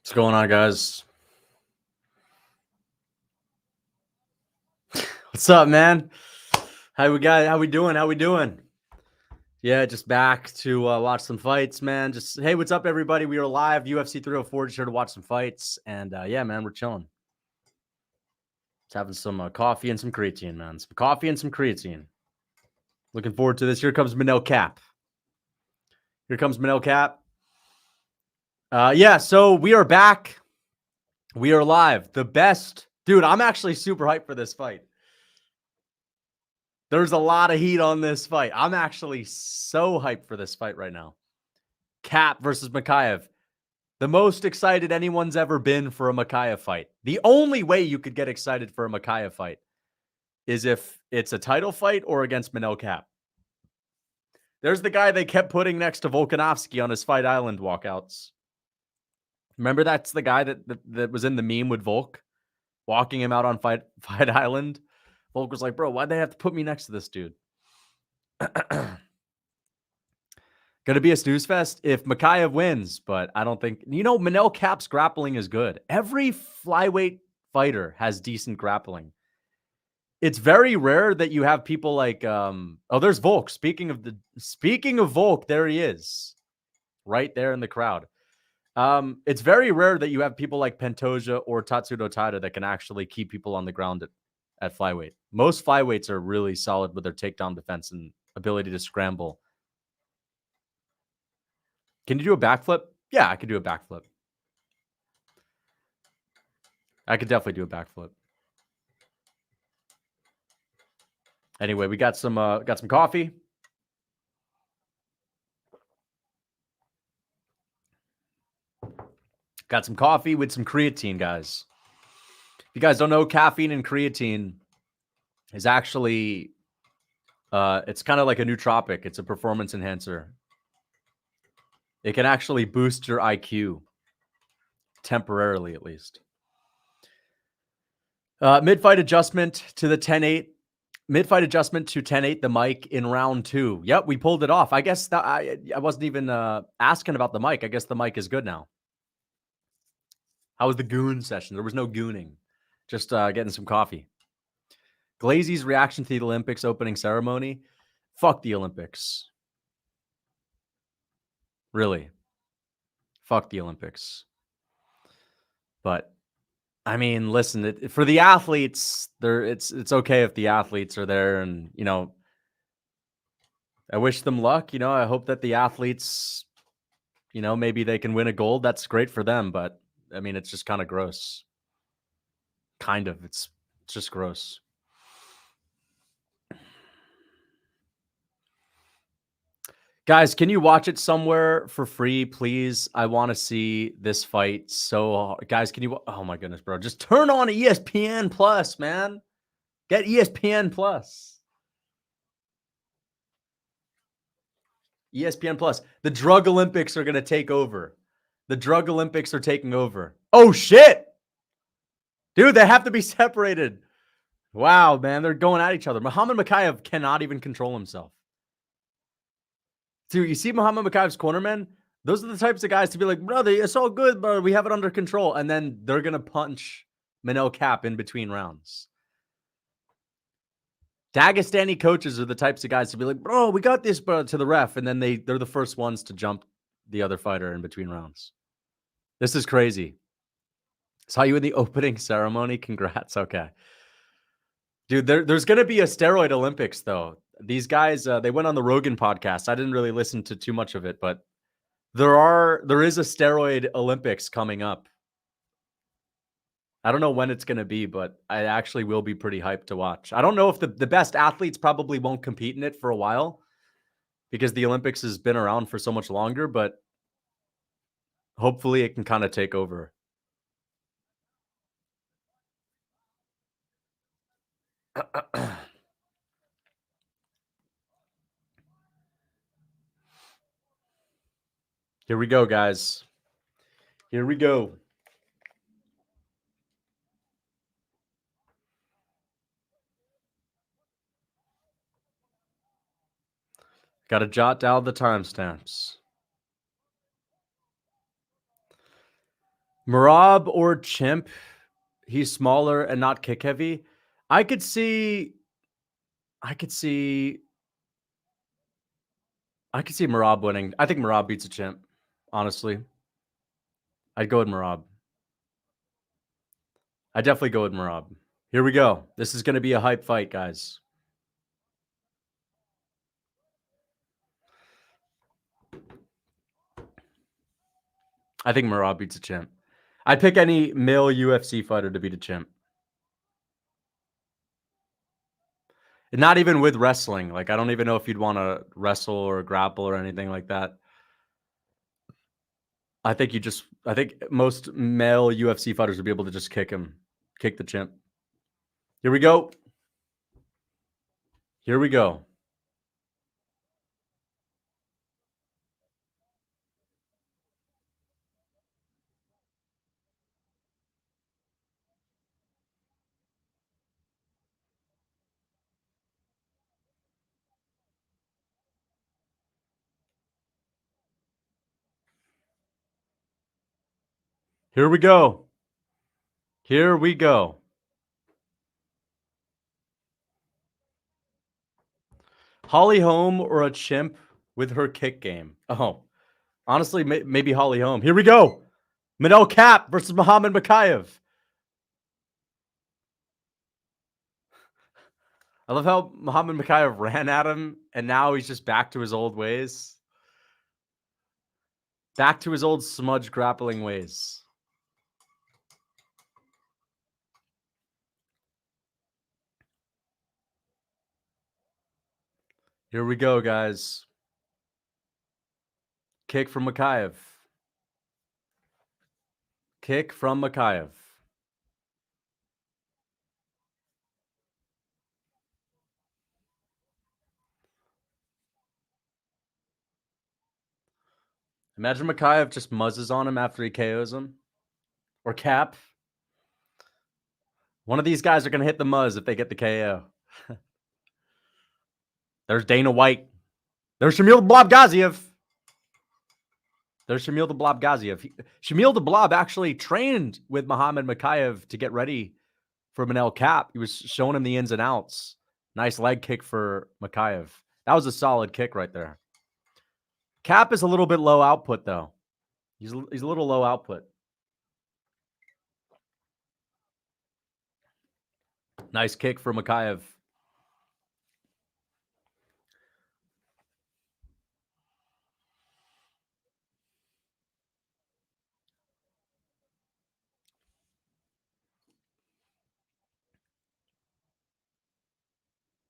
What's going on, guys? What's up, man? How we doing? Yeah, just back to watch some fights, man. Just hey, what's up, everybody? We are live, UFC 304, just here to watch some fights, and yeah, man, we're chilling. Just having some coffee and some creatine, man. Some coffee and some creatine. Looking forward to this. Here comes Manel Cap. Yeah, so we are back. We are live. The best, dude. I'm actually super hyped for this fight. There's a lot of heat on this fight. I'm actually so hyped for this fight right now. Kape versus Mokaev. The most excited anyone's ever been for a Mokaev fight. The only way you could get excited for a Mokaev fight is if it's a title fight or against Manel Kape. There's the guy they kept putting next to Volkanovski on his Fight Island walkouts. Remember that's the guy that was in the meme with Volk, walking him out on Fight Island? Volk was like, bro, why'd they have to put me next to this dude? Gonna be a snooze fest if Mokaev wins, but I don't think Manel Kape's grappling is good. Every flyweight fighter has decent grappling. It's very rare that you have people like there's Volk. Speaking of Volk, there he is. Right there in the crowd. It's very rare that you have people like Pantoja or Tatsudo Taira that can actually keep people on the ground at flyweight. Most flyweights are really solid with their takedown defense and ability to scramble. Can you do a backflip? Yeah, I could do a backflip. I could definitely do a backflip. Anyway, we got some coffee. Got some coffee with some creatine, guys. If you guys don't know, caffeine and creatine is actually it's kind of like a nootropic. It's a performance enhancer. It can actually boost your IQ temporarily, at least. Mid-fight adjustment to the 10-8. Mid-fight adjustment to 10-8, the mic in round 2. Yep, we pulled it off. I guess that I wasn't even asking about the mic. I guess the mic is good now. How was the goon session? There was no gooning. Just getting some coffee. Glazy's reaction to the Olympics opening ceremony. Fuck the Olympics. Really. Fuck the Olympics. But I mean, listen, for the athletes, it's okay if the athletes are there, and I wish them luck. I hope that the athletes, maybe they can win a gold. That's great for them, but I mean, it's just kind of gross. Kind of, it's just gross. Guys, can you watch it somewhere for free, please? I want to see this fight so hard. Guys, can you? Oh my goodness, bro! Just turn on ESPN Plus, man. Get ESPN Plus. ESPN Plus. The drug Olympics are going to take over. The drug Olympics are taking over. Oh, shit. Dude, they have to be separated. Wow, man. They're going at each other. Muhammad Mokaev cannot even control himself. Dude, you see Muhammad Mokaev's cornermen? Those are the types of guys to be like, brother, it's all good, but we have it under control. And then they're going to punch Manel Kape in between rounds. Dagestani coaches are the types of guys to be like, bro, we got this, bro, to the ref. And then they're the first ones to jump the other fighter in between rounds. This is crazy. Saw you in the opening ceremony. Congrats. Okay. Dude, there's going to be a steroid Olympics, though. These guys, they went on the Rogan podcast. I didn't really listen to too much of it, but there is a steroid Olympics coming up. I don't know when it's going to be, but I actually will be pretty hyped to watch. I don't know if the best athletes probably won't compete in it for a while because the Olympics has been around for so much longer, but hopefully it can kind of take over. Here we go, guys. Here we go. Got to jot down the timestamps. Merab or Chimp. He's smaller and not kick heavy. I could see Merab winning. I think Merab beats a Chimp, honestly. I'd go with Merab. I definitely go with Merab. Here we go. This is going to be a hype fight, guys. I think Merab beats a Chimp. I'd pick any male UFC fighter to beat a Chimp. And not even with wrestling. Like, I don't even know if you'd want to wrestle or grapple or anything like that. I think most male UFC fighters would be able to just kick the Chimp. Here we go. Here we go. Here we go. Here we go. Holly Holm or a Chimp with her kick game? Oh, honestly, maybe Holly Holm. Here we go. Manel Kape versus Muhammad Mokaev. I love how Muhammad Mokaev ran at him, and now he's just back to his old ways. Back to his old smudge grappling ways. Here we go, guys. Kick from Mokaev. Kick from Mokaev. Imagine Mokaev just muzzes on him after he KOs him. Or Kape. One of these guys are going to hit the muzz if they get the KO. There's Dana White. There's Shamil the Blob Gaziev. Shamil the Blob actually trained with Muhammad Mokaev to get ready for Manel Kape. He was showing him the ins and outs. Nice leg kick for Mokaev. That was a solid kick right there. Kape is a little bit low output, though. He's a little low output. Nice kick for Mokaev.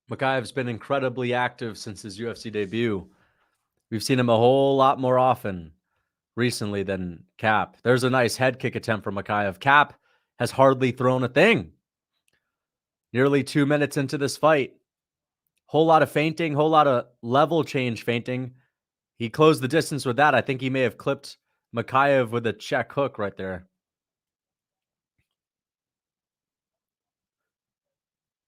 Mokaev's been incredibly active since his UFC debut. We've seen him a whole lot more often recently than Kape. There's a nice head kick attempt from Mokaev. Kape has hardly thrown a thing. Nearly 2 minutes into this fight. Whole lot of feinting, whole lot of level change feinting. He closed the distance with that. I think he may have clipped Mokaev with a check hook right there.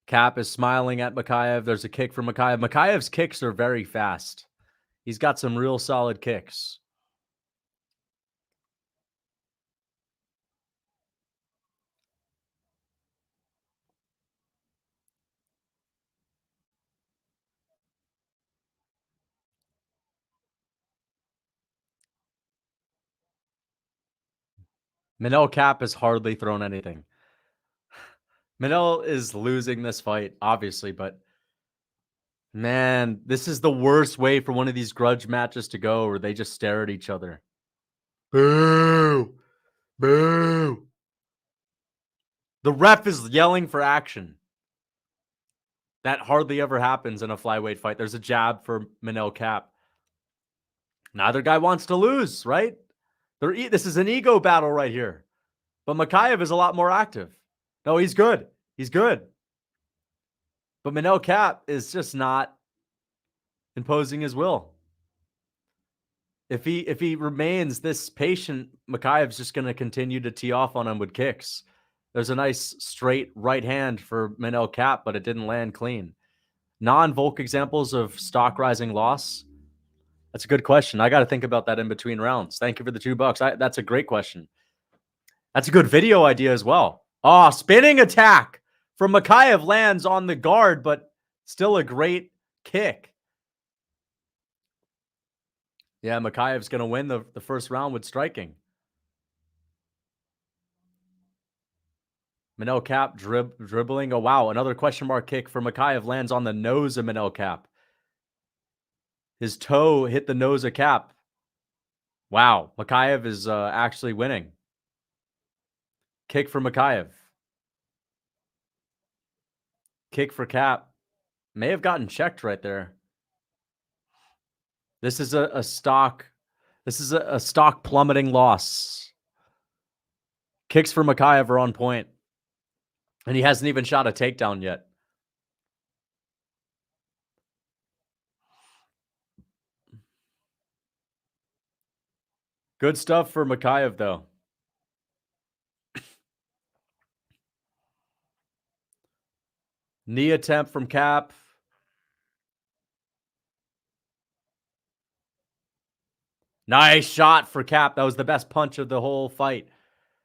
Kape is smiling at Mokaev. There's a kick from Mokaev. Mokaev's kicks are very fast. He's got some real solid kicks. Manel Kape has hardly thrown anything. Manel is losing this fight, obviously, but man, this is the worst way for one of these grudge matches to go where they just stare at each other. Boo! Boo! The ref is yelling for action. That hardly ever happens in a flyweight fight. There's a jab for Manel Kape. Neither guy wants to lose, right? This is an ego battle right here. But Mokaev is a lot more active. No, he's good. He's good. But Manel Kape is just not imposing his will. If he remains this patient, Mokaev's just going to continue to tee off on him with kicks. There's a nice straight right hand for Manel Kape, but it didn't land clean. Non-Volk examples of stock rising loss? That's a good question. I got to think about that in between rounds. Thank you for the $2. That's a great question. That's a good video idea as well. Oh, spinning attack from Mokaev lands on the guard, but still a great kick. Yeah, Mokaev's going to win the first round with striking. Manel Kape dribbling. Oh, wow. Another question mark kick for Mokaev lands on the nose of Manel Kape. His toe hit the nose of Kape. Wow. Mokaev is actually winning. Kick for Mokaev. Kick for Kape. May have gotten checked right there. This is a stock. This is a stock plummeting loss. Kicks for Mokaev are on point. And he hasn't even shot a takedown yet. Good stuff for Mokaev, though. Knee attempt from Kape. Nice shot for Kape. That was the best punch of the whole fight.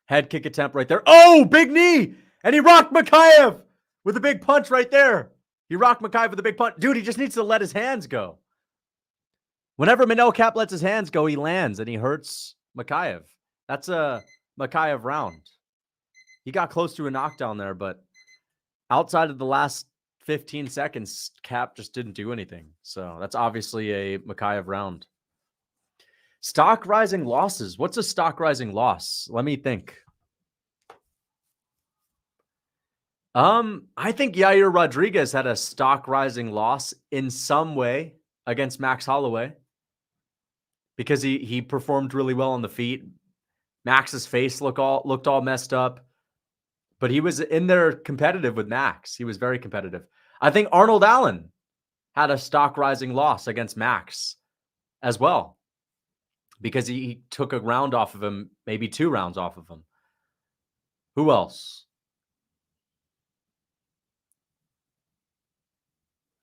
Head kick attempt right there. Oh, big knee. And he rocked Mokaev with a big punch right there. He rocked Mokaev with a big punch. Dude, he just needs to let his hands go. Whenever Manel Kape lets his hands go, he lands and he hurts Mokaev. That's a Mokaev round. He got close to a knockdown there, but outside of the last 15 seconds, Kape just didn't do anything. So that's obviously a Mokaev round. Stock rising losses. What's a stock rising loss? Let me think. I think Yair Rodriguez had a stock rising loss in some way against Max Holloway because he performed really well on the feet. Max's face looked all messed up, but he was in there competitive with Max. He was very competitive. I think Arnold Allen had a stock rising loss against Max as well because he took a round off of him, maybe 2 rounds off of him. Who else?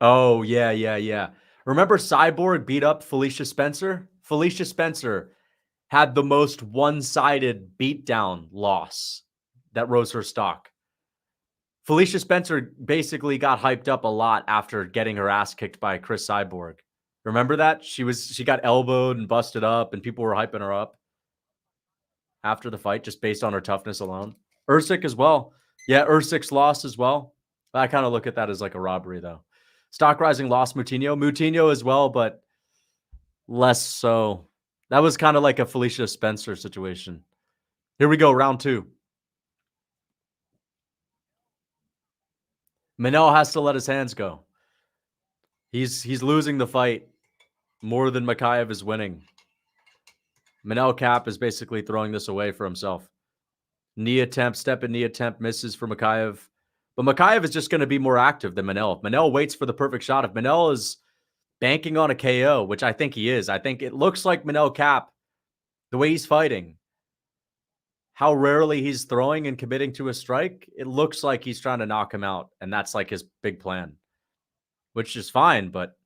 Oh, yeah. Remember Cyborg beat up Felicia Spencer? Felicia Spencer had the most one-sided beatdown loss that rose her stock. Felicia Spencer basically got hyped up a lot after getting her ass kicked by Chris Cyborg. Remember that? She got elbowed and busted up, and people were hyping her up after the fight just based on her toughness alone. Usyk as well. Yeah, Usyk's lost as well. I kind of look at that as like a robbery, though. Stock rising loss, Moutinho as well, but less so. That was kind of like a Felicia Spencer situation. Here we go, round 2. Manel has to let his hands go. He's losing the fight more than Mokaev is winning. Manel Kape is basically throwing this away for himself. Knee attempt, step and knee attempt misses for Mokaev. But Mokaev is just going to be more active than Manel. If Manel waits for the perfect shot, if Manel is banking on a KO, which I think he is, I think it looks like Manel Kape, the way he's fighting, how rarely he's throwing and committing to a strike, it looks like he's trying to knock him out. And that's like his big plan, which is fine. But,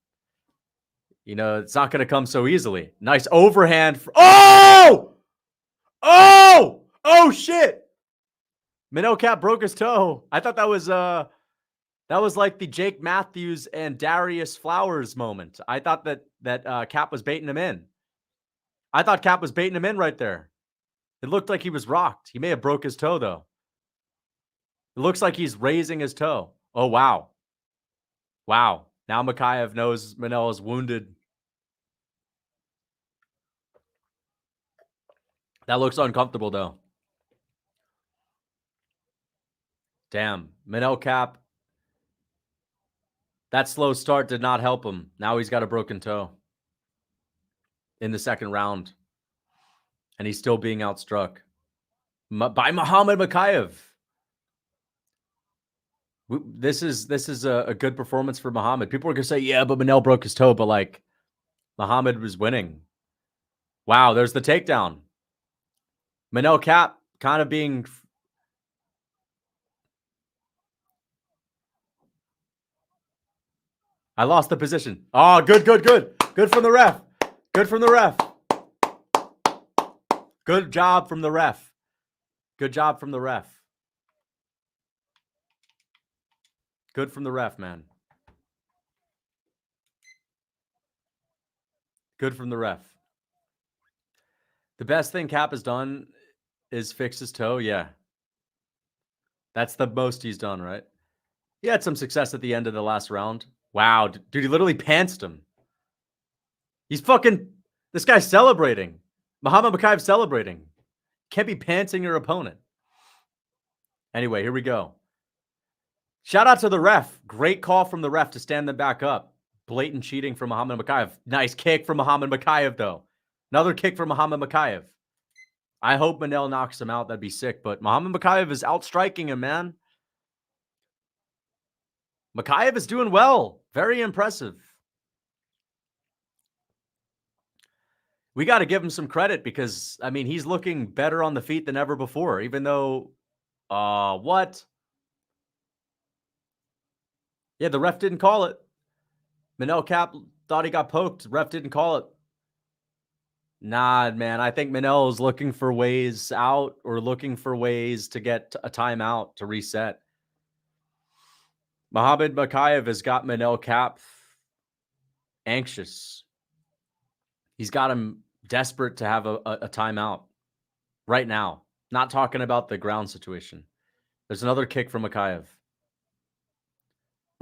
you know, it's not going to come so easily. Nice overhand. Oh, shit. Manel Kape broke his toe. I thought that was like the Jake Matthews and Darius Flowers moment. I thought that Kape was baiting him in. I thought Kape was baiting him in right there. It looked like he was rocked. He may have broke his toe, though. It looks like he's raising his toe. Oh, wow. Wow. Now Mokaev knows Manel is wounded. That looks uncomfortable, though. Damn. Manel Kape. That slow start did not help him. Now he's got a broken toe in the second round. And he's still being outstruck by Muhammad Mokaev. This is a good performance for Muhammad. People are going to say, yeah, but Manel broke his toe. But, like, Muhammad was winning. Wow, there's the takedown. Manel Kape kind of being... I lost the position. Oh, good. Good from the ref. Good from the ref. Good job from the ref. Good job from the ref. Good from the ref, man. Good from the ref. The best thing Kape has done is fix his toe. Yeah. That's the most he's done, right? He had some success at the end of the last round. Wow. Dude, he literally pantsed him. He's fucking... This guy's celebrating. Muhammad Mokaev celebrating. Can't be pantsing your opponent. Anyway, here we go. Shout out to the ref. Great call from the ref to stand them back up. Blatant cheating from Muhammad Mokaev. Nice kick from Muhammad Mokaev, though. Another kick from Muhammad Mokaev. I hope Manel knocks him out. That'd be sick. But Muhammad Mokaev is outstriking him, man. Mokaev is doing well. Very impressive. We got to give him some credit because, I mean, he's looking better on the feet than ever before, even though... what? Yeah, the ref didn't call it. Manel Kape thought he got poked. Ref didn't call it. Nah, man. I think Manel is looking for ways out or looking for ways to get a timeout to reset. Muhammad Mokaev has got Manel Kape anxious. He's got him desperate to have a timeout right now. Not talking about the ground situation. There's another kick from Mokaev.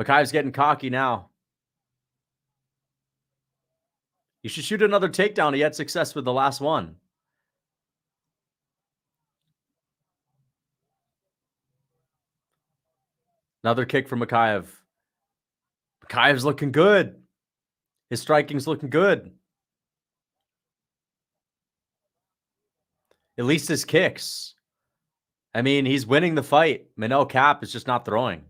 Mokaev's getting cocky now. You should shoot another takedown. He had success with the last one. Another kick from Mokaev. Mokaev's looking good. His striking's looking good. At least his kicks. I mean, he's winning the fight. Manel Kape is just not throwing.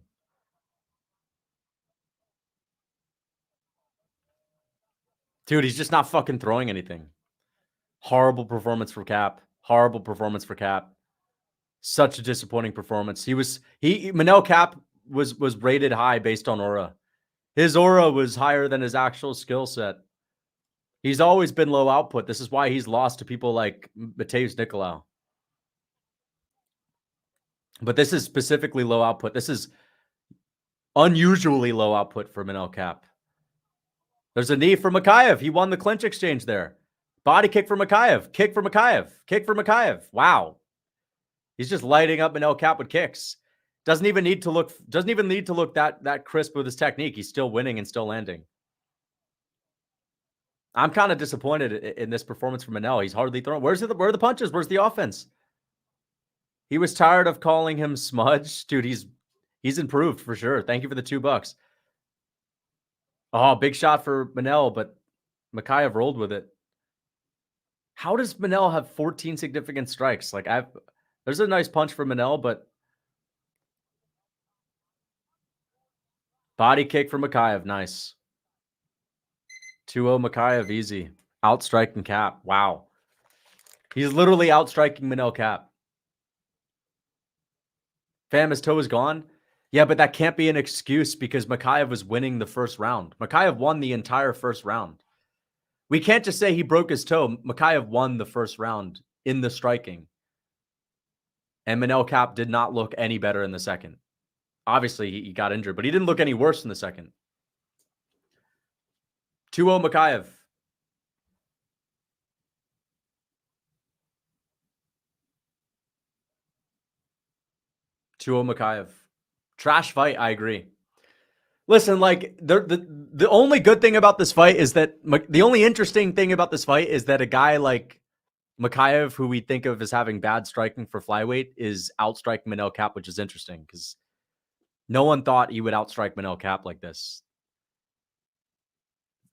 Dude, he's just not fucking throwing anything. Horrible performance for Kape. Horrible performance for Kape. Such a disappointing performance. Manel Kape was rated high based on aura. His aura was higher than his actual skill set. He's always been low output. This is why he's lost to people like Mateusz Nicolau. But this is specifically low output. This is unusually low output for Manel Kape. There's a knee for Mokaev. He won the clinch exchange there. Body kick for Mokaev. Kick for Mokaev. Kick for Mokaev. Wow. He's just lighting up Manel Kape with kicks. Doesn't even need to look that crisp with his technique. He's still winning and still landing. I'm kind of disappointed in this performance from Manel. He's hardly throwing. Where are the punches? Where's the offense? He was tired of calling him smudge. Dude, he's improved for sure. Thank you for the $2. Oh, big shot for Manel, but Mokaev rolled with it. How does Manel have 14 significant strikes? Like, there's a nice punch for Manel, but body kick for Mokaev. Nice. 2-0 Mokaev, easy. Outstriking Kape. Wow. He's literally outstriking Manel Kape. Fam, his toe is gone. Yeah, but that can't be an excuse because Mokaev was winning the first round. Mokaev won the entire first round. We can't just say he broke his toe. Mokaev won the first round in the striking. And Manel Kape did not look any better in the second. Obviously, he got injured, but he didn't look any worse in the second. 2-0 Mokaev. Mokaev. Trash fight, I agree. Listen, like, the only good thing about this fight is that the only interesting thing about this fight is that a guy like Mokaev, who we think of as having bad striking for flyweight, is outstriking Manel Kape, which is interesting because no one thought he would outstrike Manel Kape like this.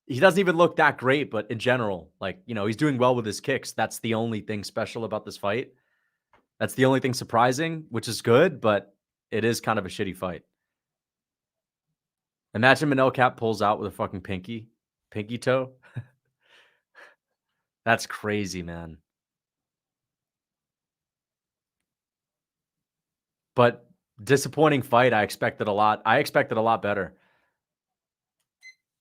He doesn't even look that great, but in general, like, you know, he's doing well with his kicks. That's the only thing special about this fight. That's the only thing surprising, which is good, but it is kind of a shitty fight. Imagine Manel Kape pulls out with a fucking pinky toe. That's crazy, man. But disappointing fight. I expected a lot better.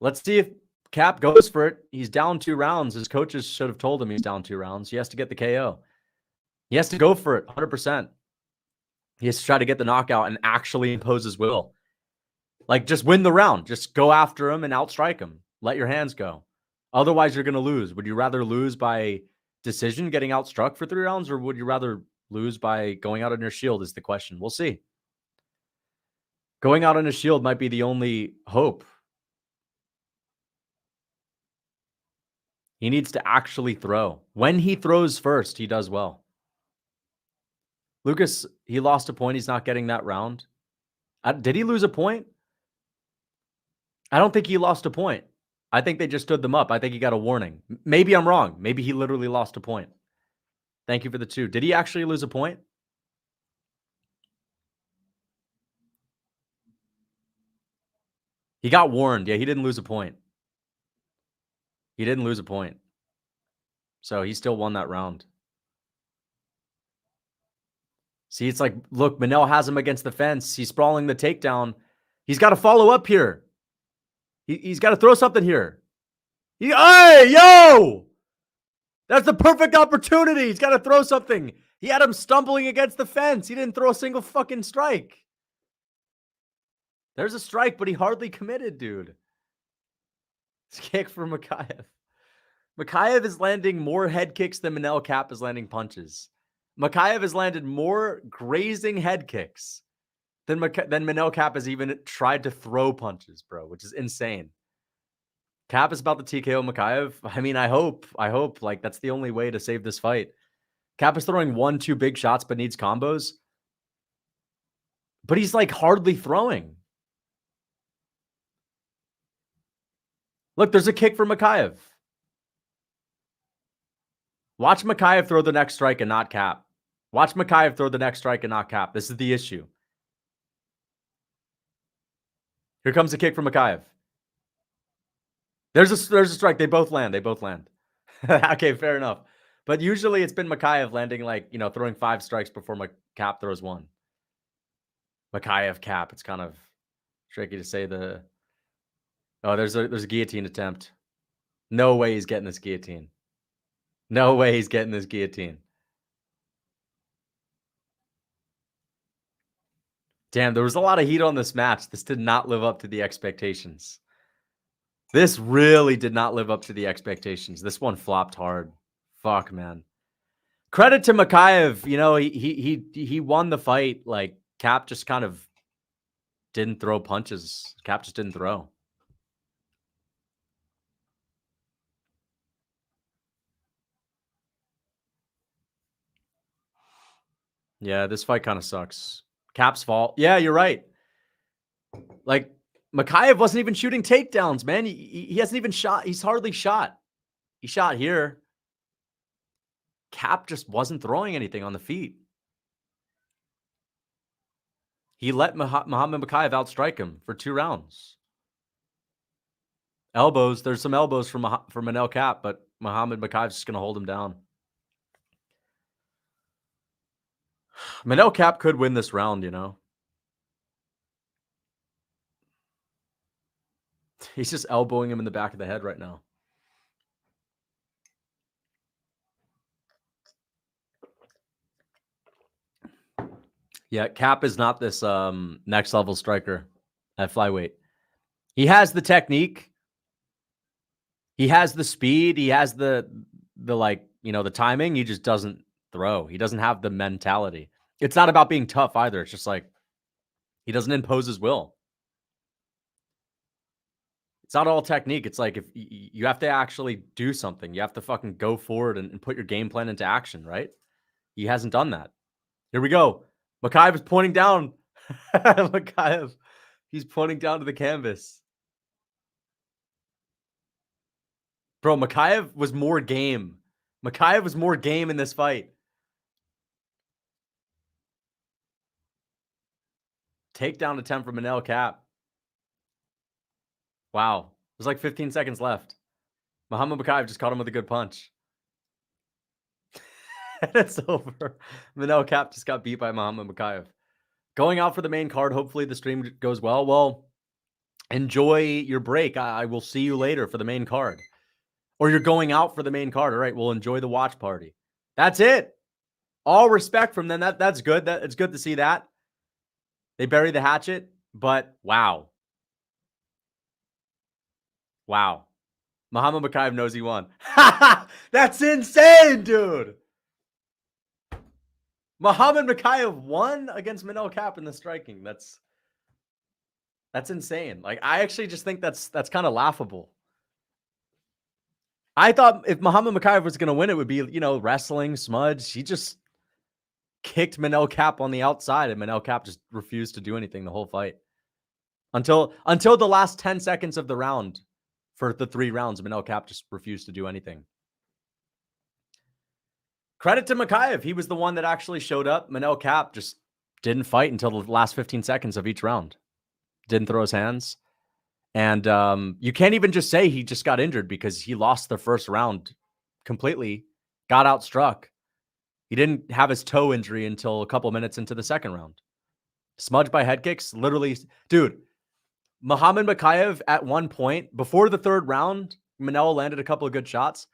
Let's see if Kape goes for it. He's down 2 rounds. His coaches should have told him he's down 2 rounds. He has to get the KO. He has to go for it 100%. He has to try to get the knockout and actually impose his will. Like, just win the round. Just go after him and outstrike him. Let your hands go. Otherwise, you're going to lose. Would you rather lose by decision, getting outstruck for 3 rounds, or would you rather lose by going out on your shield is the question. We'll see. Going out on his shield might be the only hope. He needs to actually throw. When he throws first, he does well. Lucas, he lost a point. He's not getting that round. Did he lose a point? I don't think he lost a point. I think they just stood them up. I think he got a warning. Maybe I'm wrong. Maybe he literally lost a point. Thank you for the 2. Did he actually lose a point? He got warned. Yeah, he didn't lose a point. He didn't lose a point. So he still won that round. See, it's like, look, Manel has him against the fence. He's sprawling the takedown. He's got to follow up here. He's got to throw something here. Hey, yo! That's the perfect opportunity. He's got to throw something. He had him stumbling against the fence. He didn't throw a single fucking strike. There's a strike, but he hardly committed, dude. It's a kick for Mokaev. Mokaev is landing more head kicks than Manel Kape is landing punches. Mokaev has landed more grazing head kicks than Manel Kape has even tried to throw punches, bro, which is insane. Kape is about to TKO Mokaev. I mean, I hope. Like, that's the only way to save this fight. Kape is throwing 1-2 big shots, but needs combos. But he's, like, hardly throwing. Look, there's a kick for Mokaev. Watch Mokaev throw the next strike and not Kape. Watch Mokaev throw the next strike and not Kape. This is the issue. Here comes a kick from Mokaev. There's a strike. They both land. Okay, fair enough. But usually it's been Mokaev landing, like, you know, throwing 5 strikes before Kape throws 1. Mokaev, Kape. It's kind of tricky to say the... Oh, there's a guillotine attempt. No way he's getting this guillotine. No way he's getting this guillotine. Damn, there was a lot of heat on this match. This did not live up to the expectations. This really did not live up to the expectations. This one flopped hard. Fuck, man. Credit to Mokaev. You know, he won the fight. Like, Kape just kind of didn't throw punches. Kape just didn't throw. Yeah, this fight kind of sucks. Kape's fault. Yeah, you're right. Like, Mokaev wasn't even shooting takedowns, man. He hasn't even shot. He's hardly shot. He shot here. Kape just wasn't throwing anything on the feet. He let Muhammad Mokaev outstrike him for 2 rounds. Elbows. There's some elbows from Manel Kape, but Muhammad Mokaev's just going to hold him down. Manel Kape could win this round, you know. He's just elbowing him in the back of the head right now. Yeah, Kape is not this next level striker at flyweight. He has the technique. He has the speed. He has the like, you know, the timing. He just doesn't throw. He doesn't have the mentality. It's not about being tough either. It's just like he doesn't impose his will. It's not all technique. It's like if you have to actually do something, you have to fucking go forward and put your game plan into action, right? He hasn't done that. Here we go. Mokaev is pointing down. Mokaev, he's pointing down to the canvas. Bro, Mokaev was more game. Mokaev was more game in this fight. Takedown attempt from Manel Kape. Wow. There's like 15 seconds left. Muhammad Mokaev just caught him with a good punch. And it's over. Manel Kape just got beat by Muhammad Mokaev. Going out for the main card. Hopefully the stream goes well. Well, enjoy your break. I will see you later for the main card. Or you're going out for the main card. All right, we'll enjoy the watch party. That's it. All respect from them. That's good. It's good to see that. They bury the hatchet, but wow. Wow. Muhammad Mokaev knows he won. That's insane, dude. Muhammad Mokaev won against Manel Kape in the striking. That's insane. Like, I actually just think that's kind of laughable. I thought if Muhammad Mokaev was going to win, it would be, wrestling, smudge. He just kicked Manel Kape on the outside, and Manel Kape just refused to do anything the whole fight. Until the last 10 seconds of the round, for the 3 rounds, Manel Kape just refused to do anything. Credit to Mokaev. He was the one that actually showed up. Manel Kape just didn't fight until the last 15 seconds of each round. Didn't throw his hands. And you can't even just say he just got injured, because he lost the first round completely, got outstruck. He didn't have his toe injury until a couple minutes into the second round. Smudged by head kicks, literally. Dude, Muhammad Mokaev at one point, before the third round, Manel landed a couple of good shots.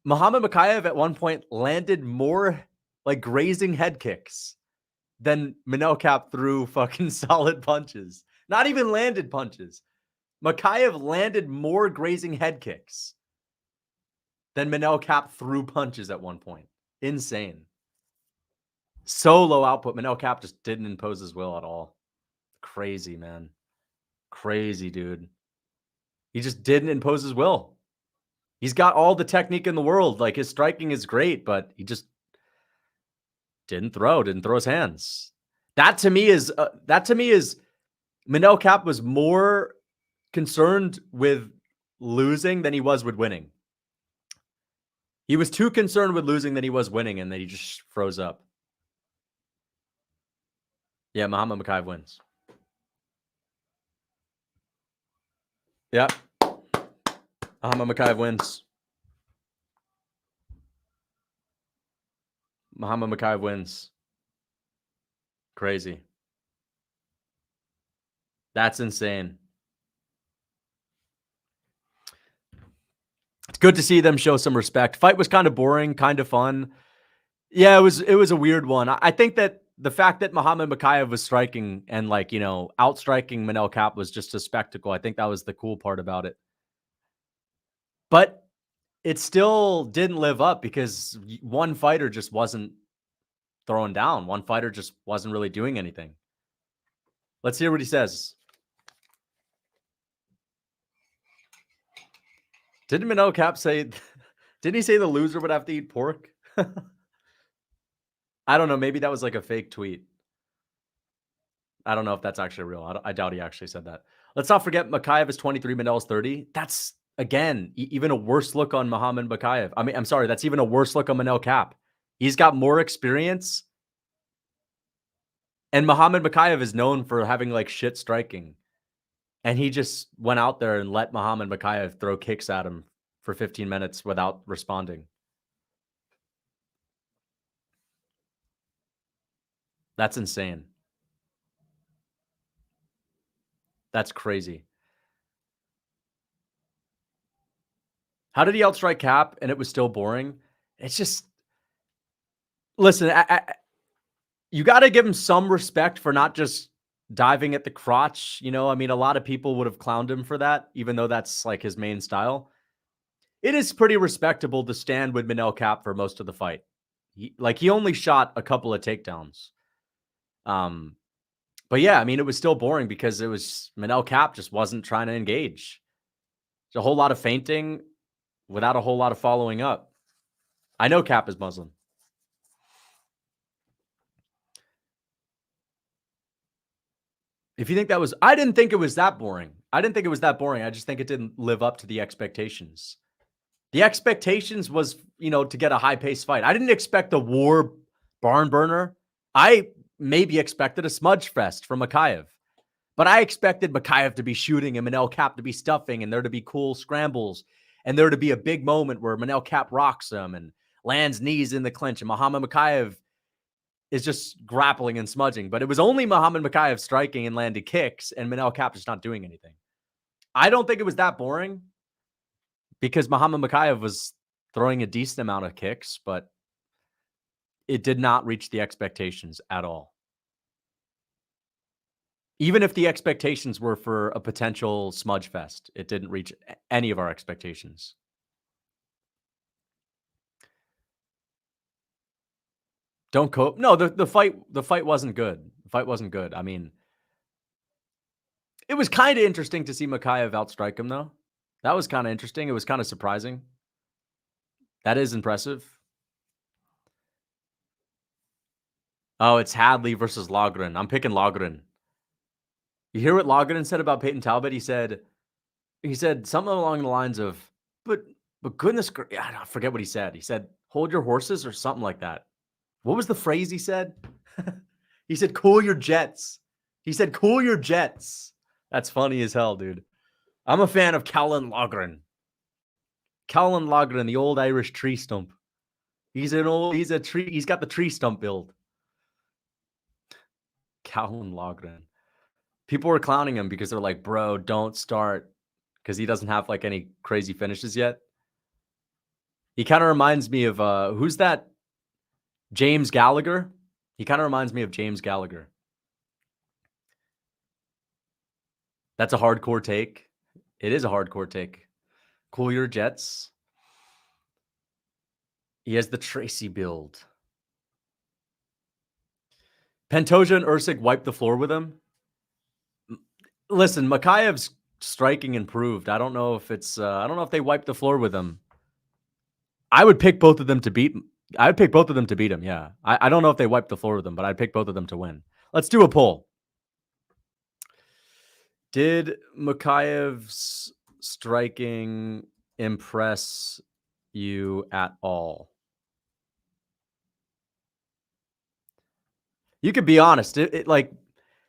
Muhammad Mokaev at one point landed more like grazing head kicks than Manel Kape threw fucking solid punches. Not even landed punches. Mokaev landed more grazing head kicks than Manel Kape threw punches at one point. Insane. So low output. Manel Kape just didn't impose his will at all. Crazy, man. Crazy, dude. He just didn't impose his will. He's got all the technique in the world. Like, his striking is great, but he just didn't throw his hands. That to me is Manel Kape was more concerned with losing than he was with winning. He was too concerned with losing than he was winning, and then he just froze up. Yeah, Muhammad Mokaev wins. Yep. Muhammad Mokaev wins. Muhammad Mokaev wins. Crazy. That's insane. It's good to see them show some respect. Fight was kind of boring, kind of fun. Yeah, it was a weird one. I think that the fact that Muhammad Mokaev was striking and, like, outstriking Manel Kape was just a spectacle. I think that was the cool part about it. But it still didn't live up, because one fighter just wasn't throwing down. One fighter just wasn't really doing anything. Let's hear what he says. Didn't Manel Kape say, didn't he say the loser would have to eat pork? I don't know. Maybe that was like a fake tweet. I don't know if that's actually real. I doubt he actually said that. Let's not forget Mokaev is 23, Manel's 30. That's, again, even a worse look on Muhammad Mokaev. I mean, I'm sorry. That's even a worse look on Manel Kape. He's got more experience. And Muhammad Mokaev is known for having, like, shit striking. And he just went out there and let Muhammad Mokaev throw kicks at him for 15 minutes without responding. That's insane. That's crazy. How did he outstrike Kape and it was still boring? It's just, listen, you got to give him some respect for not just diving at the crotch. I mean, a lot of people would have clowned him for that, even though that's like his main style. It is pretty respectable to stand with Manel Kape for most of the fight. He only shot a couple of takedowns. But yeah, I mean, it was still boring because it was Manel Kape just wasn't trying to engage. There's a whole lot of feinting without a whole lot of following up. I know Kape is Muslim. If you think that was, I didn't think it was that boring. I just think it didn't live up to the expectations. The expectations was, to get a high-paced fight. I didn't expect a war barn burner. I maybe expected a smudge fest from Mokaev. But I expected Mokaev to be shooting and Manel Kape to be stuffing, and there to be cool scrambles, and there to be a big moment where Manel Kape rocks him and lands knees in the clinch, and Muhammad Mokaev is just grappling and smudging. But it was only Muhammad Mokaev striking and landing kicks, and Manel Kape just not doing anything. I don't think it was that boring, because Muhammad Mokaev was throwing a decent amount of kicks, but it did not reach the expectations at all. Even if the expectations were for a potential smudge fest, it didn't reach any of our expectations. Don't cope. No, the fight wasn't good. The fight wasn't good. I mean, it was kind of interesting to see Mokaev outstrike him, though. That was kind of interesting. It was kind of surprising. That is impressive. Oh, it's Hadley versus Logan. I'm picking Logan. You hear what Logan said about Peyton Talbot? He said something along the lines of, but goodness, I forget what he said. He said, hold your horses or something like that. What was the phrase he said? He said, cool your jets. He said, cool your jets. That's funny as hell, dude. I'm a fan of Callan Logan. Callan Logan, the old Irish tree stump. He's got the tree stump build. Callan Logan. People were clowning him because they're like, bro, don't start. Because he doesn't have like any crazy finishes yet. He kind of reminds me of, who's that? James Gallagher. He kind of reminds me of James Gallagher. That's a hardcore take. It is a hardcore take. Cool your jets. He has the Tracy build. Pantoja and Usyk wiped the floor with him. Listen, Mokaev's striking improved. I don't know if it's I don't know if they wiped the floor with him. I would pick both of them to beat him. Yeah. I don't know if they wiped the floor with him, but I'd pick both of them to win. Let's do a poll. Did Mokaev's striking impress you at all? You could be honest. Like,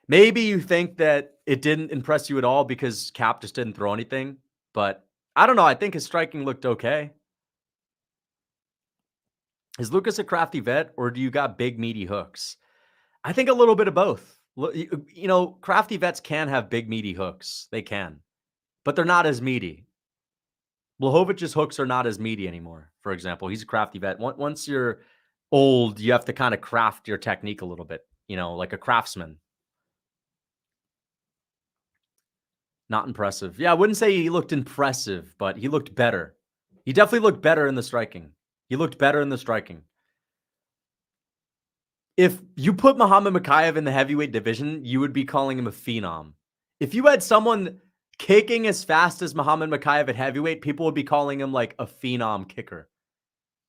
maybe you think that it didn't impress you at all because Kape just didn't throw anything. But I don't know. I think his striking looked okay. Is Lucas a crafty vet, or do you got big, meaty hooks? I think a little bit of both. You know, crafty vets can have big, meaty hooks. They can. But they're not as meaty. Blachowicz' hooks are not as meaty anymore, for example. He's a crafty vet. Once you're old, you have to kind of craft your technique a little bit, you know, like a craftsman. Not impressive. Yeah, I wouldn't say he looked impressive, but he looked better. He definitely looked better in the striking. If you put Muhammad Mokaev in the heavyweight division, you would be calling him a phenom. If you had someone kicking as fast as Muhammad Mokaev at heavyweight, people would be calling him like a phenom kicker.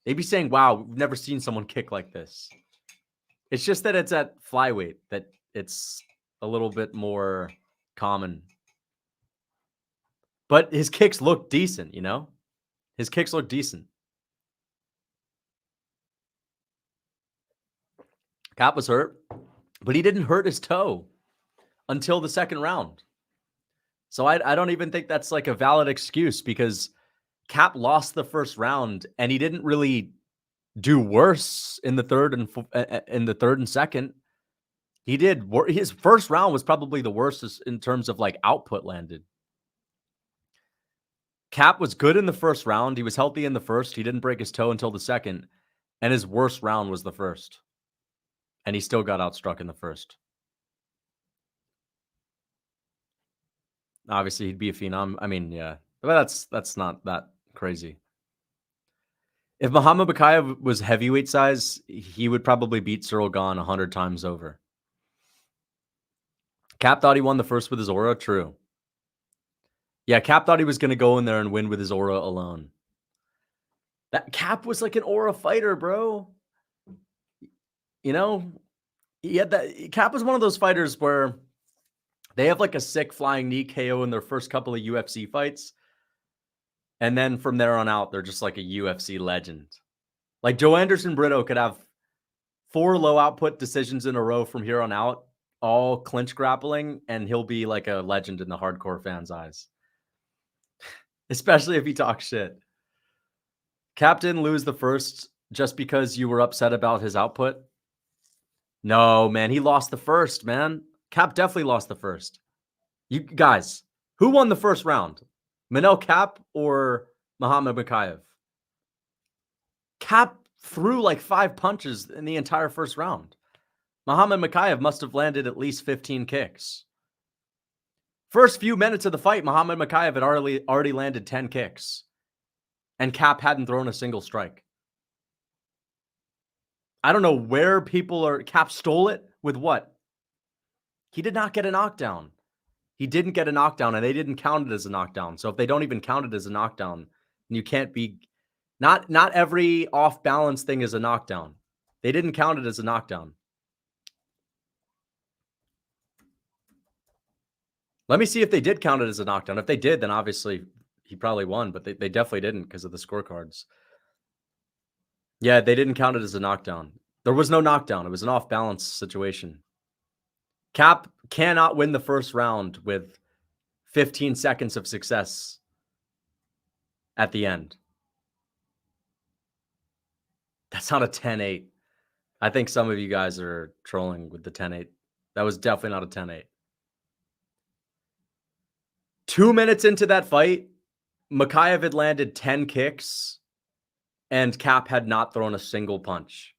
They'd be saying, wow, we've never seen someone kick like this. It's just that it's at flyweight that it's a little bit more common. But his kicks look decent, you know? His kicks look decent. Kape was hurt, but he didn't hurt his toe until the second round. So I don't even think that's like a valid excuse because Kape lost the first round and he didn't really do worse in the third and second. He did. His first round was probably the worst in terms of like output landed. Kape was good in the first round. He was healthy in the first. He didn't break his toe until the second. And his worst round was the first. And he still got outstruck in the first. Obviously, he'd be a phenom. I mean, yeah. But that's not that crazy. If Muhammad Mokaev was heavyweight size, he would probably beat Cyril Gane 100 times over. Kape thought he won the first with his aura. True. Yeah, Kape thought he was going to go in there and win with his aura alone. That Kape was like an aura fighter, bro. You know, he had that. Kape was one of those fighters where they have like a sick flying knee KO in their first couple of UFC fights. And then from there on out, they're just like a UFC legend. Like Joe Anderson Brito could have 4 low output decisions in a row from here on out, all clinch grappling, and he'll be like a legend in the hardcore fans' eyes. Especially if he talks shit. Kape didn't lose the first just because you were upset about his output. No, man, he lost the first, man. Kape definitely lost the first. You guys, who won the first round? Manel Kape or Muhammad Mokaev? Kape threw like 5 punches in the entire first round. Muhammad Mokaev must have landed at least 15 kicks. First few minutes of the fight, Muhammad Mokaev had already landed 10 kicks. And Kape hadn't thrown a single strike. I don't know where people are. Kape stole it with what? He did not get a knockdown. He didn't get a knockdown, and they didn't count it as a knockdown. So if they don't even count it as a knockdown, you can't be. Not every off balance thing is a knockdown. They didn't count it as a knockdown. Let me see if they did count it as a knockdown. If they did, then obviously he probably won, but they definitely didn't because of the scorecards. Yeah, they didn't count it as a knockdown. There was no knockdown. It was an off balance situation. Kape cannot win the first round with 15 seconds of success at the end. That's not a 10-8. I think some of you guys are trolling with the 10-8. That was definitely not a 10-8. 2 minutes into that fight, Mokaev had landed 10 kicks and Kape had not thrown a single punch.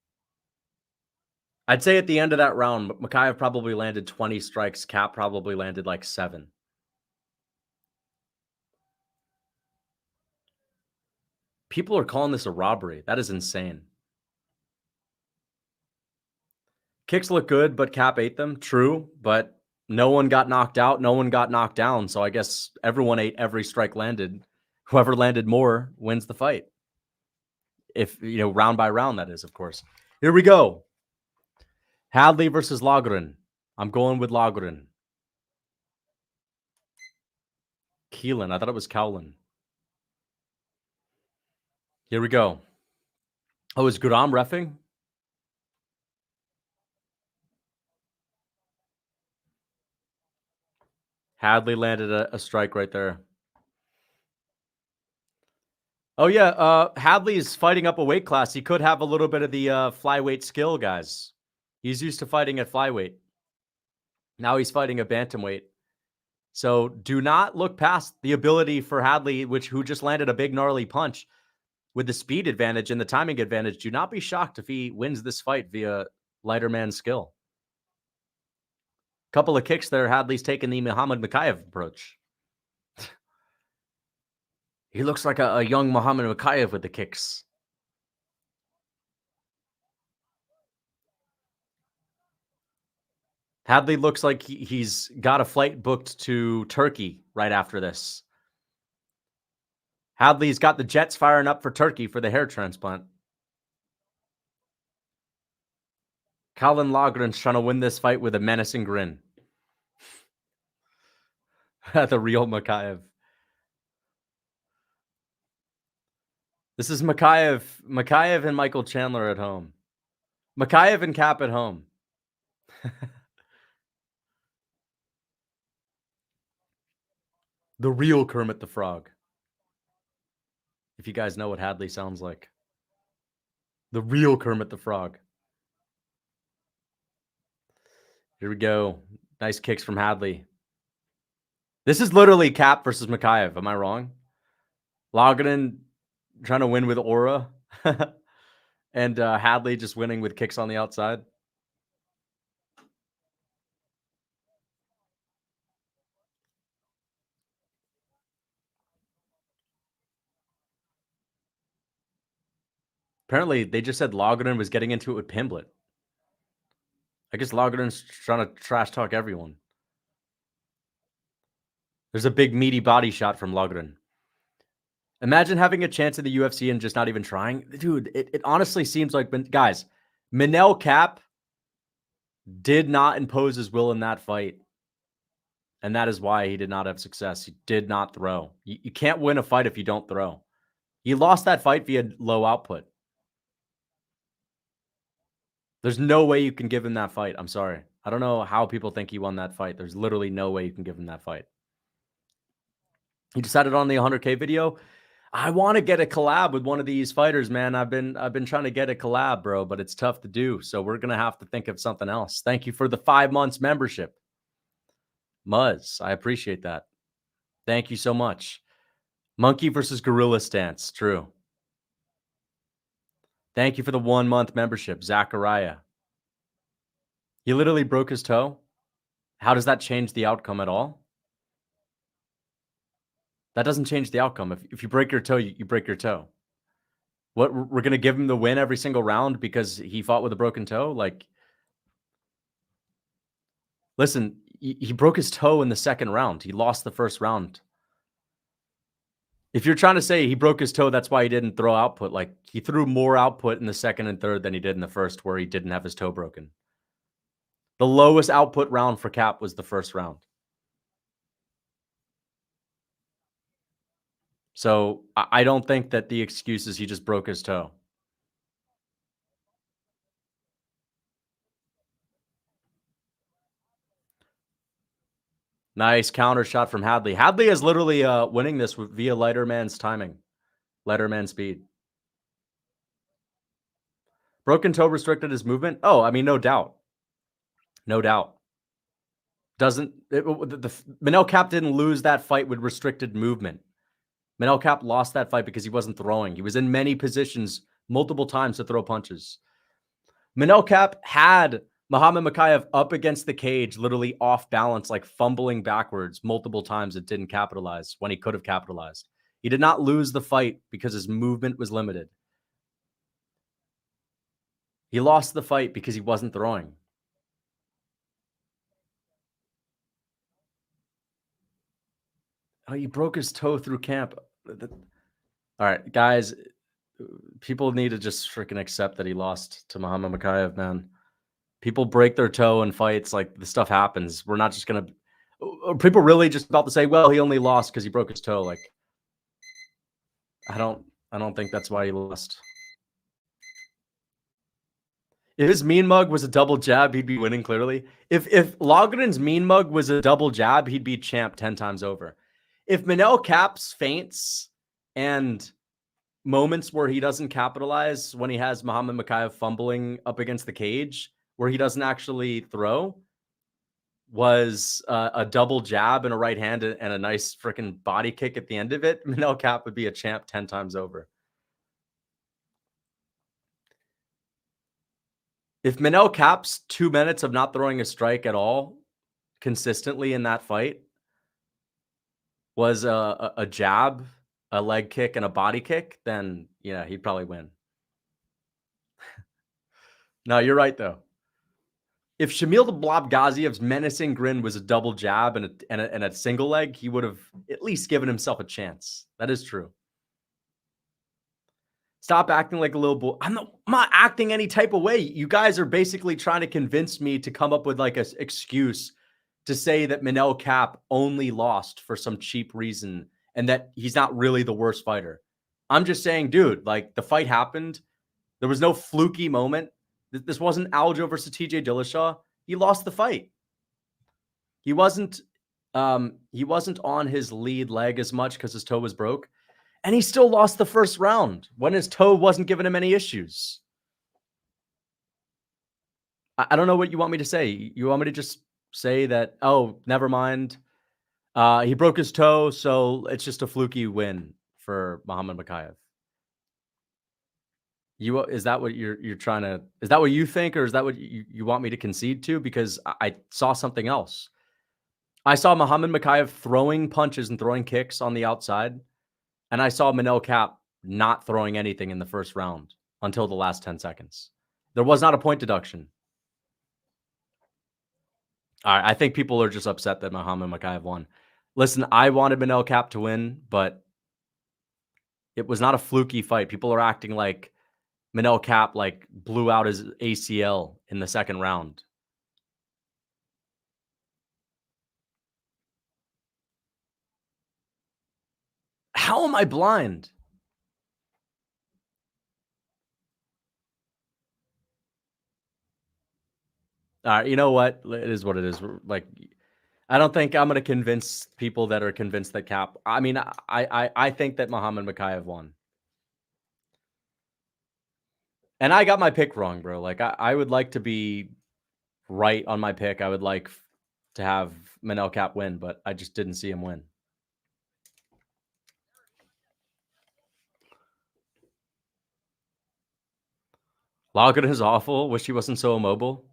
I'd say at the end of that round, Mokaev probably landed 20 strikes. Kape probably landed like 7. People are calling this a robbery. That is insane. Kicks look good, but Kape ate them. True, but no one got knocked out. No one got knocked down. So I guess everyone ate every strike landed. Whoever landed more wins the fight. If, round by round, that is, of course. Here we go. Hadley versus Logan. I'm going with Logan. Keelan. I thought it was Cowlin. Here we go. Oh, is Guram reffing? Hadley landed a strike right there. Oh, yeah. Hadley is fighting up a weight class. He could have a little bit of the flyweight skill, guys. He's used to fighting at flyweight. Now he's fighting a bantamweight. So do not look past the ability for Hadley, who just landed a big gnarly punch with the speed advantage and the timing advantage. Do not be shocked if he wins this fight via lighter man skill. Couple of kicks there. Hadley's taking the Muhammad Mokaev approach. He looks like a young Muhammad Mokaev with the kicks. Hadley looks like he's got a flight booked to Turkey right after this. Hadley's got the jets firing up for Turkey for the hair transplant. Colin Logren's trying to win this fight with a menacing grin. The real Mokaev. This is Mokaev. Mokaev and Michael Chandler at home. Mokaev and Kape at home. The real Kermit the Frog. If you guys know what Hadley sounds like. The real Kermit the Frog. Here we go. Nice kicks from Hadley. This is literally Kape versus Mokaev. Am I wrong? Logan trying to win with aura. And Hadley just winning with kicks on the outside. Apparently, they just said Logan was getting into it with Pimblett. I guess Logan's trying to trash talk everyone. There's a big meaty body shot from Logan. Imagine having a chance at the UFC and just not even trying. Dude, it honestly seems like, guys, Manel Kape did not impose his will in that fight. And that is why he did not have success. He did not throw. You can't win a fight if you don't throw. He lost that fight via low output. There's no way you can give him that fight. I'm sorry. I don't know how people think he won that fight. There's literally no way you can give him that fight. He decided on the 100K video, I want to get a collab with one of these fighters, man. I've been trying to get a collab, bro, but it's tough to do. So we're going to have to think of something else. Thank you for the 5 months membership. Muzz, I appreciate that. Thank you so much. Monkey versus gorilla stance. True. Thank you for the 1 month membership, Zachariah. He literally broke his toe. How does that change the outcome at all? That doesn't change the outcome. If you break your toe, you break your toe. What, we're going to give him the win every single round because he fought with a broken toe? Like, listen, he broke his toe in the second round. He lost the first round. If you're trying to say he broke his toe, that's why he didn't throw output. Like, he threw more output in the second and third than he did in the first, where he didn't have his toe broken. The lowest output round for Kape was the first round. So I don't think that the excuse is he just broke his toe. Nice counter shot from Hadley. Hadley is literally winning this via Lighterman's timing, Lighterman speed. Broken toe restricted his movement. Oh, I mean, no doubt. No doubt. Manel Kape didn't lose that fight with restricted movement. Manel Kape lost that fight because he wasn't throwing. He was in many positions multiple times to throw punches. Manel Kape had Muhammad Mokaev up against the cage, literally off balance, like fumbling backwards multiple times. It didn't capitalize when he could have capitalized. He did not lose the fight because his movement was limited. He lost the fight because he wasn't throwing. Oh, he broke his toe through camp. All right, guys, people need to just freaking accept that he lost to Muhammad Mokaev, man. People break their toe in fights. Like, this stuff happens. We're not just going to... Are people really just about to say, well, he only lost because he broke his toe? Like, I don't think that's why he lost. If his mean mug was a double jab, he'd be winning clearly. If Logan's mean mug was a double jab, he'd be champ 10 times over. If Manel Kape's feints and moments where he doesn't capitalize, when he has Muhammad Mokaev fumbling up against the cage, where he doesn't actually throw, was a double jab and a right hand and a nice freaking body kick at the end of it, Manel Kape would be a champ 10 times over. If Manel Kape's 2 minutes of not throwing a strike at all consistently in that fight was a jab, a leg kick, and a body kick, then, yeah, he'd probably win. No, you're right, though. If Shamil the Blob Ghaziev's menacing grin was a double jab and a single leg, he would have at least given himself a chance. That is true. Stop acting like a little boy. I'm not acting any type of way. You guys are basically trying to convince me to come up with like an excuse to say that Manel Kape only lost for some cheap reason and that he's not really the worst fighter. I'm just saying, dude, like, the fight happened. There was no fluky moment. This wasn't Aljo versus TJ Dillashaw. He lost the fight. He wasn't on his lead leg as much because his toe was broke. And he still lost the first round when his toe wasn't giving him any issues. I don't know what you want me to say. You want me to just say that, oh, never mind. He broke his toe, so it's just a fluky win for Muhammad Mokaev. Is that what you're trying to... Is that what you think, or is that what you want me to concede to? Because I saw something else. I saw Muhammad Mokaev throwing punches and throwing kicks on the outside. And I saw Manel Kape not throwing anything in the first round until the last 10 seconds. There was not a point deduction. All right, I think people are just upset that Muhammad Mokaev won. Listen, I wanted Manel Kape to win, but it was not a fluky fight. People are acting like Manel Kape like blew out his ACL in the second round. How am I blind? All right, you know what? It is what it is. Like, I don't think I'm going to convince people that are convinced that Kape... I mean, I think that Muhammad Mokaev won. And I got my pick wrong, bro. Like, I would like to be right on my pick. I would like to have Manel Kape win, but I just didn't see him win. Logan is awful. Wish he wasn't so immobile.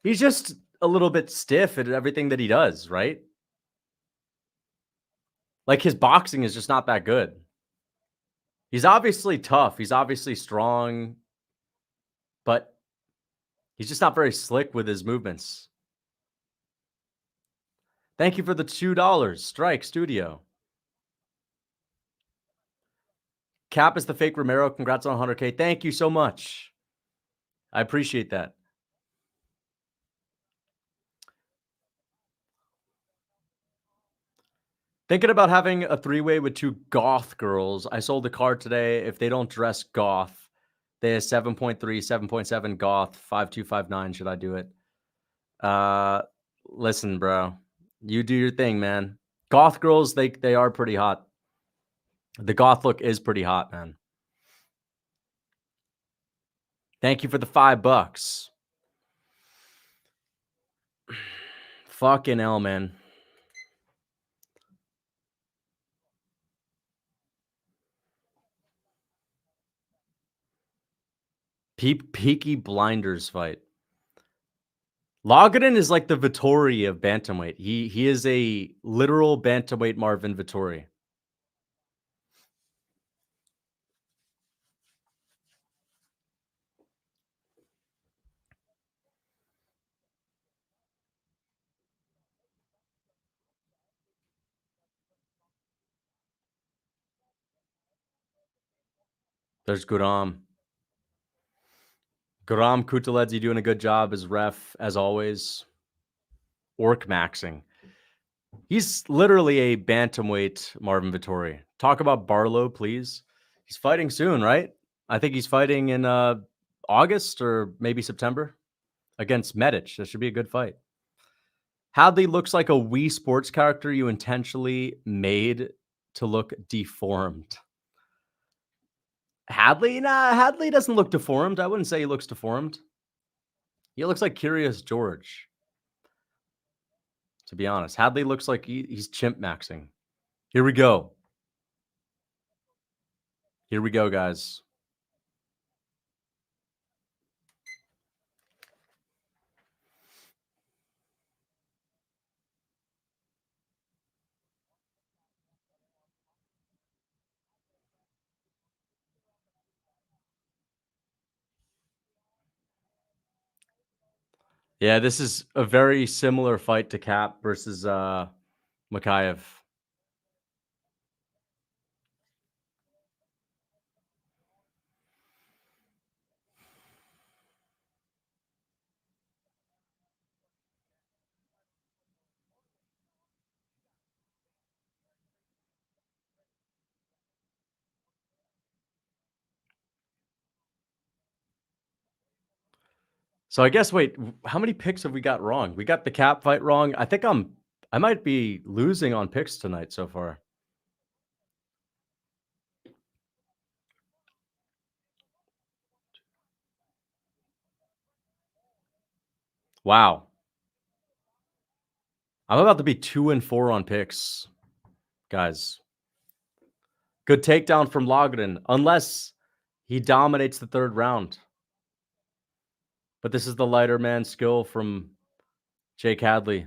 He's just a little bit stiff at everything that he does, right? Like his boxing is just not that good. He's obviously tough. He's obviously strong, but he's just not very slick with his movements. Thank you for the $2. Strike Studio. Kape is the fake Romero. Congrats on 100K. Thank you so much. I appreciate that. Thinking about having a three-way with two goth girls. I sold a card today. If they don't dress goth, they have 7.3, 7.7 goth, 5259. Should I do it? Listen, bro. You do your thing, man. Goth girls, they are pretty hot. The goth look is pretty hot, man. Thank you for the $5. Fucking hell, man. Peaky Blinders fight. Logan is like the Vittori of bantamweight. He is a literal bantamweight Marvin Vittori. There's Guram. Guram Kutaledze doing a good job as ref, as always. Orc maxing. He's literally a bantamweight Marvin Vittori. Talk about Barlow, please. He's fighting soon, right? I think he's fighting in August or maybe September against Medic. That should be a good fight. Hadley looks like a Wii Sports character you intentionally made to look deformed. Hadley? Nah, Hadley doesn't look deformed. I wouldn't say he looks deformed. He looks like Curious George, to be honest. Hadley looks like he's chimp maxing. Here we go. Here we go, guys. Yeah, this is a very similar fight to Kape versus Mokaev. So I guess, wait, how many picks have we got wrong? We got the Kape fight wrong. I think I might be losing on picks tonight so far. Wow. I'm about to be 2-4 on picks, guys. Good takedown from Logan, unless he dominates the third round. But this is the lighter man skill from Jake Hadley.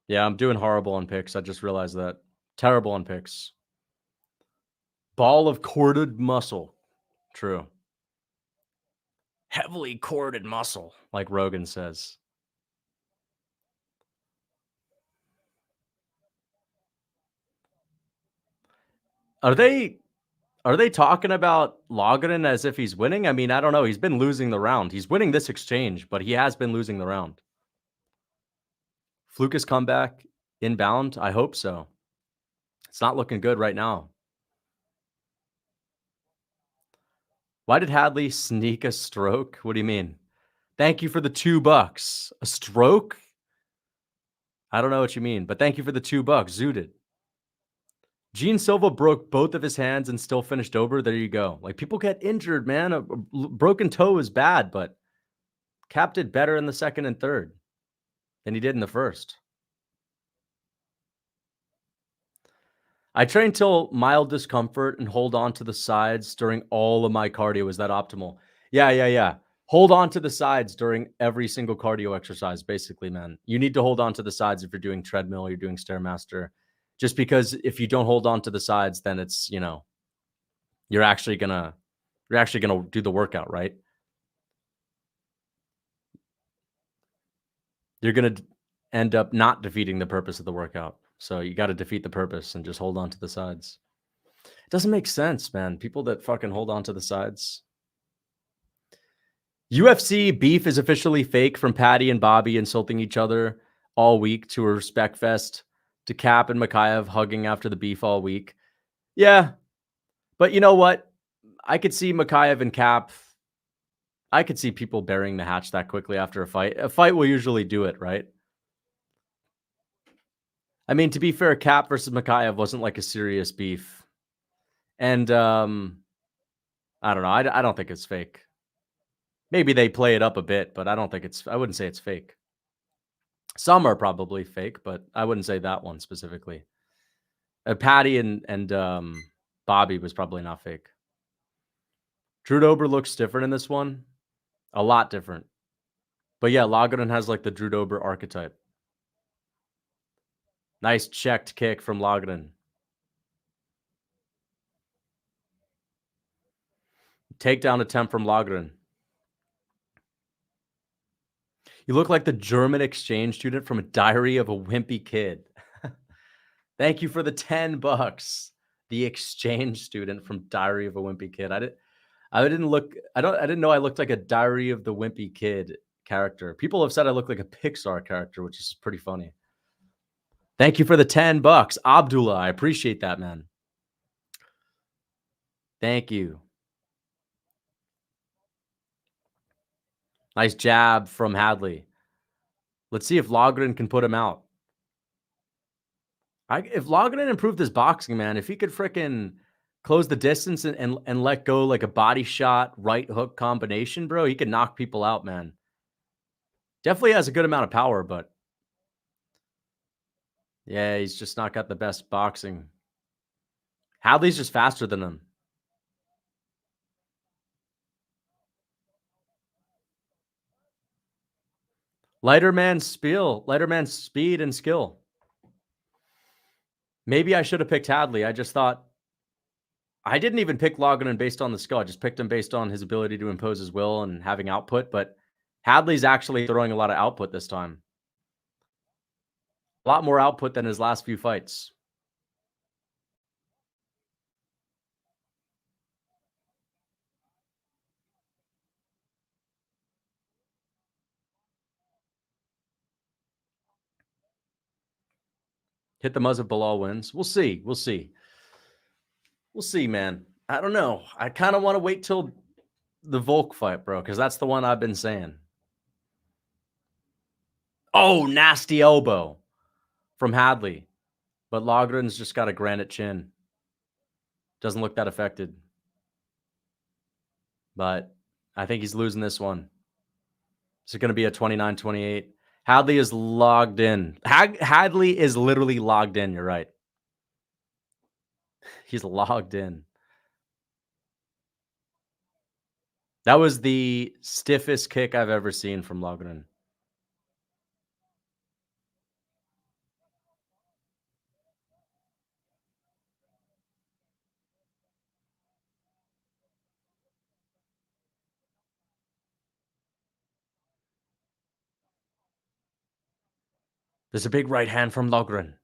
Yeah, I'm doing horrible on picks. I just realized that. Terrible on picks. Ball of corded muscle. True. Heavily corded muscle, like Rogan says. Are they talking about Logan as if he's winning? I mean, I don't know. He's been losing the round. He's winning this exchange, but he has been losing the round. Fluke's comeback inbound? I hope so. It's not looking good right now. Why did Hadley sneak a stroke? What do you mean? Thank you for the $2. A stroke? I don't know what you mean, but thank you for the $2. Zooted. Gene Silva broke both of his hands and still finished over. There you go. Like, people get injured, man. A broken toe is bad, but Kape did better in the second and third than he did in the first. I train till mild discomfort and hold on to the sides during all of my cardio. Is that optimal? Yeah. Hold on to the sides during every single cardio exercise, basically, man. You need to hold on to the sides if you're doing treadmill, you're doing Stairmaster. Just because if you don't hold on to the sides, then it's, you're actually gonna do the workout, right? You're gonna end up not defeating the purpose of the workout. So you got to defeat the purpose and just hold on to the sides. It doesn't make sense, man. People that fucking hold on to the sides. UFC beef is officially fake from Patty and Bobby insulting each other all week to a respect fest, to Kape and Mokaev hugging after the beef all week. Yeah, but you know what? I could see Mokaev and Kape. I could see people burying the hatch that quickly after a fight. A fight will usually do it, right? I mean, to be fair, Kape versus Mokaev wasn't like a serious beef. And I don't know. I don't think it's fake. Maybe they play it up a bit, but I wouldn't say it's fake. Some are probably fake, but I wouldn't say that one specifically. Patty and Bobby was probably not fake. Drew Dober looks different in this one. A lot different. But yeah, Logan has like the Drew Dober archetype. Nice checked kick from Logan. Takedown attempt from Logan. You look like the German exchange student from a Diary of a Wimpy Kid. Thank you for the $10. The exchange student from Diary of a Wimpy Kid. I didn't know I looked like a Diary of the Wimpy Kid character. People have said I look like a Pixar character, which is pretty funny. Thank you for the $10. Abdullah, I appreciate that, man. Thank you. Nice jab from Hadley. Let's see if Logan can put him out. If Logan improved his boxing, man, if he could fricking close the distance and let go like a body shot, right hook combination, bro, he could knock people out, man. Definitely has a good amount of power, but yeah, he's just not got the best boxing. Hadley's just faster than him. Lighter man's speed and skill. Maybe I should have picked Hadley. I just thought I didn't even pick Logan based on the skill. I just picked him based on his ability to impose his will and having output. But Hadley's actually throwing a lot of output this time. A lot more output than his last few fights. Hit the muzzle, Belal wins. We'll see. We'll see, man. I don't know. I kind of want to wait till the Volk fight, bro, because that's the one I've been saying. Oh, nasty elbow from Hadley. But Logan's just got a granite chin. Doesn't look that affected. But I think he's losing this one. It's going to be a 29-28. Hadley is logged in. Hadley is literally logged in. You're right. He's logged in. That was the stiffest kick I've ever seen from Logan. There's a big right hand from Logan.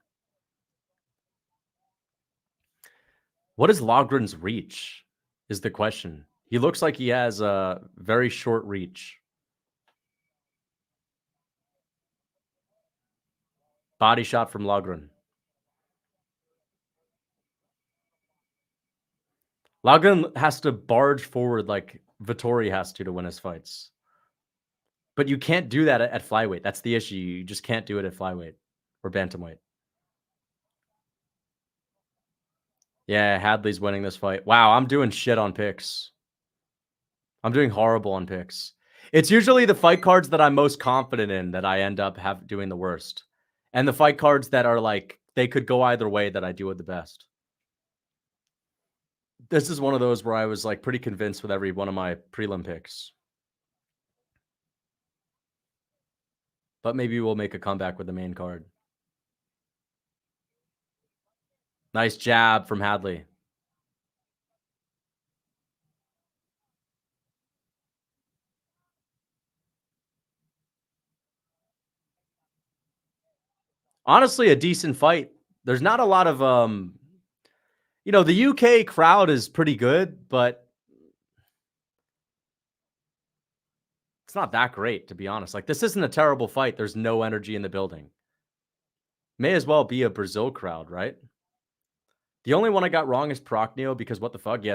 What is Logan's reach is the question. He looks like he has a very short reach. Body shot from Logan. Logan has to barge forward like Vettori has to win his fights. But you can't do that at flyweight. That's the issue. You just can't do it at flyweight or bantamweight. Yeah, Hadley's winning this fight. Wow, I'm doing shit on picks. I'm doing horrible on picks. It's usually the fight cards that I'm most confident in that I end up doing the worst. And the fight cards that are like, they could go either way that I do it the best. This is one of those where I was like pretty convinced with every one of my prelim picks. But maybe we'll make a comeback with the main card. Nice jab from Hadley. Honestly, a decent fight. There's not a lot of the UK crowd is pretty good, but it's not that great, to be honest. Like, this isn't a terrible fight. There's no energy in the building. May as well be a Brazil crowd, right? The only one I got wrong is Prochnio, because what the fuck? Yeah,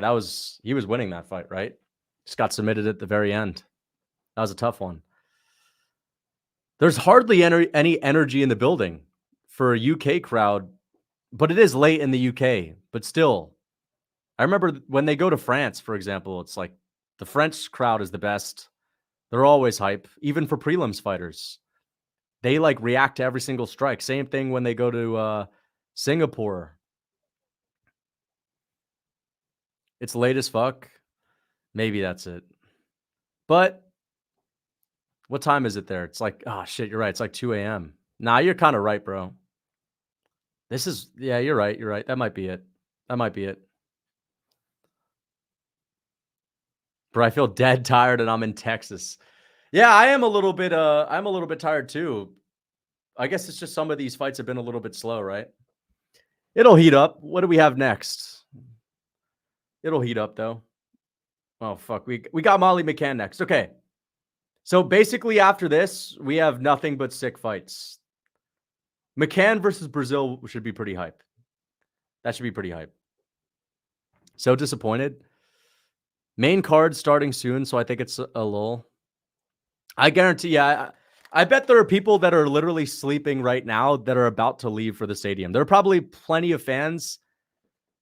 he was winning that fight, right? Just got submitted at the very end. That was a tough one. There's hardly any energy in the building for a UK crowd, but it is late in the UK. But still, I remember when they go to France, for example, it's like the French crowd is the best. They're always hype, even for prelims fighters. They like react to every single strike. Same thing when they go to Singapore. It's late as fuck. Maybe that's it. But what time is it there? It's like, oh shit, you're right. It's like 2 a.m. Nah, you're kind of right, bro. You're right. You're right. That might be it. Bro, I feel dead tired and I'm in Texas. Yeah, I'm a little bit tired too. I guess it's just some of these fights have been a little bit slow, right? It'll heat up. What do we have next? It'll heat up though. Oh fuck. We got Molly McCann next. Okay. So basically after this, we have nothing but sick fights. McCann versus Brazil should be pretty hype. That should be pretty hype. So disappointed. Main card starting soon, so I think it's a lull. I guarantee, yeah, I bet there are people that are literally sleeping right now that are about to leave for the stadium. There are probably plenty of fans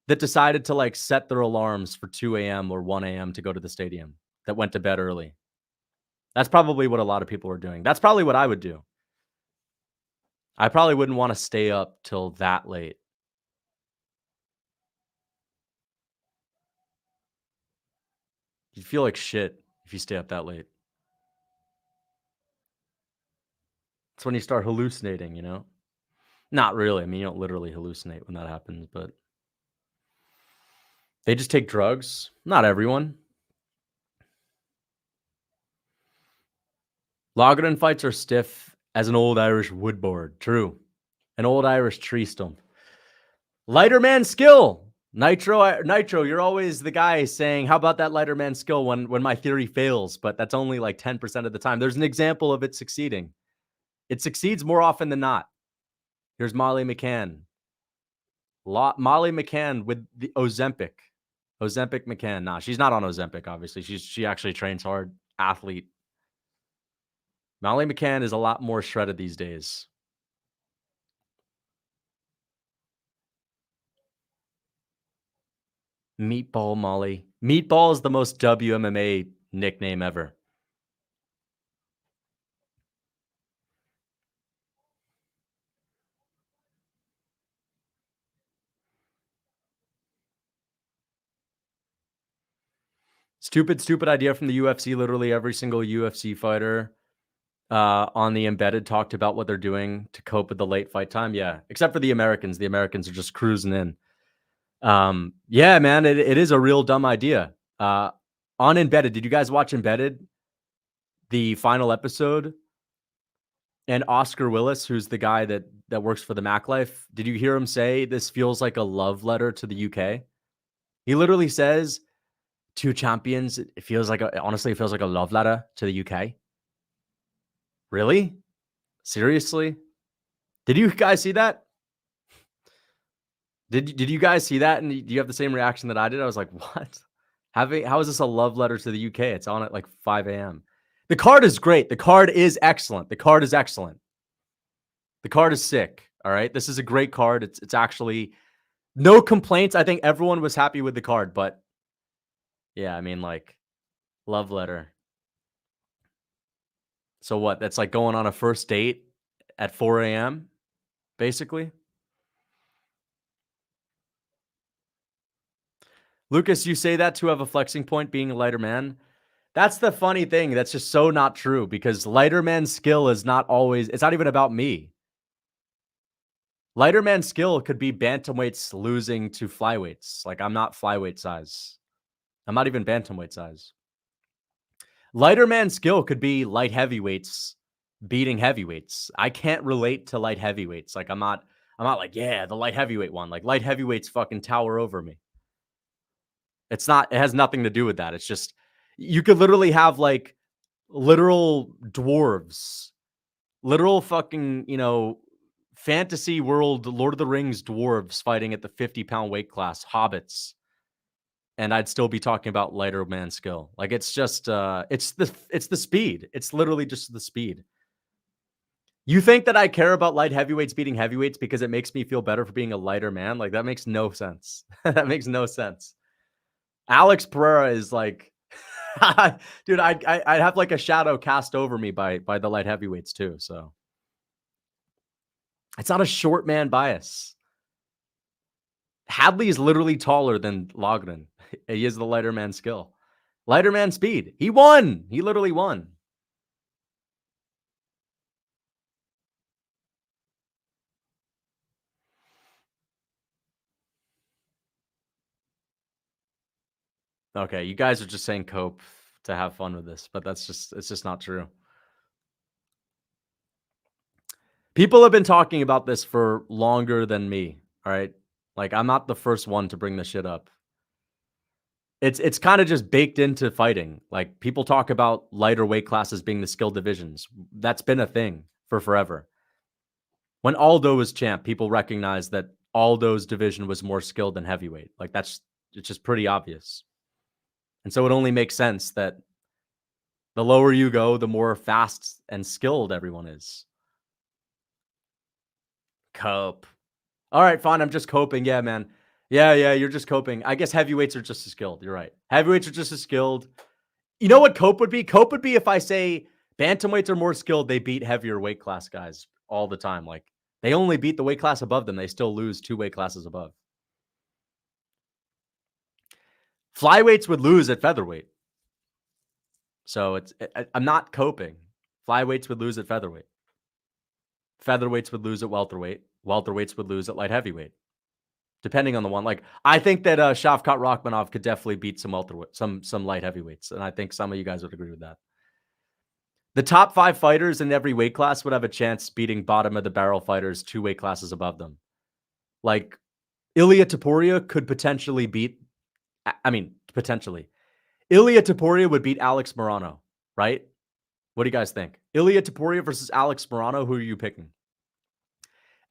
that decided to like set their alarms for 2 a.m. or 1 a.m. to go to the stadium that went to bed early. That's probably what a lot of people are doing. That's probably what I would do. I probably wouldn't want to stay up till that late. You'd feel like shit if you stay up that late. It's when you start hallucinating, you know? Not really. I mean, you don't literally hallucinate when that happens, but they just take drugs. Not everyone. Logan fights are stiff as an old Irish woodboard. True. An old Irish tree stump. Lighter man skill. Nitro, you're always the guy saying, how about that lighter man skill when my theory fails? But that's only like 10% of the time. There's an example of it succeeding. It succeeds more often than not. Here's Molly McCann. Molly McCann with the Ozempic. Ozempic McCann. Nah, she's not on Ozempic, obviously. She actually trains hard. Athlete. Molly McCann is a lot more shredded these days. Meatball Molly. Meatball is the most WMMA nickname ever. Stupid idea from the UFC. Literally every single UFC fighter on the embedded talked about what they're doing to cope with the late fight time. Yeah, except for the Americans. The Americans are just cruising in. Yeah, man, it is a real dumb idea. On Embedded, did you guys watch Embedded? The final episode? And Oscar Willis, who's the guy that works for the Mac Life, did you hear him say this feels like a love letter to the UK? He literally says, two champions, honestly, it feels like a love letter to the UK. Really? Seriously? Did you guys see that? Did you guys see that? And do you have the same reaction that I did? I was like, what? How is this a love letter to the UK? It's on at like 5 a.m. The card is great. The card is excellent. The card is excellent. The card is sick. All right. This is a great card. It's actually no complaints. I think everyone was happy with the card, but yeah, I mean, like, love letter. So what? That's like going on a first date at 4 a.m., basically. Lucas, you say that to have a flexing point being a lighter man. That's the funny thing. That's just so not true because lighter man skill is not always, it's not even about me. Lighter man skill could be bantamweights losing to flyweights. Like, I'm not flyweight size. I'm not even bantamweight size. Lighter man skill could be light heavyweights beating heavyweights. I can't relate to light heavyweights. Like, I'm not like, yeah, the light heavyweight one. Like, light heavyweights fucking tower over me. It has nothing to do with that. It's just, you could literally have like literal dwarves, literal fucking, fantasy world, Lord of the Rings dwarves fighting at the 50-pound weight class, hobbits. And I'd still be talking about lighter man skill. Like, it's just, it's the speed. It's literally just the speed. You think that I care about light heavyweights beating heavyweights because it makes me feel better for being a lighter man? Like, that makes no sense. That makes no sense. Alex Pereira is like, dude, I'd have like a shadow cast over me by the light heavyweights too. So it's not a short man bias. Hadley is literally taller than Logan. He is the lighter man skill. Lighter man speed. He won. He literally won. Okay, you guys are just saying Kape to have fun with this, but it's just not true. People have been talking about this for longer than me, all right? Like, I'm not the first one to bring this shit up. It's kind of just baked into fighting. Like, people talk about lighter weight classes being the skill divisions. That's been a thing for forever. When Aldo was champ, people recognized that Aldo's division was more skilled than heavyweight. Like, it's just pretty obvious. And so it only makes sense that the lower you go, the more fast and skilled everyone is. Kape. All right, fine. I'm just coping. Yeah, man. Yeah, you're just coping. I guess heavyweights are just as skilled. You're right. Heavyweights are just as skilled. You know what Kape would be? Kape would be if I say bantamweights are more skilled, they beat heavier weight class guys all the time. Like, they only beat the weight class above them. They still lose 2 weight classes above. Flyweights would lose at featherweight. So I'm not coping. Flyweights would lose at featherweight. Featherweights would lose at welterweight. Welterweights would lose at light heavyweight. Depending on the one. Like, I think that Shavkat Rakhmonov could definitely beat some welterweight, some light heavyweights. And I think some of you guys would agree with that. The top 5 fighters in every weight class would have a chance beating bottom of the barrel fighters 2 weight classes above them. Like, Ilia Topuria could potentially beat, potentially. Ilia Topuria would beat Alex Morono, right? What do you guys think? Ilia Topuria versus Alex Morono, who are you picking?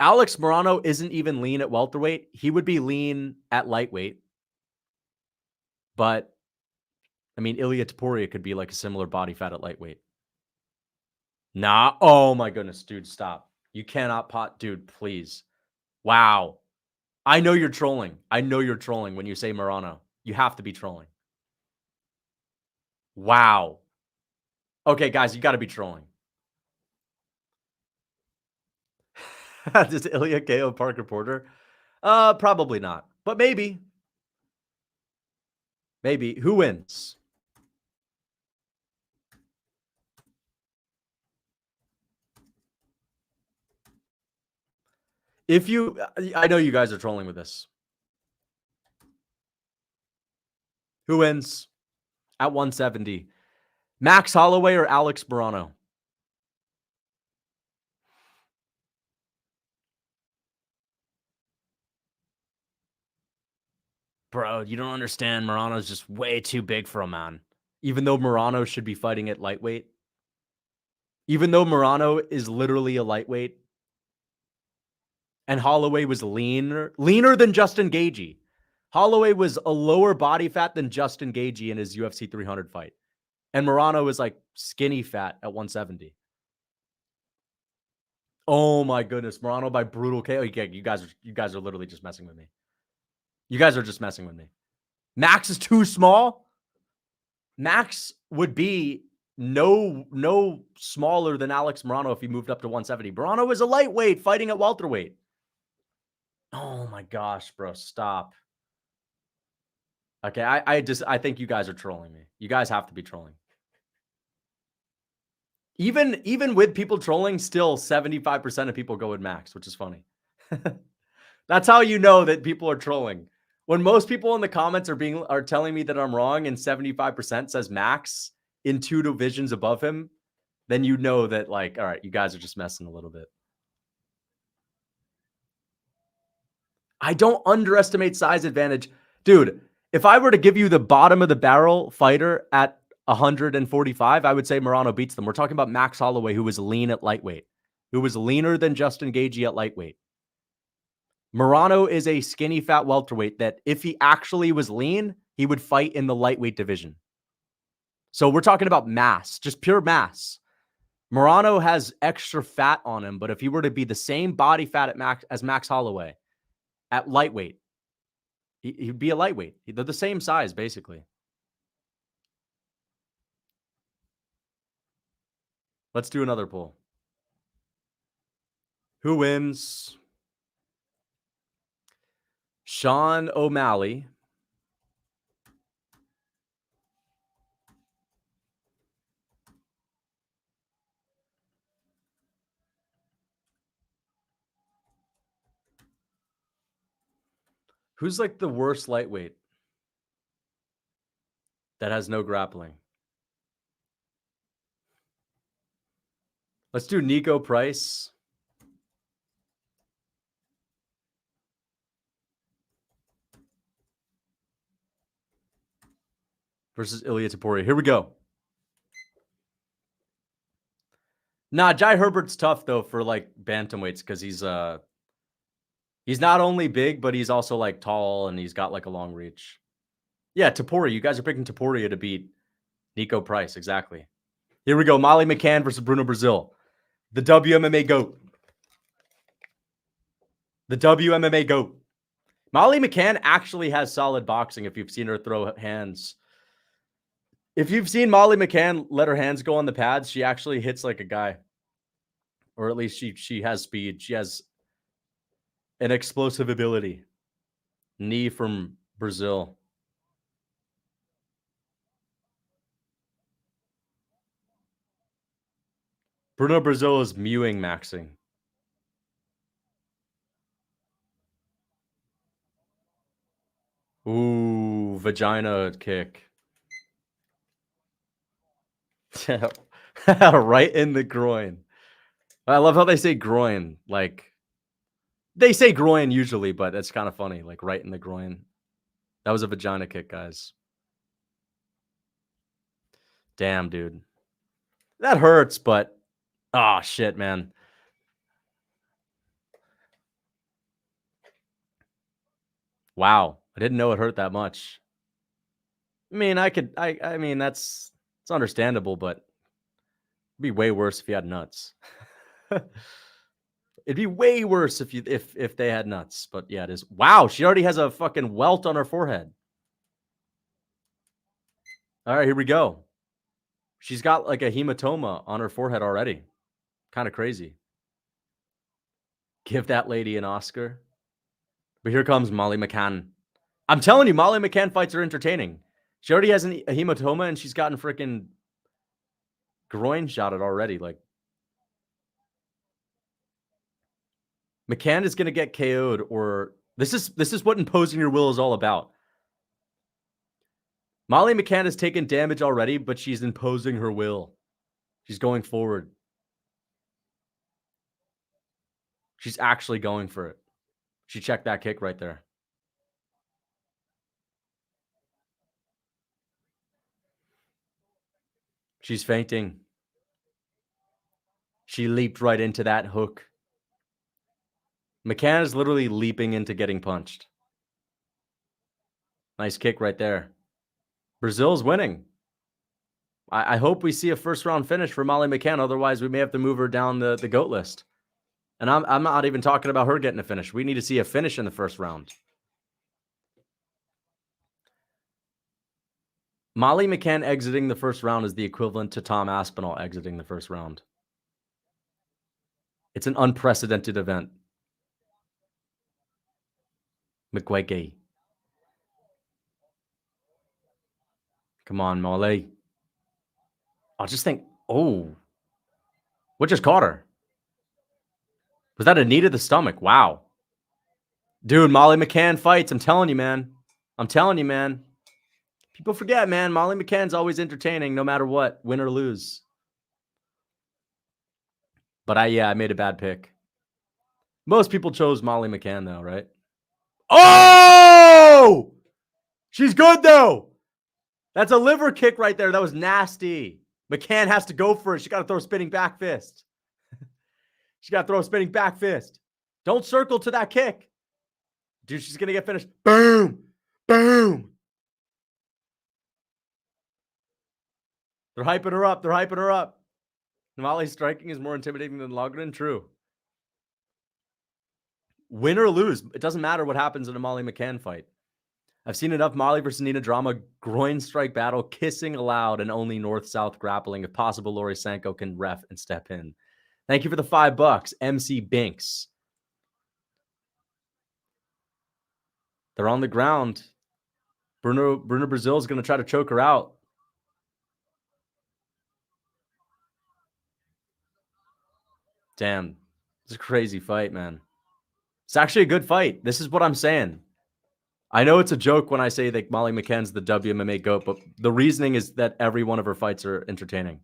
Alex Morono isn't even lean at welterweight. He would be lean at lightweight. But, Ilia Topuria could be like a similar body fat at lightweight. Nah. Oh my goodness, dude, stop. You cannot dude, please. Wow. I know you're trolling. I know you're trolling when you say Morono. You have to be trolling. Wow. Okay, guys, you got to be trolling. Does Ilya KO Parker Porter? Probably not, but maybe. Maybe. Who wins? I know you guys are trolling with this. Who wins at 170? Max Holloway or Alex Morono? Bro, you don't understand. Morono's just way too big for a man. Even though Morono should be fighting at lightweight. Even though Morono is literally a lightweight. And Holloway was leaner than Justin Gaethje. Holloway was a lower body fat than Justin Gaethje in his UFC 300 fight. And Morono is like skinny fat at 170. Oh my goodness. Morono by brutal KO. You guys are literally just messing with me. You guys are just messing with me. Max is too small. Max would be no smaller than Alex Morono if he moved up to 170. Morono is a lightweight fighting at welterweight. Oh my gosh, bro. Stop. Okay, I think you guys are trolling me. You guys have to be trolling. Even with people trolling, still 75% of people go with Max, which is funny. That's how you know that people are trolling. When most people in the comments are telling me that I'm wrong and 75% says Max in 2 divisions above him, then you know that, like, all right, you guys are just messing a little bit. I don't underestimate size advantage. Dude, if I were to give you the bottom of the barrel fighter at 145, I would say Morano beats them. We're talking about Max Holloway, who was lean at lightweight, who was leaner than Justin Gaethje at lightweight. Morano is a skinny, fat welterweight that if he actually was lean, he would fight in the lightweight division. So we're talking about mass, just pure mass. Morano has extra fat on him, but if he were to be the same body fat as Max Holloway at lightweight, he'd be a lightweight. They're the same size, basically. Let's do another poll. Who wins? Sean O'Malley Who's like the worst lightweight that has no grappling? Let's do Nico Price versus Ilia Topuria. Here we go. Nah, Jai Herbert's tough though for like bantamweights because he's not only big, but he's also like tall and he's got like a long reach. Yeah, Topuria. You guys are picking Topuria to beat Nico Price. Exactly. Here we go. Molly McCann versus Bruno Brazil. The WMMA GOAT. The WMMA GOAT. Molly McCann actually has solid boxing if you've seen her throw hands. If you've seen Molly McCann let her hands go on the pads, she actually hits like a guy. Or at least she has speed. She has an explosive ability. Knee from Brazil. Bruno Brazil is mewing maxing. Ooh, vagina kick. Right in the groin. I love how they say groin. Like, they say groin usually, but it's kind of funny. Like, right in the groin. That was a vagina kick, guys. Damn, dude. That hurts, but... oh, shit, man. Wow. I didn't know it hurt that much. I mean, I mean, it's understandable, but it'd be way worse if you had nuts. It'd be way worse if they had nuts, but yeah, it is. Wow, she already has a fucking welt on her forehead. All right, here we go. She's got like a hematoma on her forehead already. Kind of crazy. Give that lady an Oscar. But here comes Molly McCann. I'm telling you, Molly McCann fights are entertaining. She already has a hematoma and she's gotten freaking groin shotted already. Like, McCann is going to get KO'd, or this is what imposing your will is all about. Molly McCann has taken damage already, but she's imposing her will. She's going forward. She's actually going for it. She checked that kick right there. She's feinting. She leaped right into that hook. McCann is literally leaping into getting punched. Nice kick right there. Brazil's winning. I hope we see a first round finish for Molly McCann. Otherwise, we may have to move her down the GOAT list. And I'm not even talking about her getting a finish. We need to see a finish in the first round. Molly McCann exiting the first round is the equivalent to Tom Aspinall exiting the first round. It's an unprecedented event. McCann. Come on, Molly. I'll just think, oh. What just caught her? Was that a knee to the stomach? Wow. Dude, Molly McCann fights. I'm telling you, man. I'm telling you, man. People forget, man. Molly McCann's always entertaining no matter what, win or lose. But I made a bad pick. Most people chose Molly McCann, though, right? Oh! She's good, though. That's a liver kick right there. That was nasty. McCann has to go for it. She got to throw a spinning back fist. She got to throw a spinning back fist. Don't circle to that kick. Dude, she's going to get finished. Boom. Boom. They're hyping her up. They're hyping her up. Molly's striking is more intimidating than Logan. True. Win or lose, it doesn't matter what happens in a Molly McCann fight. I've seen enough Molly versus Nina drama, groin strike battle, kissing allowed, and only north-south grappling. If possible, Lori Sanko can ref and step in. Thank you for the $5, MC Binks. They're on the ground. Bruno Brazil is going to try to choke her out. Damn. It's a crazy fight, man. It's actually a good fight. This is what I'm saying. I know it's a joke when I say that Molly McCann's the WMMA GOAT, but the reasoning is that every one of her fights are entertaining.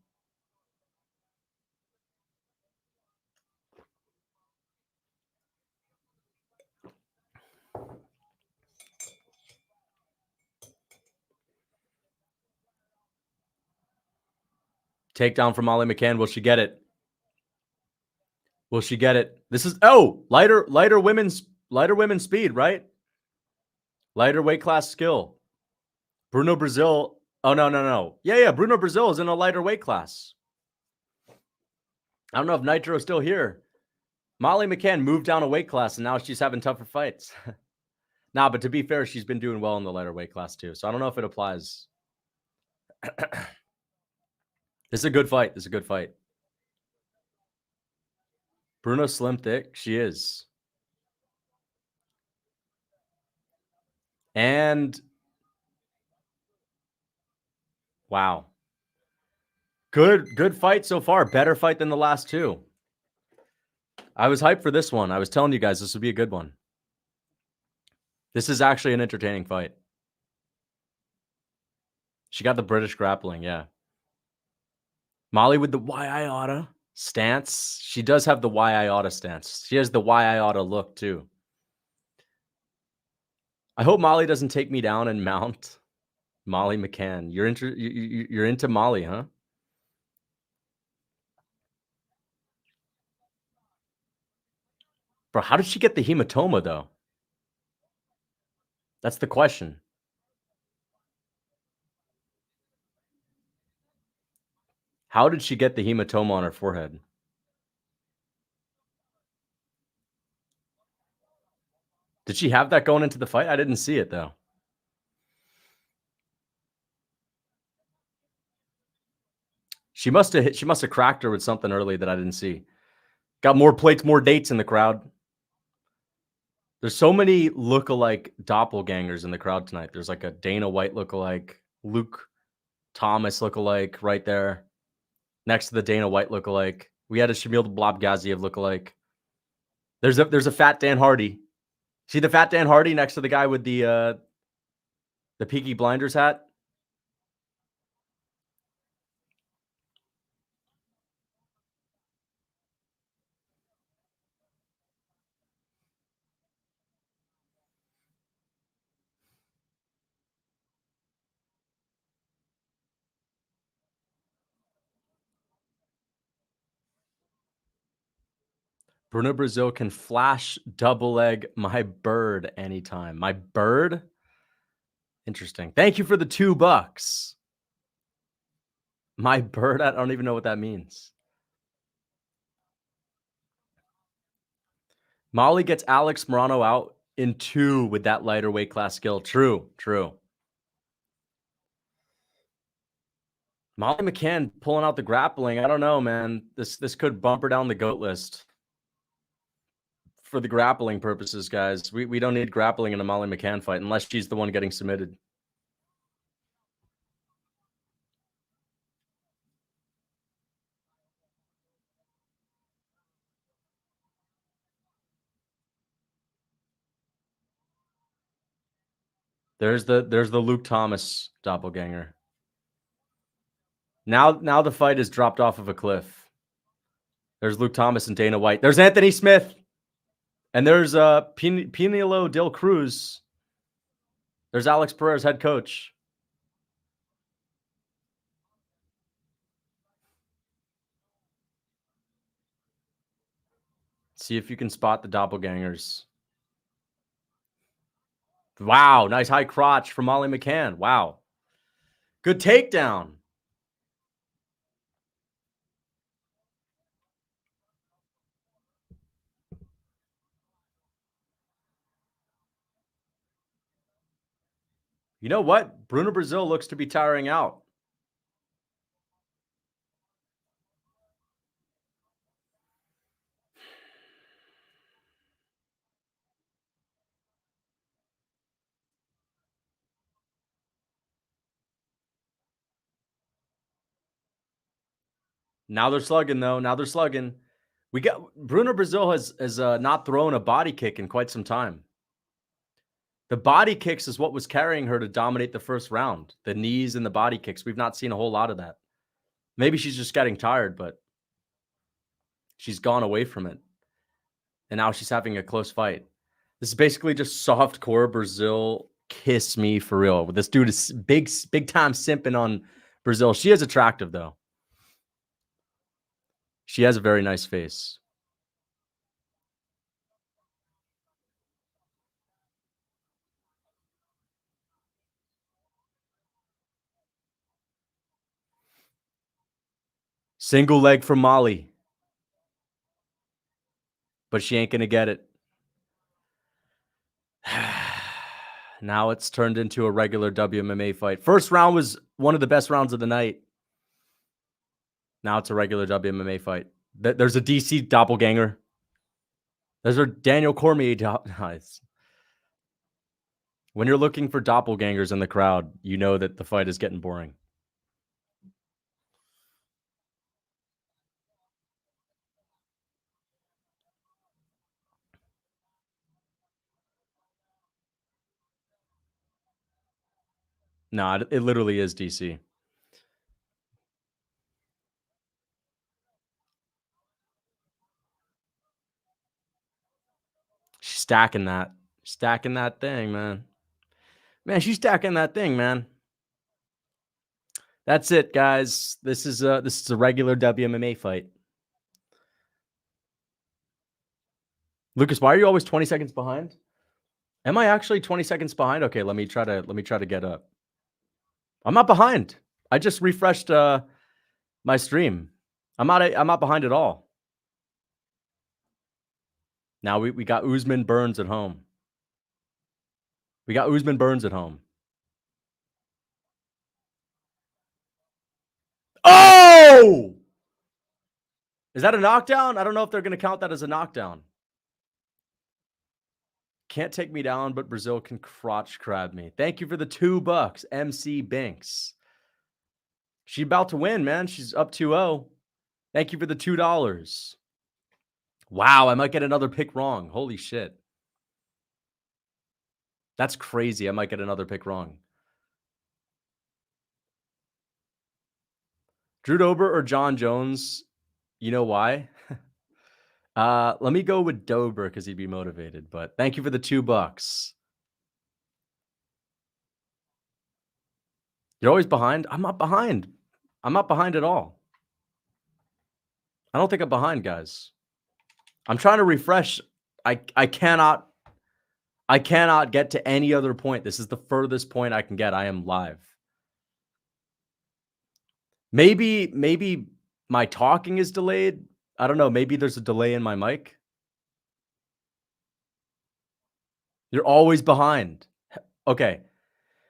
Takedown from Molly McCann. Will she get it? Will she get it? This is lighter women's speed, right? Lighter weight class skill. Bruno Brazil. Oh, no. Yeah. Bruno Brazil is in a lighter weight class. I don't know if Nitro's still here. Molly McCann moved down a weight class and now she's having tougher fights. Nah, but to be fair, she's been doing well in the lighter weight class too. So I don't know if it applies. This is a good fight. Bruno slim thick. She is. And wow. Good fight so far. Better fight than the last two. I was hyped for this one. I was telling you guys this would be a good one. This is actually an entertaining fight. She got the British grappling, yeah. Molly with the Y-I-Oughta stance. She does have the Y-I-Oughta stance. She has the Y-I-Oughta look, too. I hope Molly doesn't take me down and mount Molly McCann. You're into Molly, huh? Bro, how did she get the hematoma, though? That's the question. How did she get the hematoma on her forehead? Did she have that going into the fight? I didn't see it, though. She must have cracked her with something early that I didn't see. Got more plates, more dates in the crowd. There's so many lookalike doppelgangers in the crowd tonight. There's like a Dana White lookalike, Luke Thomas lookalike right there, next to the Dana White lookalike. We had a Shamil Blabgaziev lookalike. There's a fat Dan Hardy. See the fat Dan Hardy next to the guy with the Peaky Blinders hat? Bruno Brazil can flash double leg my bird anytime. My bird? Interesting. Thank you for the $2. My bird? I don't even know what that means. Molly gets Alex Morano out in 2 with that lighter weight class skill. True. Molly McCann pulling out the grappling. I don't know, man. This could bump her down the GOAT list. For the grappling purposes, guys. We don't need grappling in a Molly McCann fight unless she's the one getting submitted. There's the Luke Thomas doppelganger. Now the fight is dropped off of a cliff. There's Luke Thomas and Dana White. There's Anthony Smith. And there's Pinelo Del Cruz. There's Alex Pereira's head coach. See if you can spot the doppelgangers. Wow, nice high crotch from Molly McCann. Wow. Good takedown. You know what? Bruno Brazil looks to be tiring out. Now they're slugging, though. Now they're slugging. We got Bruno Brazil has not thrown a body kick in quite some time. The body kicks is what was carrying her to dominate the first round. The knees and the body kicks. We've not seen a whole lot of that. Maybe she's just getting tired, but she's gone away from it. And now she's having a close fight. This is basically just soft core Brazil. Kiss me for real. This dude is big time simping on Brazil. She is attractive, though. She has a very nice face. Single leg from Molly. But she ain't going to get it. Now it's turned into a regular WMMA fight. First round was one of the best rounds of the night. Now it's a regular WMMA fight. There's a DC doppelganger. There's a Daniel Cormier. Nice. When you're looking for doppelgangers in the crowd, you know that the fight is getting boring. No, it literally is DC. She's stacking that. Stacking that thing, man. Man, she's stacking that thing, man. That's it, guys. This is a regular WMMA fight. Lucas, why are you always 20 seconds behind? Am I actually 20 seconds behind? Okay, let me try to get up. I'm not behind. I just refreshed my stream. I'm not behind at all. Now we got Usman Burns at home. We got Usman Burns at home. Oh! Is that a knockdown? I don't know if they're going to count that as a knockdown. Can't take me down, but Brazil can crotch crab me. Thank you for the $2, MC Binks. She's about to win, man. She's up 2-0. Thank you for the $2. Wow, I might get another pick wrong. Holy shit. That's crazy. I might get another pick wrong. Drew Dober or John Jones? You know why? Let me go with Dober because he'd be motivated. But thank you for the $2. You're always behind? I'm not behind. I'm not behind at all. I don't think I'm behind, guys. I'm trying to refresh. I cannot get to any other point. This is the furthest point I can get. I am live. Maybe my talking is delayed. I don't know. Maybe there's a delay in my mic. You're always behind. Okay.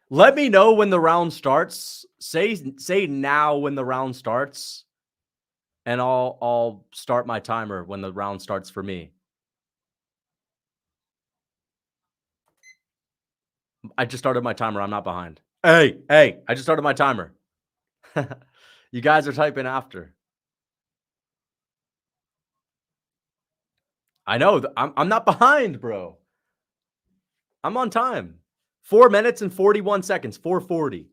Let me know when the round starts. Say now when the round starts, and I'll start my timer when the round starts for me. I just started my timer. I'm not behind. Hey, I just started my timer. You guys are typing after. I know. I'm not behind, bro. I'm on time. 4 minutes and 41 seconds. 440,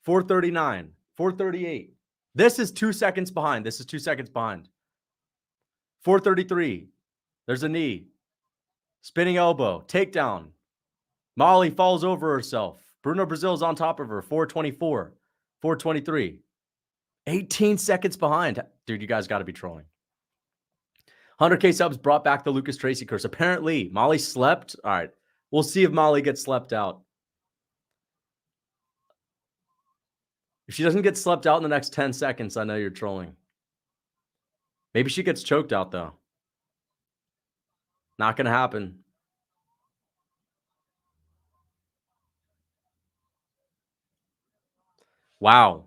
439, 438. This is 2 seconds behind. This is 2 seconds behind. 433. There's a knee. Spinning elbow. Takedown. Molly falls over herself. Bruno Brazil's on top of her. 424. 423. 18 seconds behind. Dude, you guys got to be trolling. 100K subs brought back the Lucas Tracy curse. Apparently, Molly slept. All right. We'll see if Molly gets slept out. If she doesn't get slept out in the next 10 seconds, I know you're trolling. Maybe she gets choked out, though. Not going to happen. Wow.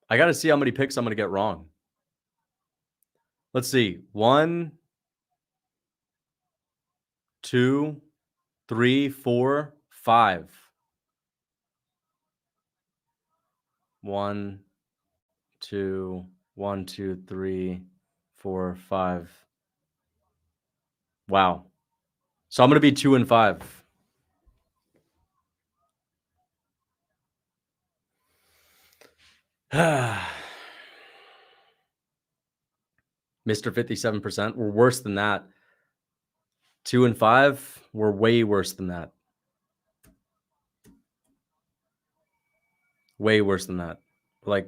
I got to see how many picks I'm going to get wrong. Let's see. 1, 2, 3, 4, 5. 1, 2, 1, 2, 3, 4, 5. Wow. So I'm going to be 2 and 5. Mr. 57%. We're worse than that. 2 and 5. We're way worse than that. Way worse than that. Like,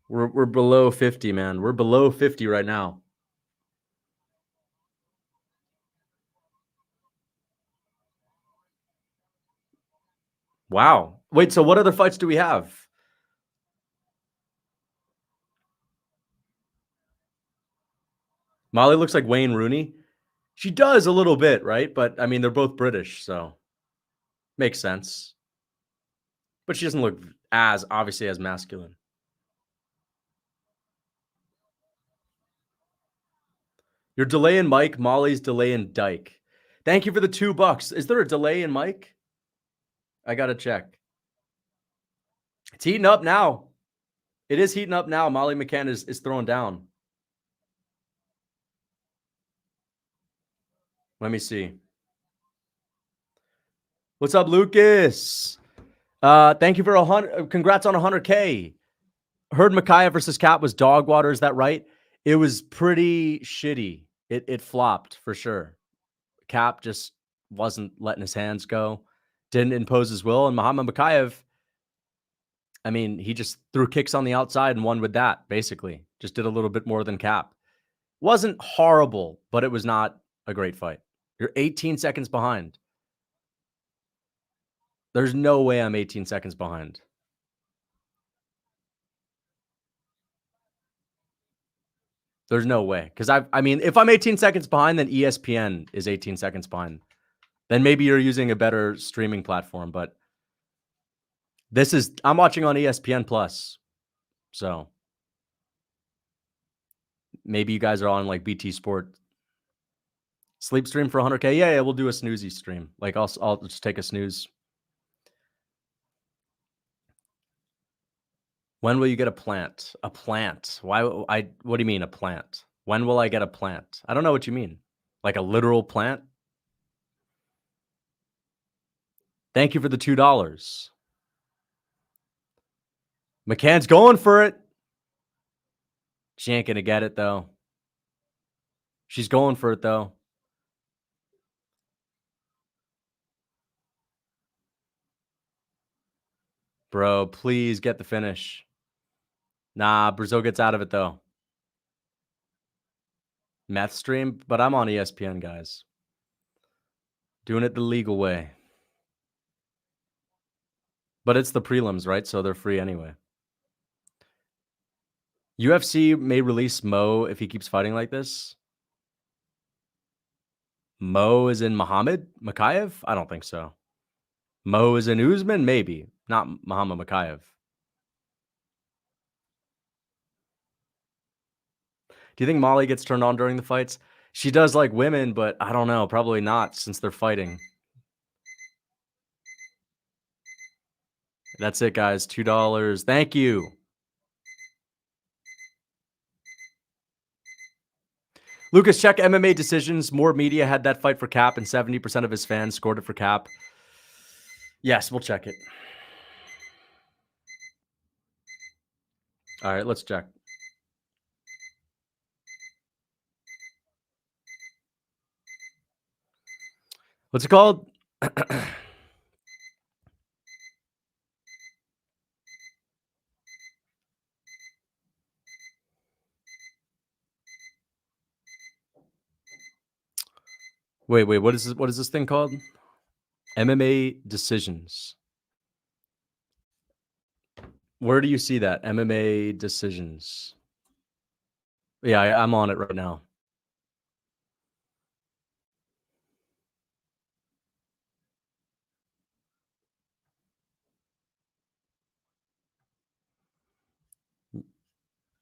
we're below 50, man. We're below 50 right now. Wow. Wait, so what other fights do we have? Molly looks like Wayne Rooney. She does a little bit, right? But, I mean, they're both British, so makes sense. But she doesn't look as, obviously, as masculine. Your delay in Mike, Molly's delay in Dyke. Thank you for the $2. Is there a delay in Mike? I got to check. It's heating up now. It is heating up now. Molly McCann is throwing down. Let me see. What's up, Lucas? Thank you for 100. Congrats on 100K. Heard Mokaev versus Kape was dog water. Is that right? It was pretty shitty. It flopped for sure. Kape just wasn't letting his hands go. Didn't impose his will. And Muhammad Mokaev, I mean, he just threw kicks on the outside and won with that, basically. Just did a little bit more than Kape. Wasn't horrible, but it was not a great fight. You're 18 seconds behind. There's no way I'm 18 seconds behind. There's no way. Because I mean, if I'm 18 seconds behind, then ESPN is 18 seconds behind. Then maybe you're using a better streaming platform. But I'm watching on ESPN Plus. So maybe you guys are on like BT Sport. Sleep stream for 100K. Yeah, we'll do a snoozy stream. Like I'll just take a snooze. When will you get a plant? A plant? Why? What do you mean a plant? When will I get a plant? I don't know what you mean. Like a literal plant? Thank you for the $2. McCann's going for it. She ain't going to get it, though. She's going for it, though. Bro, please get the finish. Nah, Brazil gets out of it, though. Meth stream, but I'm on ESPN, guys. Doing it the legal way. But it's the prelims, right? So they're free anyway. UFC may release Mo if he keeps fighting like this. Mo is in Muhammad Mokaev? I don't think so. Mo is in Usman? Maybe. Not Muhammad Mokaev. Do you think Molly gets turned on during the fights? She does like women, but I don't know. Probably not since they're fighting. That's it, guys. $2. Thank you. Lucas, check MMA decisions. More media had that fight for Kape, and 70% of his fans scored it for Kape. Yes, we'll check it. All right, let's check. What's it called? Wait. What is this thing called? MMA decisions. Where do you see that? MMA decisions. Yeah, I'm on it right now.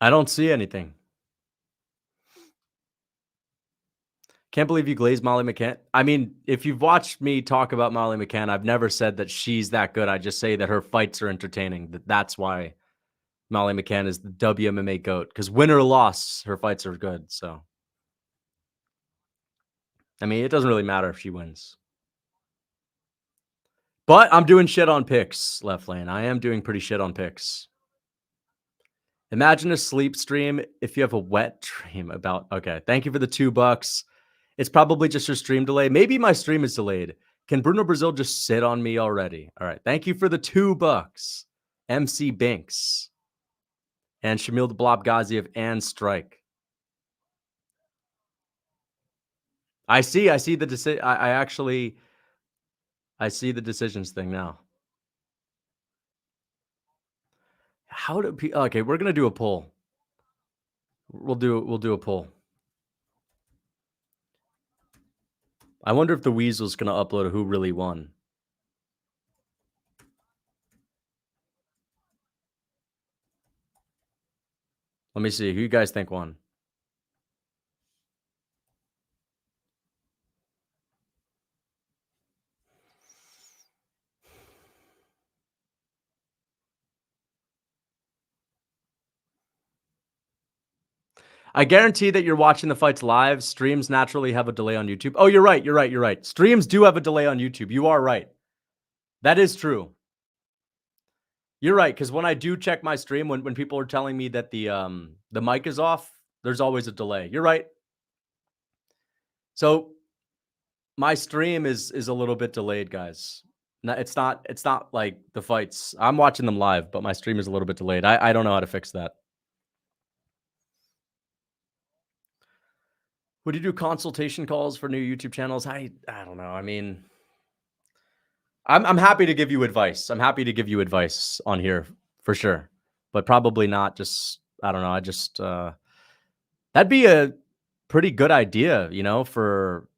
I don't see anything. Can't believe you glazed Molly McCann. I mean, if you've watched me talk about Molly McCann, I've never said that she's that good. I just say that her fights are entertaining. That's why Molly McCann is the WMMA GOAT. Because win or loss, her fights are good. So, I mean, it doesn't really matter if she wins. But I'm doing shit on picks, Left Lane. I am doing pretty shit on picks. Imagine a sleep stream if you have a wet dream about. Okay, thank you for the $2. It's probably just your stream delay. Maybe my stream is delayed. Can Bruno Brazil just sit on me already? All right. Thank you for the $2. MC Binks. And Shamil the Blob Gaziev and Strike. I see the decision. I see the decisions thing now. How do people? Okay, we're gonna do a poll. We'll do a poll. I wonder if the Weasel's gonna upload who really won. Let me see. Who you guys think won? I guarantee that you're watching the fights live. Streams naturally have a delay on YouTube. Oh, you're right. Streams do have a delay on YouTube. You are right. That is true. You're right, because when I do check my stream, when people are telling me that the mic is off, there's always a delay. You're right. So my stream is a little bit delayed, guys. No, it's not like the fights. I'm watching them live, but my stream is a little bit delayed. I don't know how to fix that. Would you do consultation calls for new YouTube channels? I don't know. I mean, I'm happy to give you advice. I'm happy to give you advice on here for sure, but probably not just, I don't know. I just, that'd be a pretty good idea, for,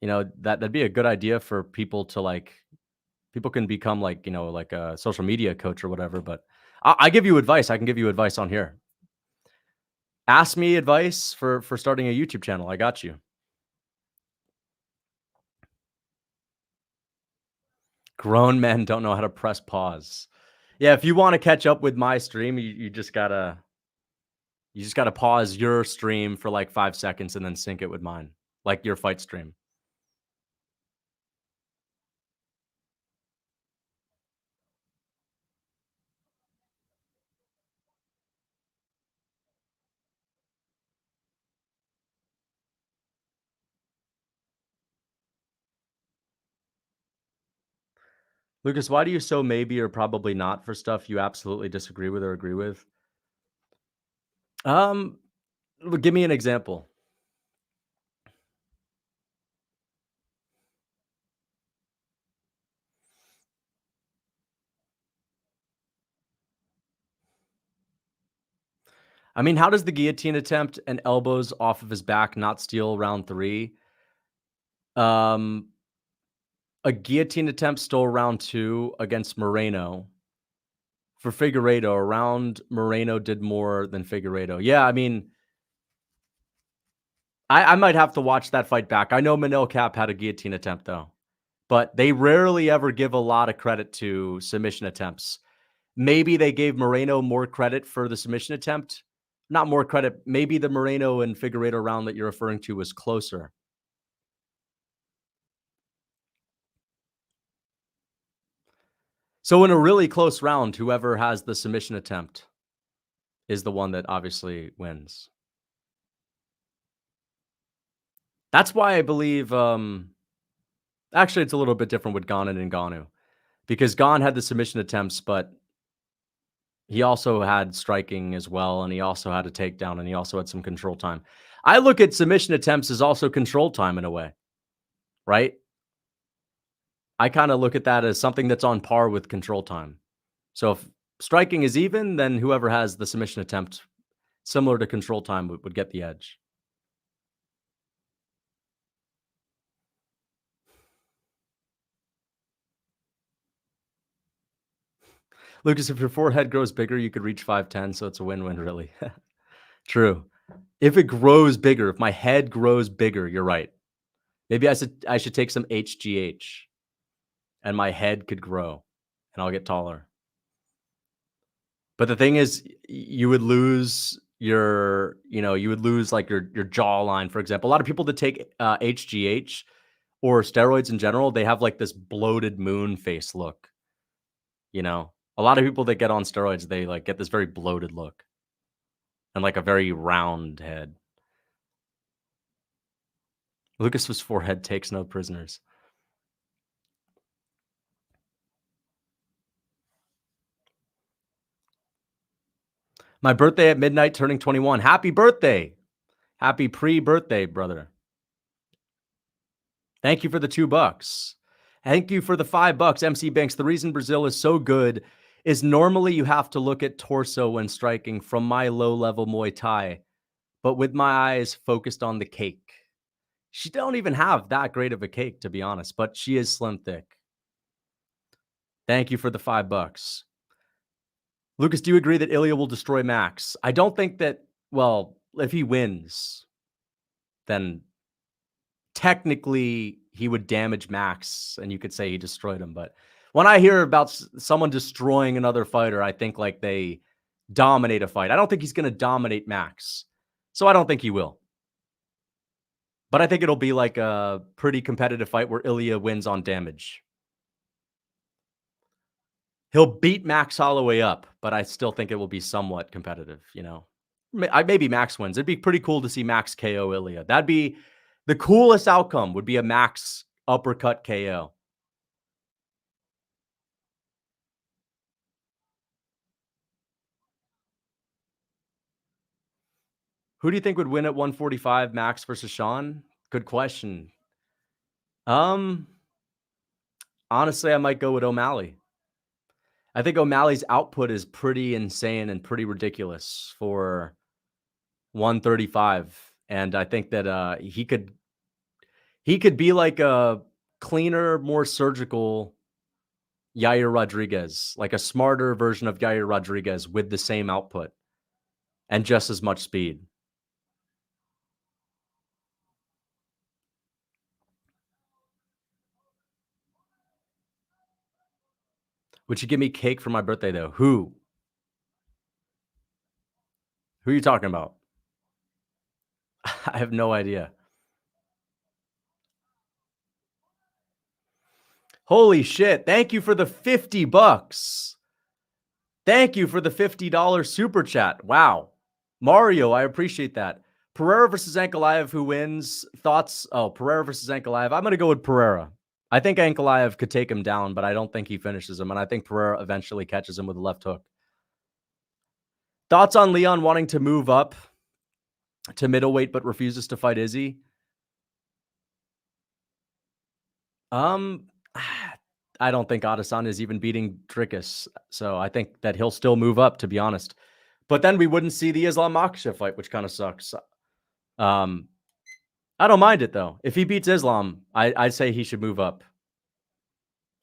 that'd be a good idea for people to like, people can become like, like a social media coach or whatever, but I give you advice. I can give you advice on here. Ask me advice for starting a YouTube channel. I got you. Grown men don't know how to press pause. Yeah, if you want to catch up with my stream, you just gotta pause your stream for like 5 seconds and then sync it with mine, like your fight stream. Lucas, why do you so maybe or probably not for stuff you absolutely disagree with or agree with? Give me an example. I mean, how does the guillotine attempt and elbows off of his back not steal round 3? A guillotine attempt stole round 2 against Moreno. For Figueiredo, around Moreno did more than Figueiredo. Yeah, I mean, I might have to watch that fight back. I know Manil Kape had a guillotine attempt, though. But they rarely ever give a lot of credit to submission attempts. Maybe they gave Moreno more credit for the submission attempt not more credit. Maybe the Moreno and Figueiredo round that you're referring to was closer. So in a really close round, whoever has the submission attempt is the one that obviously wins. That's why I believe, actually, it's a little bit different with Gon and Ngannou, because Gon had the submission attempts, but he also had striking as well, and he also had a takedown, and he also had some control time. I look at submission attempts as also control time in a way, right? I kind of look at that as something that's on par with control time. So if striking is even, then whoever has the submission attempt similar to control time would get the edge. Lucas, if your forehead grows bigger, you could reach 5'10", so it's a win-win, really. True. If it grows bigger, if my head grows bigger, you're right. Maybe I should take some HGH and my head could grow and I'll get taller. But the thing is, you would lose your, you would lose like your jawline, for example. A lot of people that take HGH or steroids in general, they have like this bloated moon face look. A lot of people that get on steroids, they like get this very bloated look and like a very round head. Lucas's forehead takes no prisoners. My birthday at midnight, turning 21. Happy birthday. Happy pre-birthday, brother. Thank you for the $2. Thank you for the $5, MC Banks. The reason Brazil is so good is normally you have to look at torso when striking from my low-level Muay Thai, but with my eyes focused on the cake. She don't even have that great of a cake, to be honest, but she is slim thick. Thank you for the $5. Lucas, do you agree that Ilya will destroy Max? I don't think that, well, if he wins, then technically he would damage Max and you could say he destroyed him. But when I hear about someone destroying another fighter, I think like they dominate a fight. I don't think he's going to dominate Max. So I don't think he will. But I think it'll be like a pretty competitive fight where Ilya wins on damage. He'll beat Max Holloway up, but I still think it will be somewhat competitive, Maybe Max wins. It'd be pretty cool to see Max KO Ilya. That'd be the coolest outcome, would be a Max uppercut KO. Who do you think would win at 145, Max versus Sean? Good question. Honestly, I might go with O'Malley. I think O'Malley's output is pretty insane and pretty ridiculous for 135. And I think that he could be like a cleaner, more surgical Yair Rodriguez, like a smarter version of Yair Rodriguez with the same output and just as much speed. Would you give me cake for my birthday, though? Who? Who are you talking about? I have no idea. Holy shit. Thank you for the $50. Thank you for the $50 super chat. Wow. Mario, I appreciate that. Pereira versus Ankalaev, who wins? Thoughts? Oh, Pereira versus Ankalaev. I'm going to go with Pereira. I think Ankalaev could take him down, but I don't think he finishes him. And I think Pereira eventually catches him with a left hook. Thoughts on Leon wanting to move up to middleweight but refuses to fight Izzy? I don't think Adesanya is even beating Dricus. So I think that he'll still move up, to be honest. But then we wouldn't see the Islam Makhachev fight, which kind of sucks. I don't mind it, though. If he beats Islam, I'd say he should move up.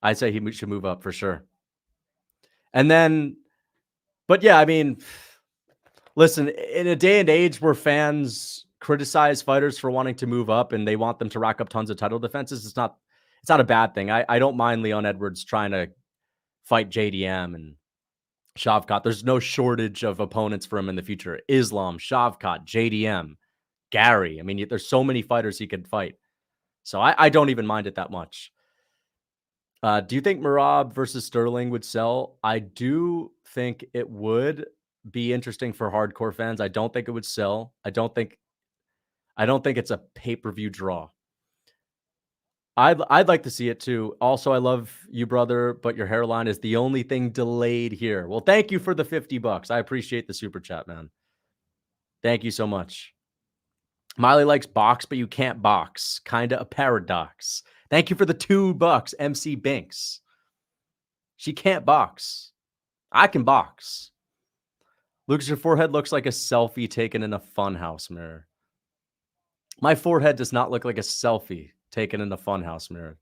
I'd say he should move up for sure. And then, but yeah, I mean, listen, in a day and age where fans criticize fighters for wanting to move up and they want them to rack up tons of title defenses, it's not a bad thing. I don't mind Leon Edwards trying to fight JDM and Shavkat. There's no shortage of opponents for him in the future. Islam, Shavkat, JDM, Gary. I mean, there's so many fighters he could fight. So I don't even mind it that much. Do you think Merab versus Sterling would sell? I do think it would be interesting for hardcore fans. I don't think it would sell. I don't think it's a pay-per-view draw. I'd like to see it too. Also, I love you, brother, but your hairline is the only thing delayed here. Well, thank you for the $50. I appreciate the super chat, man. Thank you so much. Miley likes box, but you can't box. Kinda a paradox. Thank you for the $2, MC Binks. She can't box. I can box. Lucas, your forehead looks like a selfie taken in a funhouse mirror. My forehead does not look like a selfie taken in a funhouse mirror.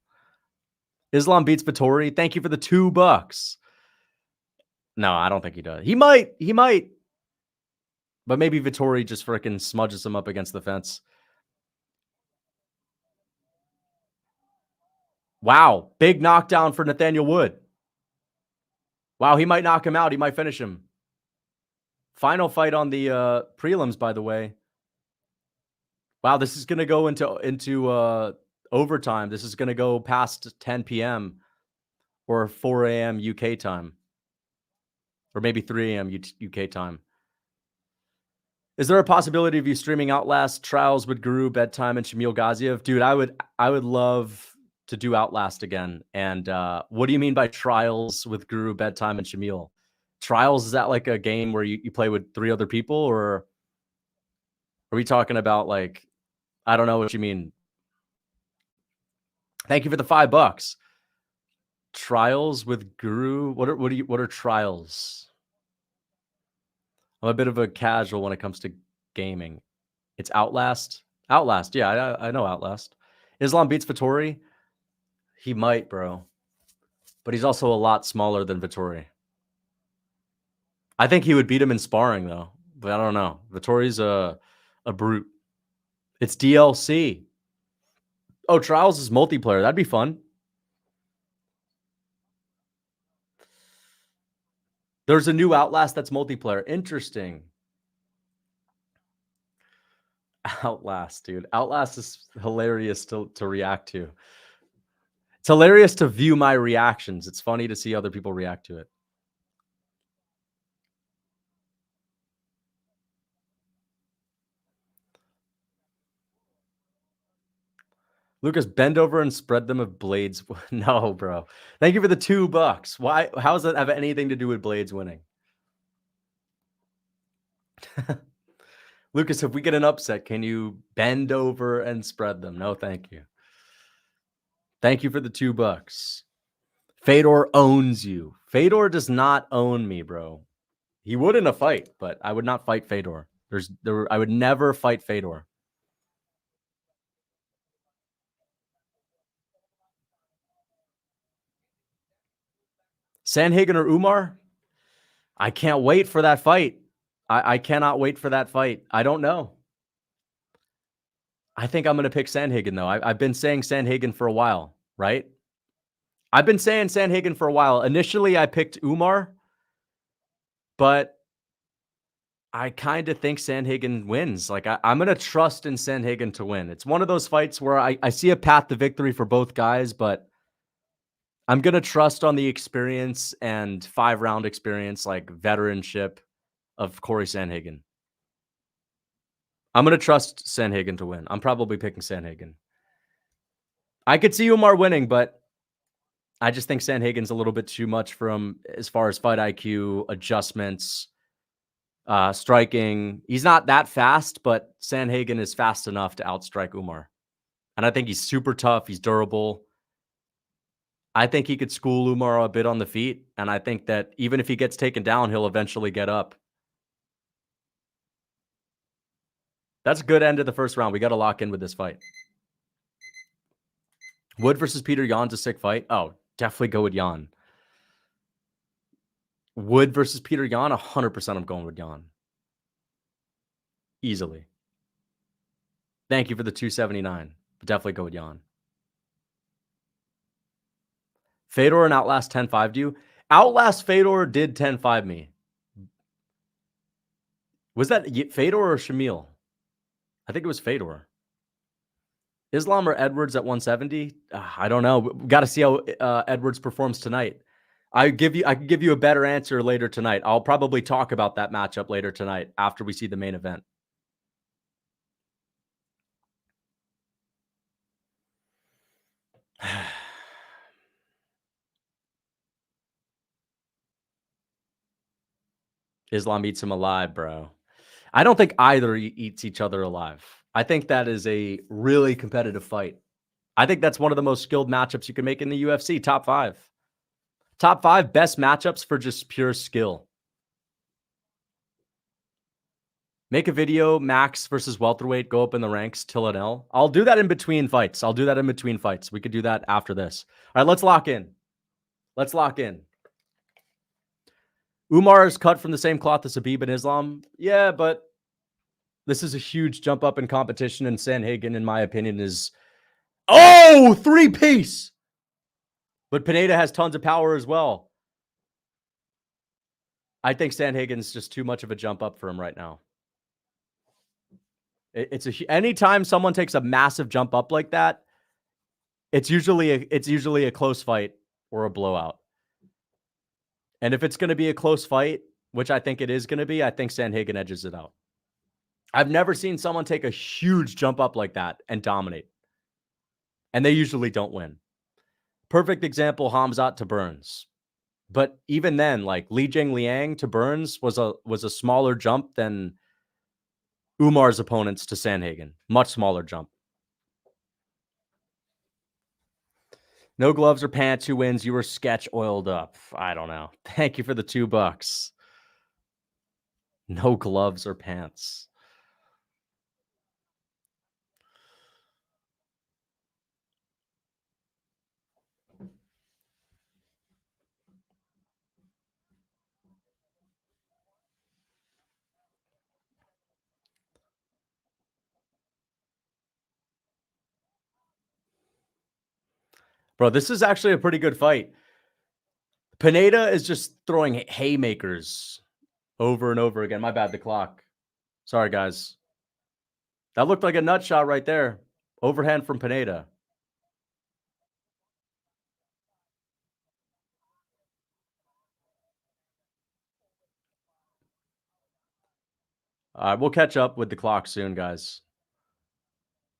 Islam beats Vittori. Thank you for the $2. No, I don't think he does. He might. But maybe Vittori just freaking smudges him up against the fence. Wow. Big knockdown for Nathaniel Wood. Wow, he might knock him out. He might finish him. Final fight on the prelims, by the way. Wow, this is going to go into overtime. This is going to go past 10 p.m. or 4 a.m. UK time. Or maybe 3 a.m. UK time. Is there a possibility of you streaming Outlast, Trials with Guru, Bedtime, and Shamil Gaziev? Dude, I would love to do Outlast again. And what do you mean by Trials with Guru, Bedtime, and Shamil? Trials, is that like a game where you play with 3 other people? Or are we talking about like, I don't know what you mean. Thank you for the $5. Trials with Guru. What are trials? I'm a bit of a casual when it comes to gaming. It's Outlast. Outlast, yeah, I know Outlast. Islam beats Vittori. He might, bro. But he's also a lot smaller than Vittori. I think he would beat him in sparring, though. But I don't know. Vittori's a brute. It's DLC. Oh, Trials is multiplayer. That'd be fun. There's a new Outlast that's multiplayer. Interesting. Outlast, dude. Outlast is hilarious to react to. It's hilarious to view my reactions. It's funny to see other people react to it. Lucas, bend over and spread them of Blaydes. No, bro. Thank you for the $2. Why? How does that have anything to do with Blaydes winning? Lucas, if we get an upset, can you bend over and spread them? No, thank you. Thank you for the $2. Fedor owns you. Fedor does not own me, bro. He would in a fight, but I would not fight Fedor. I would never fight Fedor. Sandhagen or Umar? I can't wait for that fight. I cannot wait for that fight. I don't know. I think I'm going to pick Sandhagen, though. I've been saying Sandhagen for a while, right? I've been saying Sandhagen for a while. Initially, I picked Umar, but I kind of think Sandhagen wins. Like, I'm going to trust in Sandhagen to win. It's one of those fights where I see a path to victory for both guys, but I'm going to trust on the experience and 5-round experience, like veteranship of Corey Sandhagen. I'm going to trust Sandhagen to win. I'm probably picking Sandhagen. I could see Umar winning, but I just think Sandhagen's a little bit too much for him as far as fight IQ, adjustments, striking. He's not that fast, but Sandhagen is fast enough to outstrike Umar. And I think he's super tough. He's durable. I think he could school Umar a bit on the feet. And I think that even if he gets taken down, he'll eventually get up. That's a good end of the first round. We got to lock in with this fight. Wood versus Peter Yan's a sick fight. Oh, definitely go with Yan. Wood versus Peter Yan, 100% I'm going with Yan. Easily. Thank you for the 279. But definitely go with Yan. Fedor and Outlast 10-5 do you? Outlast Fedor did 10-5 me. Was that Fedor or Shamil? I think it was Fedor. Islam or Edwards at 170? I don't know. We got to see how Edwards performs tonight. I can give you a better answer later tonight. I'll probably talk about that matchup later tonight after we see the main event. Islam eats him alive, bro. I don't think either eats each other alive. I think that is a really competitive fight. I think that's one of the most skilled matchups you can make in the UFC. Top 5. Top 5 best matchups for just pure skill. Make a video, Max versus welterweight, go up in the ranks, till an L. I'll do that in between fights. We could do that after this. All right, let's lock in. Umar is cut from the same cloth as Habib and Islam. Yeah, but this is a huge jump up in competition, and Sandhagen, in my opinion, is... Oh, 3-piece! But Pineda has tons of power as well. I think Sandhagen's just too much of a jump up for him right now. Anytime someone takes a massive jump up like that, it's usually a close fight or a blowout. And if it's going to be a close fight, which I think it is going to be, I think Sandhagen edges it out. I've never seen someone take a huge jump up like that and dominate. And they usually don't win. Perfect example, Hamzat to Burns. But even then, like Li Liang to Burns was a smaller jump than Umar's opponents to Sandhagen. Much smaller jump. No gloves or pants. Who wins? You were sketch oiled up. I don't know. Thank you for the $2. No gloves or pants. Bro, this is actually a pretty good fight. Pineda is just throwing haymakers over and over again. My bad, the clock. Sorry, guys. That looked like a nut shot right there. Overhand from Pineda. All right, we'll catch up with the clock soon, guys.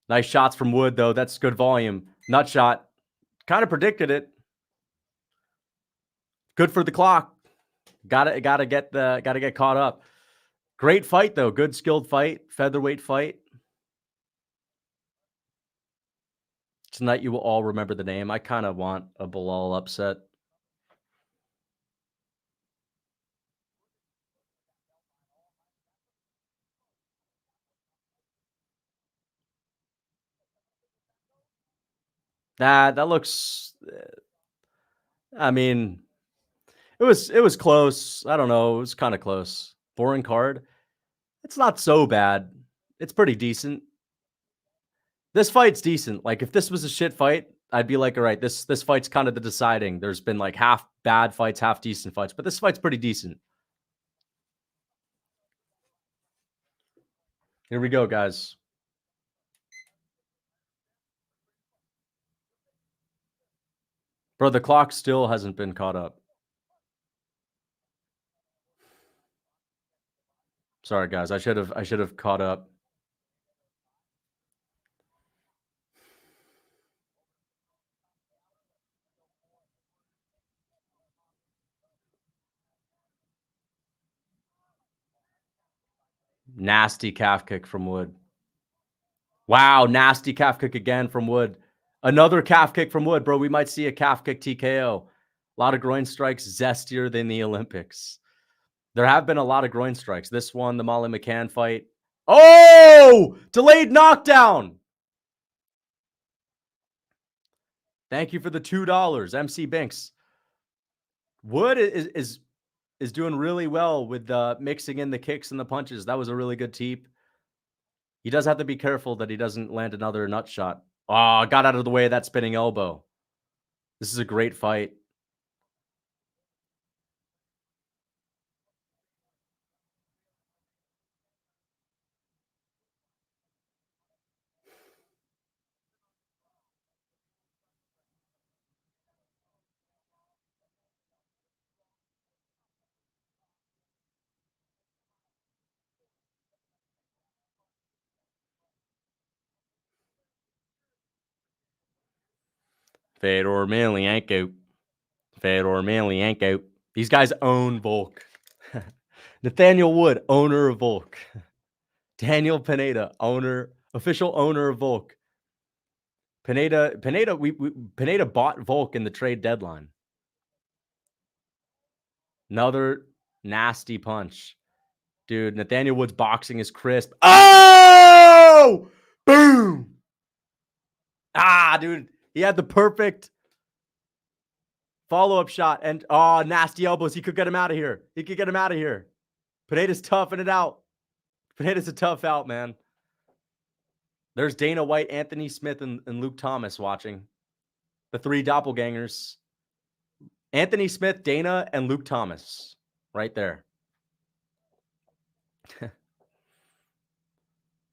Nice shots from Wood, though. That's good volume. Nut shot. Kind of predicted it. Good for the clock. Gotta get caught up. Great fight, though. Good skilled fight. Featherweight fight. Tonight you will all remember the name. I kind of want a Belal upset. That looks... I mean, it was close. I don't know. It was kind of close. Boring card. It's not so bad. It's pretty decent. This fight's decent. Like, if this was a shit fight, I'd be like, all right, this fight's kind of the deciding. There's been like half bad fights, half decent fights, but this fight's pretty decent. Here we go, guys. Bro, the clock still hasn't been caught up. Sorry, guys. I should have caught up. Nasty calf kick from Wood. Wow, nasty calf kick again from Wood. Another calf kick from Wood, bro. We might see a calf kick TKO. A lot of groin strikes, zestier than the Olympics. There have been a lot of groin strikes. This one, the Molly McCann fight. Oh! Delayed knockdown! Thank you for the $2, MC Binks. Wood is doing really well with mixing in the kicks and the punches. That was a really good teep. He does have to be careful that he doesn't land another nut shot. Oh, got out of the way of that spinning elbow. This is a great fight. Fedor Emelianenko. Fedor Emelianenko. These guys own Volk. Nathaniel Wood, owner of Volk. Daniel Pineda, official owner of Volk. Pineda bought Volk in the trade deadline. Another nasty punch. Dude, Nathaniel Wood's boxing is crisp. Oh! Boom! Ah, dude. He had the perfect follow-up shot. And, nasty elbows. He could get him out of here. Pineda's toughing it out. Pineda's a tough out, man. There's Dana White, Anthony Smith, and Luke Thomas watching. The three doppelgangers. Anthony Smith, Dana, and Luke Thomas. Right there.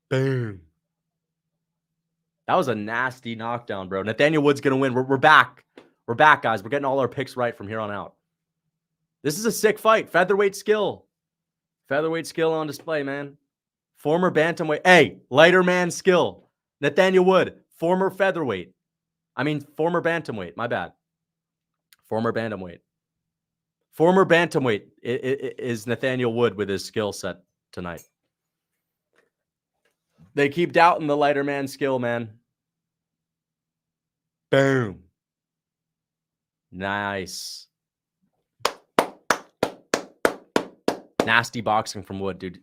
Boom. That was a nasty knockdown, bro. Nathaniel Wood's going to win. We're back. We're back, guys. We're getting all our picks right from here on out. This is a sick fight. Featherweight skill. Featherweight skill on display, man. Former bantamweight. Hey, lighter man skill. Nathaniel Wood, former featherweight. Former bantamweight. My bad. Former bantamweight. Former bantamweight is Nathaniel Wood with his skill set tonight. They keep doubting the lighter man skill, man. Boom. Nice. Nasty boxing from Wood, dude.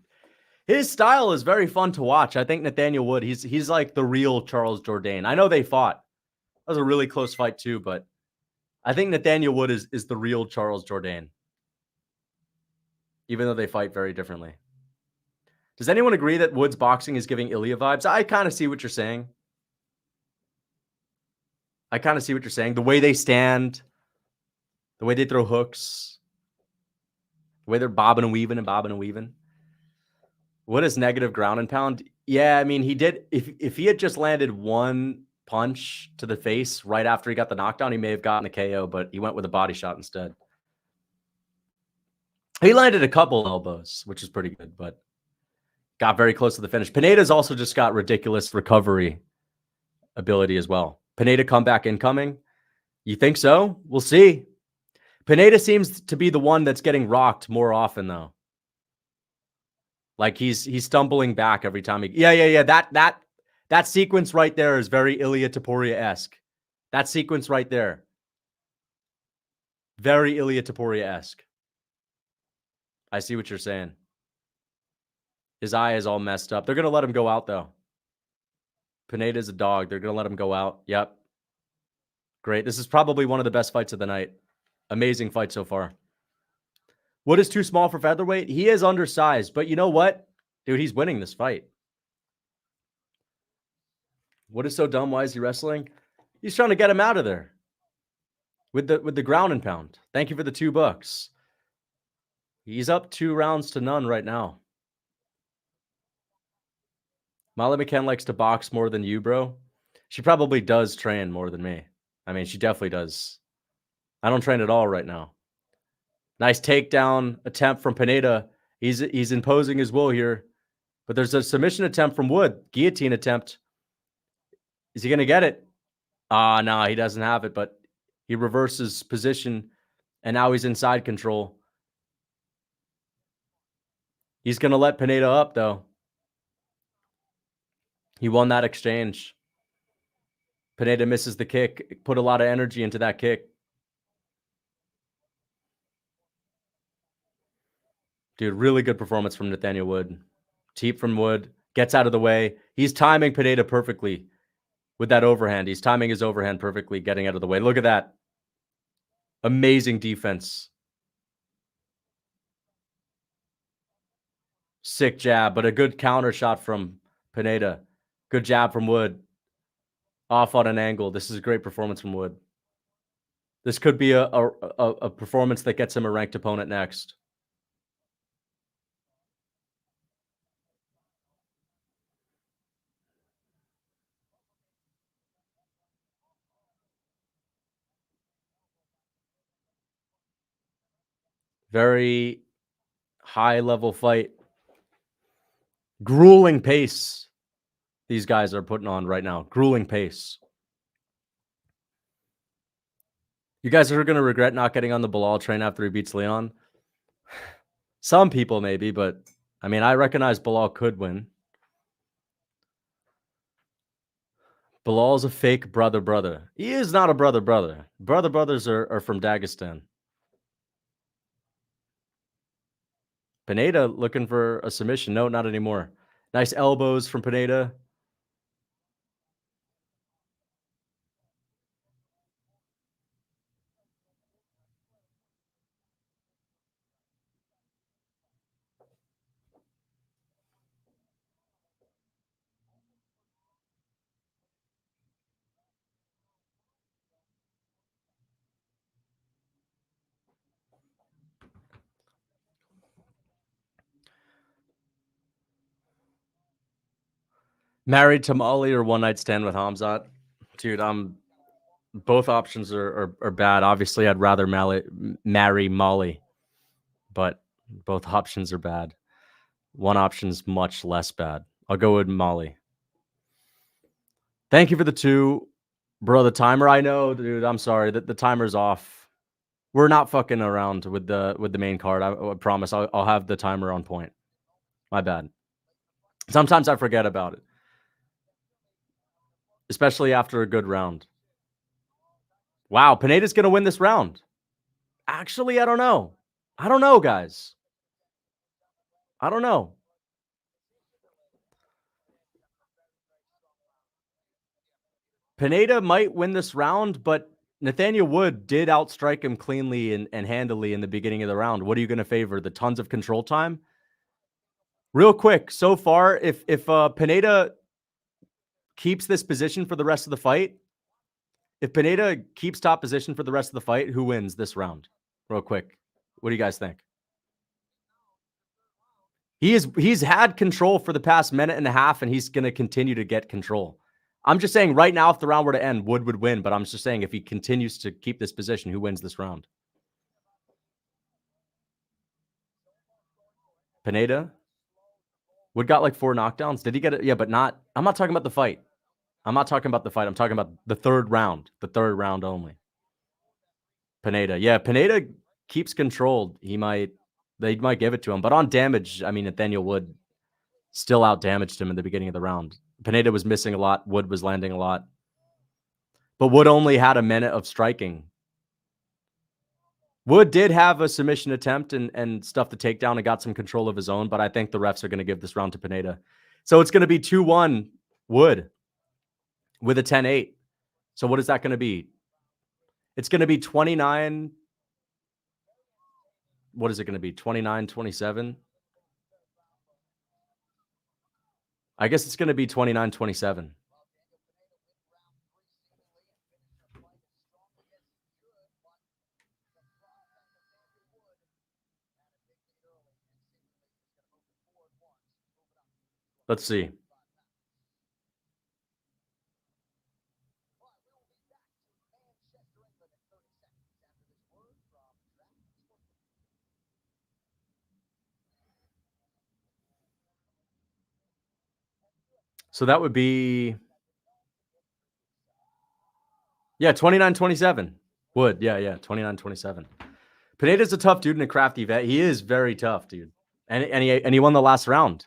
His style is very fun to watch. I think Nathaniel Wood, he's like the real Charles Jourdain. I know they fought. That was a really close fight too, but I think Nathaniel Wood is the real Charles Jourdain. Even though they fight very differently. Does anyone agree that Wood's boxing is giving Ilya vibes? I kind of see what you're saying. The way they stand, the way they throw hooks, the way they're bobbing and weaving. What is negative ground and pound? Yeah, he did. If he had just landed one punch to the face right after he got the knockdown, he may have gotten a KO, but he went with a body shot instead. He landed a couple elbows, which is pretty good, but got very close to the finish. Pineda's also just got ridiculous recovery ability as well. Pineda comeback incoming. You think so? We'll see. Pineda seems to be the one that's getting rocked more often, though. Like he's stumbling back every time. Yeah. That sequence right there is very Ilia Topuria-esque. That sequence right there. Very Ilia Topuria-esque. I see what you're saying. His eye is all messed up. They're going to let him go out, though. Pineda's a dog. They're going to let him go out. Yep. Great. This is probably one of the best fights of the night. Amazing fight so far. Wood is too small for featherweight. He is undersized, but you know what? Dude, he's winning this fight. Wood is so dumb. Why is he wrestling? He's trying to get him out of there. With the ground and pound. Thank you for the $2. He's up 2 rounds to none right now. Molly McCann likes to box more than you, bro. She probably does train more than me. She definitely does. I don't train at all right now. Nice takedown attempt from Pineda. He's imposing his will here. But there's a submission attempt from Wood. Guillotine attempt. Is he going to get it? No, he doesn't have it, but he reverses position, and now he's inside control. He's going to let Pineda up, though. He won that exchange. Pineda misses the kick. Put a lot of energy into that kick. Dude, really good performance from Nathaniel Wood. Teep from Wood. Gets out of the way. He's timing Pineda perfectly with that overhand. He's timing his overhand perfectly, getting out of the way. Look at that. Amazing defense. Sick jab, but a good counter shot from Pineda. Good jab from Wood. Off on an angle. This is a great performance from Wood. This could be a performance that gets him a ranked opponent next. Very high-level fight. Grueling pace these guys are putting on right now. Grueling pace. You guys are gonna regret not getting on the Belal train after he beats Leon. Some people maybe, but I mean, I recognize Belal could win. Belal's a fake brother. He is not a brother. Brothers are from Dagestan. Pineda looking for a submission. No, not anymore. Nice elbows from Pineda. Married to Molly or one night stand with Hamzat? Dude, both options are bad. Obviously, I'd rather marry Molly, but both options are bad. One option's much less bad. I'll go with Molly. Thank you for the 2. Bro, the timer, I know, dude. I'm sorry. The timer's off. We're not fucking around with the main card. I promise. I'll have the timer on point. My bad. Sometimes I forget about it, especially after a good round. Wow, Pineda's gonna win this round. Actually, I don't know. I don't know, guys. I don't know. Pineda might win this round, but Nathaniel Wood did outstrike him cleanly and handily in the beginning of the round. What are you going to favor? The tons of control time? Real quick, so far, if Pineda keeps this position for the rest of the fight, if Pineda keeps top position for the rest of the fight, who wins this round? Real quick. What do you guys think? He's had control for the past minute and a half, and he's going to continue to get control. I'm just saying right now, if the round were to end, Wood would win. But I'm just saying if he continues to keep this position, who wins this round? Pineda? Wood got like 4 knockdowns. Did he get it? Yeah, but not. I'm not talking about the fight. I'm not talking about the fight. I'm talking about the third round. The third round only. Pineda. Yeah, Pineda keeps controlled. They might give it to him. But on damage, I mean, Nathaniel Wood still out damaged him in the beginning of the round. Pineda was missing a lot. Wood was landing a lot. But Wood only had a minute of striking. Wood did have a submission attempt and stuff to take down and got some control of his own, but I think the refs are going to give this round to Pineda. So it's going to be 2-1 Wood with a 10-8. So what is that going to be? It's going to be 29. What is it going to be? 29-27? I guess it's going to be 29-27. Let's see. So that would be, yeah, 29-27. Wood, yeah, 29-27. Pineda's a tough dude and a crafty vet. He is very tough, dude. And he won the last round.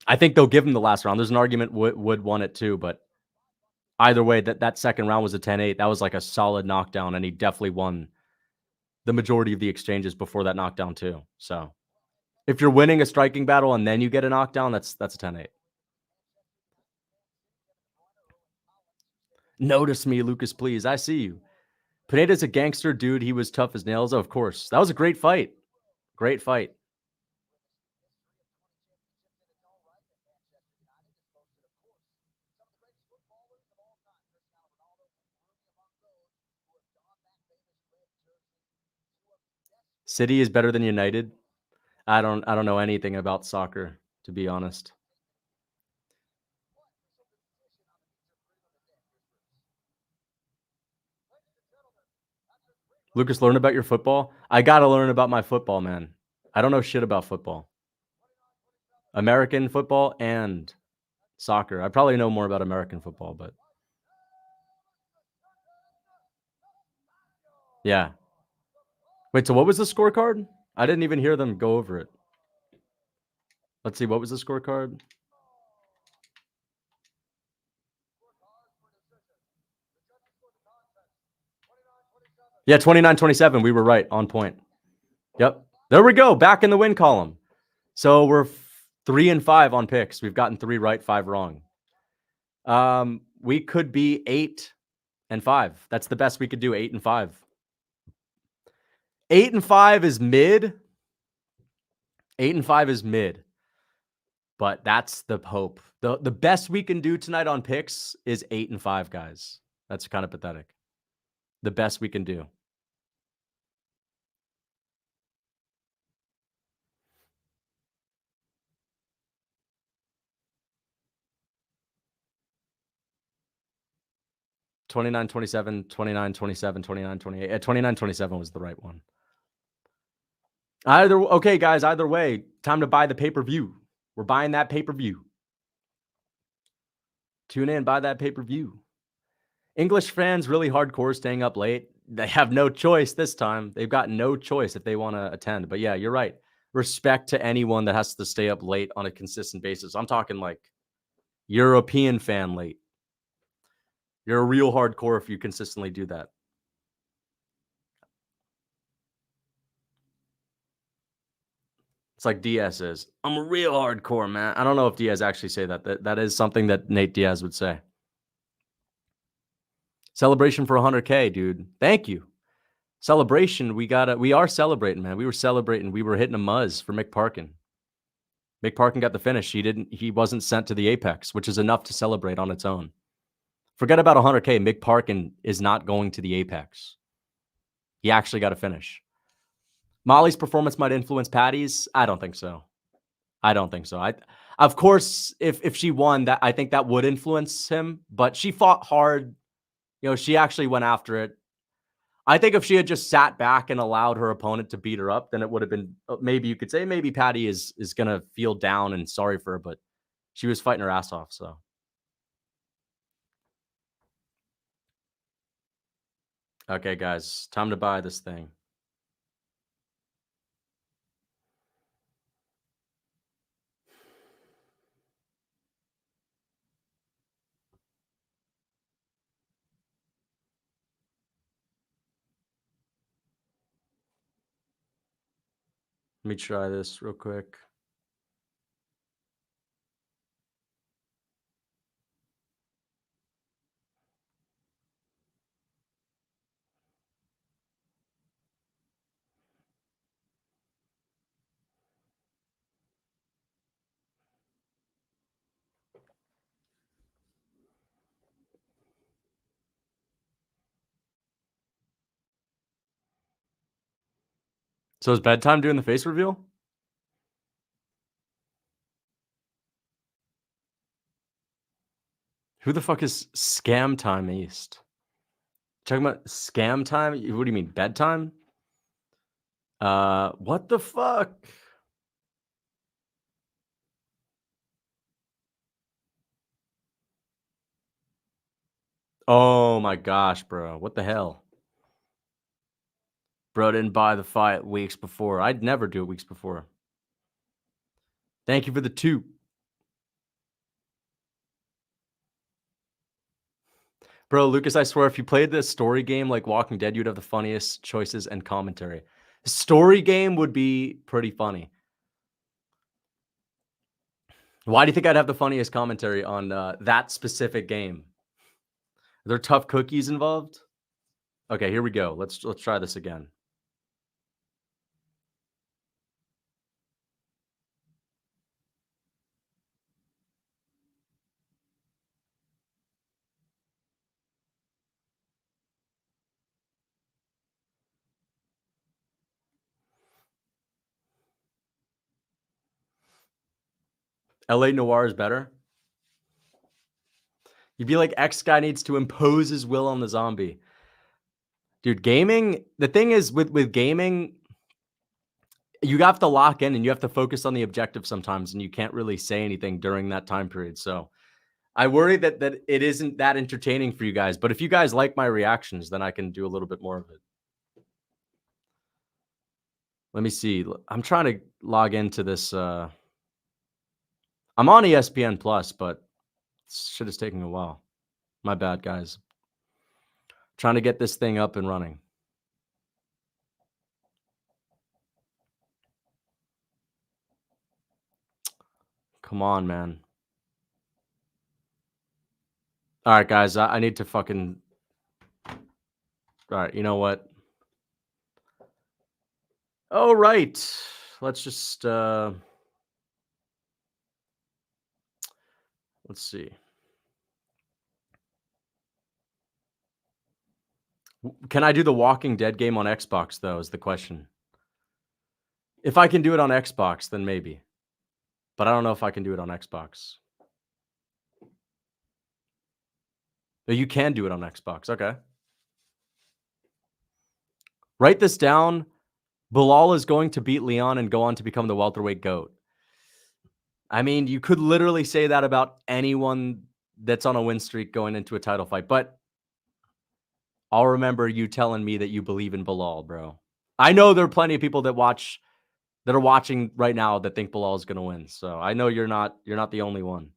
I think they'll give him the last round. There's an argument Wood won it too, but either way, that second round was a 10-8. That was like a solid knockdown, and he definitely won the majority of the exchanges before that knockdown too. So if you're winning a striking battle and then you get a knockdown, that's a 10-8. Notice me, Lucas, please. I see you. Pineda's a gangster dude. He was tough as nails. Oh, of course. That was a great fight. Great fight. City is better than United. I don't know anything about soccer, to be honest. Lucas, learn about your football. I got to learn about my football, man. I don't know shit about football. American football and soccer. I probably know more about American football, but Yeah. Wait, so what was the scorecard? I didn't even hear them go over it. Let's see. What was the scorecard? Yeah, 29-27. We were right. On point. Yep. There we go. Back in the win column. So we're 3-5 on picks. We've gotten 3 right, 5 wrong. We could be 8-5. That's the best we could do. 8-5. 8-5 is mid. 8-5 is mid. But that's the hope. The best we can do tonight on picks is 8-5, guys. That's kind of pathetic. The best we can do. $29-27, $29-27, $29-28. 29-27 was the right one. Okay, guys, either way, time to buy the pay-per-view. We're buying that pay-per-view. Tune in, buy that pay-per-view. English fans really hardcore staying up late. They have no choice this time. They've got no choice if they want to attend. But yeah, you're right. Respect to anyone that has to stay up late on a consistent basis. I'm talking like European fan late. You're a real hardcore if you consistently do that. It's like Diaz is. I'm a real hardcore, man. I don't know if Diaz actually say that. That is something that Nate Diaz would say. Celebration for 100K, dude. Thank you. Celebration. We are celebrating, man. We were celebrating. We were hitting a muzz for Mick Parkin. Mick Parkin got the finish. He wasn't sent to the Apex, which is enough to celebrate on its own. Forget about 100K. Mick Parkin is not going to the Apex. He actually got a finish. Molly's performance might influence Patty's. I don't think so. Of course, if she won, that I think that would influence him. But she fought hard. You know, she actually went after it. I think if she had just sat back and allowed her opponent to beat her up, then it would have been, maybe you could say maybe Patty is going to feel down and sorry for her, but she was fighting her ass off. So. Okay, guys, time to buy this thing. Let me try this real quick. So is bedtime doing the face reveal? Who the fuck is Scam Time East? Talking about scam time? What do you mean, bedtime? What the fuck? Oh my gosh, bro. What the hell? Bro didn't buy the fight weeks before. I'd never do it weeks before. Thank you for the 2. Bro, Lucas, I swear, if you played this story game like Walking Dead, you'd have the funniest choices and commentary. Story game would be pretty funny. Why do you think I'd have the funniest commentary on that specific game? Are there tough cookies involved? Okay, here we go. Let's try this again. LA Noir is better. You'd be like, X guy needs to impose his will on the zombie. Dude, gaming, the thing is with gaming, you have to lock in and you have to focus on the objective sometimes, and you can't really say anything during that time period. So I worry that it isn't that entertaining for you guys. But if you guys like my reactions, then I can do a little bit more of it. Let me see. I'm trying to log into this. I'm on ESPN Plus, but shit is taking a while. My bad, guys. Trying to get this thing up and running. Come on, man. All right, guys. I need to fucking. All right, you know what? All right. Let's just let's see. Can I do the Walking Dead game on Xbox though is the question. If I can do it on Xbox, then maybe. But I don't know if I can do it on Xbox. But you can do it on Xbox. Okay. Write this down. Belal is going to beat Leon and go on to become the welterweight GOAT. I mean, you could literally say that about anyone that's on a win streak going into a title fight, but I'll remember you telling me that you believe in Belal, bro. I know there are plenty of people that are watching right now that think Belal is going to win. So I know you're not the only one.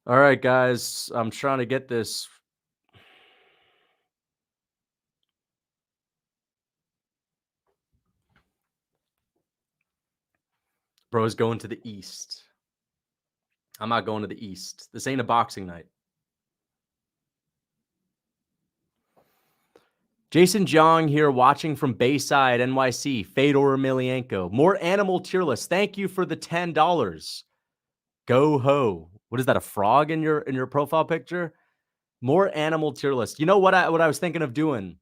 All right, guys, I'm trying to get this. Bro's going to the East. I'm not going to the East. This ain't a boxing night. Jason Jong here watching from Bayside, NYC. Fedor Emelianenko. More animal tier list. Thank you for the $10. Go ho. What is that, a frog in your profile picture? More animal tier list. You know what I was thinking of doing?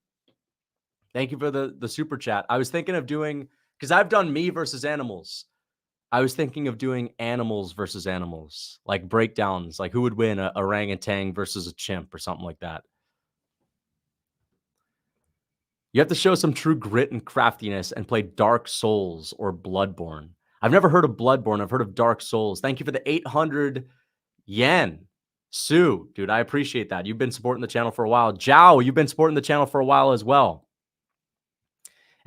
Thank you for the super chat. I was thinking of doing, because I've done me versus animals. I was thinking of doing animals versus animals, like breakdowns, like who would win, a orangutan versus a chimp or something like that. You have to show some true grit and craftiness and play Dark Souls or Bloodborne. I've never heard of Bloodborne. I've heard of Dark Souls. Thank you for the 800 yen. Sue, dude, I appreciate that. You've been supporting the channel for a while. Zhao, you've been supporting the channel for a while as well.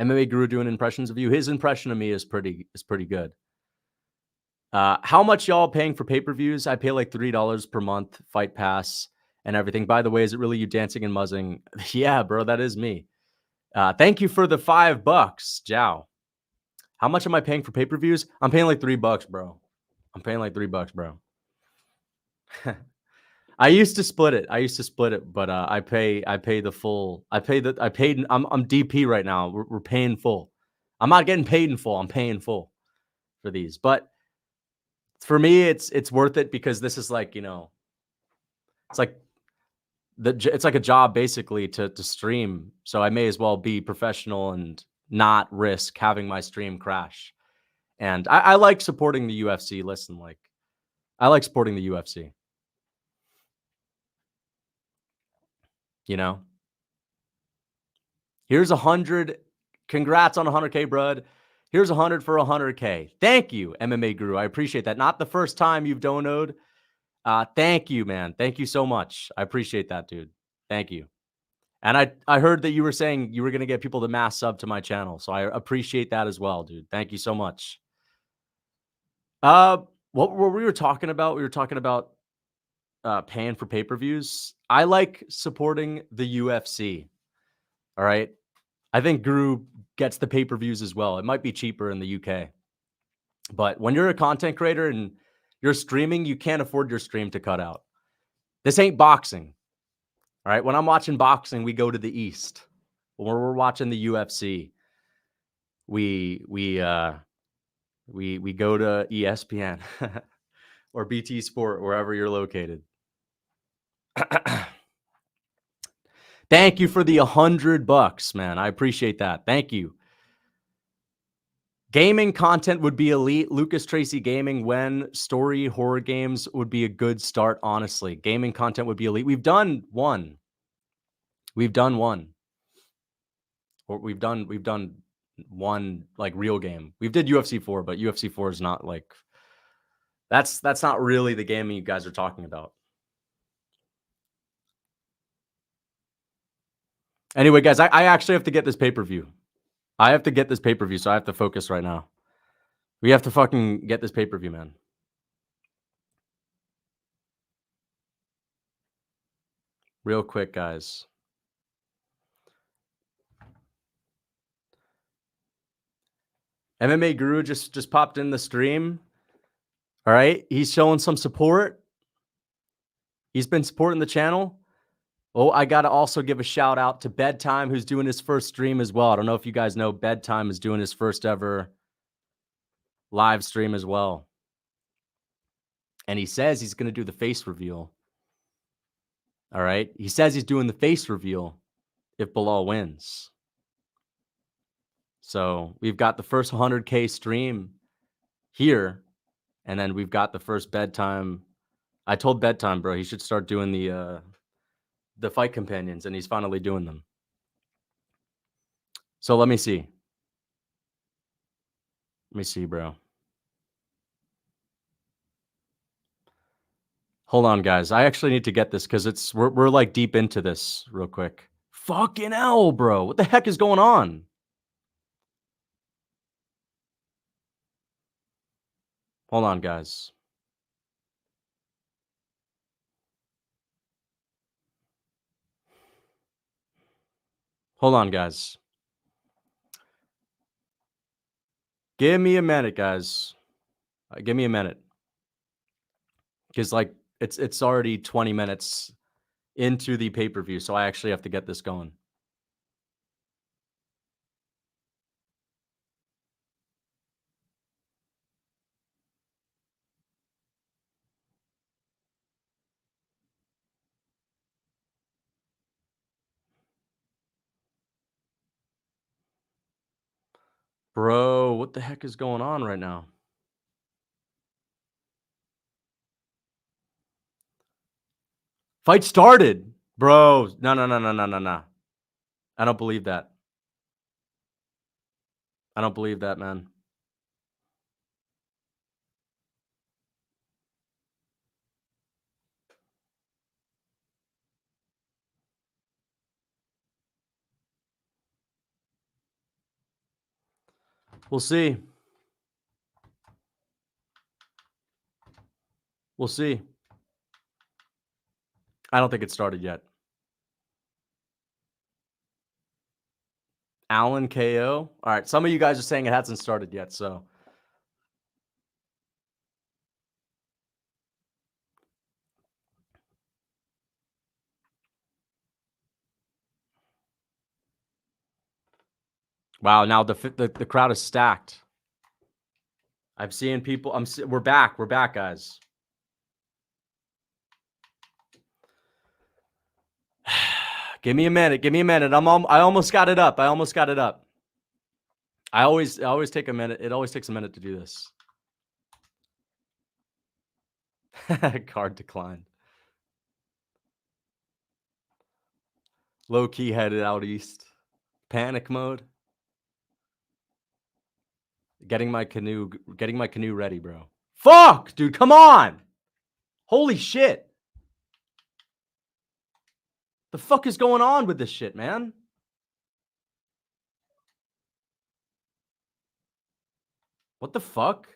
MMA Guru doing impressions of you. His impression of me is pretty good. How much y'all paying for pay-per-views? I pay like $3 per month, Fight Pass and everything. By the way, is it really you dancing and muzzing? Yeah, bro, that is me. Thank you for the $5, Zhao. How much am I paying for pay-per-views? I'm paying like $3, bro. I'm paying like $3, bro. I used to split it. But I pay the full. I'm DP right now. We're paying full. I'm not getting paid in full. I'm paying full for these. But for me, it's worth it because this is like, it's like it's like a job basically to stream. So I may as well be professional and not risk having my stream crash. And I like supporting the UFC. Listen, like I like supporting the UFC. Here's 100. Congrats on 100K, bud. Here's 100 for 100K. Thank you, MMA Guru. I appreciate that. Not the first time you've donoed. Thank you, man. Thank you so much. I appreciate that, dude. Thank you. And I heard that you were saying you were going to get people to mass sub to my channel. So I appreciate that as well, dude. Thank you so much. What were we talking about? We were talking about paying for pay-per-views. I like supporting the UFC. All right. I think Guru gets the pay-per-views as well. It might be cheaper in the UK. But when you're a content creator and you're streaming, you can't afford your stream to cut out. This ain't boxing. All right. When I'm watching boxing, we go to the East. When we're watching the UFC, we go to ESPN or BT Sport, wherever you're located. Thank you for the $100, man. I appreciate that. Thank you. Gaming content would be elite. Lucas Tracy Gaming, when story horror games would be a good start, honestly. Gaming content would be elite. We've done one. Or we've done one like real game. We've did UFC 4, but UFC 4 is not like that's not really the game you guys are talking about. Anyway, guys, I actually have to get this pay-per-view. I have to get this pay-per-view, so I have to focus right now. We have to fucking get this pay-per-view, man. Real quick, guys. MMA Guru just popped in the stream. All right. He's showing some support. He's been supporting the channel. Oh, I got to also give a shout out to Bedtime, who's doing his first stream as well. I don't know if you guys know Bedtime is doing his first ever live stream as well. And he says he's going to do the face reveal. All right. He says he's doing the face reveal if Belal wins. So we've got the first 100K stream here. And then we've got the first Bedtime. I told Bedtime, bro, he should start doing the fight companions, and he's finally doing them. So let me see. Let me see, bro. Hold on, guys. I actually need to get this because we're like deep into this real quick. Fucking hell, bro. What the heck is going on? Hold on, guys. Hold on, guys. Give me a minute, guys. Give me a minute. Because like it's already 20 minutes into the pay-per-view, so I actually have to get this going. Bro, what the heck is going on right now? Fight started. Bro, no. I don't believe that. I don't believe that, man. We'll see. We'll see. I don't think it started yet. Allen KO. All right. Some of you guys are saying it hasn't started yet, so. Wow, now the crowd is stacked. I'm seeing people. We're back. We're back, guys. Give me a minute. Give me a minute. I almost got it up. I almost got it up. I always take a minute. It always takes a minute to do this. Card declined. Low key headed out east. Panic mode. Getting my canoe ready, bro. Fuck, dude, come on. Holy shit. The fuck is going on with this shit, man? What the fuck?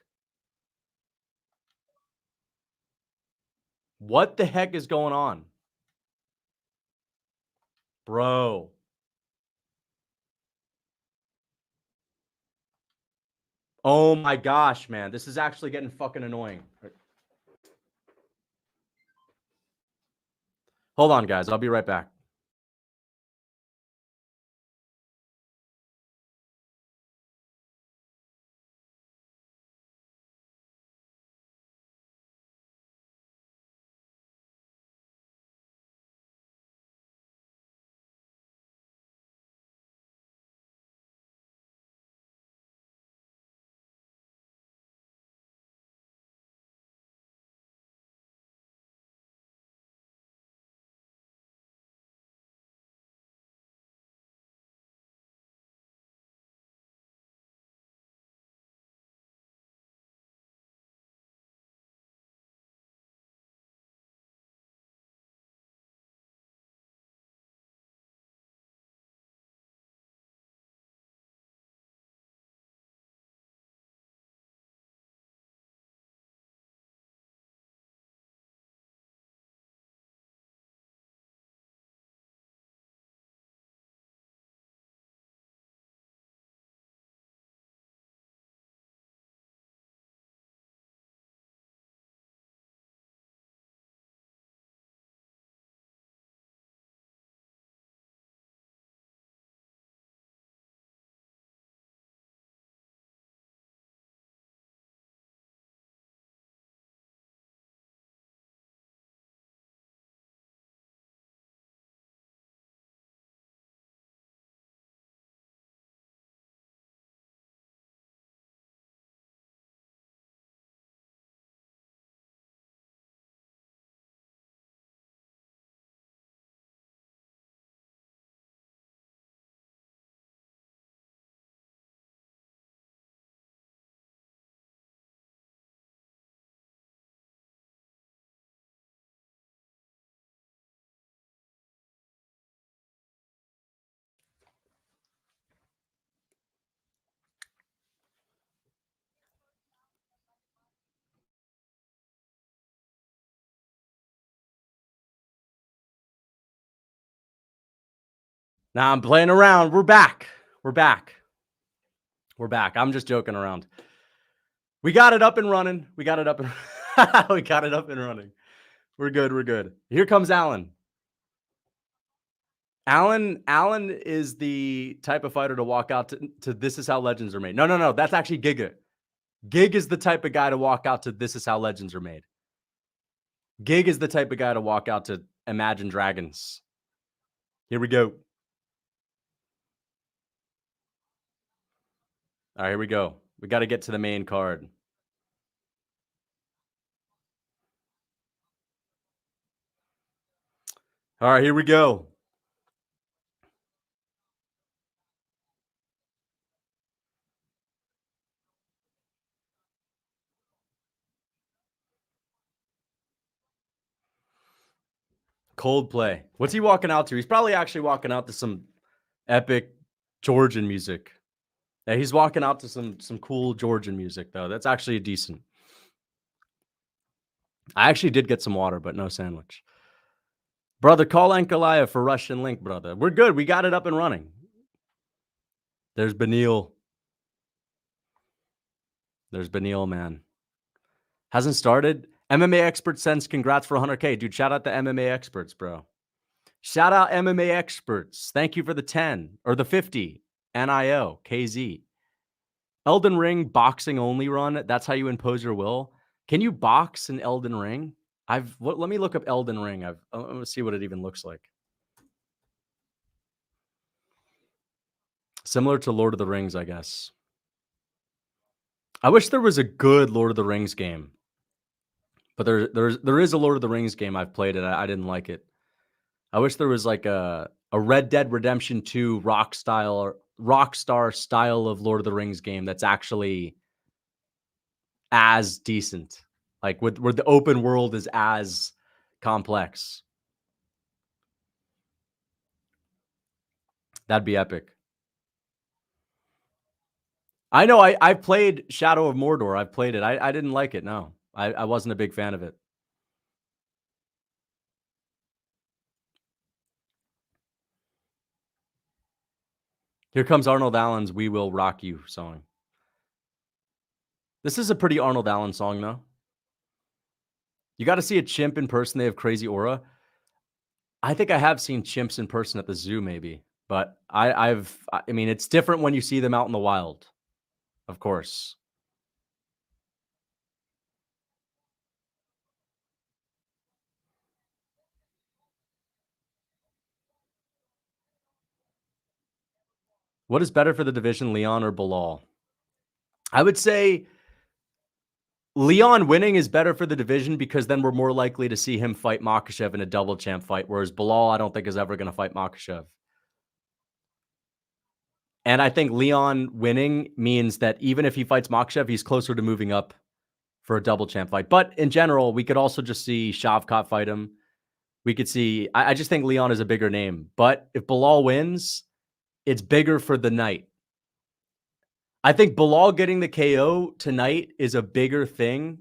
What the heck is going on? Bro. Oh my gosh, man. This is actually getting fucking annoying. Hold on, guys. I'll be right back. Nah, I'm playing around. We're back. We're back. We're back. I'm just joking around. We got it up and running. We got it up and we got it up and running. We're good. We're good. Here comes Alan. Alan is the type of fighter to walk out to This Is How Legends Are Made. No. That's actually Giga. Gig is the type of guy to walk out to This Is How Legends Are Made. Gig is the type of guy to walk out to Imagine Dragons. Here we go. All right, here we go. We got to get to the main card. All right, here we go. Coldplay. What's he walking out to? He's probably actually walking out to some epic Georgian music. Yeah, he's walking out to some cool Georgian music, though. That's actually decent. I actually did get some water, but no sandwich. Brother, call Ankalaya for Russian link, brother. We're good. We got it up and running. There's Benil. There's Benil, man. Hasn't started. MMA Expert sends congrats for 100K. Dude, shout out to MMA Experts, bro. Shout out MMA Experts. Thank you for the 10 or the 50. NIO, KZ. Elden Ring boxing only run. That's how you impose your will. Can you box in Elden Ring? Let me look up Elden Ring. I'm gonna see what it even looks like. Similar to Lord of the Rings, I guess. I wish there was a good Lord of the Rings game. But there is a Lord of the Rings game I've played it. I didn't like it. I wish there was like a Red Dead Redemption 2 Rockstar style of Lord of the Rings game that's actually as decent. Like where the open world is as complex. That'd be epic. I know I played Shadow of Mordor. I've played it. I didn't like it. No, I wasn't a big fan of it. Here comes Arnold Allen's We Will Rock You song. This is a pretty Arnold Allen song, though. You got to see a chimp in person. They have crazy aura. I think I have seen chimps in person at the zoo, maybe. But I mean, it's different when you see them out in the wild, of course. What is better for the division, Leon or Belal? I would say Leon winning is better for the division because then we're more likely to see him fight Mokaev in a double champ fight, whereas Belal, I don't think is ever going to fight Mokaev. And I think Leon winning means that even if he fights Mokaev, he's closer to moving up for a double champ fight. But in general, we could also just see Shavkat fight him. We could see, I just think Leon is a bigger name. But if Belal wins, it's bigger for the night. I think Belal getting the KO tonight is a bigger thing.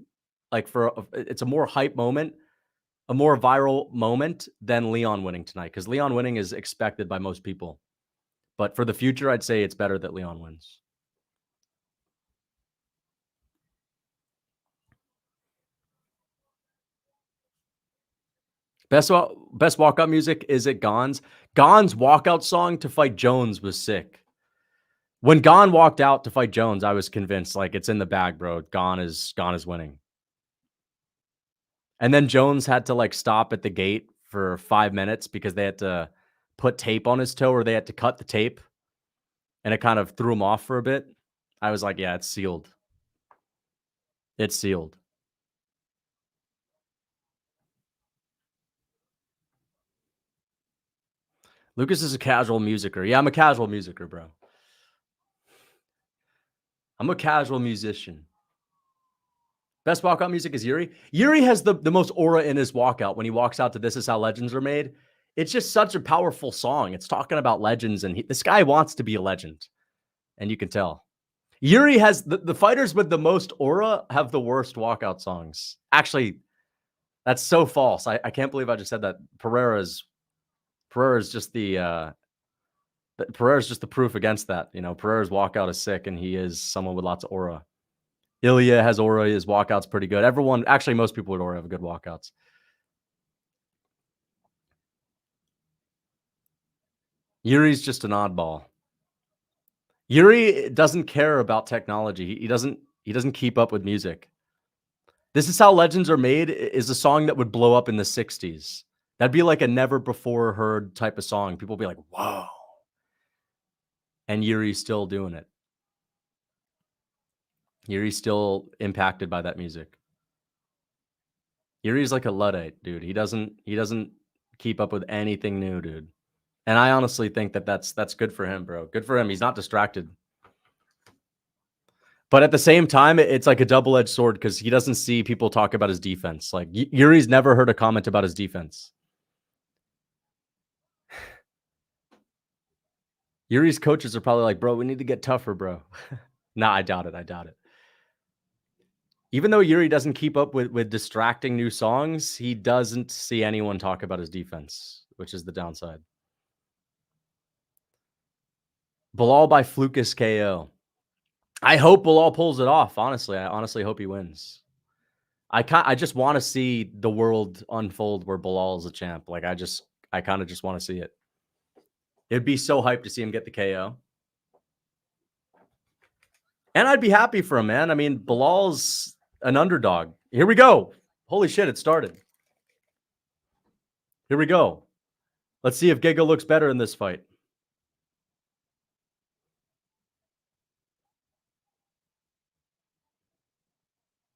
Like it's a more hype moment, a more viral moment than Leon winning tonight. Because Leon winning is expected by most people. But for the future, I'd say it's better that Leon wins. Best walkout music, is it Gon's? Gon's walkout song to fight Jones was sick. When Gon walked out to fight Jones, I was convinced, like, it's in the bag, bro. Gon is winning. And then Jones had to, like, stop at the gate for 5 minutes because they had to put tape on his toe or they had to cut the tape. And it kind of threw him off for a bit. I was like, yeah, it's sealed. It's sealed. Lucas is a casual musicer. Yeah, I'm a casual musicer, bro. I'm a casual musician. Best walkout music is Yuri. Yuri has the most aura in his walkout when he walks out to This Is How Legends Are Made. It's just such a powerful song. It's talking about legends, and this guy wants to be a legend, and you can tell. Yuri has the fighters with the most aura have the worst walkout songs. Actually, that's so false. I can't believe I just said that. Pereira's just the Pereira's just the proof against that. You know, Pereira's walkout is sick, and he is someone with lots of aura. Ilya has aura. His walkout's pretty good. Everyone, actually, most people with aura have good walkouts. Yuri's just an oddball. Yuri doesn't care about technology. He doesn't keep up with music. This is how legends are made is a song that would blow up in the 60s. That'd be like a never before heard type of song. People would be like, whoa. And Yuri's still doing it. Yuri's still impacted by that music. Yuri's like a Luddite, dude. He doesn't keep up with anything new, dude. And I honestly think that that's good for him, bro. Good for him. He's not distracted. But at the same time, it's like a double-edged sword because he doesn't see people talk about his defense. Like Yuri's never heard a comment about his defense. Yuri's coaches are probably like, bro, we need to get tougher, bro. Nah, I doubt it. I doubt it. Even though Yuri doesn't keep up with distracting new songs, he doesn't see anyone talk about his defense, which is the downside. Belal by Flukus KO. I hope Belal pulls it off, honestly. I honestly hope he wins. I just want to see the world unfold where Belal is a champ. Like, I kind of just want to see it. It'd be so hyped to see him get the KO. And I'd be happy for him, man. I mean, Belal's an underdog. Here we go. Holy shit, it started. Here we go. Let's see if Giga looks better in this fight.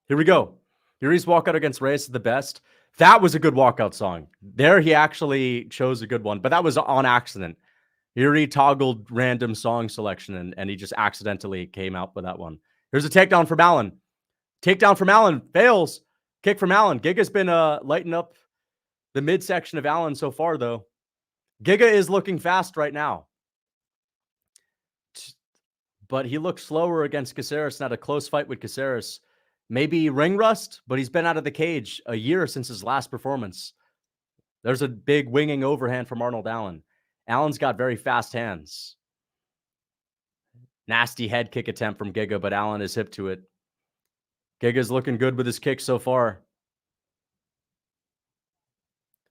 Here we go. Yuri's walkout against Reyes is the best. That was a good walkout song. There he actually chose a good one, but that was on accident. Yuri toggled random song selection, and he just accidentally came out with that one. Here's a takedown from Allen. Takedown from Allen. Fails. Kick from Allen. Giga's been lighting up the midsection of Allen so far, though. Giga is looking fast right now. But he looked slower against Caceres, not a close fight with Caceres. Maybe ring rust, but he's been out of the cage a year since his last performance. There's a big winging overhand from Arnold Allen. Allen's got very fast hands. Nasty head kick attempt from Giga, but Allen is hip to it. Giga's looking good with his kick so far.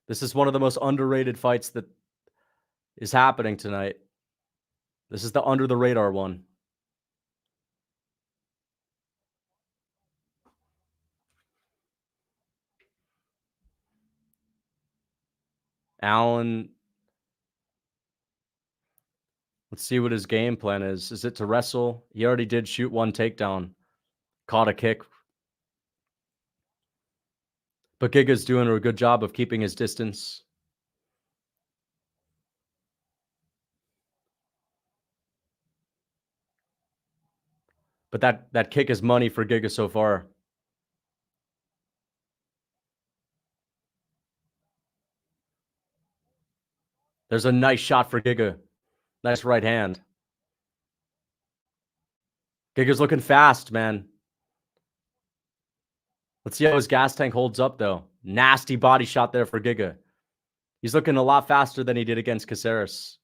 This is one of the most underrated fights that is happening tonight. This is the under the radar one. Allen, let's see what his game plan is. Is it to wrestle? He already did shoot one takedown. Caught a kick. But Giga's doing a good job of keeping his distance. But that kick is money for Giga so far. There's a nice shot for Giga. Nice right hand. Giga's looking fast, man. Let's see how his gas tank holds up, though. Nasty body shot there for Giga. He's looking a lot faster than he did against Caceres.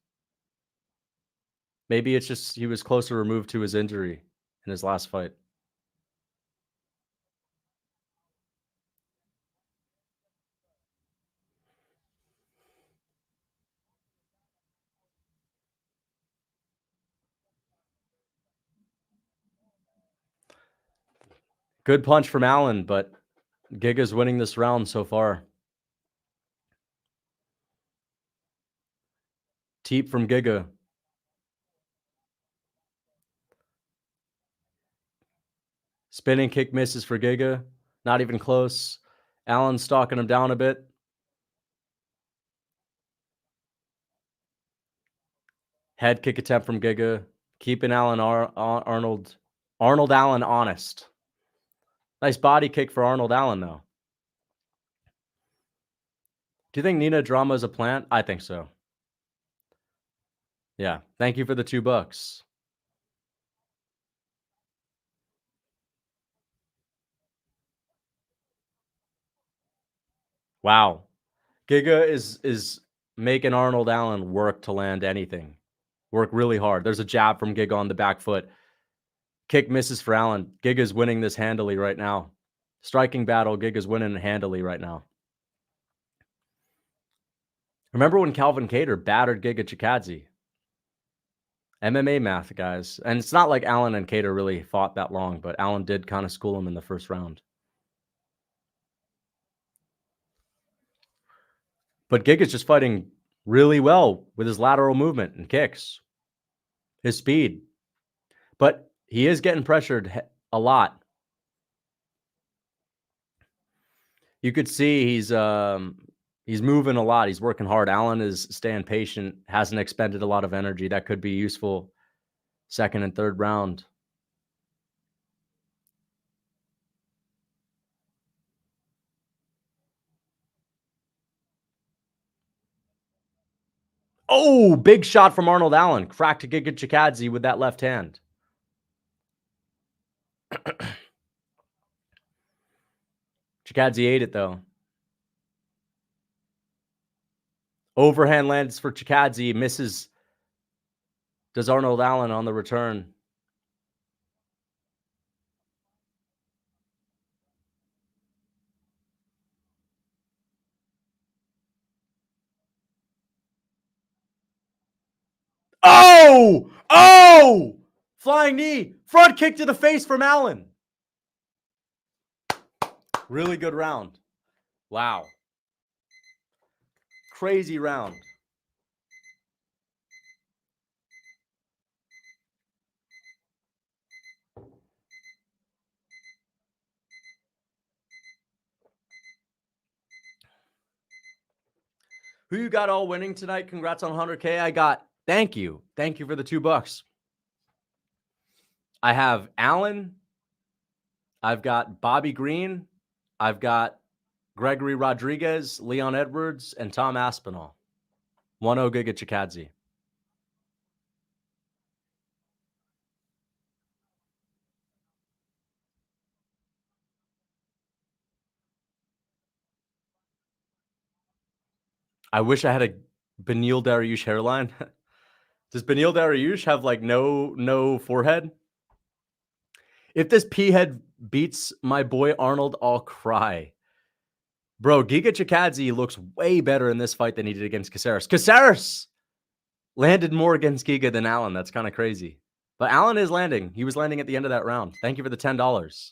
Maybe it's just he was closer removed to his injury in his last fight. Good punch from Allen, but Giga's winning this round so far. Teep from Giga. Spinning kick misses for Giga. Not even close. Allen stalking him down a bit. Head kick attempt from Giga. Keeping Arnold Allen honest. Nice body kick for Arnold Allen, though. Do you think Nina Drama is a plant? I think so. Yeah. Thank you for the $2. Wow. Giga is making Arnold Allen work to land anything. Work really hard. There's a jab from Giga on the back foot. Kick misses for Allen. Giga's winning this handily right now. Striking battle, Giga's winning handily right now. Remember when Calvin Kattar battered Giga Chikadze? MMA math, guys. And it's not like Allen and Kattar really fought that long, but Allen did kind of school him in the first round. But Giga's just fighting really well with his lateral movement and kicks, his speed. But he is getting pressured a lot. You could see he's moving a lot. He's working hard. Allen is staying patient, hasn't expended a lot of energy. That could be useful second and third round. Oh, big shot from Arnold Allen. Cracked Giga Chikadze with that left hand. Chikadze ate it, though. Overhand lands for Chikadze. Misses. Does Arnold Allen on the return. Oh! Oh! Flying knee. Front kick to the face from Allen. Really good round. Wow. Crazy round. Who you got all winning tonight? Congrats on 100K. I got, thank you. Thank you for the $2. I have Allen. I've got Bobby Green. I've got Gregory Rodriguez, Leon Edwards, and Tom Aspinall. 1-0 Giga Chikadze. I wish I had a Beneil Dariush hairline. Does Beneil Dariush have like no forehead? If this P head beats my boy Arnold, I'll cry. Bro, Giga Chikadze looks way better in this fight than he did against Caceres. Caceres landed more against Giga than Allen. That's kind of crazy. But Allen is landing. He was landing at the end of that round. Thank you for the $10.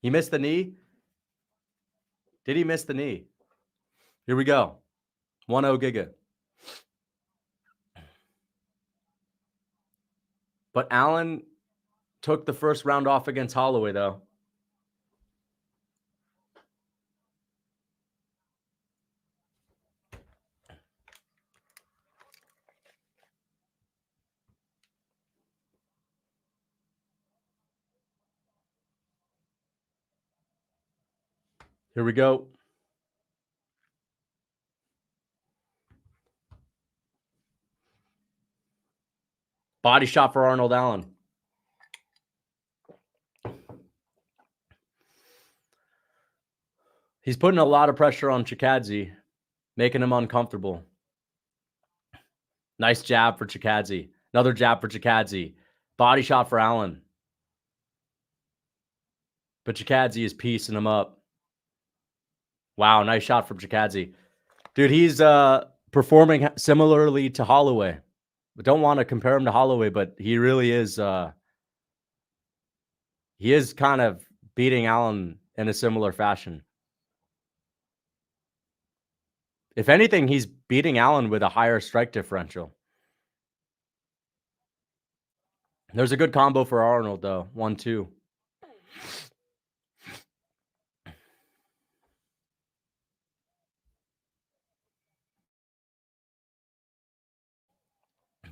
He missed the knee. Did he miss the knee? Here we go. 1-0 Giga. But Allen took the first round off against Holloway, though. Here we go. Body shot for Arnold Allen. He's putting a lot of pressure on Chikadze, making him uncomfortable. Nice jab for Chikadze. Another jab for Chikadze. Body shot for Allen. But Chikadze is piecing him up. Wow, nice shot from Chikadze. Dude, he's performing similarly to Holloway. I don't want to compare him to Holloway, but he really is. He is kind of beating Allen in a similar fashion. If anything, he's beating Allen with a higher strike differential. There's a good combo for Arnold, though. 1-2.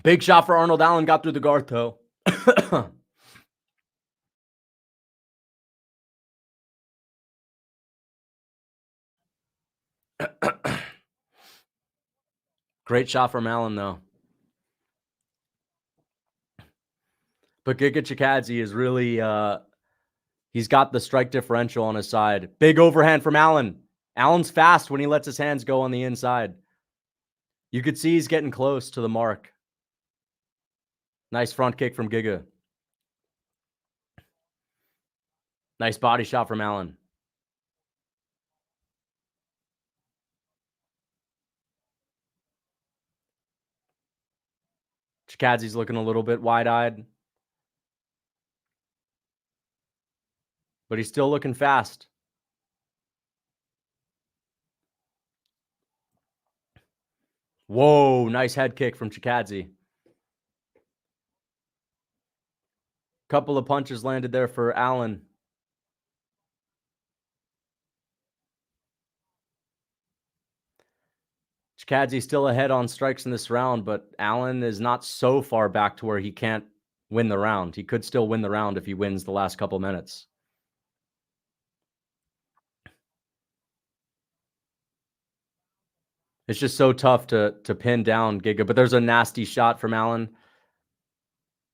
Big shot for Arnold Allen. Got through the guard, though. Great shot from Allen, though. But Giga Chikadze is really, he's got the strike differential on his side. Big overhand from Allen. Allen's fast when he lets his hands go on the inside. You could see he's getting close to the mark. Nice front kick from Giga. Nice body shot from Allen. Chikadze's looking a little bit wide-eyed. But he's still looking fast. Whoa, nice head kick from Chikadze. Couple of punches landed there for Allen. Chikadze's still ahead on strikes in this round, but Allen is not so far back to where he can't win the round. He could still win the round if he wins the last couple minutes. It's just so tough to pin down Giga, but there's a nasty shot from Allen.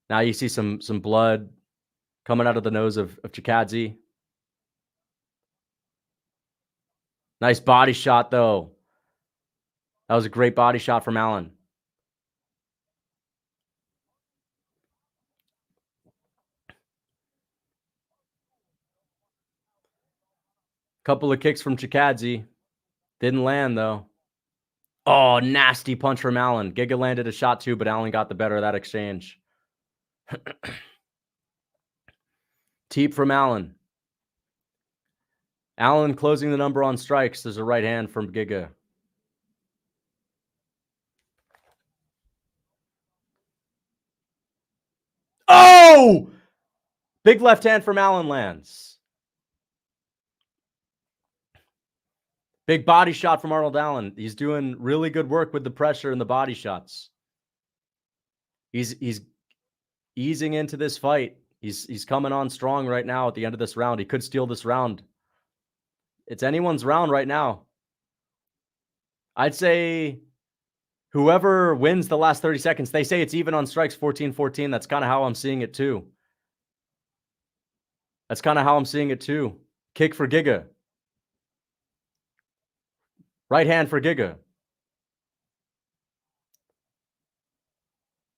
Now you see some blood coming out of the nose of Chikadze. Nice body shot, though. That was a great body shot from Allen. Couple of kicks from Chikadze. Didn't land, though. Oh, nasty punch from Allen. Giga landed a shot, too, but Allen got the better of that exchange. Teep from Allen. Allen closing the number on strikes. There's a right hand from Giga. Oh! Big left hand from Allen lands. Big body shot from Arnold Allen. He's doing really good work with the pressure and the body shots. He's easing into this fight. He's coming on strong right now at the end of this round. He could steal this round. It's anyone's round right now. I'd say whoever wins the last 30 seconds, they say it's even on strikes, 14-14. That's kind of how I'm seeing it too. Kick for Giga. Right hand for Giga.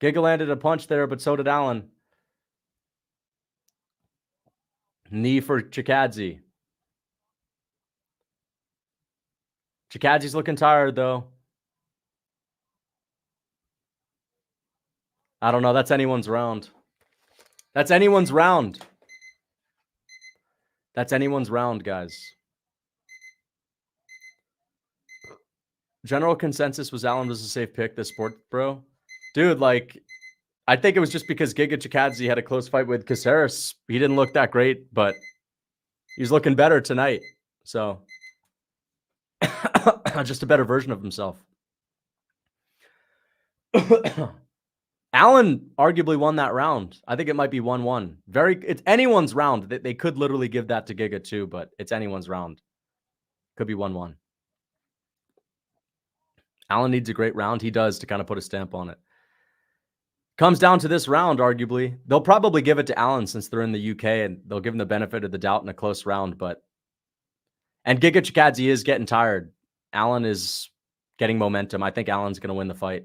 Giga landed a punch there, but so did Allen. Knee for Chikadze. Chikadze's looking tired, though. I don't know. That's anyone's round. That's anyone's round. That's anyone's round, guys. General consensus was Allen was a safe pick this sport, bro. Dude, like, I think it was just because Giga Chikadze had a close fight with Caceres. He didn't look that great, but he's looking better tonight. So, just a better version of himself. Allen arguably won that round. I think it might be 1-1. It's anyone's round. They could literally give that to Giga too, but it's anyone's round. Could be 1-1. Allen needs a great round. He does, to kind of put a stamp on it. Comes down to this round, arguably. They'll probably give it to Allen since they're in the UK, and they'll give him the benefit of the doubt in a close round. And Giga Chikadze is getting tired. Allen is getting momentum. I think Allen's going to win the fight.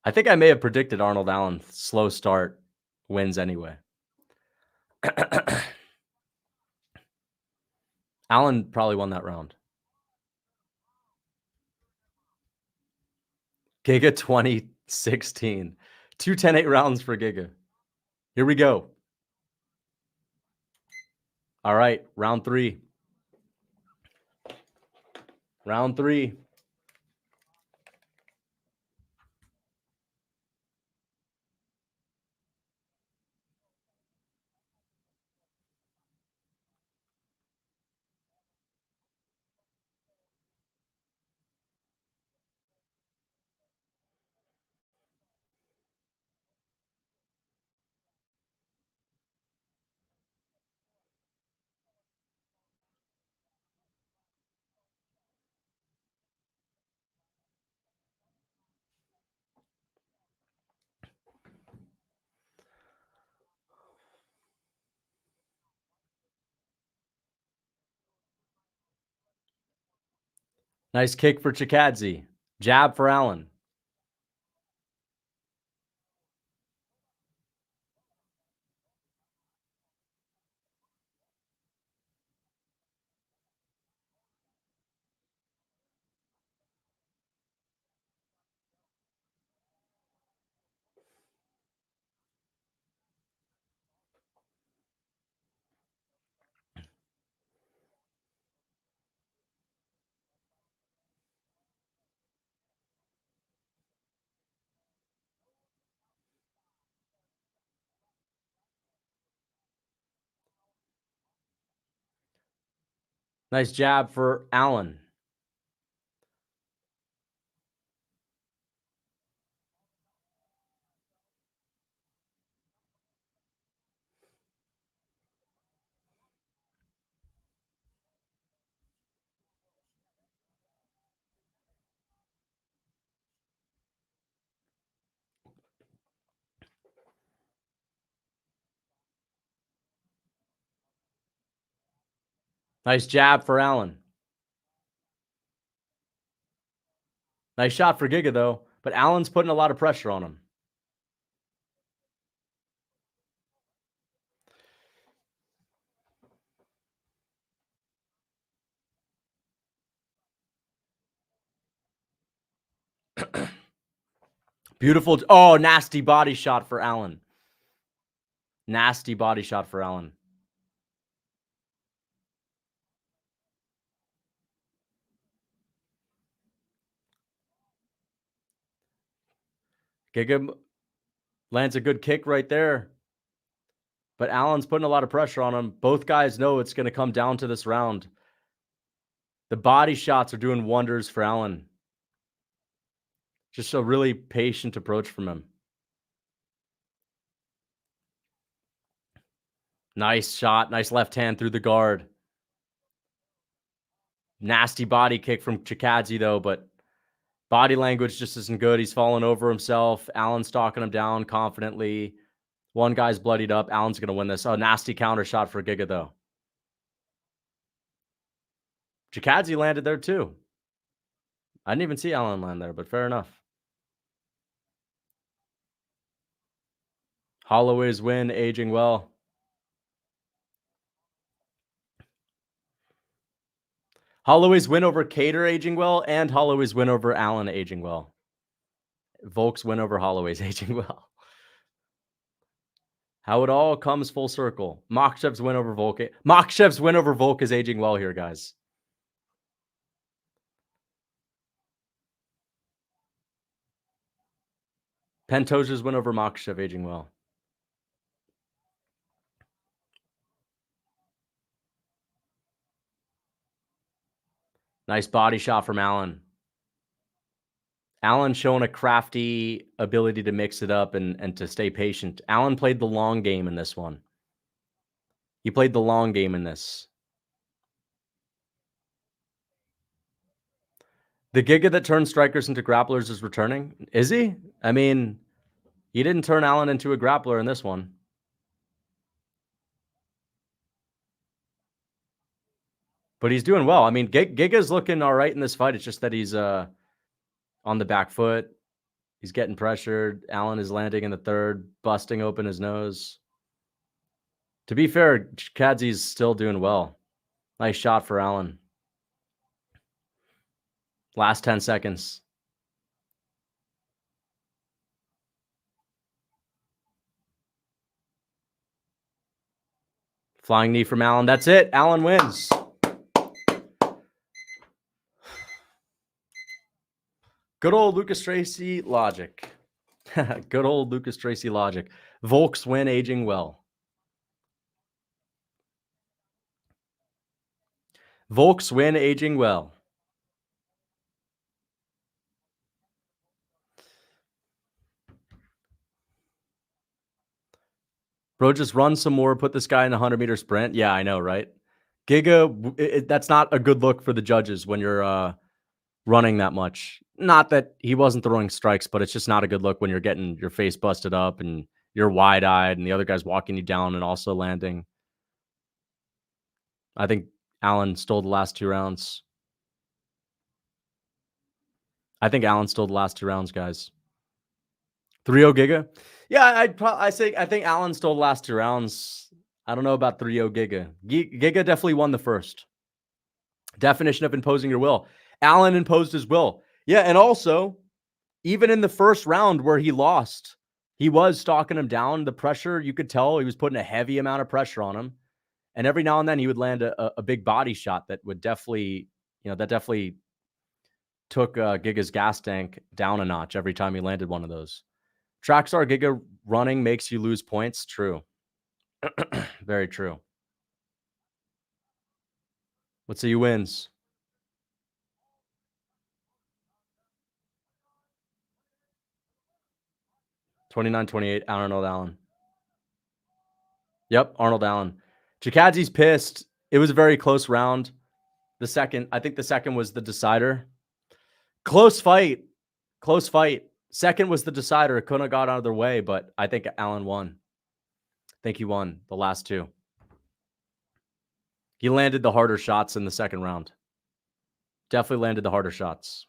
I think I may have predicted Arnold Allen slow start wins anyway. Allen probably won that round. Giga 2016. 2 10-8 rounds for Giga. Here we go. All right, round 3. Round 3. Nice kick for Chikadze. Jab for Allen. Nice jab for Allen. Nice jab for Allen. Nice shot for Giga, though. But Allen's putting a lot of pressure on him. Beautiful. Oh, nasty body shot for Allen. Nasty body shot for Allen. Giga lands a good kick right there. But Allen's putting a lot of pressure on him. Both guys know it's going to come down to this round. The body shots are doing wonders for Allen. Just a really patient approach from him. Nice shot. Nice left hand through the guard. Nasty body kick from Chikadze, though, but body language just isn't good. He's falling over himself. Allen's stalking him down confidently. One guy's bloodied up. Allen's going to win this. Oh, nasty counter shot for Giga, though. Chikadze landed there, too. I didn't even see Allen land there, but fair enough. Holloway's win, aging well. Holloway's win over Cater, aging well, and Holloway's win over Allen, aging well. Volk's win over Holloway's aging well. How it all comes full circle. Mokhachev's win over Volk. Mokhachev's win over Volk is aging well here, guys. Pantoja's win over Mokaev aging well. Nice body shot from Allen. Allen showing a crafty ability to mix it up and to stay patient. Allen played the long game in this one. He played the long game in this. The Giga that turns strikers into grapplers is returning. Is he? I mean, he didn't turn Allen into a grappler in this one. But he's doing well. I mean, Giga's looking all right in this fight. It's just that he's on the back foot. He's getting pressured. Allen is landing in the third, busting open his nose. To be fair, Chikadze's still doing well. Nice shot for Allen. Last 10 seconds. Flying knee from Allen. That's it. Allen wins. Good old Lucas Tracy logic. Good old Lucas Tracy logic. Volk's win, aging well. Volk's win, aging well. Bro, just run some more. Put this guy in a 100-meter sprint. Yeah, I know, right? Giga, that's not a good look for the judges when you're running that much. Not that he wasn't throwing strikes, but it's just not a good look when you're getting your face busted up and you're wide-eyed and the other guy's walking you down and also landing. I think Allen stole the last 2 rounds. I think Allen stole the last 2 rounds, guys. 3-0 Giga? Yeah, I think Allen stole the last 2 rounds. I don't know about 3-0 Giga. Giga definitely won the first. Definition of imposing your will. Allen imposed his will. Yeah, and also, even in the first round where he lost, he was stalking him down. The pressure, you could tell he was putting a heavy amount of pressure on him. And every now and then he would land a big body shot that would definitely, that definitely took Giga's gas tank down a notch every time he landed one of those. Trackstar Giga running makes you lose points. True. Very true. Let's see who wins. $29-28, Arnold Allen. Yep, Arnold Allen. Chikadze's pissed. It was a very close round. I think the second was the decider. Close fight. Close fight. Second was the decider. It couldn't have got out of their way, but I think Allen won. I think he won the last 2. He landed the harder shots in the second round. Definitely landed the harder shots.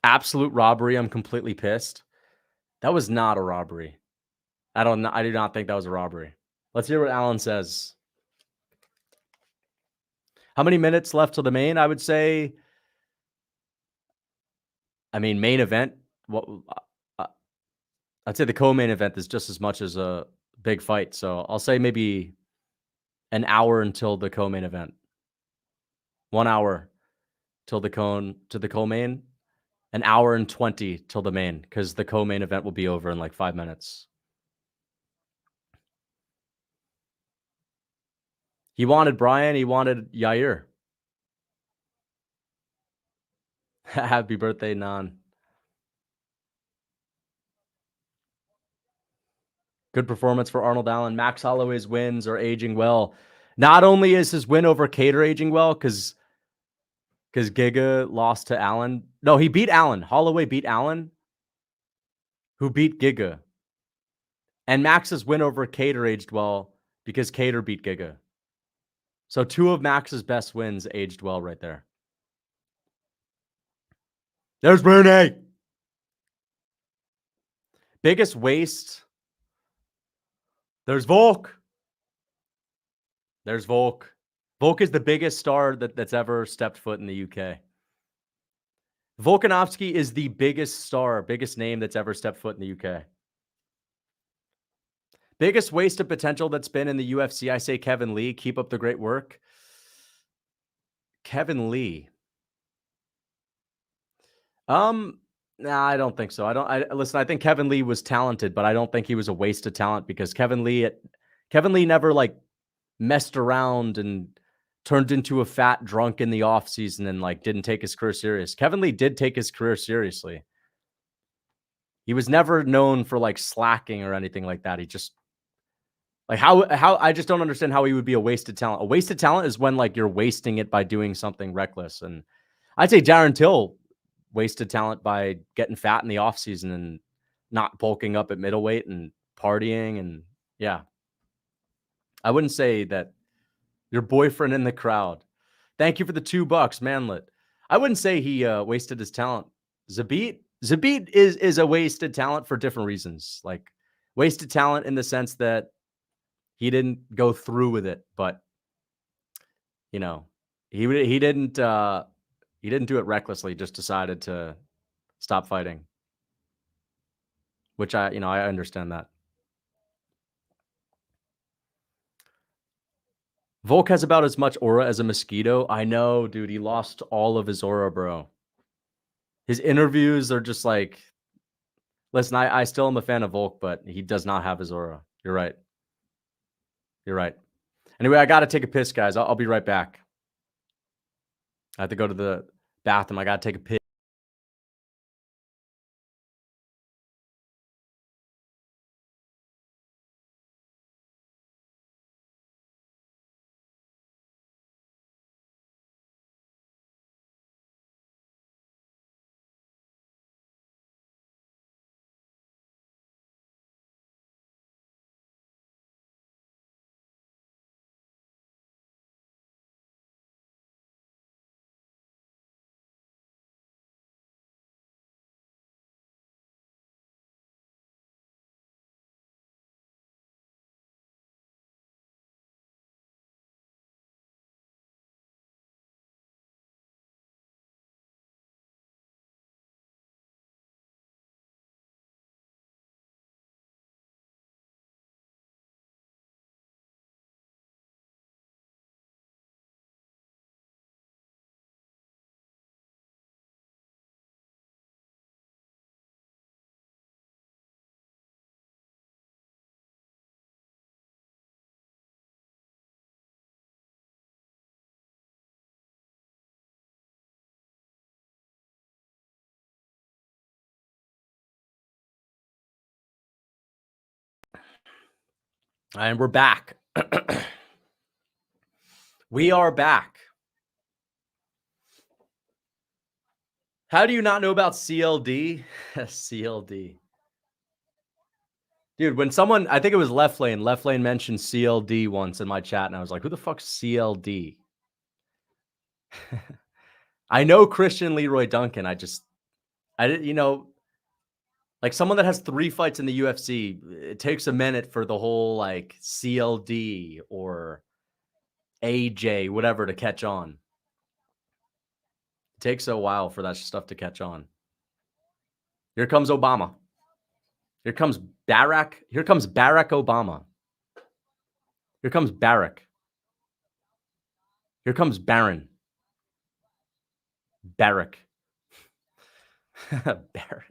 Absolute robbery. I'm completely pissed. That was not a robbery. I do not think that was a robbery. Let's hear what Allen says. How many minutes left till the main? I would say, main event. I'd say the co-main event is just as much as a big fight. So I'll say maybe an hour until the co-main event. 1 hour till the co-main. An hour and 20 till the main, because the co-main event will be over in like 5 minutes. He wanted Brian. He wanted Yair. Happy birthday, Nan. Good performance for Arnold Allen. Max Holloway's wins are aging well. Not only is his win over Kape aging well, because Giga lost to Allen. No, he beat Allen. Holloway beat Allen, who beat Giga. And Max's win over Kape aged well because Kape beat Giga. So 2 of Max's best wins aged well right there. There's Rooney. Biggest waste. There's Volk. There's Volk. Volk is the biggest star that's ever stepped foot in the UK. Volkanovski is the biggest star, biggest name that's ever stepped foot in the UK. Biggest waste of potential that's been in the UFC, I say Kevin Lee. Keep up the great work. Kevin Lee. Nah, I don't think so. Listen, I think Kevin Lee was talented, but I don't think he was a waste of talent, because Kevin Lee never like messed around and turned into a fat drunk in the offseason and like didn't take his career serious. Kevin Lee did take his career seriously. He was never known for like slacking or anything like that. He just like how I just don't understand how he would be a wasted talent. A wasted talent is when like you're wasting it by doing something reckless. And I'd say Darren Till wasted talent by getting fat in the offseason and not bulking up at middleweight and partying. And yeah, I wouldn't say that your boyfriend in the crowd. Thank you for the $2, Manlet. I wouldn't say he wasted his talent. Zabit is a wasted talent for different reasons. Like wasted talent in the sense that he didn't go through with it, but he didn't do it recklessly. Just decided to stop fighting, which I understand that. Volk has about as much aura as a mosquito. I know, dude. He lost all of his aura, bro. His interviews are just like, listen, I still am a fan of Volk, but he does not have his aura. You're right. You're right. Anyway, I got to take a piss, guys. I'll be right back. I have to go to the bathroom. I got to take a piss. And we're back. We are back. How do you not know about CLD? CLD. Dude, when someone, I think it was Left Lane mentioned CLD once in my chat, and I was like, who the fuck's CLD? I know Christian Leroy Duncan. I didn't, like someone that has 3 fights in the UFC, it takes a minute for the whole like CLD or AJ, whatever, to catch on. It takes a while for that stuff to catch on. Here comes Obama. Here comes Barack. Here comes Barack Obama. Here comes Barack. Here comes Barron. Barack. Barack.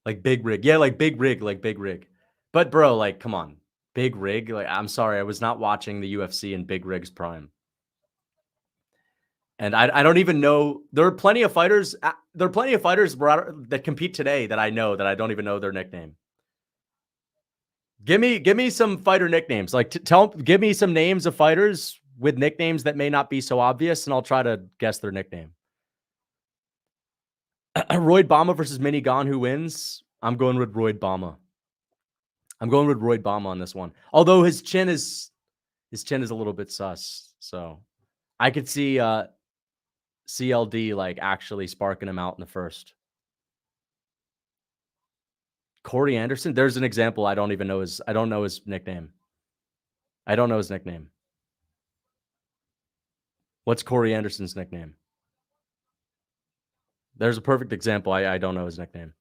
Like big rig. Yeah, like big rig. But bro, like, come on. Big rig. Like, I'm sorry. I was not watching the UFC in Big Rig's prime. And I don't even know. There are plenty of fighters. That compete today that I know that I don't even know their nickname. Give me some fighter nicknames. Like give me some names of fighters with nicknames that may not be so obvious, and I'll try to guess their nickname. Royd Bama versus Mini Gon, who wins? I'm going with Royd Bama. I'm going with Royd Bama on this one. Although his chin is a little bit sus, so I could see CLD like actually sparking him out in the first. Corey Anderson. There's an example. I don't know his nickname. I don't know his nickname. What's Corey Anderson's nickname? There's a perfect example. I don't know his nickname.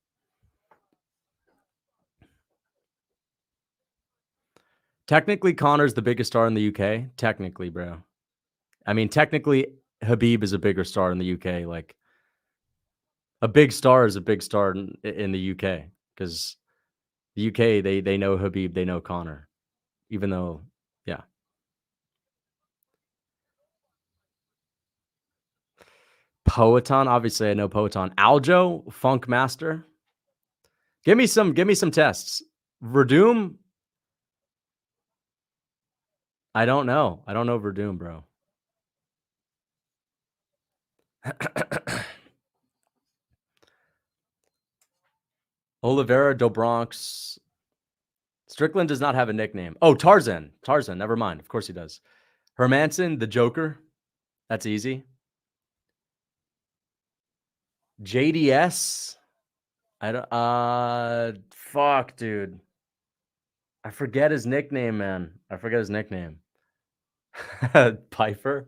Technically, Connor's the biggest star in the UK. Technically, bro. I mean, technically, Habib is a bigger star in the UK. Like, a big star is a big star in the UK because the UK, they know Habib, they know Connor, even though, yeah. Poeton, obviously I know Poeton. Aljo, Funk Master. Give me some tests. Verdum. I don't know Verdum, bro. Oliveira, Dobronx. Strickland does not have a nickname. Oh, Tarzan. Never mind. Of course he does. Hermanson, the Joker. That's easy. JDS. I don't. Fuck, dude. I forget his nickname, man. Piper.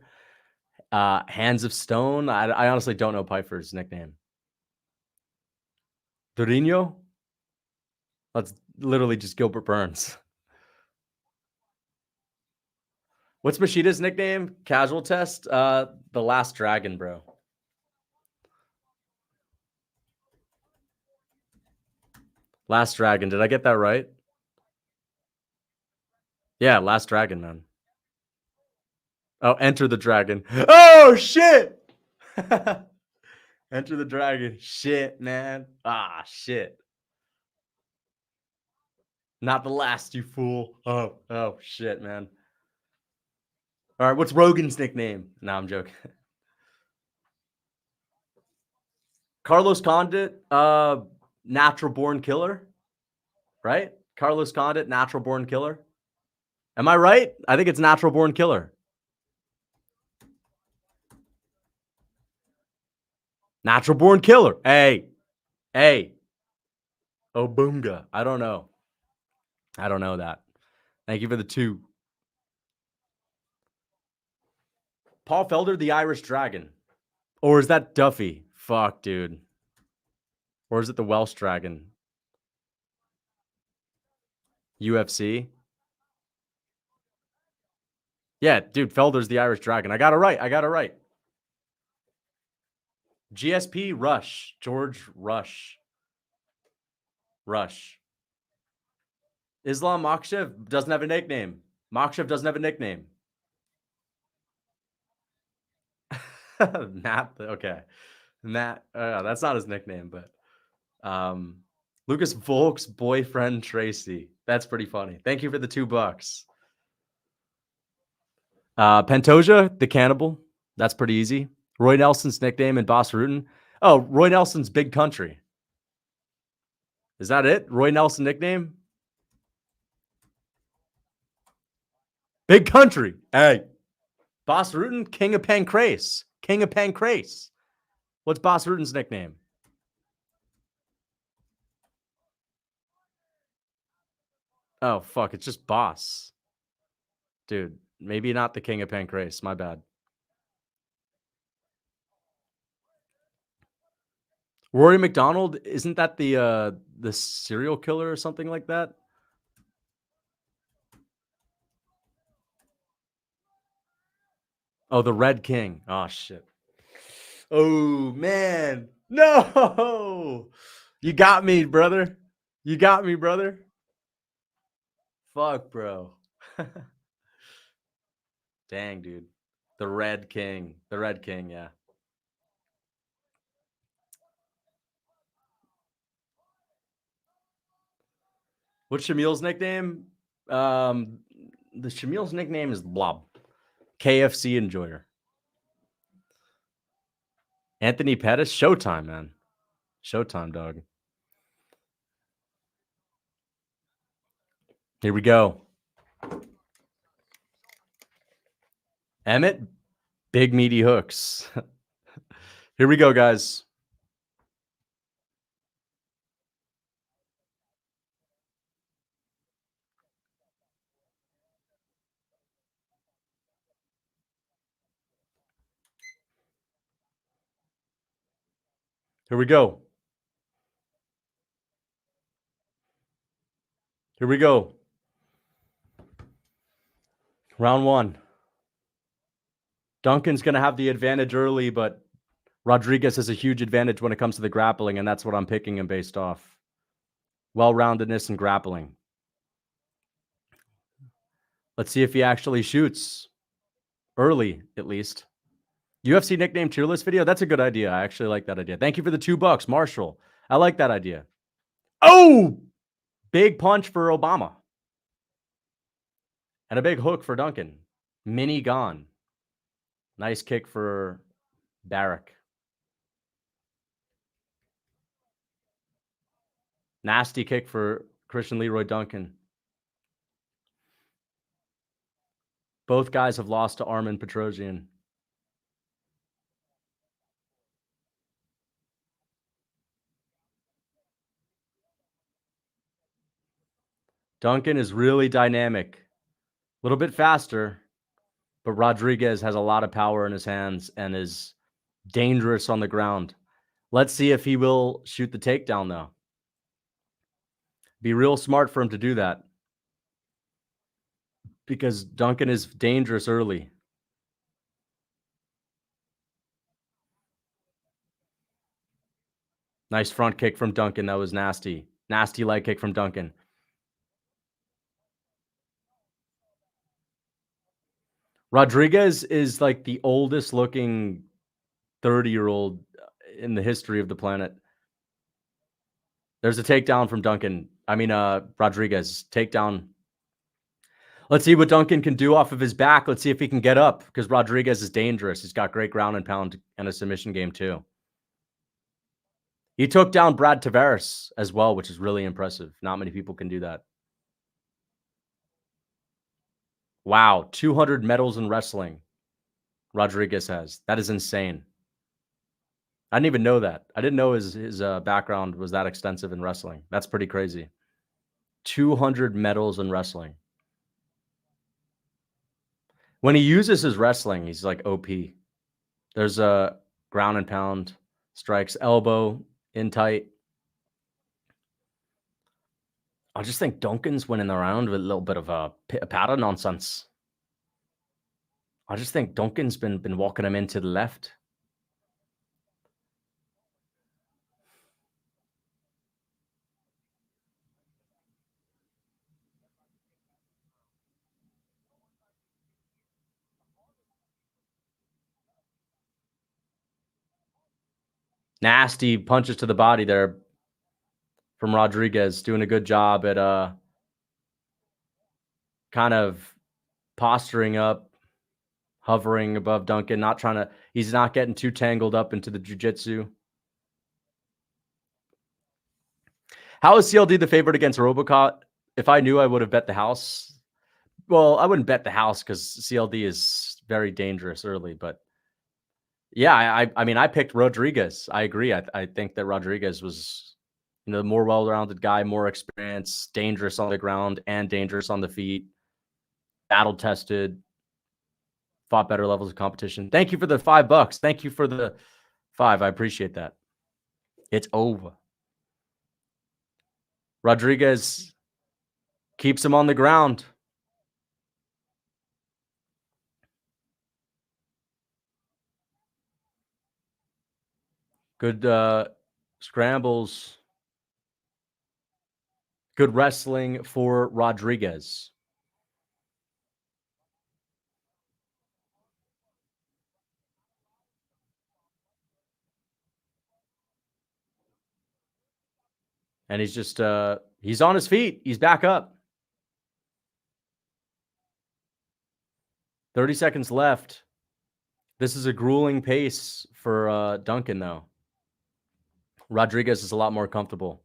Hands of Stone. I honestly don't know Piper's nickname. Dorino. That's literally just Gilbert Burns. What's Mashida's nickname? Casual test. The Last Dragon, bro. Last Dragon. Did I get that right? Yeah, Last Dragon, man. Oh, Enter the Dragon. Oh, shit! Enter the Dragon. Shit, man. Ah, shit. Not the last, you fool. Oh, shit, man. All right, what's Rogan's nickname? No, I'm joking. Carlos Condit, Natural Born Killer, right? Carlos Condit, Natural Born Killer. Am I right? I think it's Natural Born Killer. Natural Born Killer. Hey. Obunga. I don't know that. Thank you for the 2. Paul Felder, the Irish Dragon. Or is that Duffy? Fuck, dude. Or is it the Welsh Dragon? UFC? Yeah, dude, Felder's the Irish Dragon. I got it right. GSP Rush. George Rush. Islam Mokaev doesn't have a nickname. Matt. Okay. Matt. That's not his nickname, but Lucas Volk's boyfriend, Tracy. That's pretty funny. Thank you for the $2. Pantoja, the cannibal. That's pretty easy. Roy Nelson's nickname in Boss Rutan. Oh, Roy Nelson's Big Country. Is that it? Roy Nelson nickname? Big Country. Hey. Boss Rutan, King of Pancrase. King of Pancrase. What's Boss Rutan's nickname? Oh, fuck. It's just Boss. Dude, maybe not the King of Pancrase. My bad. Rory McDonald, isn't that the serial killer or something like that? Oh, the Red King. Oh, shit. Oh, man. No. You got me, brother. You got me, brother. Fuck, bro. Dang, dude. The Red King. The Red King, yeah. What's Shamil's nickname? The Shamil's nickname is Blob. KFC enjoyer. Anthony Pettis, Showtime, man. Showtime, dog. Here we go. Emmett, big meaty hooks. Here we go, guys. Here we go. Here we go. Round one. Duncan's going to have the advantage early, but Rodriguez has a huge advantage when it comes to the grappling, and that's what I'm picking him based off. Well-roundedness and grappling. Let's see if he actually shoots. Early, at least. UFC nickname tier list video? That's a good idea. I actually like that idea. Thank you for the $2, Marshall. I like that idea. Oh! Big punch for Obama. And a big hook for Duncan. Mini gone. Nice kick for Barrick. Nasty kick for Christian Leroy Duncan. Both guys have lost to Armin Petrosian. Duncan is really dynamic. A little bit faster, but Rodriguez has a lot of power in his hands and is dangerous on the ground. Let's see if he will shoot the takedown, though. Be real smart for him to do that, because Duncan is dangerous early. Nice front kick from Duncan. That was nasty. Nasty leg kick from Duncan. Rodriguez is like the oldest looking 30-year-old in the history of the planet. There's a takedown from Duncan. Rodriguez. Takedown. Let's see what Duncan can do off of his back. Let's see if he can get up, because Rodriguez is dangerous. He's got great ground and pound and a submission game too. He took down Brad Tavares as well, which is really impressive. Not many people can do that. Wow, 200 medals in wrestling Rodriguez has. That is insane. I didn't even know that. I didn't know his background was that extensive in wrestling. That's pretty crazy. 200 medals in wrestling. When he uses his wrestling, he's like OP. There's a ground and pound, strikes, elbow, in tight. I just think Duncan's winning around with a little bit of a patter nonsense. I just think Duncan's been walking him into the left. Nasty punches to the body there. from Rodriguez, doing a good job at kind of posturing up, hovering above Duncan, he's not getting too tangled up into the jiu-jitsu. How is CLD the favorite against Robocop? If I knew, I would have bet the house. Well, I wouldn't bet the house because CLD is very dangerous early, but yeah, I mean, I picked Rodriguez. I agree. I think that Rodriguez was, the more well-rounded guy, more experienced, dangerous on the ground and dangerous on the feet, battle-tested, fought better levels of competition. Thank you for the $5. Thank you for the 5. I appreciate that. It's over. Rodriguez keeps him on the ground. Good scrambles. Good wrestling for Rodriguez. And he's just, he's on his feet. He's back up. 30 seconds left. This is a grueling pace for Duncan, though. Rodriguez is a lot more comfortable.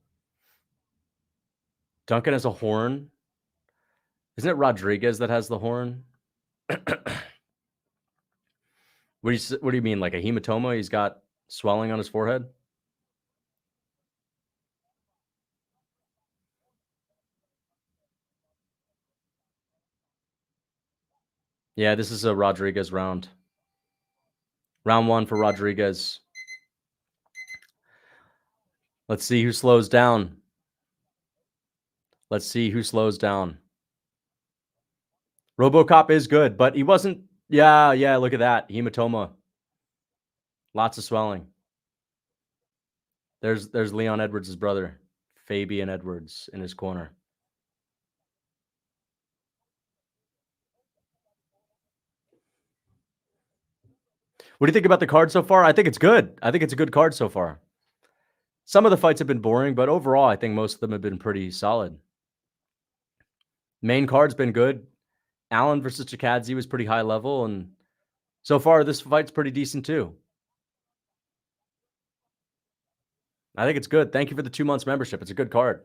Duncan has a horn. Isn't it Rodriguez that has the horn? What do you mean, like a hematoma? He's got swelling on his forehead? Yeah, this is a Rodriguez round. Round 1 for Rodriguez. Let's see who slows down. Let's see who slows down. RoboCop is good, but he wasn't. Yeah, look at that. Hematoma. Lots of swelling. There's Leon Edwards' brother, Fabian Edwards, in his corner. What do you think about the card so far? I think it's good. I think it's a good card so far. Some of the fights have been boring, but overall, I think most of them have been pretty solid. Main card's been good. Allen versus Chikadze was pretty high level, and so far, this fight's pretty decent too. I think it's good. Thank you for the 2 months membership. It's a good card.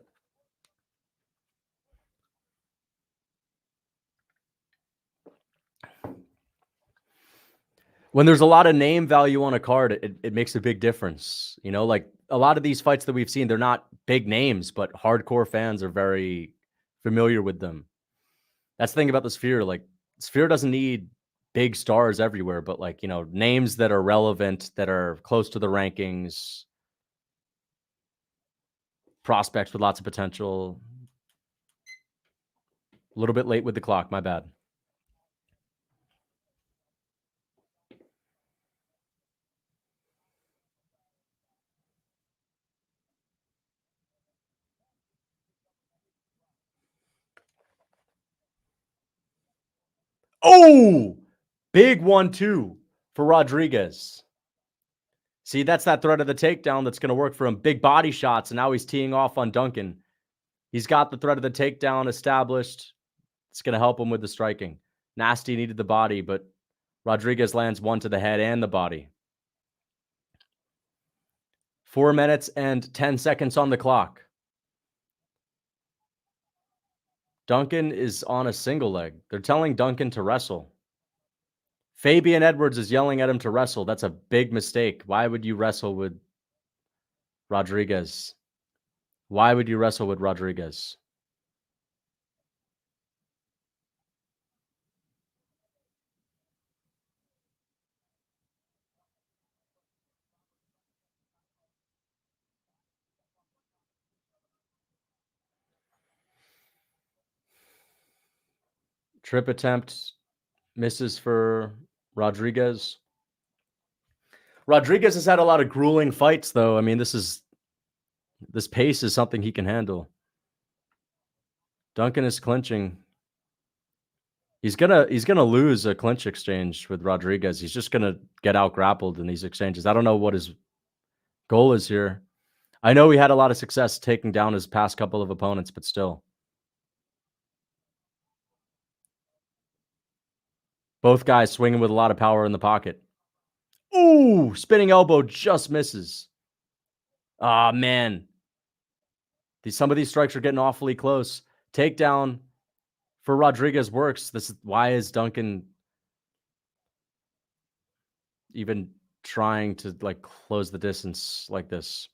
When there's a lot of name value on a card, it makes a big difference. Like a lot of these fights that we've seen, they're not big names, but hardcore fans are very familiar with them. That's the thing about the Sphere. Like, Sphere doesn't need big stars everywhere, but like, names that are relevant, that are close to the rankings, prospects with lots of potential. A little bit late with the clock, my bad. Oh, big 1-2 for Rodriguez. See, that's that threat of the takedown that's going to work for him. Big body shots, and now he's teeing off on Duncan. He's got the threat of the takedown established. It's going to help him with the striking. Nasty needed the body, but Rodriguez lands one to the head and the body. 4 minutes and 10 seconds on the clock. Duncan is on a single leg. They're telling Duncan to wrestle. Fabian Edwards is yelling at him to wrestle. That's a big mistake. Why would you wrestle with Rodriguez? Why would you wrestle with Rodriguez? Trip attempt misses for Rodriguez. Rodriguez has had a lot of grueling fights, though. I mean, this pace is something he can handle. Duncan is clinching. He's gonna lose a clinch exchange with Rodriguez. He's just gonna get out grappled in these exchanges. I don't know what his goal is here. I know he had a lot of success taking down his past couple of opponents, but still. Both guys swinging with a lot of power in the pocket. Ooh, spinning elbow just misses. Ah, man. Some of these strikes are getting awfully close. Takedown for Rodriguez works. Why is Duncan even trying to like close the distance like this?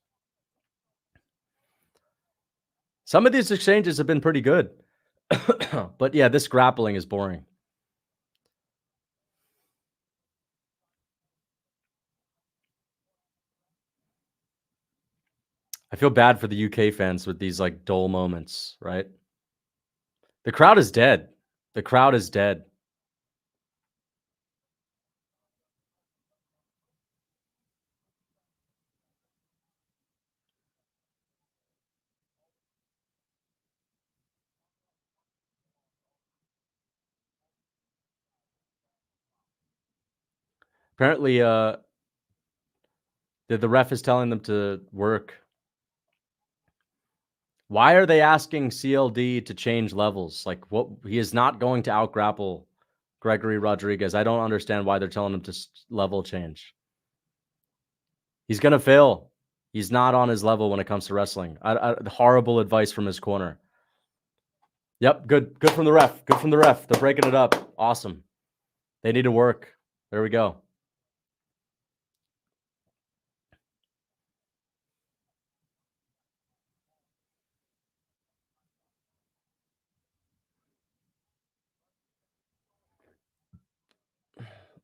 Some of these exchanges have been pretty good. But yeah, this grappling is boring. I feel bad for the UK fans with these like dull moments, right? The crowd is dead. The crowd is dead. Apparently, the ref is telling them to work. Why are they asking CLD to change levels? Like, what? He is not going to out grapple Gregory Rodriguez. I don't understand why they're telling him to level change. He's gonna fail. He's not on his level when it comes to wrestling. Horrible advice from his corner. Yep, good from the ref. Good from the ref. They're breaking it up. Awesome. They need to work. There we go.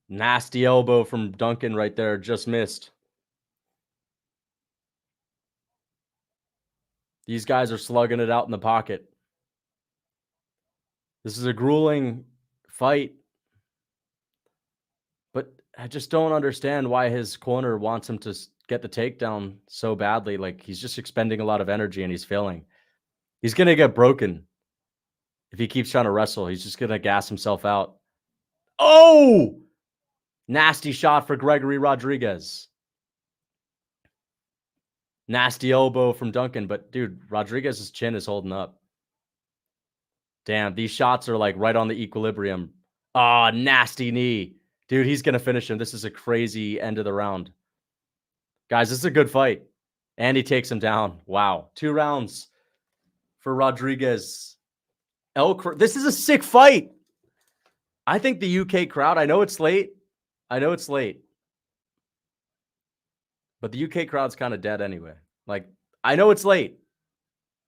Nasty elbow from Duncan right there. Just missed. These guys are slugging it out in the pocket. This is a grueling fight. But I just don't understand why his corner wants him to get the takedown so badly. Like, he's just expending a lot of energy and he's failing. He's going to get broken if he keeps trying to wrestle. He's just going to gas himself out. Oh! Nasty shot for Gregory Rodriguez. Nasty elbow from Duncan. But, dude, Rodriguez's chin is holding up. Damn, these shots are like right on the equilibrium. Ah, nasty knee. Dude, he's going to finish him. This is a crazy end of the round. Guys, this is a good fight. And he takes him down. Wow. 2 rounds for Rodriguez. This is a sick fight. I think the UK crowd, I know it's late. But the UK crowd's kind of dead anyway. Like, I know it's late.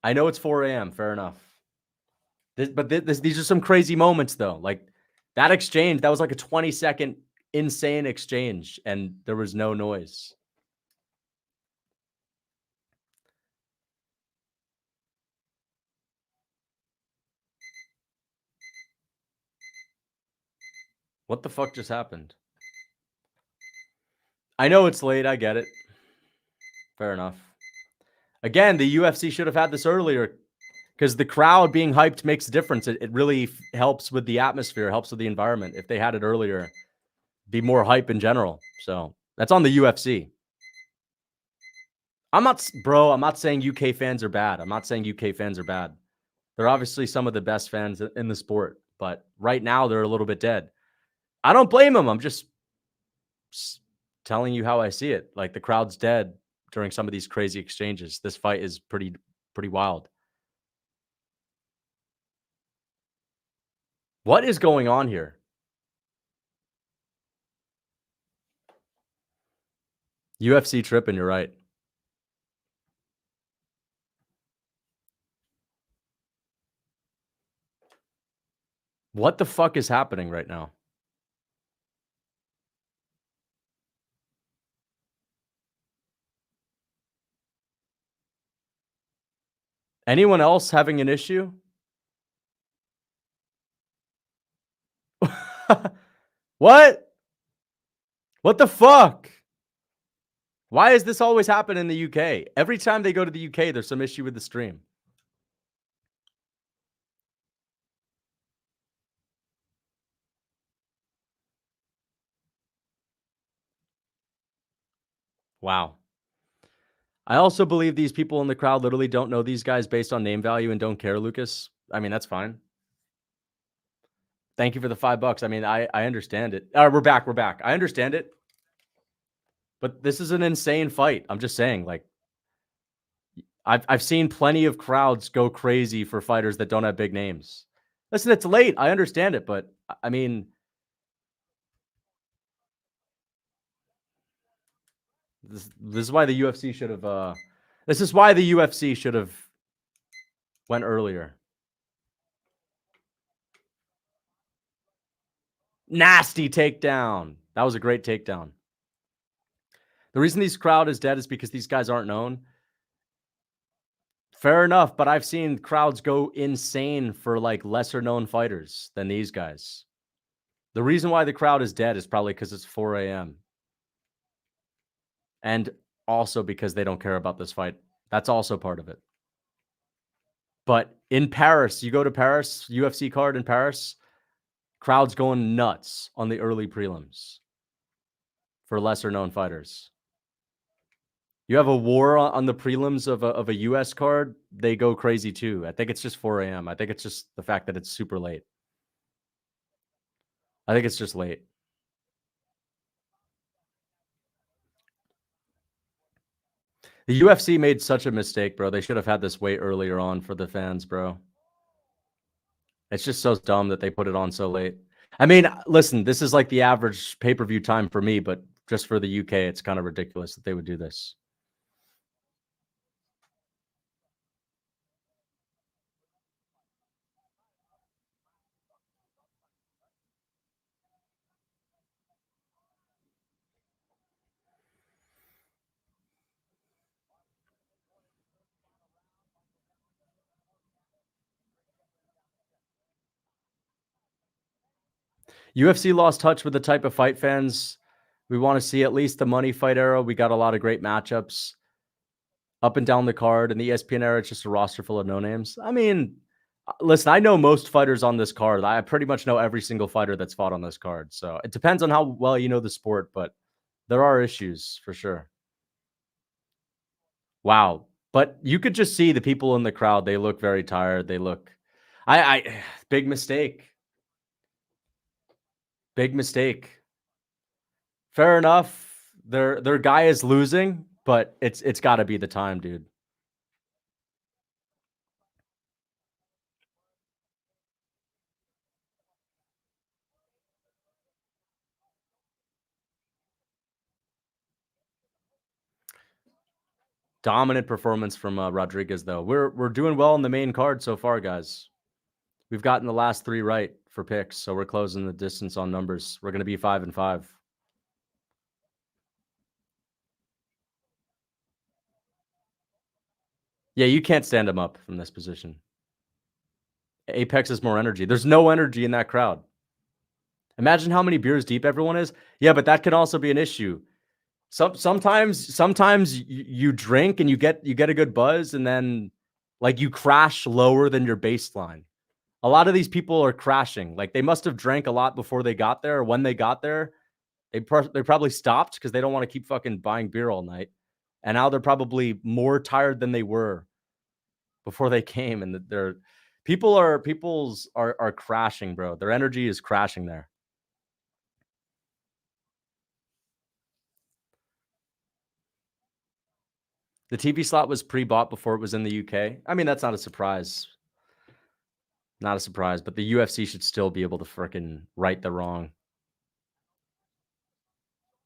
I know it's 4 a.m. Fair enough. These are some crazy moments, though. Like, that exchange, that was like a 20-second insane exchange, and there was no noise. What the fuck just happened? I know it's late. I get it. Fair enough. Again, the UFC should have had this earlier because the crowd being hyped makes a difference. It really helps with the atmosphere, helps with the environment. If they had it earlier, be more hype in general. So that's on the UFC. I'm not saying UK fans are bad. I'm not saying UK fans are bad. They're obviously some of the best fans in the sport, but right now they're a little bit dead. I don't blame them. I'm just telling you how I see it. Like, the crowd's dead during some of these crazy exchanges. This fight is pretty wild. What is going on here? UFC tripping, you're right. What the fuck is happening right now? Anyone else having an issue? What? What the fuck? Why is this always happen in the UK? Every time they go to the UK, there's some issue with the stream. Wow. I also believe these people in the crowd literally don't know these guys based on name value and don't care, Lucas. I mean, that's fine. Thank you for the $5. I mean, I understand it. We're back. We're back. I understand it. But this is an insane fight. I'm just saying, like, I've seen plenty of crowds go crazy for fighters that don't have big names. Listen, it's late. I understand it, but I mean, this is why the UFC should have. This is why the UFC should have went earlier. Nasty takedown. That was a great takedown. The reason this crowd is dead is because these guys aren't known. Fair enough, but I've seen crowds go insane for like lesser known fighters than these guys. The reason why the crowd is dead is probably because it's 4 a.m. And also because they don't care about this fight. That's also part of it. But in Paris, you go to Paris, UFC card in Paris, crowds going nuts on the early prelims for lesser known fighters. You have a war on the prelims of a US card, they go crazy too. I think it's just 4 a.m. I think it's just the fact that it's super late. I think it's just late. The UFC made such a mistake, bro. They should have had this way earlier on for the fans, bro. It's just so dumb that they put it on so late. I mean, listen, this is like the average pay-per-view time for me, but just for the UK, it's kind of ridiculous that they would do this. UFC lost touch with the type of fight fans we want to see. At least the money fight era, we got a lot of great matchups up and down the card. And the ESPN era, it's just a roster full of no names. I mean, listen, I know most fighters on this card. I pretty much know every single fighter that's fought on this card. So it depends on how well you know the sport, but there are issues for sure. Wow. But you could just see the people in the crowd. They look very tired. They look, big mistake. Big mistake. Fair enough. Their guy is losing, but it's got to be the time, dude. Dominant performance from Rodriguez, though. We're doing well in the main card so far, guys. We've gotten the last 3 right for picks, so we're closing the distance on numbers. We're going to be 5-5. Yeah, you can't stand him up from this position. Apex is more energy. There's no energy in that crowd. Imagine how many beers deep everyone is. Yeah, but that can also be an issue. Sometimes you drink and you get a good buzz, and then like you crash lower than your baseline. A lot of these people are crashing. Like they must have drank a lot before they got there. Or when they got there, they probably stopped because they don't want to keep fucking buying beer all night. And now they're probably more tired than they were before they came. And they're people are crashing, bro. Their energy is crashing there. The TV slot was pre-bought before it was in the UK. I mean, that's not a surprise. Not a surprise, but the UFC should still be able to freaking right the wrong.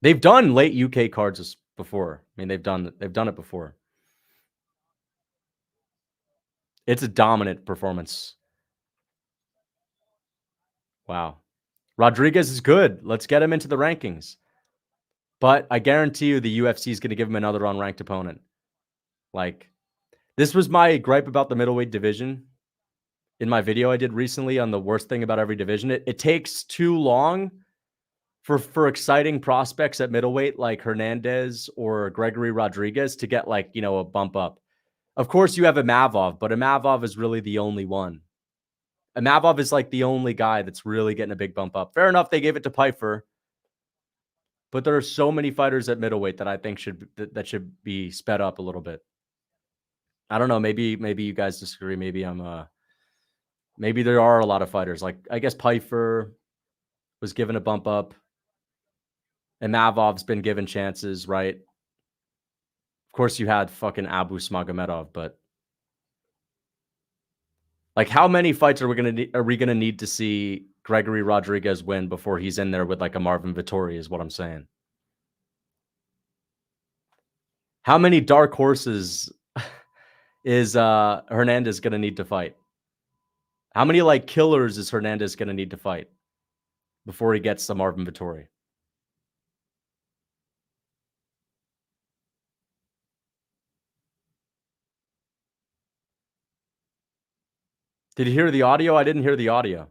They've done late UK cards before. I mean, they've done it before. It's a dominant performance. Wow. Rodriguez is good. Let's get him into the rankings. But I guarantee you the UFC is going to give him another unranked opponent. Like, this was my gripe about the middleweight division in my video I did recently on the worst thing about every division. It takes too long for exciting prospects at middleweight like Hernandez or Gregory Rodriguez to get like, you know, a bump up. Of course, you have Imavov, but Imavov is really the only one. Imavov is like the only guy that's really getting a big bump up. Fair enough, they gave it to Pyfer. But there are so many fighters at middleweight that I think should be sped up a little bit. I don't know. Maybe you guys disagree. Maybe maybe there are a lot of fighters. Like, I guess Pfeiffer was given a bump up, and Mavov's been given chances, right? Of course, you had fucking Abu Smagomedov, but like, how many fights are we gonna need to see Gregory Rodriguez win before he's in there with like a Marvin Vettori? Is what I'm saying. How many dark horses is Hernandez gonna need to fight? How many like killers is Hernandez gonna need to fight before he gets to Marvin Vettori? Did you hear the audio? I didn't hear the audio.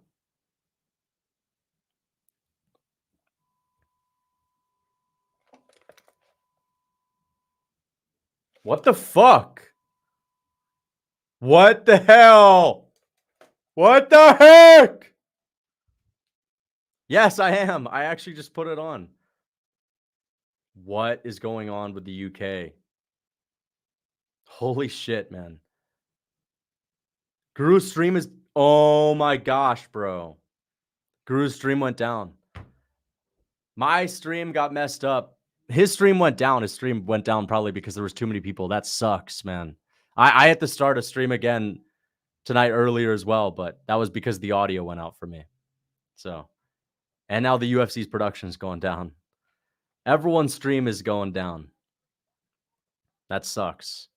What the fuck? What the hell? What the heck? Yes, I am. I actually just put it on. What is going on with the UK? Holy shit, man. Guru's stream is... Oh my gosh, bro. Guru's stream went down. My stream got messed up. His stream went down. His stream went down probably because there was too many people. That sucks, man. I had to start a stream again tonight earlier as well, but that was because the audio went out for me. So, and now the UFC's production is going down. Everyone's stream is going down. That sucks.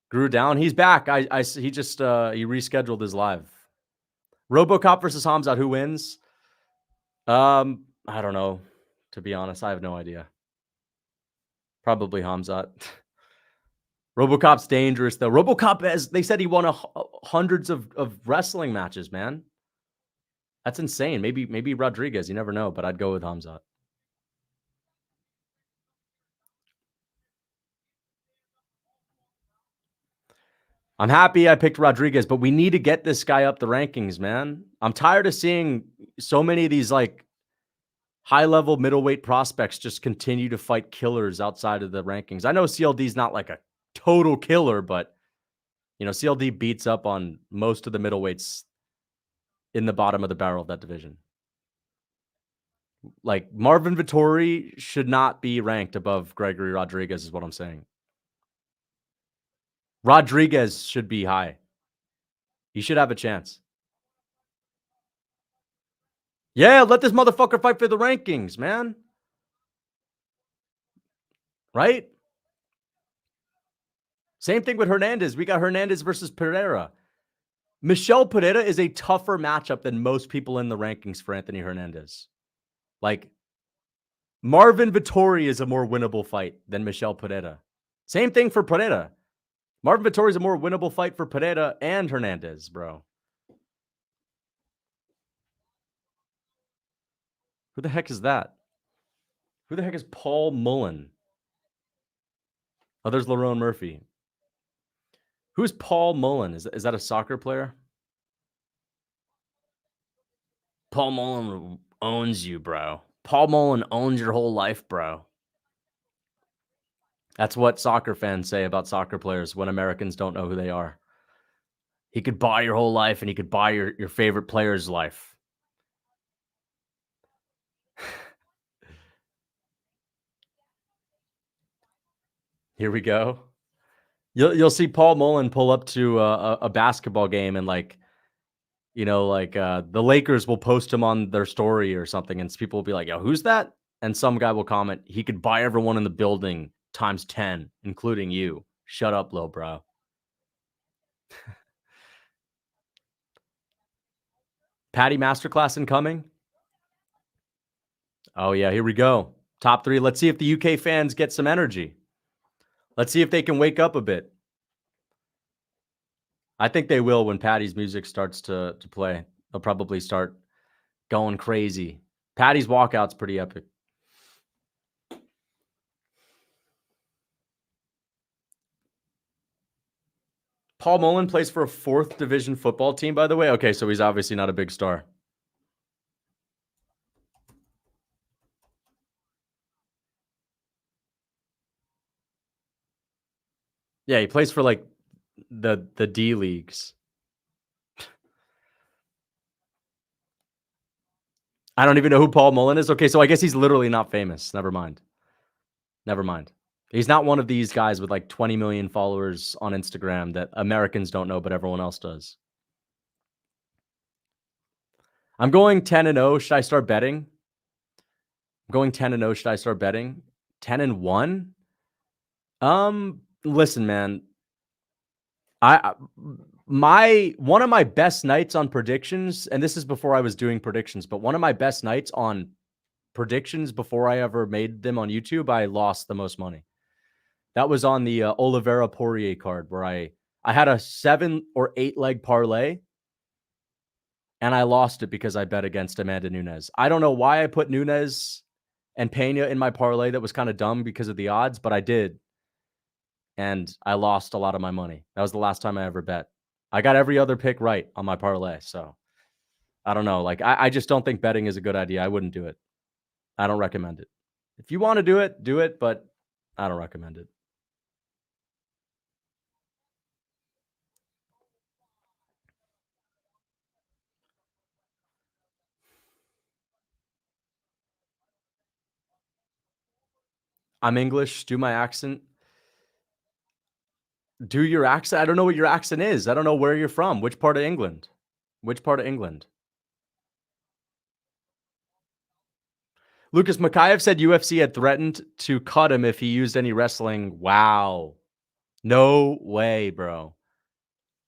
Grew down. He's back. He just he rescheduled his live. RoboCop versus Hamzat. Who wins? I don't know. To be honest, I have no idea. Probably Hamzat. RoboCop's dangerous though. RoboCop, as they said, he won hundreds of wrestling matches, man. That's insane. Maybe Rodriguez. You never know, but I'd go with Hamzat. I'm happy I picked Rodriguez, but we need to get this guy up the rankings, man. I'm tired of seeing so many of these like high-level middleweight prospects just continue to fight killers outside of the rankings. I know CLD's not like a total killer, but you know, CLD beats up on most of the middleweights in the bottom of the barrel of that division. Like, Marvin Vettori should not be ranked above Gregory Rodriguez, is what I'm saying. Rodriguez should be high. He should have a chance. Yeah, let this motherfucker fight for the rankings, man. Right? Same thing with Hernandez. We got Hernandez versus Pereira. Michel Pereira is a tougher matchup than most people in the rankings for Anthony Hernandez. Like, Marvin Vettori is a more winnable fight than Michel Pereira. Same thing for Pereira. Marvin Vettori is a more winnable fight for Pineda and Hernandez, bro. Who the heck is that? Who the heck is Paul Mullen? Oh, there's Lerone Murphy. Who's Paul Mullen? Is that a soccer player? Paul Mullen owns you, bro. Paul Mullen owns your whole life, bro. That's what soccer fans say about soccer players when Americans don't know who they are. He could buy your whole life and he could buy your favorite player's life. Here we go. You'll see Paul Mullen pull up to a basketball game and like, you know, like the Lakers will post him on their story or something, and people will be like, "Yo, who's that?" And some guy will comment, "He could buy everyone in the building times 10, including you." Shut up, low bro. Patty Masterclass incoming. Oh yeah, here we go. Top 3. Let's see if the UK fans get some energy. Let's see if they can wake up a bit. I think they will when Patty's music starts to play. They'll probably start going crazy. Patty's walkout's pretty epic. Paul Mullen plays for a 4th division football team, by the way. Okay, so he's obviously not a big star. Yeah, he plays for like the D leagues. I don't even know who Paul Mullen is. Okay, so I guess he's literally not famous. Never mind. Never mind. He's not one of these guys with like 20 million followers on Instagram that Americans don't know, but everyone else does. I'm going 10-0. Should I start betting? I'm going 10-0. Should I start betting? 10-1? Listen, man. One of my best nights on predictions, and this is before I was doing predictions, but one of my best nights on predictions before I ever made them on YouTube, I lost the most money. That was on the Oliveira Poirier card where I had a 7 or 8 leg parlay and I lost it because I bet against Amanda Nunes. I don't know why I put Nunes and Pena in my parlay. That was kind of dumb because of the odds, but I did. And I lost a lot of my money. That was the last time I ever bet. I got every other pick right on my parlay. So I don't know. Like, I just don't think betting is a good idea. I wouldn't do it. I don't recommend it. If you want to do it, but I don't recommend it. I'm English. Do my accent. Do your accent. I don't know what your accent is. I don't know where you're from. Which part of England? Which part of England? Lucas Mokaev said UFC had threatened to cut him if he used any wrestling. Wow. No way, bro.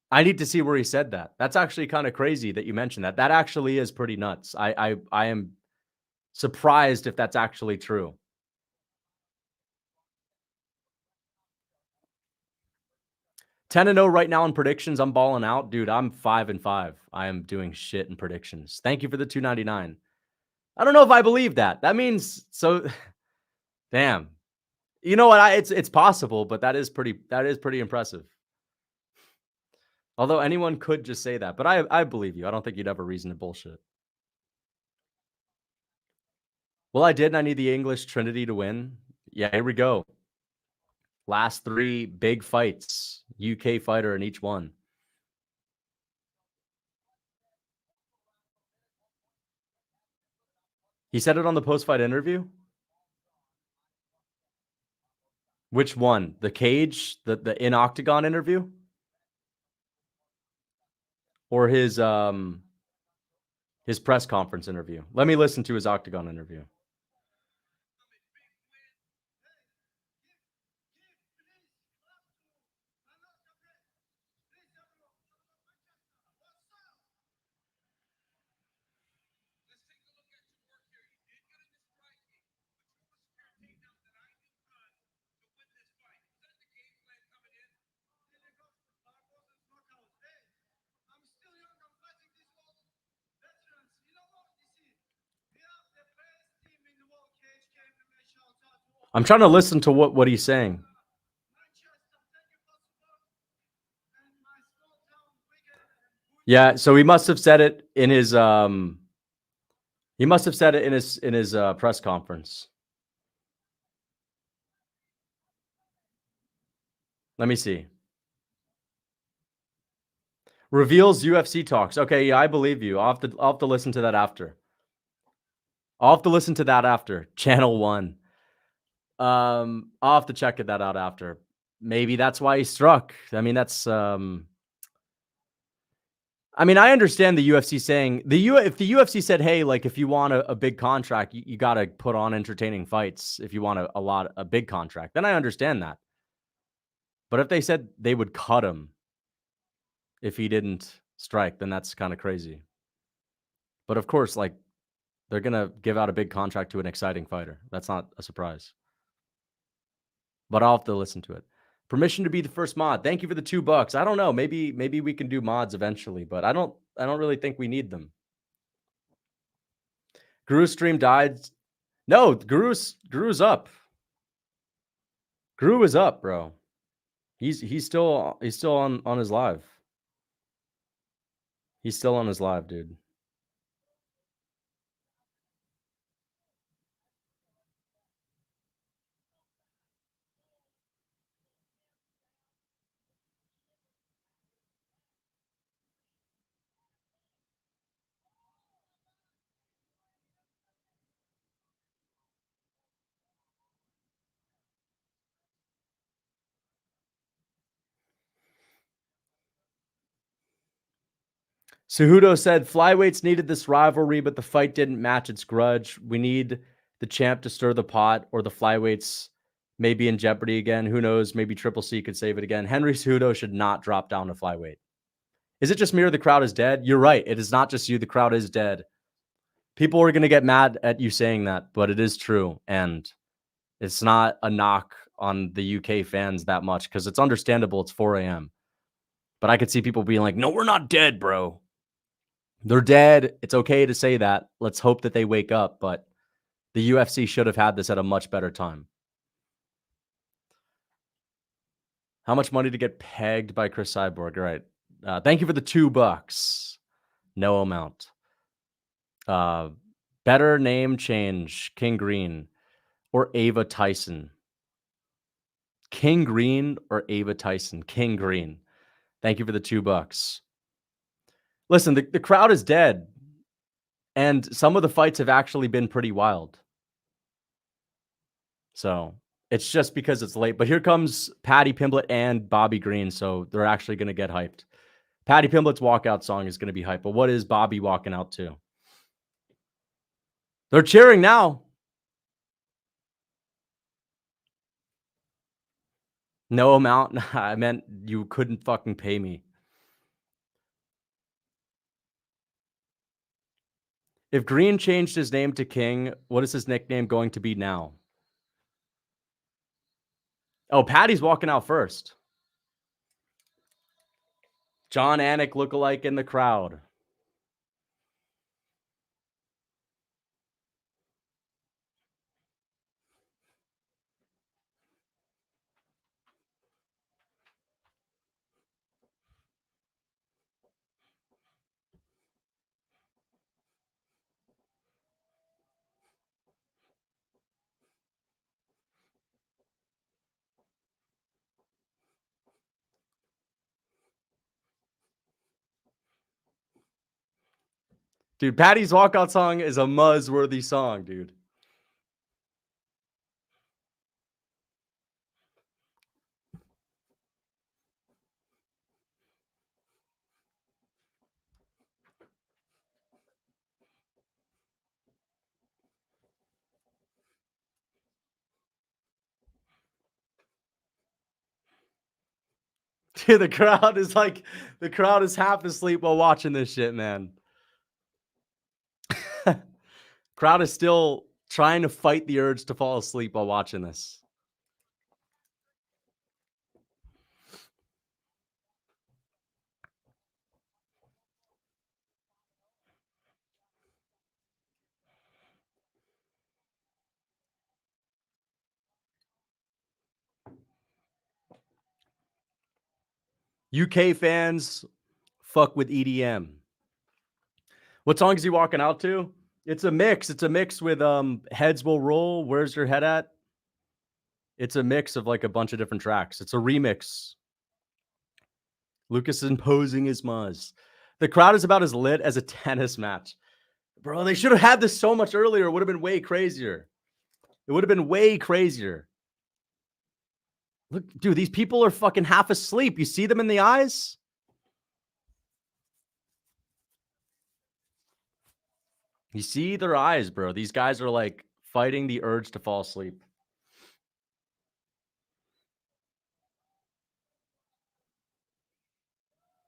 I need to see where he said that. That's actually kind of crazy that you mentioned that. That actually is pretty nuts. I am surprised if that's actually true. 10-0 right now in predictions. I'm balling out. Dude, I'm 5-5. I am doing shit in predictions. Thank you for the $2.99. I don't know if I believe that. That means so damn. You know what? It's possible, but that is pretty impressive. Although anyone could just say that, but I believe you. I don't think you'd have a reason to bullshit. Well, I did, and I need the English Trinity to win. Yeah, here we go. Last 3 big fights. UK fighter in each one. He said it on the post-fight interview. Which one? The cage, the in octagon interview, or his press conference interview? Let me listen to his octagon interview. I'm trying to listen to what he's saying. Yeah, so he must have said it in his press conference. Let me see. Reveals UFC talks. Okay, yeah, I believe you. I'll have to listen to that after. I'll have to listen to that after. Channel 1. I'll have to check that out after. Maybe that's why he struck. I mean, that's I mean, I understand the UFC saying if the UFC said, "Hey, like if you want a big contract, you got to put on entertaining fights if you want a big contract." Then I understand that. But if they said they would cut him if he didn't strike, then that's kind of crazy. But of course, like they're going to give out a big contract to an exciting fighter. That's not a surprise. But I'll have to listen to it. Permission to be the first mod. Thank you for the $2. I don't know. Maybe we can do mods eventually, but I don't really think we need them. Guru's stream died. No, Guru's up. Guru is up, bro. He's still on his live. He's still on his live, dude. Cejudo said flyweights needed this rivalry, but the fight didn't match its grudge. We need the champ to stir the pot, or the flyweights may be in jeopardy again. Who knows? Maybe Triple C could save it again. Henry Cejudo should not drop down to flyweight. Is it just me or the crowd is dead? You're right. It is not just you. The crowd is dead. People are going to get mad at you saying that, but it is true. And it's not a knock on the UK fans that much because it's understandable. It's 4 a.m. But I could see people being like, no, we're not dead, bro. They're dead. It's okay to say that. Let's hope that they wake up. But the UFC should have had this at a much better time. How much money to get pegged by Chris Cyborg? All right. Thank you for the $2. No amount. Better name change. King Green or Ava Tyson. King Green or Ava Tyson. King Green. Thank you for the $2. Listen, the crowd is dead. And some of the fights have actually been pretty wild. So it's just because it's late. But here comes Patty Pimblett and Bobby Green. So they're actually going to get hyped. Patty Pimblett's walkout song is going to be hyped. But what is Bobby walking out to? They're cheering now. No amount. I meant you couldn't fucking pay me. If Green changed his name to King, what is his nickname going to be now? Oh, Patty's walking out first. John Anik lookalike in the crowd. Dude, Patty's walkout song is a Muzz-worthy song, dude. Dude, the crowd is half asleep while watching this shit, man. Crowd is still trying to fight the urge to fall asleep while watching this. UK fans fuck with EDM. What song is he walking out to? It's a mix. It's a mix with Heads Will Roll. Where's Your Head At? It's a mix of like a bunch of different tracks. It's a remix. Lucas imposing his Muzz. The crowd is about as lit as a tennis match. Bro, they should have had this so much earlier. It would have been way crazier. It would have been way crazier. Look, dude, these people are fucking half asleep. You see them in the eyes? You see their eyes, bro. These guys are like fighting the urge to fall asleep.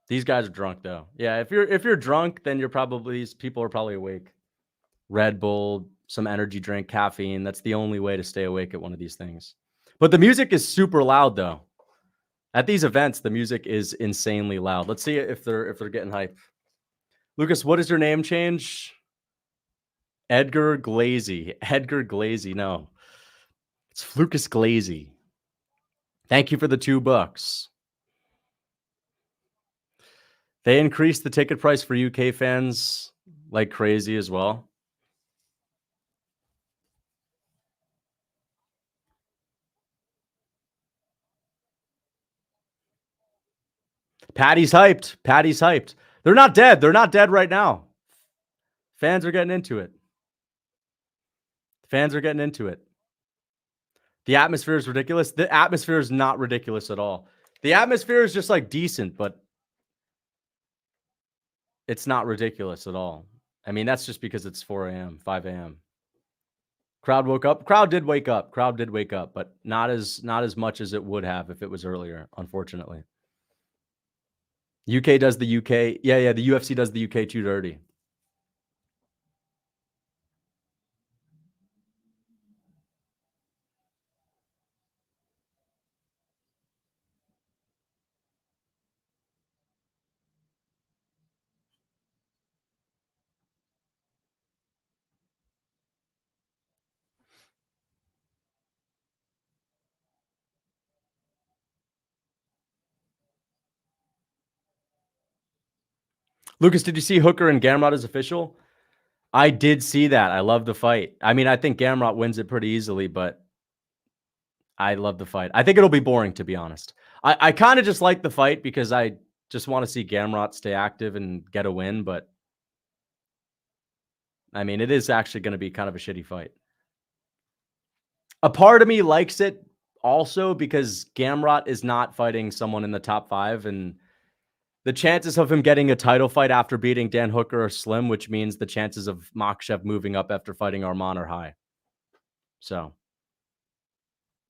These guys are drunk though. Yeah, if you're drunk, then these people are probably awake. Red Bull, some energy drink, caffeine. That's the only way to stay awake at one of these things. But the music is super loud though. At these events, the music is insanely loud. Let's see if they're getting hype. Lucas, what is your name change? Edgar Glazy. Edgar Glazy. No. It's Lucas Glazy. Thank you for the $2. They increased the ticket price for UK fans like crazy as well. Patty's hyped. Patty's hyped. They're not dead. They're not dead right now. Fans are getting into it. Fans are getting into it. The atmosphere is ridiculous. The atmosphere is not ridiculous at all. The atmosphere is just like decent, but It's not ridiculous at all. I mean, that's just because it's 4 a.m., 5 a.m. Crowd woke up. Crowd did wake up. Crowd did wake up, but not as much as it would have if it was earlier, unfortunately. UK does the UK. Yeah, the UFC does the UK too dirty. Lucas, did you see Hooker and Gamrot as official? I did see that. I love the fight. I mean, I think Gamrot wins it pretty easily, but I love the fight. I think it'll be boring, to be honest. I kind of just like the fight because I just want to see Gamrot stay active and get a win, but I mean, it is actually going to be kind of a shitty fight. A part of me likes it also because Gamrot is not fighting someone in the top 5, and the chances of him getting a title fight after beating Dan Hooker are slim, which means the chances of Mokaev moving up after fighting Arman are high. So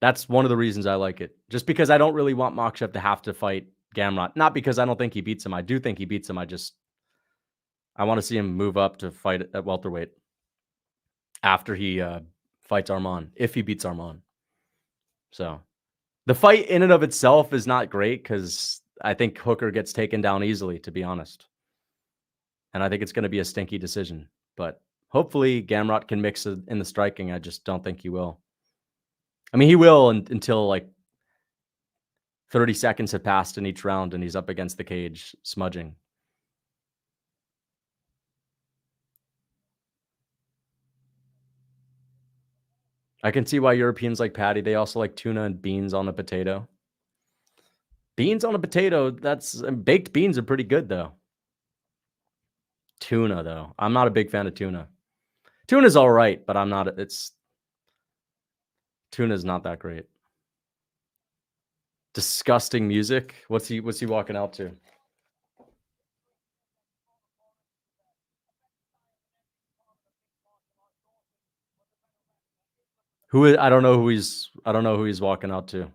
that's one of the reasons I like it. Just because I don't really want Mokaev to have to fight Gamrot. Not because I don't think he beats him. I do think he beats him. I want to see him move up to fight at welterweight after he fights Arman, if he beats Arman. So the fight in and of itself is not great because I think Hooker gets taken down easily, to be honest. And I think it's going to be a stinky decision. But hopefully Gamrot can mix it in the striking. I just don't think he will. I mean, he will until like 30 seconds have passed in each round and he's up against the cage smudging. I can see why Europeans like patty. They also like tuna and beans on a potato. Beans on a potato, baked beans are pretty good, though. Tuna, though. I'm not a big fan of tuna. Tuna's all right, but tuna's not that great. Disgusting music. What's he walking out to? I don't know who he's walking out to.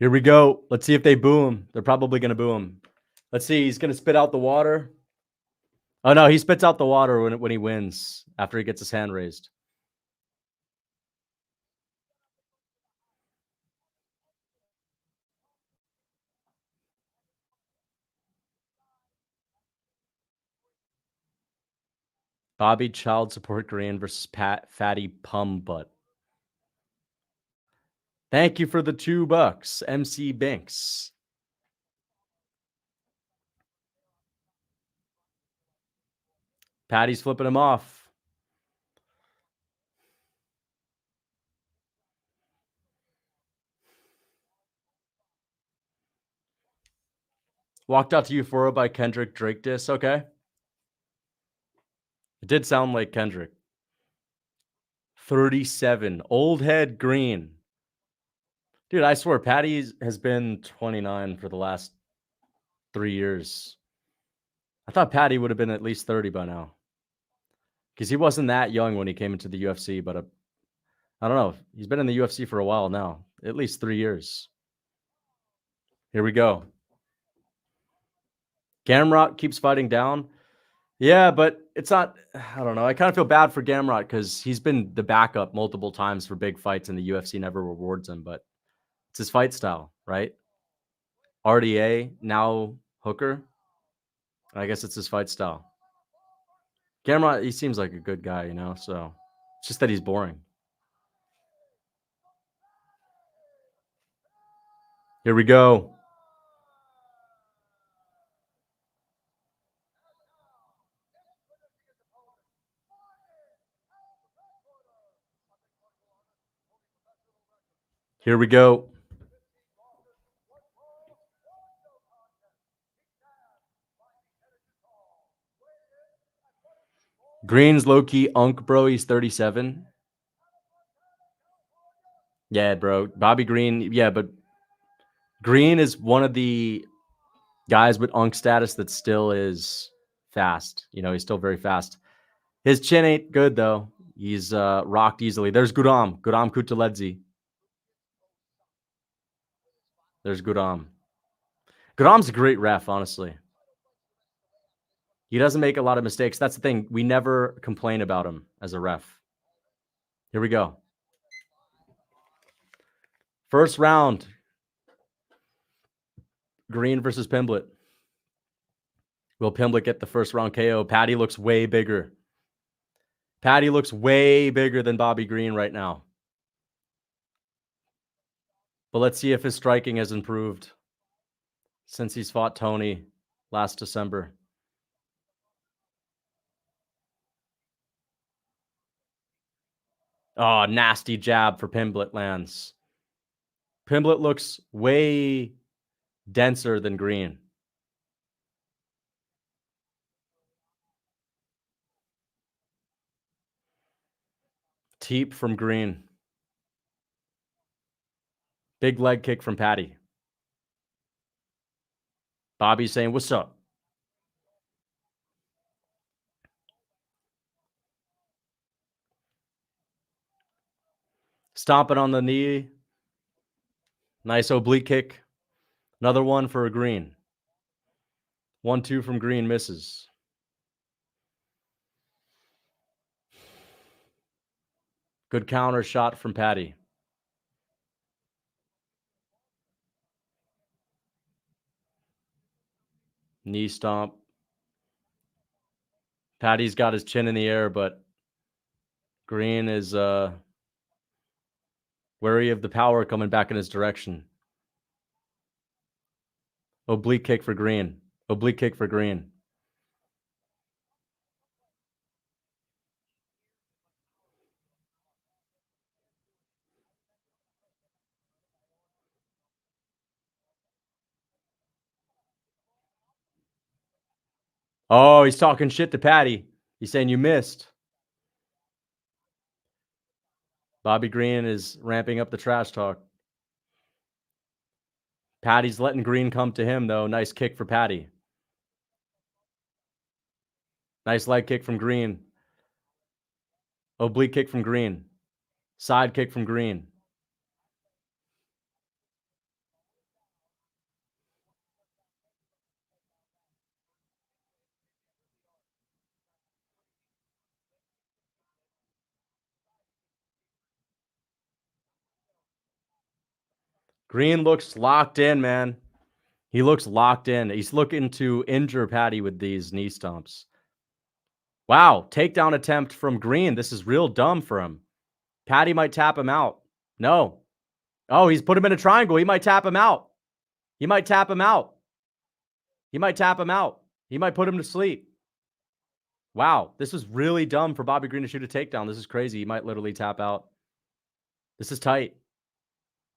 Here we go. Let's see if they boo him. They're probably going to boo him. Let's see. He's going to spit out the water. Oh, no. He spits out the water when he wins after he gets his hand raised. Bobby Child Support Green versus Fatty Pimblett. Thank you for the $2, MC Binks. Patty's flipping him off. Walked Out to Euphoria by Kendrick Drake diss. Okay. It did sound like Kendrick. 37. Old head green. Dude, I swear, Patty has been 29 for the last 3 years. I thought Patty would have been at least 30 by now. Because he wasn't that young when he came into the UFC, but I don't know. He's been in the UFC for a while now. At least 3 years. Here we go. Gamrot keeps fighting down. Yeah, but it's not. I don't know. I kind of feel bad for Gamrot because he's been the backup multiple times for big fights, and the UFC never rewards him. But it's his fight style, right? RDA, now Hooker. I guess it's his fight style. Gamrot, he seems like a good guy, so it's just that he's boring. Here we go. Here we go. Green's low-key unk, bro. He's 37. Yeah, bro. Bobby Green. Yeah, but Green is one of the guys with unk status that still is fast. You know, he's still very fast. His chin ain't good, though. He's rocked easily. There's Guram. Guram Kutaledze. There's Guram. Guram's a great ref, honestly. He doesn't make a lot of mistakes. That's the thing. We never complain about him as a ref. Here we go. First round. Green versus Pimblett. Will Pimblett get the first round KO? Patty looks way bigger. Patty looks way bigger than Bobby Green right now. But let's see if his striking has improved since he's fought Tony last December. Oh, nasty jab for Pimblett lands. Pimblett looks way denser than Green. Teep from Green. Big leg kick from Patty. Bobby's saying, what's up? Stomping on the knee. Nice oblique kick. Another one for a Green. 1-2 from Green, misses. Good counter shot from Patty. Knee stomp. Patty's got his chin in the air, but Green is wary of the power coming back in his direction. Oblique kick for Green. Oblique kick for Green. Oh, he's talking shit to Patty. He's saying you missed. Bobby Green is ramping up the trash talk. Patty's letting Green come to him, though. Nice kick for Patty. Nice leg kick from Green. Oblique kick from Green. Side kick from Green. Green looks locked in, man. He looks locked in. He's looking to injure Patty with these knee stomps. Wow, takedown attempt from Green. This is real dumb for him. Patty might tap him out. No. Oh, he's put him in a triangle. He might tap him out. He might tap him out. He might tap him out. He might put him to sleep. Wow, this is really dumb for Bobby Green to shoot a takedown. This is crazy. He might literally tap out. This is tight.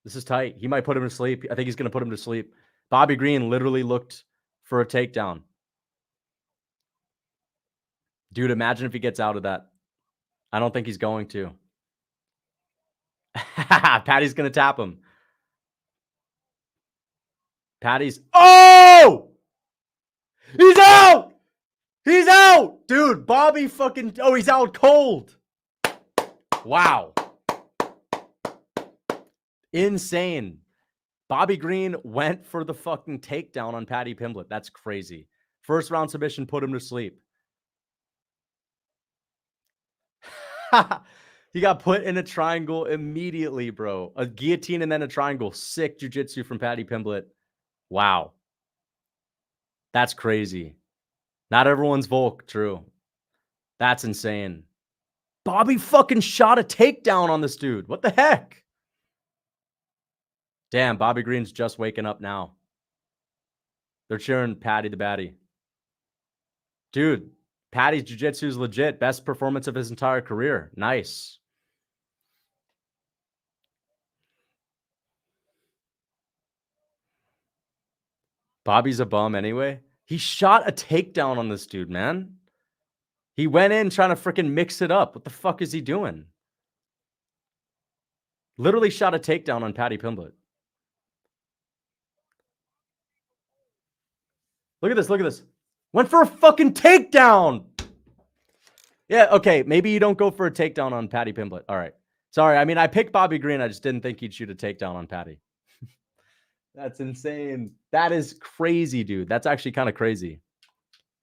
This is tight. He might put him to sleep. I think he's going to put him to sleep. Bobby Green literally looked for a takedown. Dude, imagine if he gets out of that. I don't think he's going to. Patty's going to tap him. Patty's... Oh! He's out! He's out! Dude, Bobby fucking... Oh, he's out cold. Wow. Insane. Bobby Green went for the fucking takedown on Patty Pimblett. That's crazy. First round submission put him to sleep. He got put in a triangle immediately, bro. A guillotine and then a triangle. Sick jiu-jitsu from Patty Pimblett. Wow. That's crazy. Not everyone's Volk, true. That's insane. Bobby fucking shot a takedown on this dude. What the heck? Damn, Bobby Green's just waking up now. They're cheering Patty the Batty. Dude, Patty's jiu-jitsu is legit. Best performance of his entire career. Nice. Bobby's a bum anyway. He shot a takedown on this dude, man. He went in trying to freaking mix it up. What the fuck is he doing? Literally shot a takedown on Paddy Pimblett. Look at this. Look at this. Went for a fucking takedown. Yeah, okay. Maybe you don't go for a takedown on Paddy Pimblett. All right. Sorry. I mean, I picked Bobby Green. I just didn't think he'd shoot a takedown on Paddy. That's insane. That is crazy, dude. That's actually kind of crazy.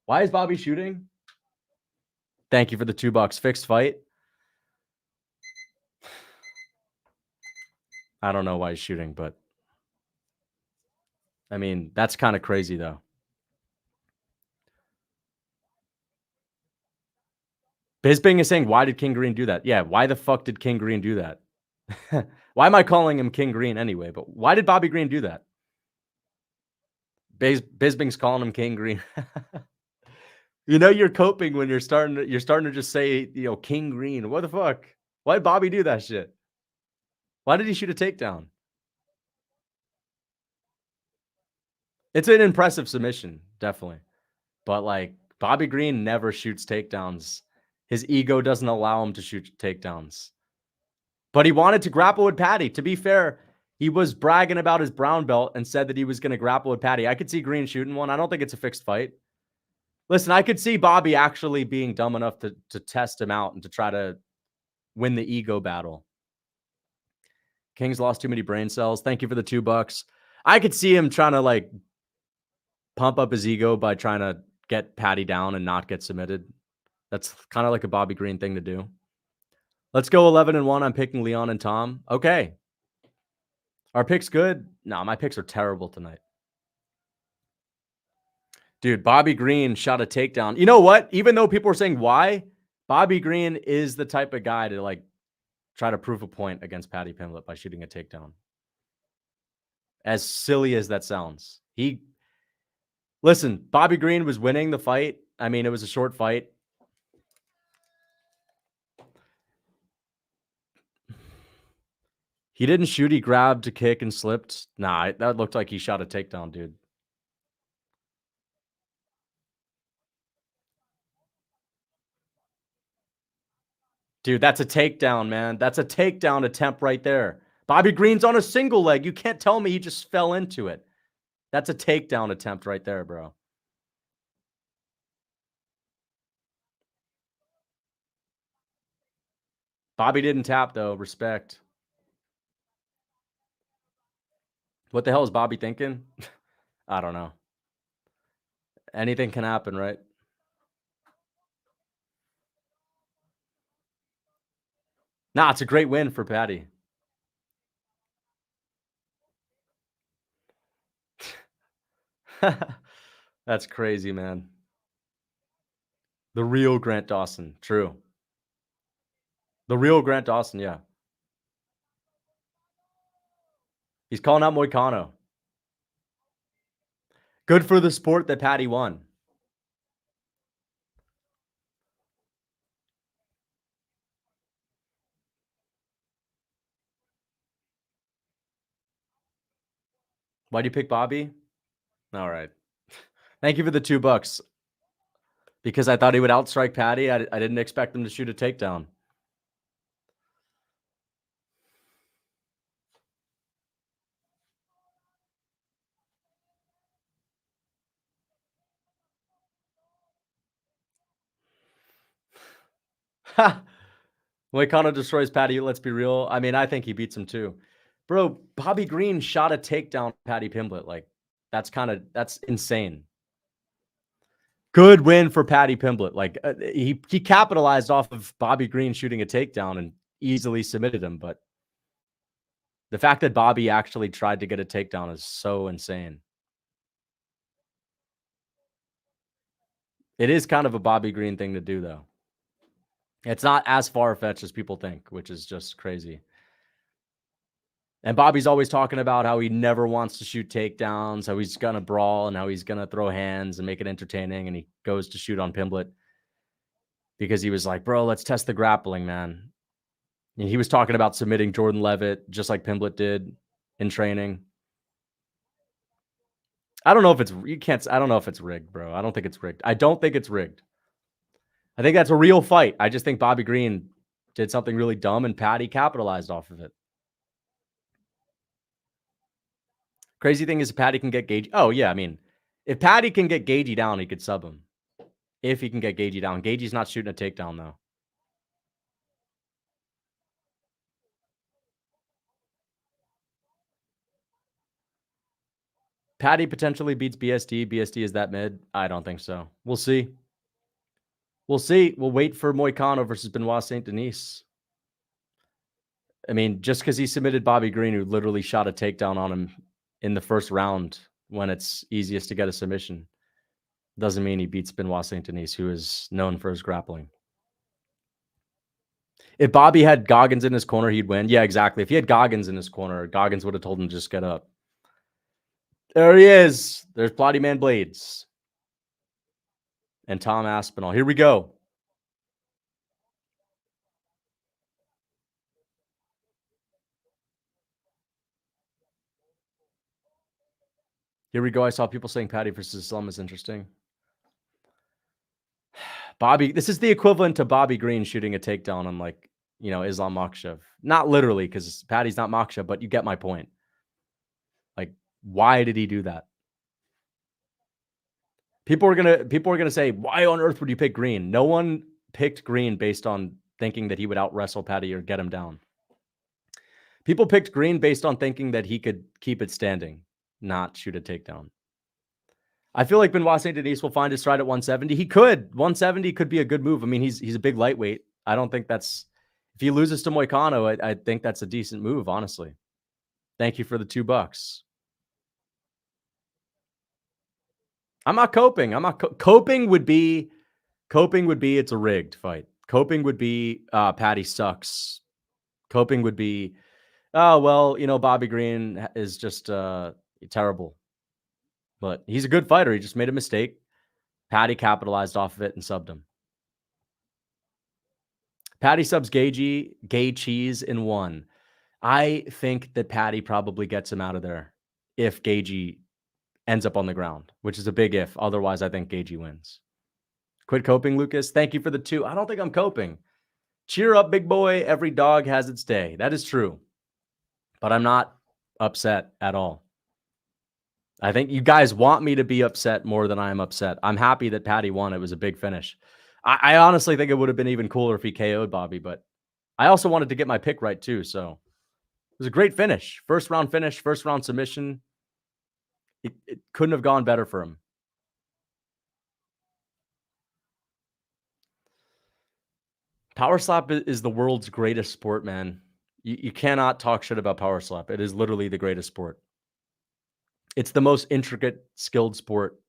Why is Bobby shooting? Thank you for the $2. Fixed fight. I don't know why he's shooting, but I mean, that's kind of crazy, though. Bisping is saying, why did King Green do that? Yeah, why the fuck did King Green do that? Why am I calling him King Green anyway? But why did Bobby Green do that? Bisping's calling him King Green. You know you're coping when you're starting to just say, King Green. What the fuck? Why did Bobby do that shit? Why did he shoot a takedown? It's an impressive submission, definitely. But like Bobby Green never shoots takedowns. His ego doesn't allow him to shoot takedowns. But he wanted to grapple with Paddy. To be fair, he was bragging about his brown belt and said that he was going to grapple with Paddy. I could see Green shooting one. I don't think it's a fixed fight. Listen, I could see Bobby actually being dumb enough to test him out and to try to win the ego battle. King's lost too many brain cells. Thank you for the $2. I could see him trying to like pump up his ego by trying to get Paddy down and not get submitted. That's kind of like a Bobby Green thing to do. Let's go 11-1. I'm picking Leon and Tom. Okay. Our pick's good. No, my picks are terrible tonight. Dude, Bobby Green shot a takedown. You know what? Even though people are saying why, Bobby Green is the type of guy to like try to prove a point against Paddy Pimblett by shooting a takedown. As silly as that sounds. Listen, Bobby Green was winning the fight. I mean, it was a short fight. He didn't shoot. He grabbed to kick and slipped. Nah, that looked like he shot a takedown, dude. Dude, that's a takedown, man. That's a takedown attempt right there. Bobby Green's on a single leg. You can't tell me he just fell into it. That's a takedown attempt right there, bro. Bobby didn't tap, though. Respect. What the hell is Bobby thinking? I don't know. Anything can happen, right? Nah, it's a great win for Paddy. That's crazy, man. The real Grant Dawson. True. The real Grant Dawson, yeah. He's calling out Moicano. Good for the sport that Paddy won. Why do you pick Bobby? All right. Thank you for the $2. Because I thought he would outstrike Paddy. I didn't expect him to shoot a takedown. Ha! Moicano destroys Paddy. Let's be real. I mean, I think he beats him too. Bro, Bobby Green shot a takedown Paddy Pimblett. Like, that's insane. Good win for Paddy Pimblett. Like, he capitalized off of Bobby Green shooting a takedown and easily submitted him. But the fact that Bobby actually tried to get a takedown is so insane. It is kind of a Bobby Green thing to do, though. It's not as far-fetched as people think, which is just crazy. And Bobby's always talking about how he never wants to shoot takedowns, how he's going to brawl, and how he's going to throw hands and make it entertaining. And he goes to shoot on Pimblett because he was like, bro, let's test the grappling, man. And he was talking about submitting Jordan Levitt just like Pimblett did in training. I don't know if it's rigged, bro. I don't think it's rigged. I think that's a real fight. I just think Bobby Green did something really dumb and Patty capitalized off of it. Crazy thing is Patty can get Gagey. Oh, yeah. I mean, if Patty can get Gagey down, he could sub him. If he can get Gagey down. Gagey's not shooting a takedown, though. Patty potentially beats BSD. BSD is that mid? I don't think so. We'll see. We'll see. We'll wait for Moicano versus Benoit Saint Denis. I mean, just because he submitted Bobby Green, who literally shot a takedown on him in the first round when it's easiest to get a submission, doesn't mean he beats Benoit Saint Denis, who is known for his grappling. If Bobby had Goggins in his corner, he'd win. Yeah, exactly. If he had Goggins in his corner, Goggins would have told him to just get up. There he is. There's Plotty Man Blaydes. And Tom Aspinall. Here we go. Here we go. I saw people saying Patty versus Islam is interesting. Bobby, this is the equivalent to Bobby Green shooting a takedown on, like, you know, Islam Makhachev. Not literally, because Patty's not Makhachev, but you get my point. Like, why did he do that? People are gonna say, why on earth would you pick Green? No one picked Green based on thinking that he would out wrestle Patty or get him down. People picked Green based on thinking that he could keep it standing, not shoot a takedown. I feel like Benoit Saint Denis will find his stride at 170. He could. 170 could be a good move. I mean, he's a big lightweight. I don't think that's, if he loses to Moicano, I think that's a decent move, honestly. Thank you for the $2. I'm not coping. Coping would be it's a rigged fight. Coping would be Patty sucks. Coping would be, oh, well, you know, Bobby Green is just terrible. But he's a good fighter. He just made a mistake. Patty capitalized off of it and subbed him. Patty subs Gay Cheese in 1. I think that Patty probably gets him out of there if Gagey ends up on the ground, which is a big if. Otherwise, I think Gagey wins. Quit coping, Lucas. Thank you for the 2. I don't think I'm coping. Cheer up, big boy. Every dog has its day. That is true. But I'm not upset at all. I think you guys want me to be upset more than I am upset. I'm happy that Patty won. It was a big finish. I honestly think it would have been even cooler if he KO'd Bobby, but I also wanted to get my pick right too. So it was a great finish. First round finish, first round submission. It couldn't have gone better for him. Power slap is the world's greatest sport, man. You cannot talk shit about power slap. It is literally the greatest sport. It's the most intricate, skilled sport.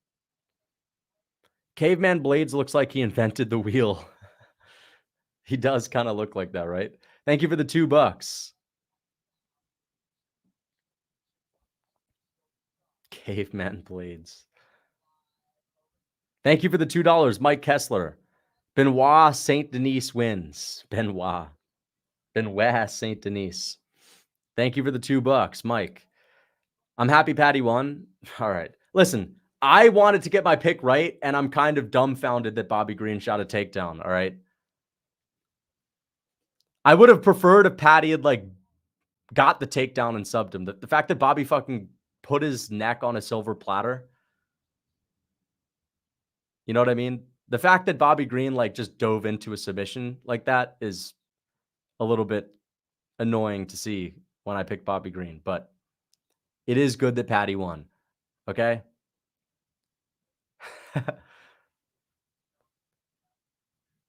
Caveman Blaydes looks like he invented the wheel. He does kind of look like that, right? Thank you for the $2. Caveman Blaydes. Thank you for the $2, Mike Kessler. Benoit Saint Denis wins. Benoit Saint Denis. Thank you for the $2, Mike. I'm happy Patty won. All right. Listen, I wanted to get my pick right, and I'm kind of dumbfounded that Bobby Green shot a takedown. All right. I would have preferred if Patty had, like, got the takedown and subbed him. The fact that Bobby fucking put his neck on a silver platter. You know what I mean? The fact that Bobby Green, like, just dove into a submission like that is a little bit annoying to see when I pick Bobby Green, but it is good that Patty won. Okay.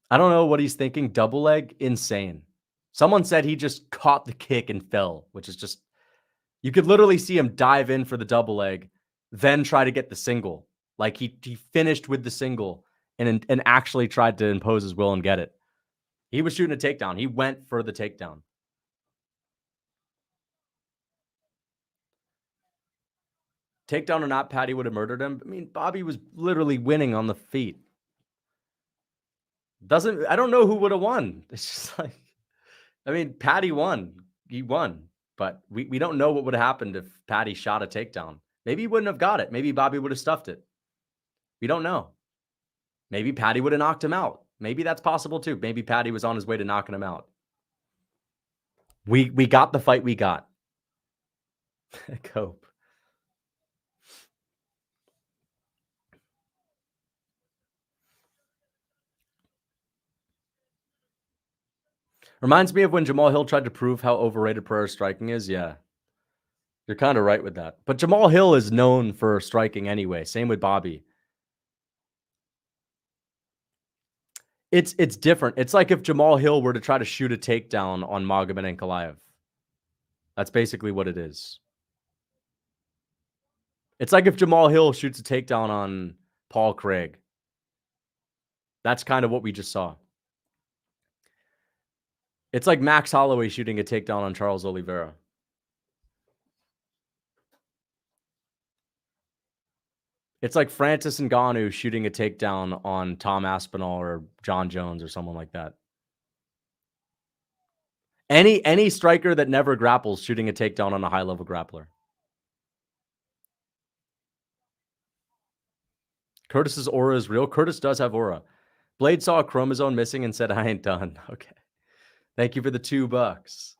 I don't know what he's thinking. Double leg, insane. Someone said he just caught the kick and fell, which is just, you could literally see him dive in for the double leg, then try to get the single. Like he finished with the single and actually tried to impose his will and get it. He was shooting a takedown. He went for the takedown. Takedown or not, Patty would have murdered him. I mean, Bobby was literally winning on the feet. I don't know who would have won. It's just like, I mean, Patty won. He won. But we don't know what would have happened if Patty shot a takedown. Maybe he wouldn't have got it. Maybe Bobby would have stuffed it. We don't know. Maybe Patty would have knocked him out. Maybe that's possible too. Maybe Patty was on his way to knocking him out. We got the fight we got. Kape. Reminds me of when Jamal Hill tried to prove how overrated Pereira's striking is. Yeah. You're kind of right with that. But Jamal Hill is known for striking anyway. Same with Bobby. It's different. It's like if Jamal Hill were to try to shoot a takedown on Magomed Ankalaev. That's basically what it is. It's like if Jamal Hill shoots a takedown on Paul Craig. That's kind of what we just saw. It's like Max Holloway shooting a takedown on Charles Oliveira. It's like Francis Ngannou shooting a takedown on Tom Aspinall or John Jones or someone like that. Any striker that never grapples shooting a takedown on a high-level grappler. Curtis's aura is real. Curtis does have aura. Blaydes saw a chromosome missing and said, I ain't done. Okay. Thank you for the $2.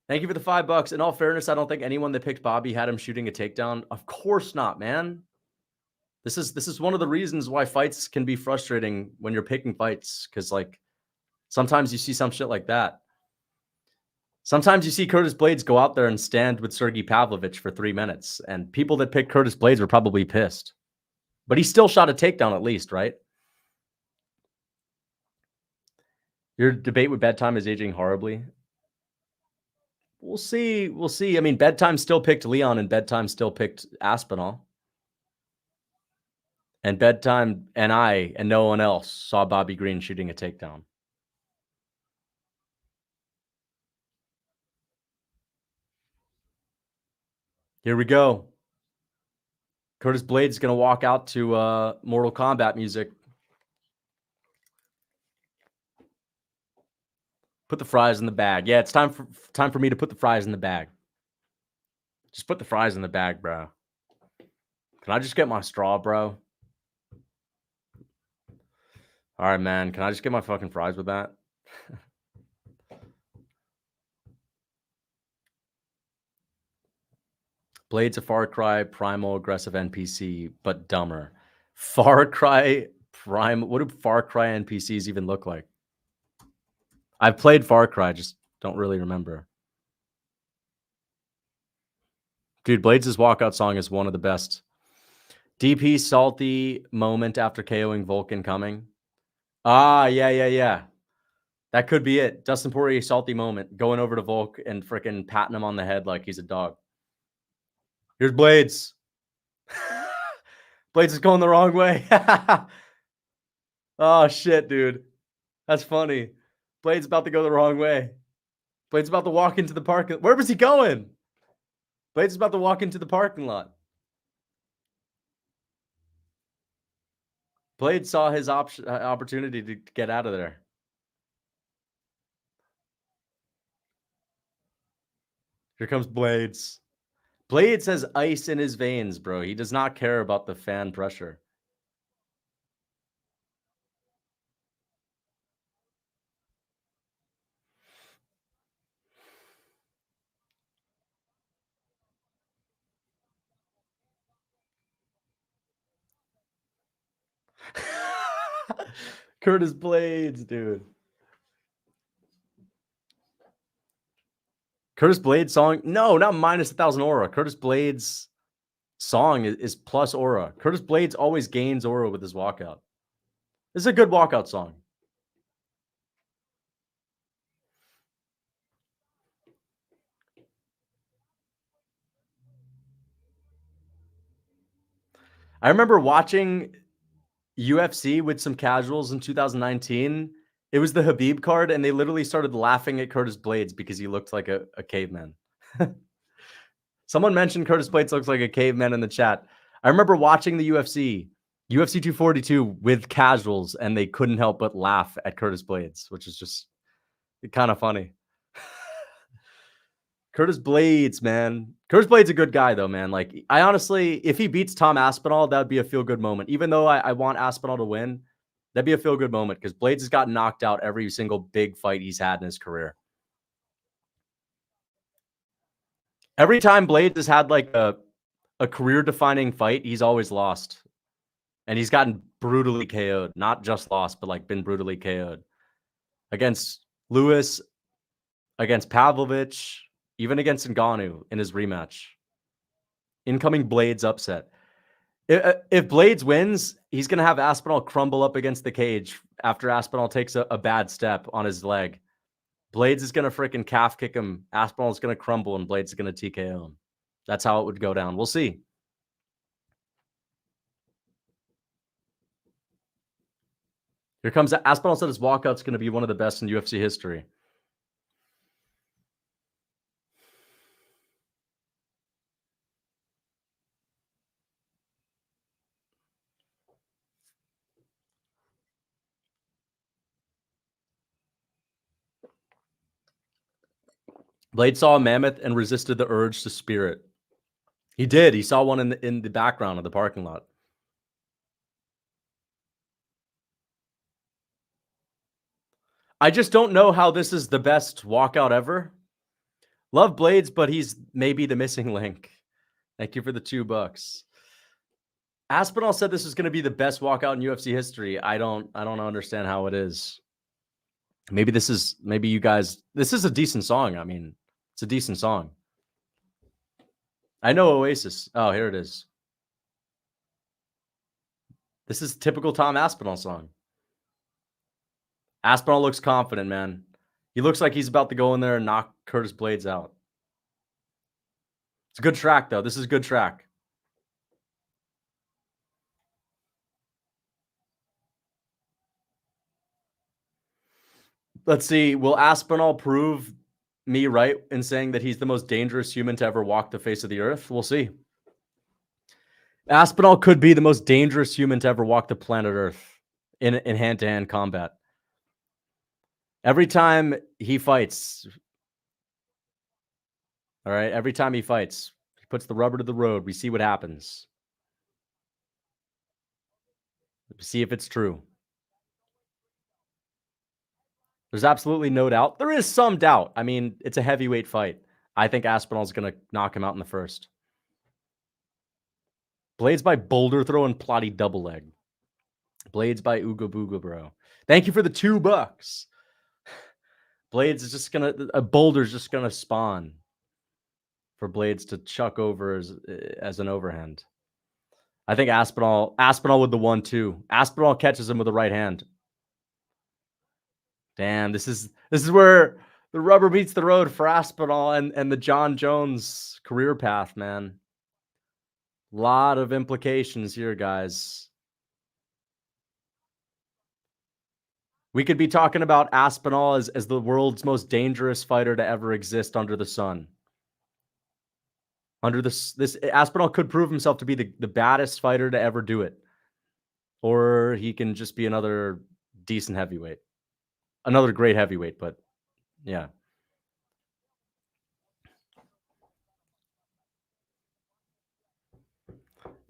Thank you for the $5. In all fairness, I don't think anyone that picked Bobby had him shooting a takedown. Of course not, man. This is one of the reasons why fights can be frustrating when you're picking fights, because like sometimes you see some shit like that. Sometimes you see Curtis Blaydes go out there and stand with Sergey Pavlovich for 3 minutes, and people that picked Curtis Blaydes were probably pissed. But he still shot a takedown at least, right? Your debate with Bedtime is aging horribly. We'll see. We'll see. I mean, Bedtime still picked Leon, and Bedtime still picked Aspinall. And Bedtime and I and no one else saw Bobby Green shooting a takedown. Here we go. Curtis Blaydes is going to walk out to Mortal Kombat music. Put the fries in the bag. Yeah, it's time for me to put the fries in the bag. Just put the fries in the bag, bro. Can I just get my straw, bro? All right, man. Can I just get my fucking fries with that? Blaydes a Far Cry primal aggressive NPC, but dumber. Far Cry prime. What do Far Cry NPCs even look like? I've played Far Cry, just don't really remember. Dude, Blaydes' walkout song is one of the best. DP salty moment after KOing Vulcan coming. Ah, yeah. That could be it. Dustin Poirier salty moment, going over to Volk and freaking patting him on the head like he's a dog. Here's Blaydes. Blaydes is going the wrong way. Oh, shit, dude. That's funny. Blaydes about to go the wrong way. Blaydes about to walk into the parking lot. Where was he going? Blaydes is about to walk into the parking lot. Blaydes saw his opportunity to get out of there. Here comes Blaydes. Blaydes has ice in his veins, bro. He does not care about the fan pressure. Curtis Blaydes, dude. Curtis Blaydes song? No, not minus 1,000 aura. Curtis Blaydes song is plus aura. Curtis Blaydes always gains aura with his walkout. This is a good walkout song. I remember watching UFC with some casuals in 2019. It was the Habib card, and they literally started laughing at Curtis Blaydes because he looked like a caveman. Someone mentioned Curtis Blaydes looks like a caveman in the chat. I remember watching the UFC 242 with casuals, and they couldn't help but laugh at Curtis Blaydes, which is just kind of funny. Curtis Blaydes, man. Curtis Blaydes a good guy, though, man. Like, I honestly, if he beats Tom Aspinall, that would be a feel-good moment. Even though I want Aspinall to win, That'd be a feel-good moment because Blaydes has gotten knocked out every single big fight he's had in his career. Every time Blaydes has had like a career-defining fight, he's always lost. And he's gotten brutally KO'd. Not just lost, but like been brutally KO'd. Against Lewis, against Pavlovich, even against Ngannou in his rematch. Incoming Blaydes upset. If Blaydes wins, he's going to have Aspinall crumble up against the cage after Aspinall takes a bad step on his leg. Blaydes is going to freaking calf kick him. Aspinall is going to crumble, and Blaydes is going to TKO him. That's how it would go down. We'll see. Here comes Aspinall said his walkout's going to be one of the best in UFC history. Blaydes saw a mammoth and resisted the urge to spear it. He did. He saw one in the background of the parking lot. I just don't know how this is the best walkout ever. Love Blaydes, but he's maybe the missing link. Thank you for the $2. Aspinall said this is going to be the best walkout in UFC history. I don't understand how it is. Maybe you guys, this is a decent song. I mean, it's a decent song. I know Oasis. Oh, here it is. This is typical Tom Aspinall song. Aspinall looks confident, man. He looks like he's about to go in there and knock Curtis Blaydes out. It's a good track, though. This is a good track. Let's see. Will Aspinall prove me right in saying that he's the most dangerous human to ever walk the face of the earth? We'll see. Aspinall could be the most dangerous human to ever walk the planet Earth in hand-to-hand combat. Every time he fights, all right, every time he fights, he puts the rubber to the road. We see what happens. See if it's true. There's absolutely no doubt. There is some doubt. I mean, it's a heavyweight fight. I think Aspinall's going to knock him out in the first. Blaydes by Boulder Throw and Plotty Double Leg. Blaydes by Ooga Booga Bro. Thank you for the $2. Blaydes is just going to, a boulder's just going to spawn for Blaydes to chuck over as an overhand. I think Aspinall with the 1-2. Aspinall catches him with the right hand. Damn, this is where the rubber meets the road for Aspinall and the John Jones career path, man. A lot of implications here, guys. We could be talking about Aspinall as the world's most dangerous fighter to ever exist under the sun. Under this Aspinall could prove himself to be the baddest fighter to ever do it. Or he can just be another decent heavyweight. Another great heavyweight, but yeah.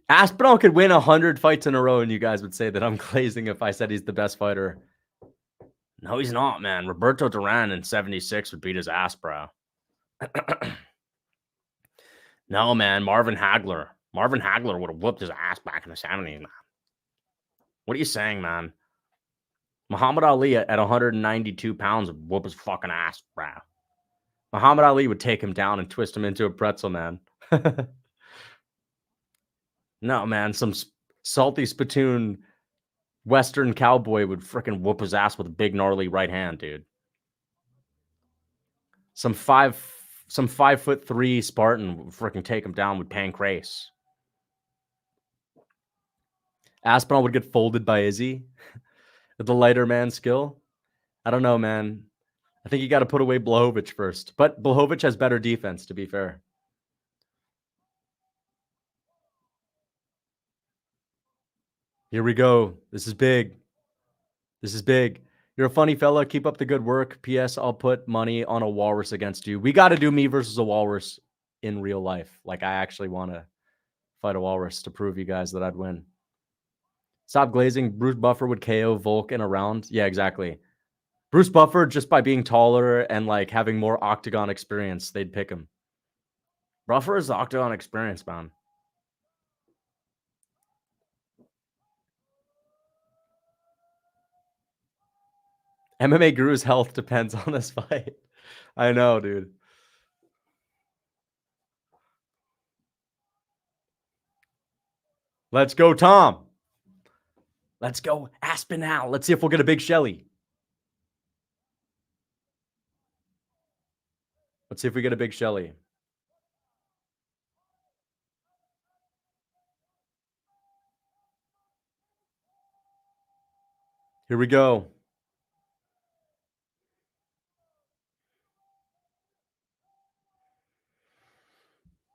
Aspinall could win 100 fights in a row, and you guys would say that I'm glazing if I said he's the best fighter. No, he's not, man. Roberto Duran in 76 would beat his ass, bro. No, man. Marvin Hagler would have whooped his ass back in the 70s, man. What are you saying, man? Muhammad Ali at 192 pounds would whoop his fucking ass, bro. Muhammad Ali would take him down and twist him into a pretzel, man. No, man. Some salty spittoon Western cowboy would freaking whoop his ass with a big gnarly right hand, dude. Some 5'3" Spartan would freaking take him down with pancrase. Aspinall would get folded by Izzy with the lighter man skill. I don't know, man. I think you got to put away Blachowicz first. But Blachowicz has better defense, to be fair. Here we go. This is big. This is big. You're a funny fella. Keep up the good work. P.S. I'll put money on a walrus against you. We got to do me versus a walrus in real life. Like, I actually want to fight a walrus to prove you guys that I'd win. Stop glazing. Bruce Buffer would KO Volk in a round. Yeah, exactly. Bruce Buffer, just by being taller and like having more octagon experience, they'd pick him. Buffer is the octagon experience, man. MMA Guru's health depends on this fight. I know, dude. Let's go, Tom. Let's go, Aspinall. Let's see if we'll get a big Shelly. Let's see if we get a big Shelly. Here we go.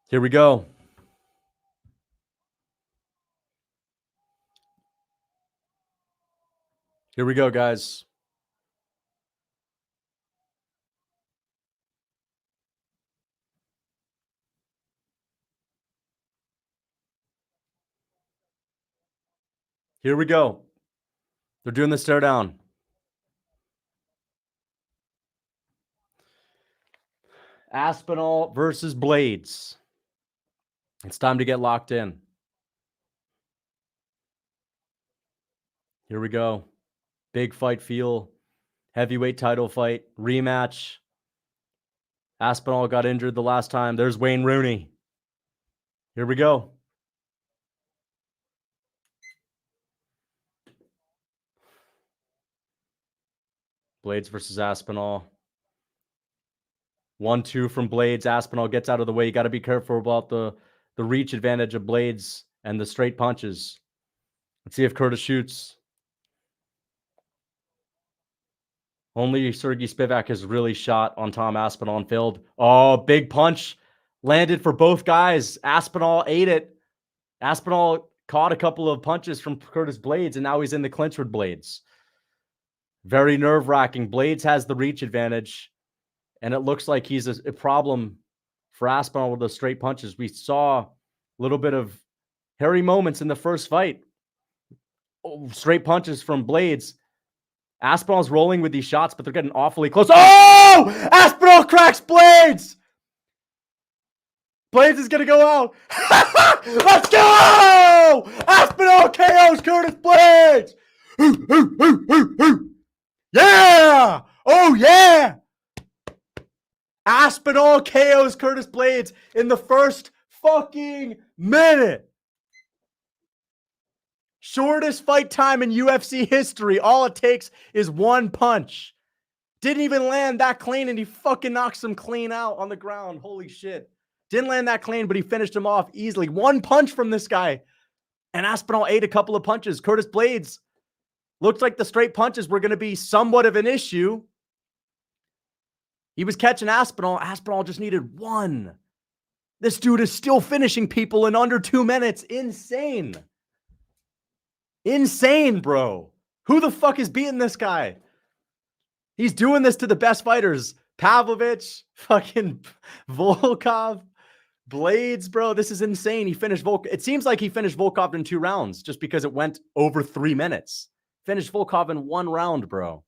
Here we go. Here we go, guys. Here we go. They're doing the stare down. Aspinall versus Blaydes. It's time to get locked in. Here we go. Big fight feel. Heavyweight title fight. Rematch. Aspinall got injured the last time. There's Wayne Rooney. Here we go. Blaydes versus Aspinall. 1-2 from Blaydes. Aspinall gets out of the way. You got to be careful about the reach advantage of Blaydes and the straight punches. Let's see if Curtis shoots. Only Sergey Spivak has really shot on Tom Aspinall and failed. Oh, big punch landed for both guys. Aspinall ate it. Aspinall caught a couple of punches from Curtis Blaydes, and now he's in the clinch with Blaydes. Very nerve-wracking. Blaydes has the reach advantage, and it looks like he's a problem for Aspinall with those straight punches. We saw a little bit of hairy moments in the first fight. Oh, straight punches from Blaydes. Aspinall's rolling with these shots, but they're getting awfully close. Oh! Aspinall cracks Blaydes! Blaydes is going to go out. Let's go! Aspinall KOs Curtis Blaydes! Yeah! Oh, yeah! Aspinall KOs Curtis Blaydes in the first fucking minute. Shortest fight time in UFC history. All it takes is one punch. Didn't even land that clean, and he fucking knocks him clean out on the ground. Holy shit. Didn't land that clean, but he finished him off easily. One punch from this guy. And Aspinall ate a couple of punches. Curtis Blaydes looked like the straight punches were going to be somewhat of an issue. He was catching Aspinall. Aspinall just needed one. This dude is still finishing people in under 2 minutes. Insane. Insane, bro. Who the fuck is beating this guy? He's doing this to the best fighters. Pavlovich, fucking Volkov, Blaydes, bro. This is insane. He finished Volkov. It seems like he finished Volkov in 2 rounds just because it went over 3 minutes. Finished Volkov in 1 round, bro.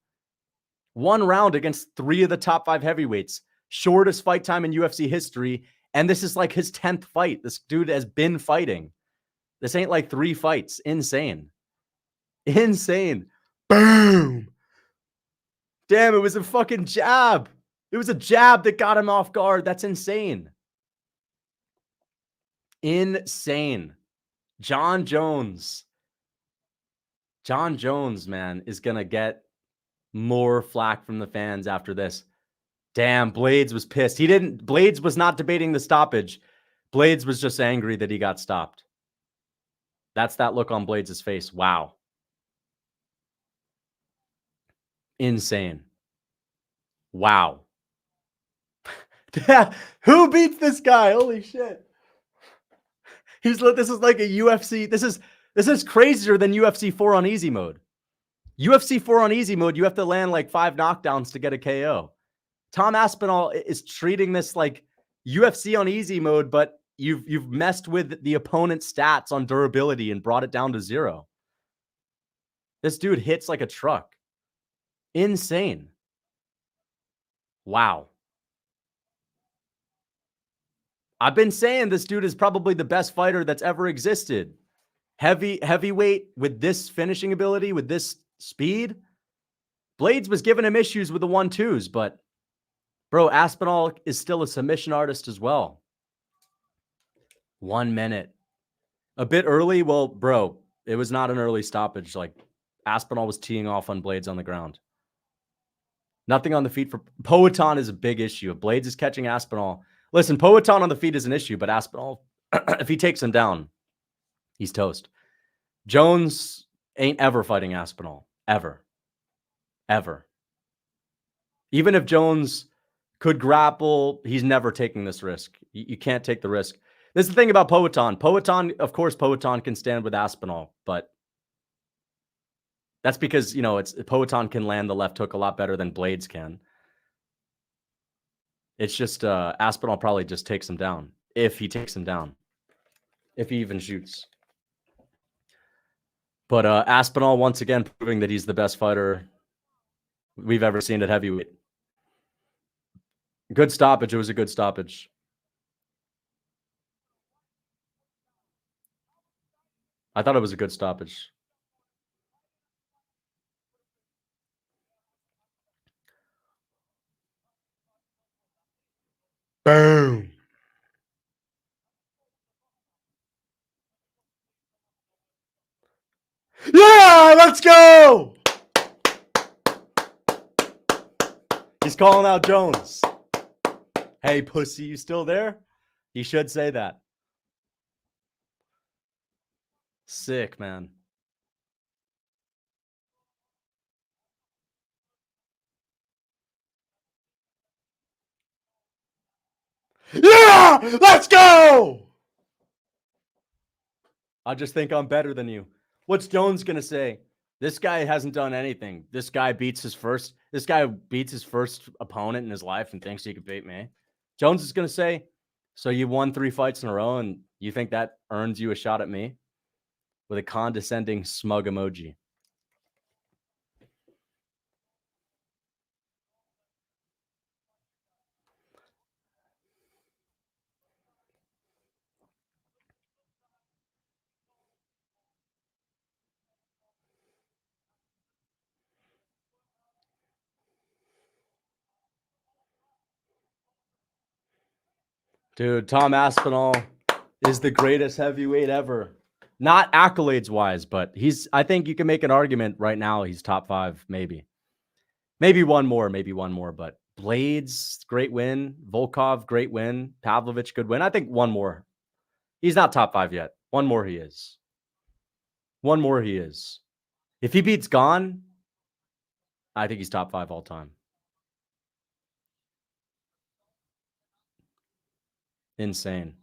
1 round against 3 of the top 5 heavyweights. Shortest fight time in UFC history. And this is like his 10th fight. This dude has been fighting. This ain't like 3 fights. Insane. Insane. Boom. Damn, it was a fucking jab. It was a jab that got him off guard. That's insane. Insane. John Jones. John Jones, man, is going to get more flack from the fans after this. Damn, Blaydes was pissed. Blaydes was not debating the stoppage. Blaydes was just angry that he got stopped. That's that look on Blaydes' face. Wow. Insane. Wow. Who beats this guy? Holy shit. This is like a UFC. This is crazier than UFC 4 on easy mode. UFC 4 on easy mode, you have to land like 5 knockdowns to get a KO. Tom Aspinall is treating this like UFC on easy mode, but you've messed with the opponent's stats on durability and brought it down to 0. This dude hits like a truck. Insane. Wow. I've been saying this dude is probably the best fighter that's ever existed. Heavyweight with this finishing ability, with this speed. Blaydes was giving him issues with the 1-2s, but bro, Aspinall is still a submission artist as well. 1 minute. A bit early? Well, bro, it was not an early stoppage. Like, Aspinall was teeing off on Blaydes on the ground. Nothing on the feet for Poatan is a big issue. If Blaydes is catching Aspinall. Listen, Poatan on the feet is an issue, but Aspinall, if he takes him down, he's toast. Jones ain't ever fighting Aspinall. Ever. Ever. Even if Jones could grapple, he's never taking this risk. You can't take the risk. This is the thing about Poatan. Of course, Poatan can stand with Aspinall, but that's because, Poatan can land the left hook a lot better than Blaydes can. It's just Aspinall probably just takes him down. If he takes him down. If he even shoots. But Aspinall, once again, proving that he's the best fighter we've ever seen at heavyweight. Good stoppage. It was a good stoppage. I thought it was a good stoppage. Boom. Yeah, let's go. He's calling out Jones. Hey, pussy, you still there? He should say that. Sick, man. Yeah, let's go. I just think I'm better than you. What's Jones going to say? This guy hasn't done anything. This guy beats his first opponent in his life and thinks he could beat me. Jones is going to say, so you won 3 fights in a row and you think that earns you a shot at me? With a condescending smug emoji. Dude, Tom Aspinall is the greatest heavyweight ever. Not accolades-wise, but I think you can make an argument right now he's top 5, maybe. Maybe one more, but Blaydes, great win. Volkov, great win. Pavlovich, good win. I think one more. He's not top 5 yet. One more he is. If he beats Gone, I think he's top 5 all time. Insane.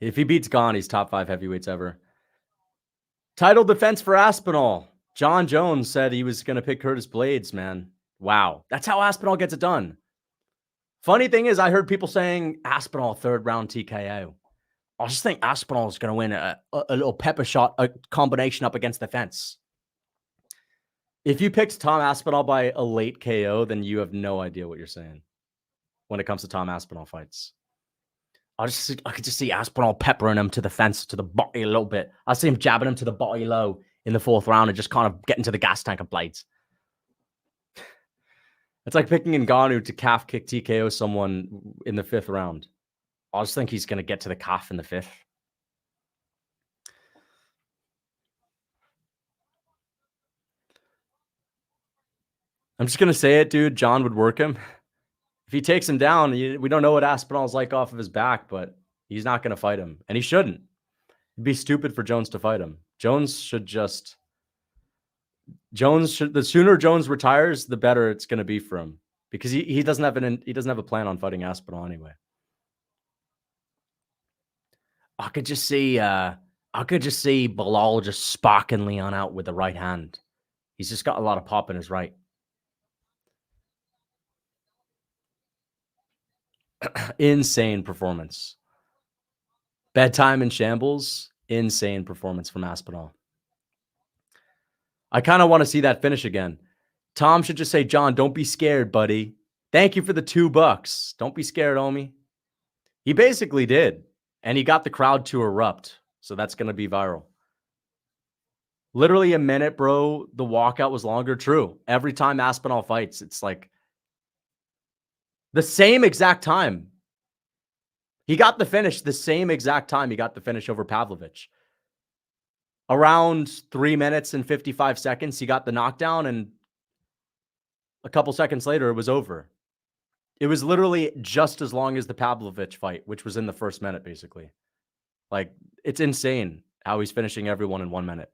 If he beats Gone, he's top 5 heavyweights ever. Title defense for Aspinall. John Jones said he was going to pick Curtis Blaydes, man. Wow. That's how Aspinall gets it done. Funny thing is, I heard people saying Aspinall 3rd round TKO. I just think Aspinall is going to win a little pepper shot, a combination up against the fence. If you picked Tom Aspinall by a late KO, then you have no idea what you're saying when it comes to Tom Aspinall fights. I could just see Aspinall peppering him to the fence, to the body a little bit. I see him jabbing him to the body low in the 4th round and just kind of getting to the gas tank of Blaydes. It's like picking Ngannou to calf kick TKO someone in the 5th round. I just think he's going to get to the calf in the 5th. I'm just going to say it, dude. John would work him. If he takes him down, we don't know what Aspinall's like off of his back, but he's not going to fight him. And he shouldn't. It'd be stupid for Jones to fight him. The sooner Jones retires, the better it's going to be for him. Because he doesn't have a plan on fighting Aspinall anyway. I could just see Belal just sparking Leon out with the right hand. He's just got a lot of pop in his right. Insane performance. Bedtime in shambles. Insane performance from Aspinall. I kind of want to see that finish again. Tom should just say, John, don't be scared, buddy. Thank you for the $2. Don't be scared, homie. He basically did. And he got the crowd to erupt. So that's going to be viral. Literally a minute, bro. The walkout was longer. True. Every time Aspinall fights, it's like the same exact time. He got the finish the same exact time he got the finish over Pavlovich. Around 3 minutes and 55 seconds, he got the knockdown, and a couple seconds later, it was over. It was literally just as long as the Pavlovich fight, which was in the first minute, basically. Like, it's insane how he's finishing everyone in 1 minute.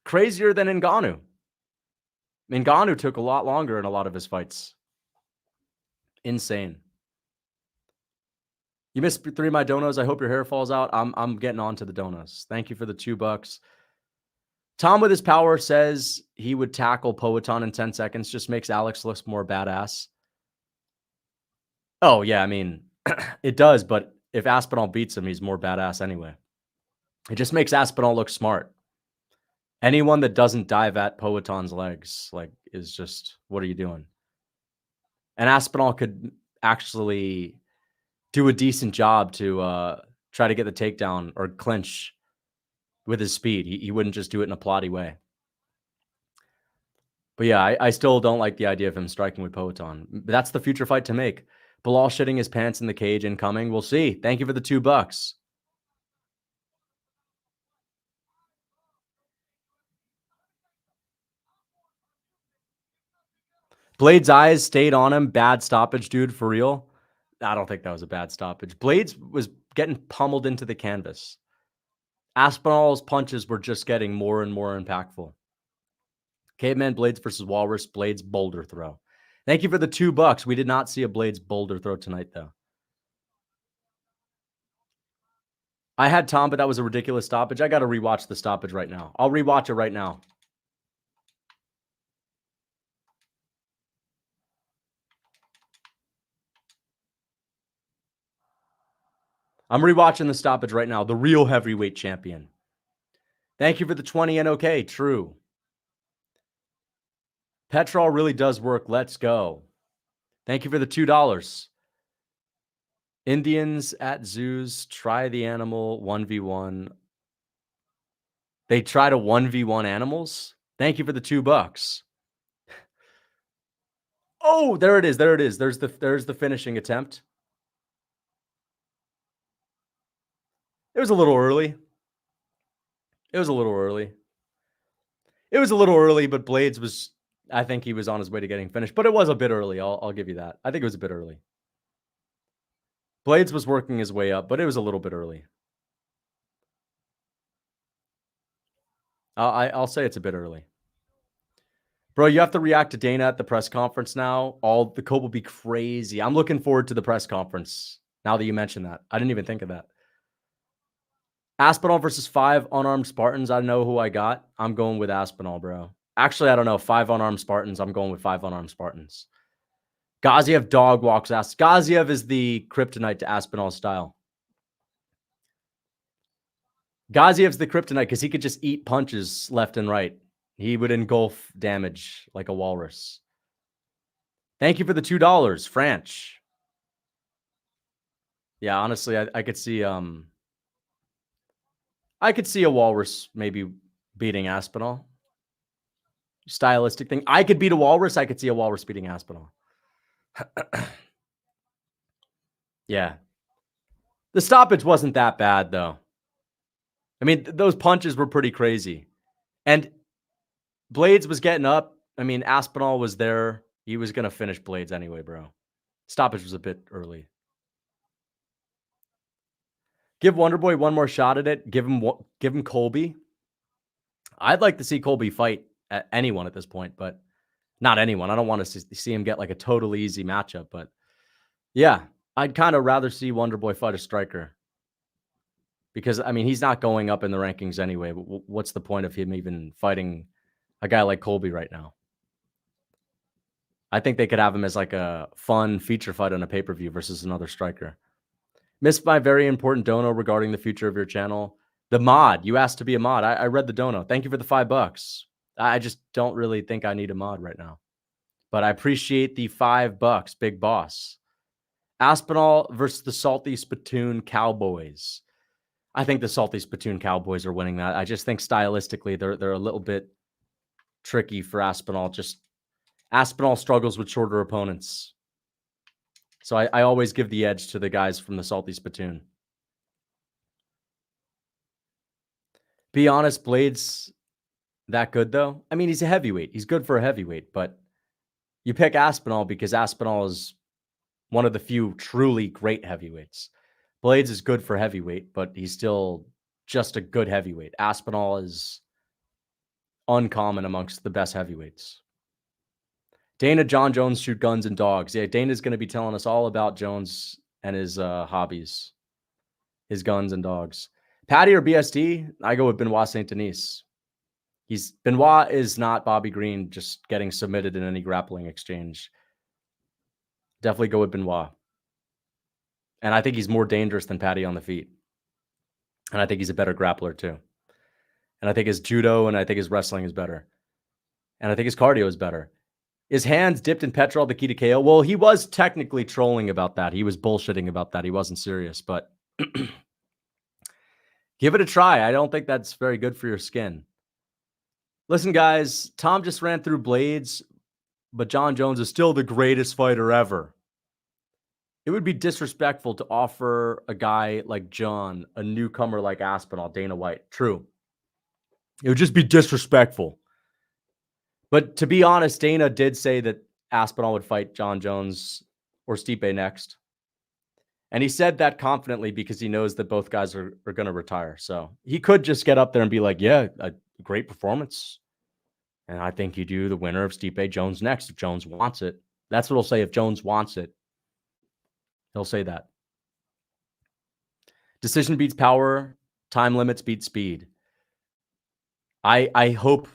Crazier than Ngannou. Ngannou took a lot longer in a lot of his fights. Insane. You missed 3 of my donos. I hope your hair falls out. I'm getting on to the donos. Thank you for the $2. Tom with his power says he would tackle Poatan in 10 seconds. Just makes Alex look more badass. Oh, yeah. I mean, it does. But if Aspinall beats him, he's more badass anyway. It just makes Aspinall look smart. Anyone that doesn't dive at Poatan's legs, like, is just, what are you doing? And Aspinall could actually do a decent job to try to get the takedown or clinch with his speed. He wouldn't just do it in a plotty way. But yeah, I still don't like the idea of him striking with Poatan. That's the future fight to make. Belal shitting his pants in the cage incoming. We'll see. Thank you for the $2. Blaydes' eyes stayed on him. Bad stoppage, dude, for real. I don't think that was a bad stoppage. Blaydes was getting pummeled into the canvas. Aspinall's punches were just getting more and more impactful. Caveman Blaydes versus Walrus. Blaydes boulder throw. Thank you for the $2. We did not see a Blaydes boulder throw tonight, though. I had Tom, but that was a ridiculous stoppage. I got to rewatch the stoppage right now. I'll rewatch it right now. I'm rewatching the stoppage right now. The real heavyweight champion. Thank you for the 20 and okay. True. Petrol really does work. Let's go. Thank you for the $2. Indians at zoos try the animal 1v1. They try to 1v1 animals. Thank you for the $2. Oh, there it is. There it is. There's the finishing attempt. It was a little early. It was a little early. It was a little early, but Blaydes was, I think he was on his way to getting finished, but it was a bit early. I'll give you that. I think it was a bit early. Blaydes was working his way up, but it was a little bit early. I'll say it's a bit early. Bro, you have to react to Dana at the press conference now. The Kape will be crazy. I'm looking forward to the press conference now that you mentioned that. I didn't even think of that. Aspinall versus 5 unarmed Spartans. I know who I got. I'm going with Aspinall, bro. Actually, I don't know. 5 unarmed Spartans. I'm going with 5 unarmed Spartans. Gaziev dog walks. Gaziev is the kryptonite to Aspinall's style. Gaziev's the kryptonite because he could just eat punches left and right. He would engulf damage like a walrus. Thank you for the $2, French. Yeah, honestly, I could see a walrus maybe beating Aspinall. Stylistic thing. I could beat a walrus. I could see a walrus beating Aspinall. Yeah. The stoppage wasn't that bad, though. I mean, those punches were pretty crazy. And Blaydes was getting up. I mean, Aspinall was there. He was going to finish Blaydes anyway, bro. Stoppage was a bit early. Give Wonderboy one more shot at it. Give him Colby. I'd like to see Colby fight anyone at this point, but not anyone. I don't want to see him get like a totally easy matchup, but yeah, I'd kind of rather see Wonderboy fight a striker because, I mean, he's not going up in the rankings anyway. But what's the point of him even fighting a guy like Colby right now? I think they could have him as like a fun feature fight on a pay-per-view versus another striker. Missed my very important dono regarding the future of your channel. The mod. You asked to be a mod. I read the dono. Thank you for the $5. I just don't really think I need a mod right now. But I appreciate the $5, big boss. Aspinall versus the Salty Spittoon Cowboys. I think the Salty Spittoon Cowboys are winning that. I just think stylistically they're a little bit tricky for Aspinall. Just Aspinall struggles with shorter opponents. So I always give the edge to the guys from the Salty Spittoon. Be honest, Blaydes that good though? I mean, he's a heavyweight. He's good for a heavyweight, but you pick Aspinall because Aspinall is one of the few truly great heavyweights. Blaydes is good for heavyweight, but he's still just a good heavyweight. Aspinall is uncommon amongst the best heavyweights. Dana, John Jones shoot guns and dogs. Yeah, Dana's going to be telling us all about Jones and his hobbies, his guns and dogs. Patty or BSD? I go with Benoit Saint Denis. Benoit is not Bobby Green just getting submitted in any grappling exchange. Definitely go with Benoit. And I think he's more dangerous than Patty on the feet. And I think he's a better grappler too. And I think his judo and I think his wrestling is better. And I think his cardio is better. His hands dipped in petrol, the key to KO. Well, he was technically trolling about that. He was bullshitting about that. He wasn't serious, but give it a try. I don't think that's very good for your skin. Listen, guys, Tom just ran through Blaydes, but John Jones is still the greatest fighter ever. It would be disrespectful to offer a guy like John, a newcomer like Aspinall, Dana White. True. It would just be disrespectful. But to be honest, Dana did say that Aspinall would fight John Jones or Stipe next. And he said that confidently because he knows that both guys are going to retire. So he could just get up there and be like, yeah, a great performance. And I think you do the winner of Stipe Jones next if Jones wants it. That's what he'll say if Jones wants it. He'll say that. Decision beats power. Time limits beat speed. I hope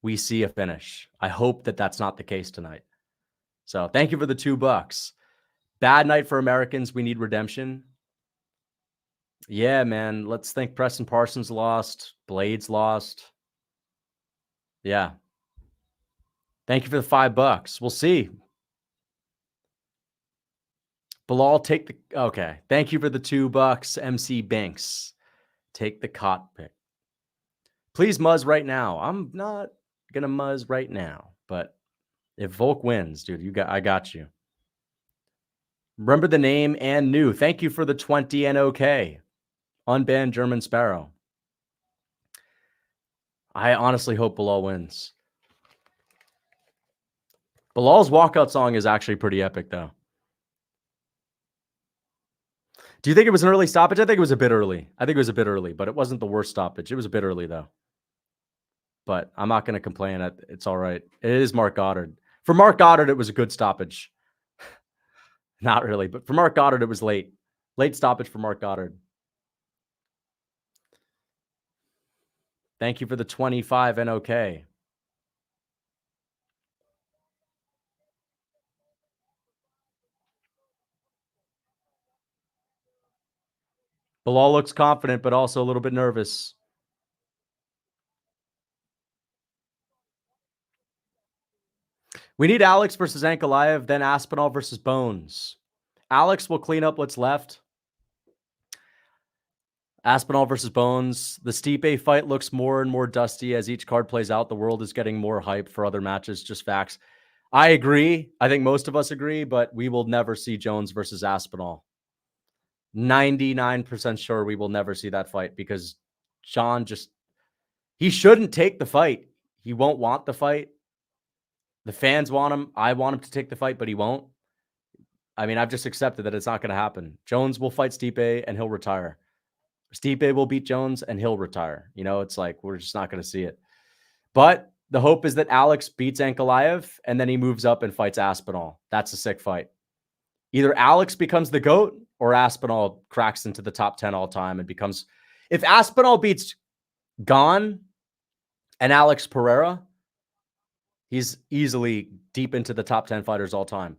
we see a finish. I hope that that's not the case tonight. So thank you for the $2. Bad night for Americans. We need redemption. Yeah, man. Let's think Preston Parsons lost. Blaydes lost. Yeah. Thank you for the $5. We'll see. Belal, take the... Okay. Thank you for the $2. MC Banks. Take the cot pick. Please muzz right now. I'm not going to muzz right now. But if Volk wins, dude, I got you. Remember the name and new. Thank you for the 20 and okay. Unbanned German Sparrow. I honestly hope Belal wins. Belal's walkout song is actually pretty epic, though. Do you think it was an early stoppage? I think it was a bit early. But it wasn't the worst stoppage. It was a bit early, though. But I'm not going to complain. It's all right. It is Mark Goddard. For Mark Goddard, it was a good stoppage. Not really, but for Mark Goddard, it was late. Late stoppage for Mark Goddard. Thank you for the 25 and okay. Belal looks confident, but also a little bit nervous. We need Alex versus Ankalaev, then Aspinall versus Bones. Alex will clean up what's left. Aspinall versus Bones. The Stipe fight looks more and more dusty as each card plays out. The world is getting more hype for other matches. Just facts. I agree. I think most of us agree, but we will never see Jones versus Aspinall. 99% sure we will never see that fight because John he shouldn't take the fight. He won't want the fight. The fans want him. I want him to take the fight, but he won't. I mean, I've just accepted that it's not going to happen. Jones will fight Stipe and he'll retire. Stipe will beat Jones and he'll retire. You know, it's like, we're just not going to see it. But the hope is that Alex beats Ankalaev and then he moves up and fights Aspinall. That's a sick fight. Either Alex becomes the GOAT or Aspinall cracks into the top 10 all time and becomes... If Aspinall beats Gon and Alex Pereira, he's easily deep into the top 10 fighters all time.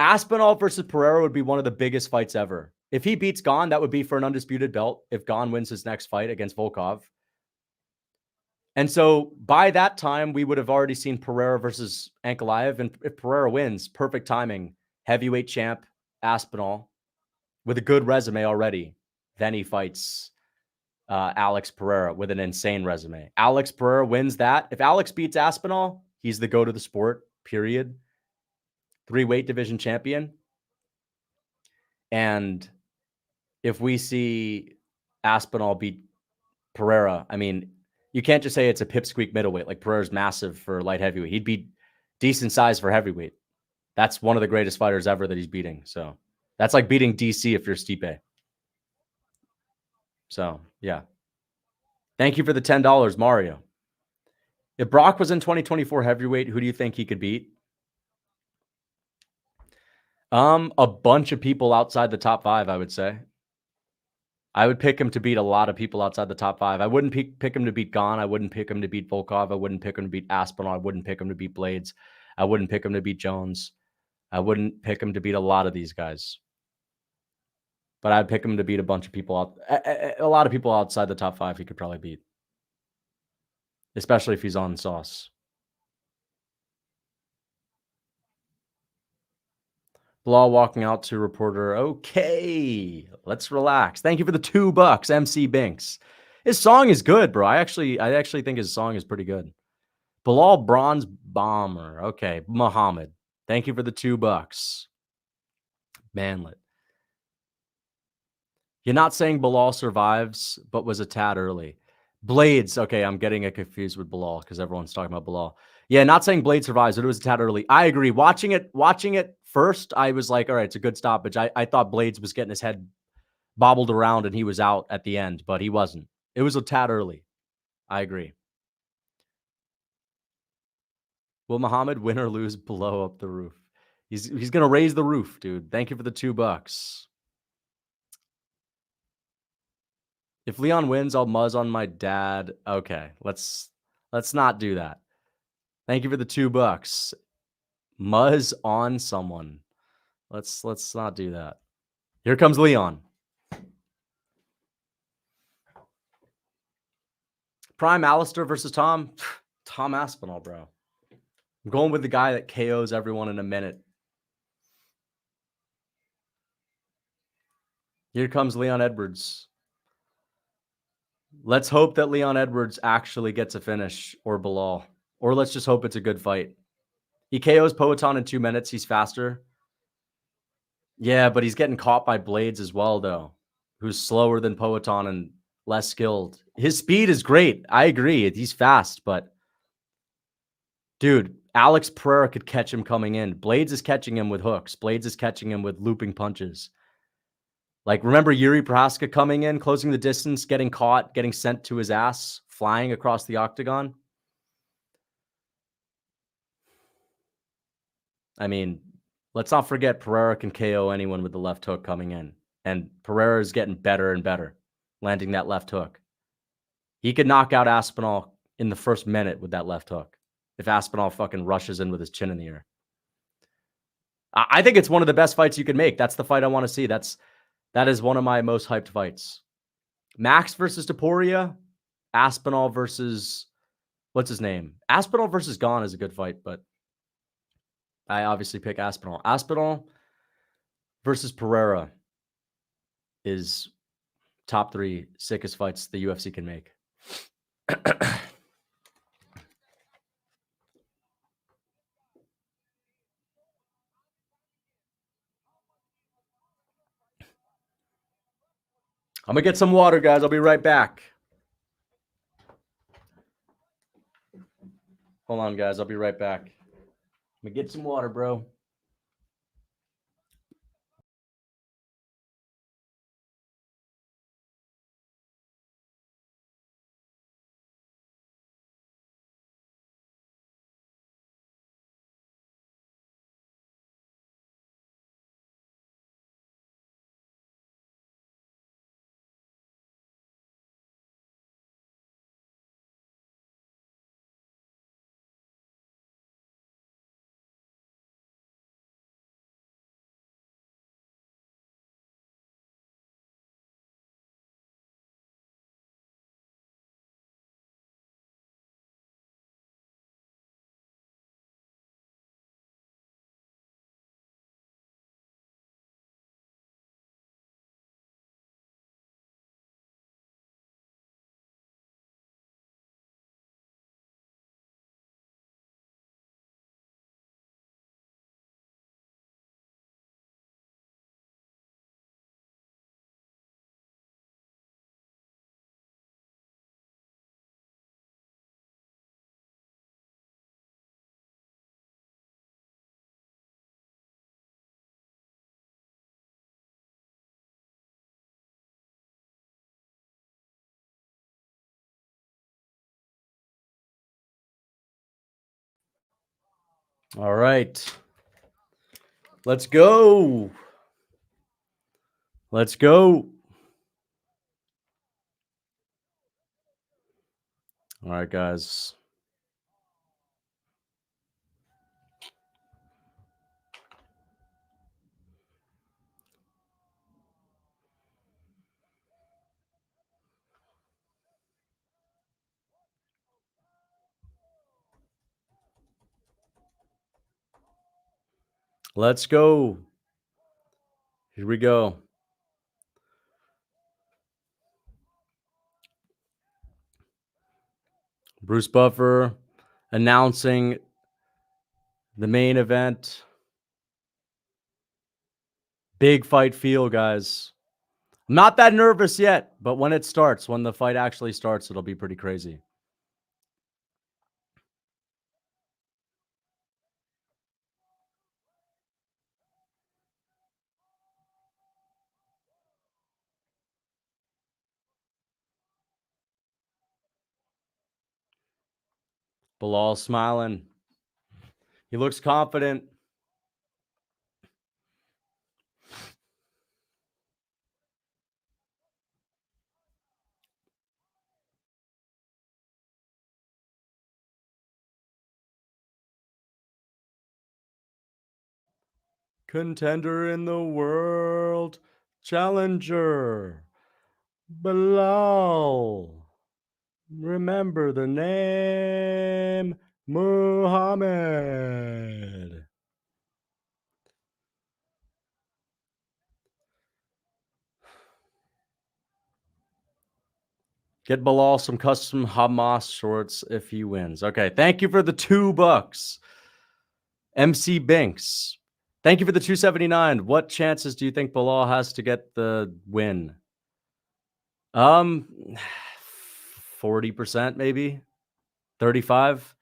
Aspinall versus Pereira would be one of the biggest fights ever. If he beats Gon, that would be for an undisputed belt if Gon wins his next fight against Volkov. And so by that time, we would have already seen Pereira versus Ankalaev. And if Pereira wins, perfect timing, heavyweight champ, Aspinall, with a good resume already. Then he fights Alex Pereira with an insane resume. Alex Pereira wins that. If Alex beats Aspinall, he's the go to the sport, period. 3 weight division champion. And if we see Aspinall beat Pereira, I mean, you can't just say it's a pipsqueak middleweight. Like Pereira's massive for light heavyweight. He'd be decent size for heavyweight. That's one of the greatest fighters ever that he's beating. So that's like beating DC if you're Stipe. So yeah. Thank you for the $10, Mario. If Brock was in 2024 heavyweight, who do you think he could beat? A bunch of people outside the top 5, I would say. I would pick him to beat a lot of people outside the top 5. I wouldn't pick him to beat Gon. I wouldn't pick him to beat Volkov. I wouldn't pick him to beat Aspinall. I wouldn't pick him to beat Blaydes. I wouldn't pick him to beat Jones. I wouldn't pick him to beat a lot of these guys. But I'd pick him to beat a bunch of people. A lot of people outside the top 5 he could probably beat. Especially if he's on sauce. Belal walking out to reporter. Okay, let's relax. Thank you for the $2, MC Binks. His song is good, bro. I actually think his song is pretty good. Belal Bronze Bomber. Okay, Muhammad. Thank you for the $2. Manlet. You're not saying Belal survives, but was a tad early. Blaydes. Okay, I'm getting it confused with Belal because everyone's talking about Belal. Yeah, not saying Blaydes survives, but it was a tad early. I agree. Watching it first, I was like, all right, it's a good stoppage. I thought Blaydes was getting his head bobbled around and he was out at the end, but he wasn't. It was a tad early. I agree. Will Muhammad win or lose blow up the roof? He's going to raise the roof, dude. Thank you for the $2. If Leon wins, I'll muzz on my dad. Okay, let's not do that. Thank you for the $2. Muzz on someone. Let's not do that. Here comes Leon. Prime Alistair versus Tom. Tom Aspinall, bro. I'm going with the guy that KOs everyone in a minute. Here comes Leon Edwards. Let's hope that Leon Edwards actually gets a finish or Belal. Or let's just hope it's a good fight. He KOs Poatan in 2 minutes. He's faster. Yeah, but he's getting caught by Blaydes as well, though, who's slower than Poatan and less skilled. His speed is great. I agree. He's fast, but dude, Alex Pereira could catch him coming in. Blaydes is catching him with hooks. Blaydes is catching him with looping punches. Like, remember Yuri Prohaska coming in, closing the distance, getting caught, getting sent to his ass, flying across the octagon? I mean, let's not forget Pereira can KO anyone with the left hook coming in. And Pereira is getting better and better, landing that left hook. He could knock out Aspinall in the first minute with that left hook if Aspinall fucking rushes in with his chin in the air. I think it's one of the best fights you can make. That's the fight I want to see. That is one of my most hyped fights. Max versus Topuria. Aspinall versus... what's his name? Aspinall versus Gon is a good fight, but I obviously pick Aspinall. Aspinall versus Pereira is top 3 sickest fights the UFC can make. I'm going to get some water, guys. I'll be right back. Hold on, guys. I'll be right back. Let me get some water, bro. All right. Let's go. Let's go. All right, guys. Let's go. Here we go. Bruce Buffer announcing the main event. Big fight feel, guys. I'm not that nervous yet, but when it starts, when the fight actually starts, it'll be pretty crazy. Belal smiling. He looks confident. Contender in the world. Challenger. Belal. Remember the name. Muhammad. Get Belal some custom Hamas shorts if he wins. Okay, thank you for the $2. MC Binks. Thank you for the 279. What chances do you think Belal has to get the win? 40% maybe. 35.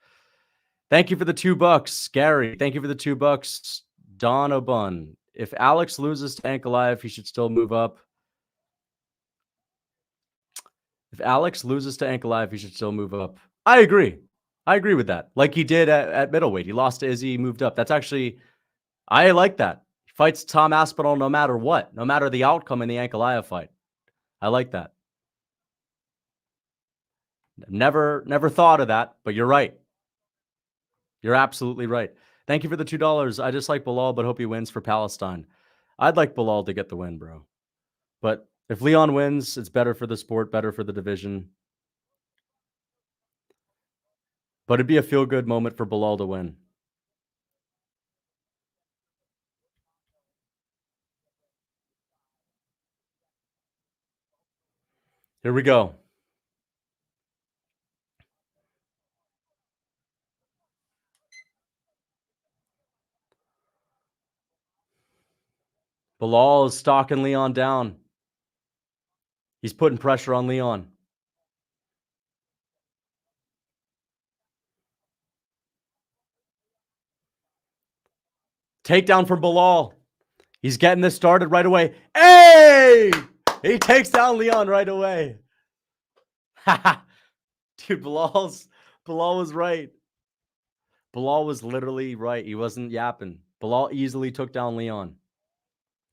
Thank you for the $2. Gary, thank you for the $2. Don O'Bun. If Alex loses to Ankalaev, he should still move up. If Alex loses to Ankalaev, he should still move up. I agree. I agree with that. Like he did at middleweight. He lost to Izzy, moved up. That's actually, I like that. He fights Tom Aspinall no matter what, no matter the outcome in the Ankalaev fight. I like that. Never thought of that, but you're right. You're absolutely right. Thank you for the $2. I just like Belal, but hope he wins for Palestine. I'd like Belal to get the win, bro. But if Leon wins, it's better for the sport, better for the division. But it'd be a feel-good moment for Belal to win. Here we go. Belal is stalking Leon down. He's putting pressure on Leon. Takedown from Belal. He's getting this started right away. Hey! He takes down Leon right away. Dude, Belal was right. Belal was literally right. He wasn't yapping. Belal easily took down Leon.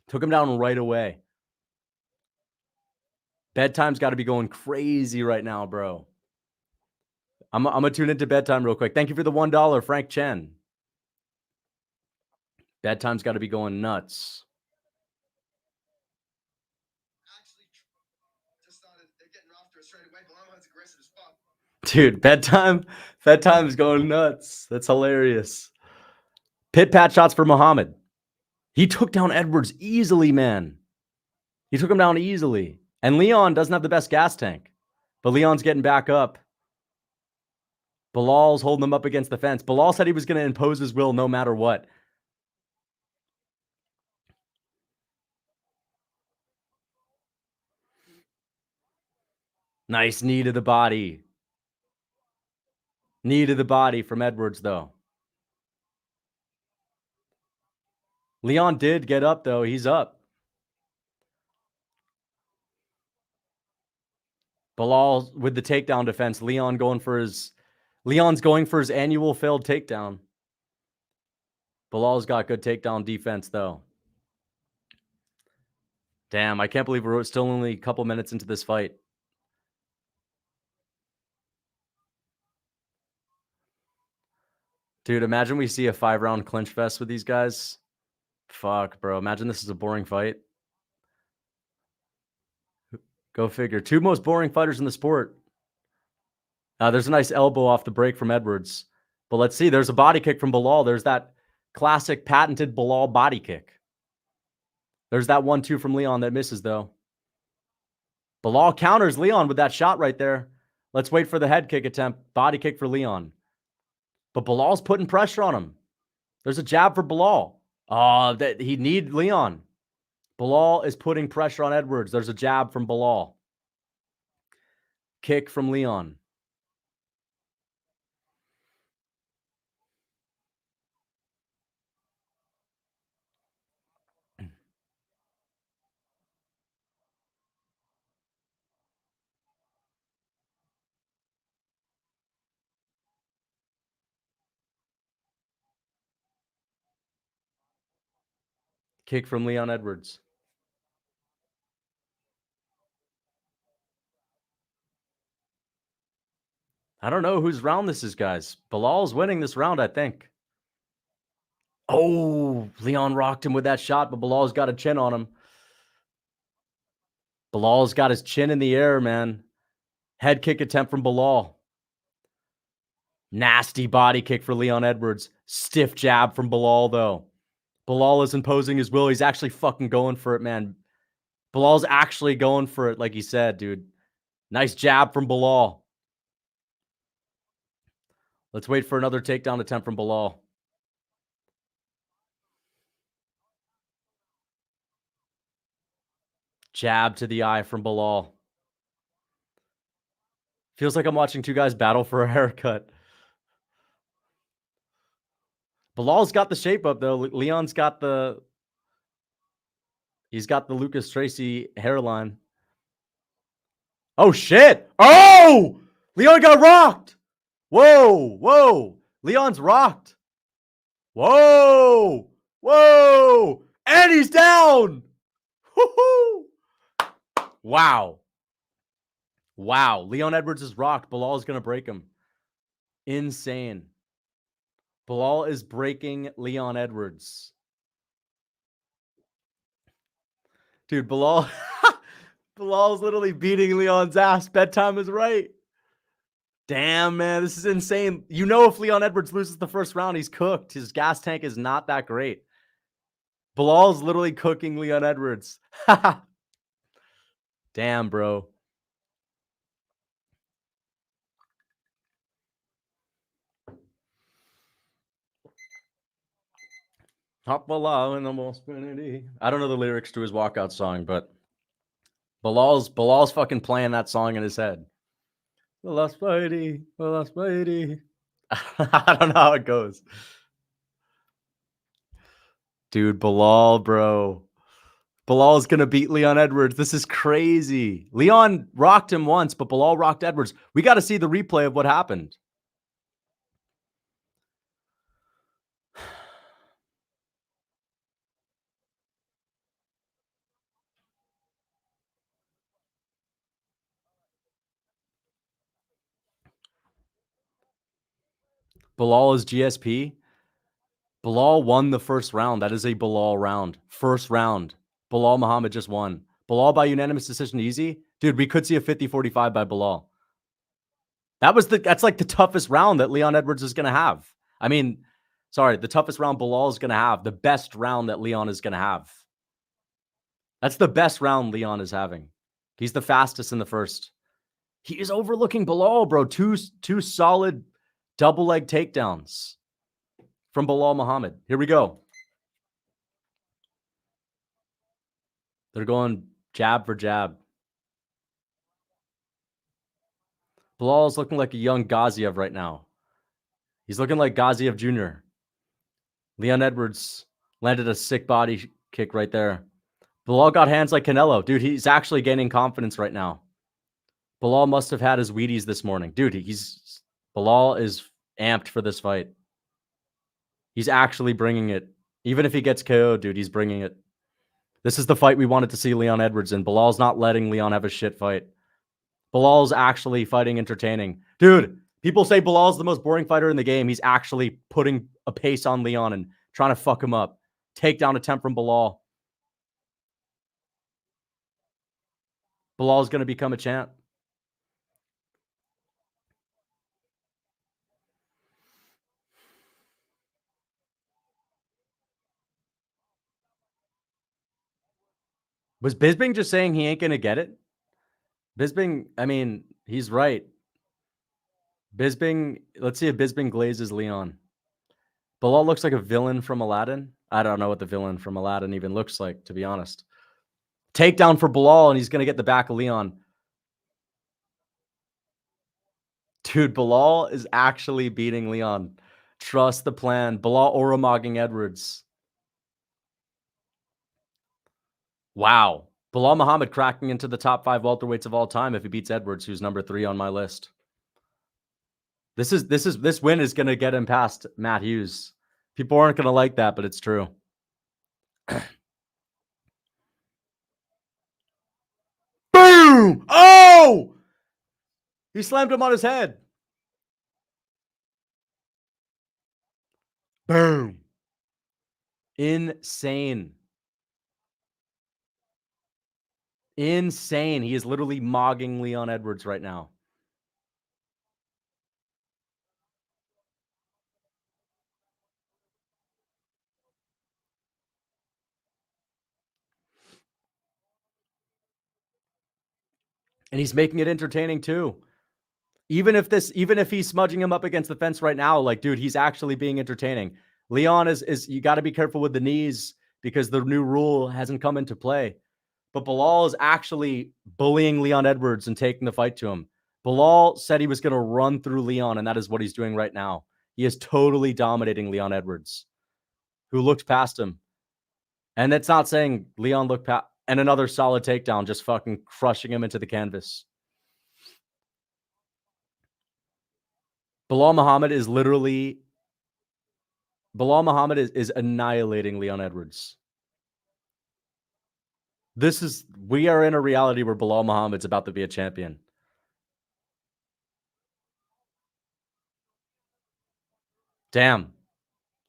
Took him down right away. Bedtime's got to be going crazy right now, bro. I'm going to tune into bedtime real quick. Thank you for the $1, Frank Chen. Bedtime's got to be going nuts. Dude, bedtime is going nuts. That's hilarious. Pit pat shots for Muhammad. He took down Edwards easily, man. He took him down easily. And Leon doesn't have the best gas tank. But Leon's getting back up. Belal's holding him up against the fence. Belal said he was going to impose his will no matter what. Nice knee to the body. Knee to the body from Edwards, though. Leon did get up, though. He's up. Belal with the takedown defense. Leon's going for his annual failed takedown. Belal's got good takedown defense, though. Damn, I can't believe we're still only a couple minutes into this fight. Dude, imagine we see a 5-round clinch fest with these guys. Fuck, bro. Imagine this is a boring fight. Go figure. 2 most boring fighters in the sport. There's a nice elbow off the break from Edwards. But let's see. There's a body kick from Belal. There's that classic patented Belal body kick. There's that 1-2 from Leon that misses, though. Belal counters Leon with that shot right there. Let's wait for the head kick attempt. Body kick for Leon. But Belal's putting pressure on him. There's a jab for Belal. That he need Leon. Belal is putting pressure on Edwards. There's a jab from Belal. Kick from Leon. Kick from Leon Edwards. I don't know whose round this is, guys. Belal's winning this round, I think. Oh, Leon rocked him with that shot, but Belal's got a chin on him. Belal's got his chin in the air, man. Head kick attempt from Belal. Nasty body kick for Leon Edwards. Stiff jab from Belal, though. Belal is imposing his will. He's actually fucking going for it, man. Belal's actually going for it, like he said, dude. Nice jab from Belal. Let's wait for another takedown attempt from Belal. Jab to the eye from Belal. Feels like I'm watching 2 guys battle for a haircut. Belal's got the shape up, though. Leon's got the... He's got the Lucas Tracy hairline. Oh, shit! Oh! Leon got rocked! Whoa! Whoa! Leon's rocked! Whoa! Whoa! And he's down! Woohoo! Wow. Wow. Leon Edwards is rocked. Belal is going to break him. Insane. Belal is breaking Leon Edwards. Dude, Belal... Belal's literally beating Leon's ass. Bedtime is right. Damn, man. This is insane. You know if Leon Edwards loses the first round, he's cooked. His gas tank is not that great. Belal's literally cooking Leon Edwards. Damn, bro. Hop Belal in the most spinity. I don't know the lyrics to his walkout song, but Belal's fucking playing that song in his head. The last Spidey, the last Spidey. I don't know how it goes. Dude, Belal, bro. Belal's going to beat Leon Edwards. This is crazy. Leon rocked him once, but Belal rocked Edwards. We got to see the replay of what happened. Belal is GSP. Belal won the first round. That is a Belal round. First round. Belal Muhammad just won. Belal by unanimous decision easy. Dude, we could see a 50-45 by Belal. That's like the toughest round that Leon Edwards is going to have. I mean, sorry, the toughest round Belal is going to have. The best round that Leon is going to have. That's the best round Leon is having. He's the fastest in the first. He is overlooking Belal, bro. Two solid double leg takedowns from Belal Muhammad. Here we go. They're going jab for jab. Belal is looking like a young Gaziev right now. He's looking like Gaziev Jr. Leon Edwards landed a sick body kick right there. Belal got hands like Canelo. Dude, he's actually gaining confidence right now. Belal must have had his Wheaties this morning. Dude, Belal is amped for this fight. He's actually bringing it. Even if he gets KO'd, dude, he's bringing it. This is the fight we wanted to see Leon Edwards in. Belal's not letting Leon have a shit fight. Belal's actually fighting entertaining. Dude, people say Belal's the most boring fighter in the game. He's actually putting a pace on Leon and trying to fuck him up. Takedown attempt from Belal. Belal's going to become a champ. Was Bisping just saying he ain't going to get it? Bisping, I mean, he's right. Bisping, let's see if Bisping glazes Leon. Belal looks like a villain from Aladdin. I don't know what the villain from Aladdin even looks like, to be honest. Takedown for Belal, and he's going to get the back of Leon. Dude, Belal is actually beating Leon. Trust the plan. Belal Oromogging Edwards. Wow. Belal Muhammad cracking into the top 5 welterweights of all time if he beats Edwards, who's number 3 on my list. This win is going to get him past Matt Hughes. People aren't going to like that, but it's true. Boom! Oh! He slammed him on his head. Boom. Insane. Insane. He is literally mogging Leon Edwards right now. And he's making it entertaining too. Even if he's smudging him up against the fence right now, like, dude, he's actually being entertaining. Leon is you got to be careful with the knees because the new rule hasn't come into play. But Belal is actually bullying Leon Edwards and taking the fight to him. Belal said he was going to run through Leon, and that is what he's doing right now. He is totally dominating Leon Edwards, who looked past him. And that's not saying Leon looked past. And another solid takedown, just fucking crushing him into the canvas. Belal Muhammad is annihilating Leon Edwards. We are in a reality where Belal Muhammad's about to be a champion. Damn.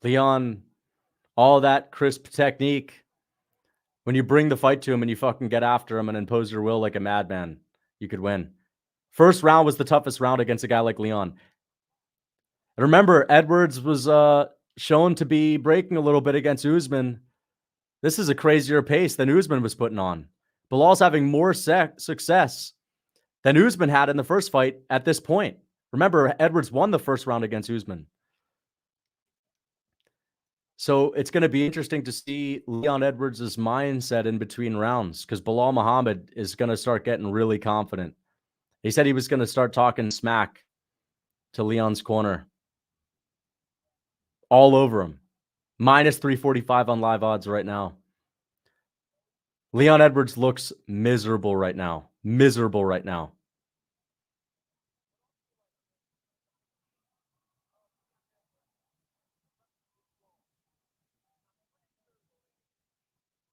Leon, all that crisp technique. When you bring the fight to him and you fucking get after him and impose your will like a madman, you could win. First round was the toughest round against a guy like Leon. And remember, Edwards was shown to be breaking a little bit against Usman. This is a crazier pace than Usman was putting on. Belal's having more success than Usman had in the first fight at this point. Remember, Edwards won the first round against Usman. So it's going to be interesting to see Leon Edwards' mindset in between rounds because Belal Muhammad is going to start getting really confident. He said he was going to start talking smack to Leon's corner. All over him. Minus 345 on live odds right now. Leon Edwards looks miserable right now. Miserable right now.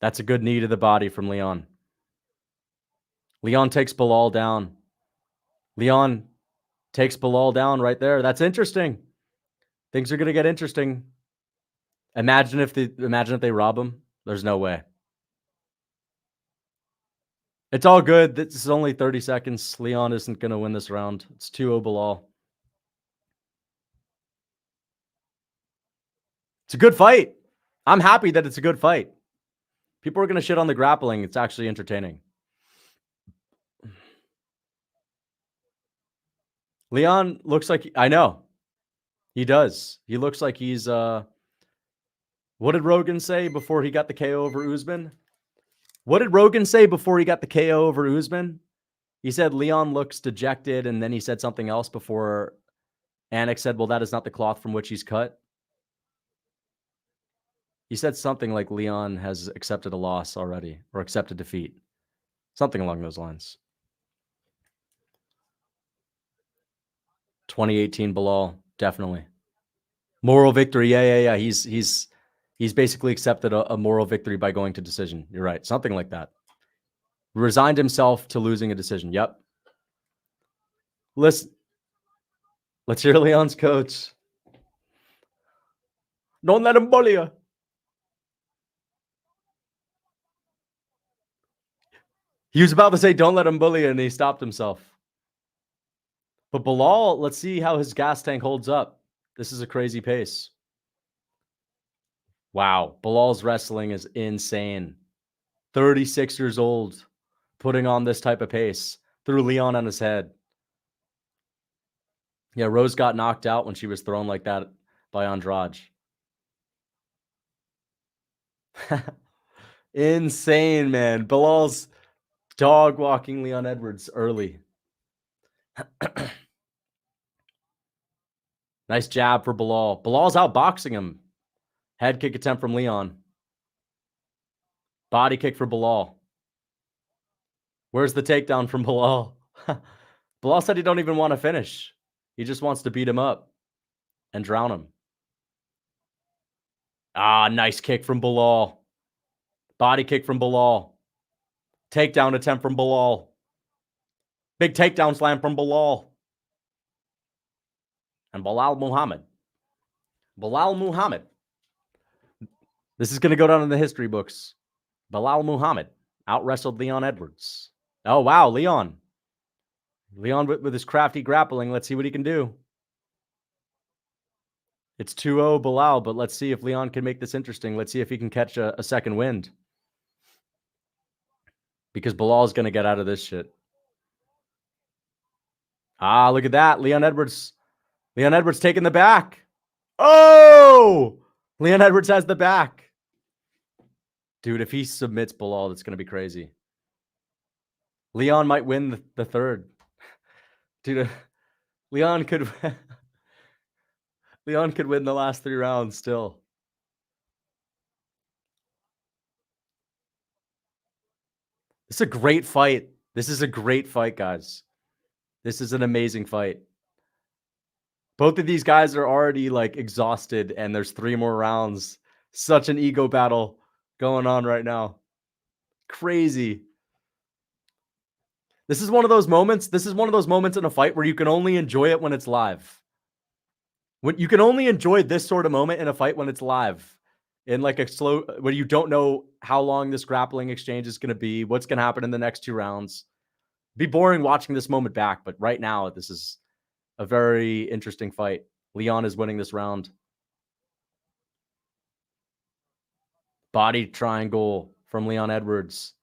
That's a good knee to the body from Leon. Leon takes Belal down. Leon takes Belal down right there. That's interesting. Things are going to get interesting. Imagine if they rob him. There's no way. It's all good. This is only 30 seconds. Leon isn't going to win this round. It's 2-0 Belal. It's a good fight. I'm happy that it's a good fight. People are going to shit on the grappling. It's actually entertaining. Leon looks like, I know. He does. He looks like he's, what did Rogan say before he got the KO over Usman? What did Rogan say before he got the KO over Usman? He said Leon looks dejected, and then he said something else before Anik said, well, that is not the cloth from which he's cut. He said something like Leon has accepted a loss already or accepted defeat. Something along those lines. 2018 Belal, definitely. Moral victory. Yeah. He's basically accepted a moral victory by going to decision. You're right. Something like that. Resigned himself to losing a decision. Yep. Let's hear Leon's coach. Don't let him bully you. He was about to say, don't let him bully you, and he stopped himself. But Belal, let's see how his gas tank holds up. This is a crazy pace. Wow. Belal's wrestling is insane. 36 years old, putting on this type of pace. Threw Leon on his head. Yeah, Rose got knocked out when she was thrown like that by Andrade. Insane, man. Belal's dog walking Leon Edwards early. Nice jab for Belal. Belal's outboxing him. Head kick attempt from Leon. Body kick for Belal. Where's the takedown from Belal? Belal said he don't even want to finish. He just wants to beat him up and drown him. Ah, nice kick from Belal. Body kick from Belal. Takedown attempt from Belal. Big takedown slam from Belal. And Belal Muhammad. Belal Muhammad. This is going to go down in the history books. Belal Muhammad out-wrestled Leon Edwards. Oh, wow, Leon. Leon with his crafty grappling. Let's see what he can do. It's 2-0 Belal, but let's see if Leon can make this interesting. Let's see if he can catch a second wind. Because Belal is going to get out of this shit. Ah, look at that. Leon Edwards taking the back. Oh! Leon Edwards has the back. Dude, if he submits Belal, that's going to be crazy. Leon might win the third. Dude, Leon could win the last 3 rounds still. This is a great fight. This is a great fight, guys. This is an amazing fight. Both of these guys are already like exhausted, and there's 3 more rounds. Such an ego battle going on right now. Crazy. This is one of those moments. This is one of those moments in a fight where you can only enjoy it when it's live. When you can only enjoy this sort of moment in a fight when it's live. In like a slow, where you don't know how long this grappling exchange is going to be, what's going to happen in the next 2 rounds. It'd be boring watching this moment back, but right now, this is a very interesting fight. Leon is winning this round. Body triangle from Leon Edwards.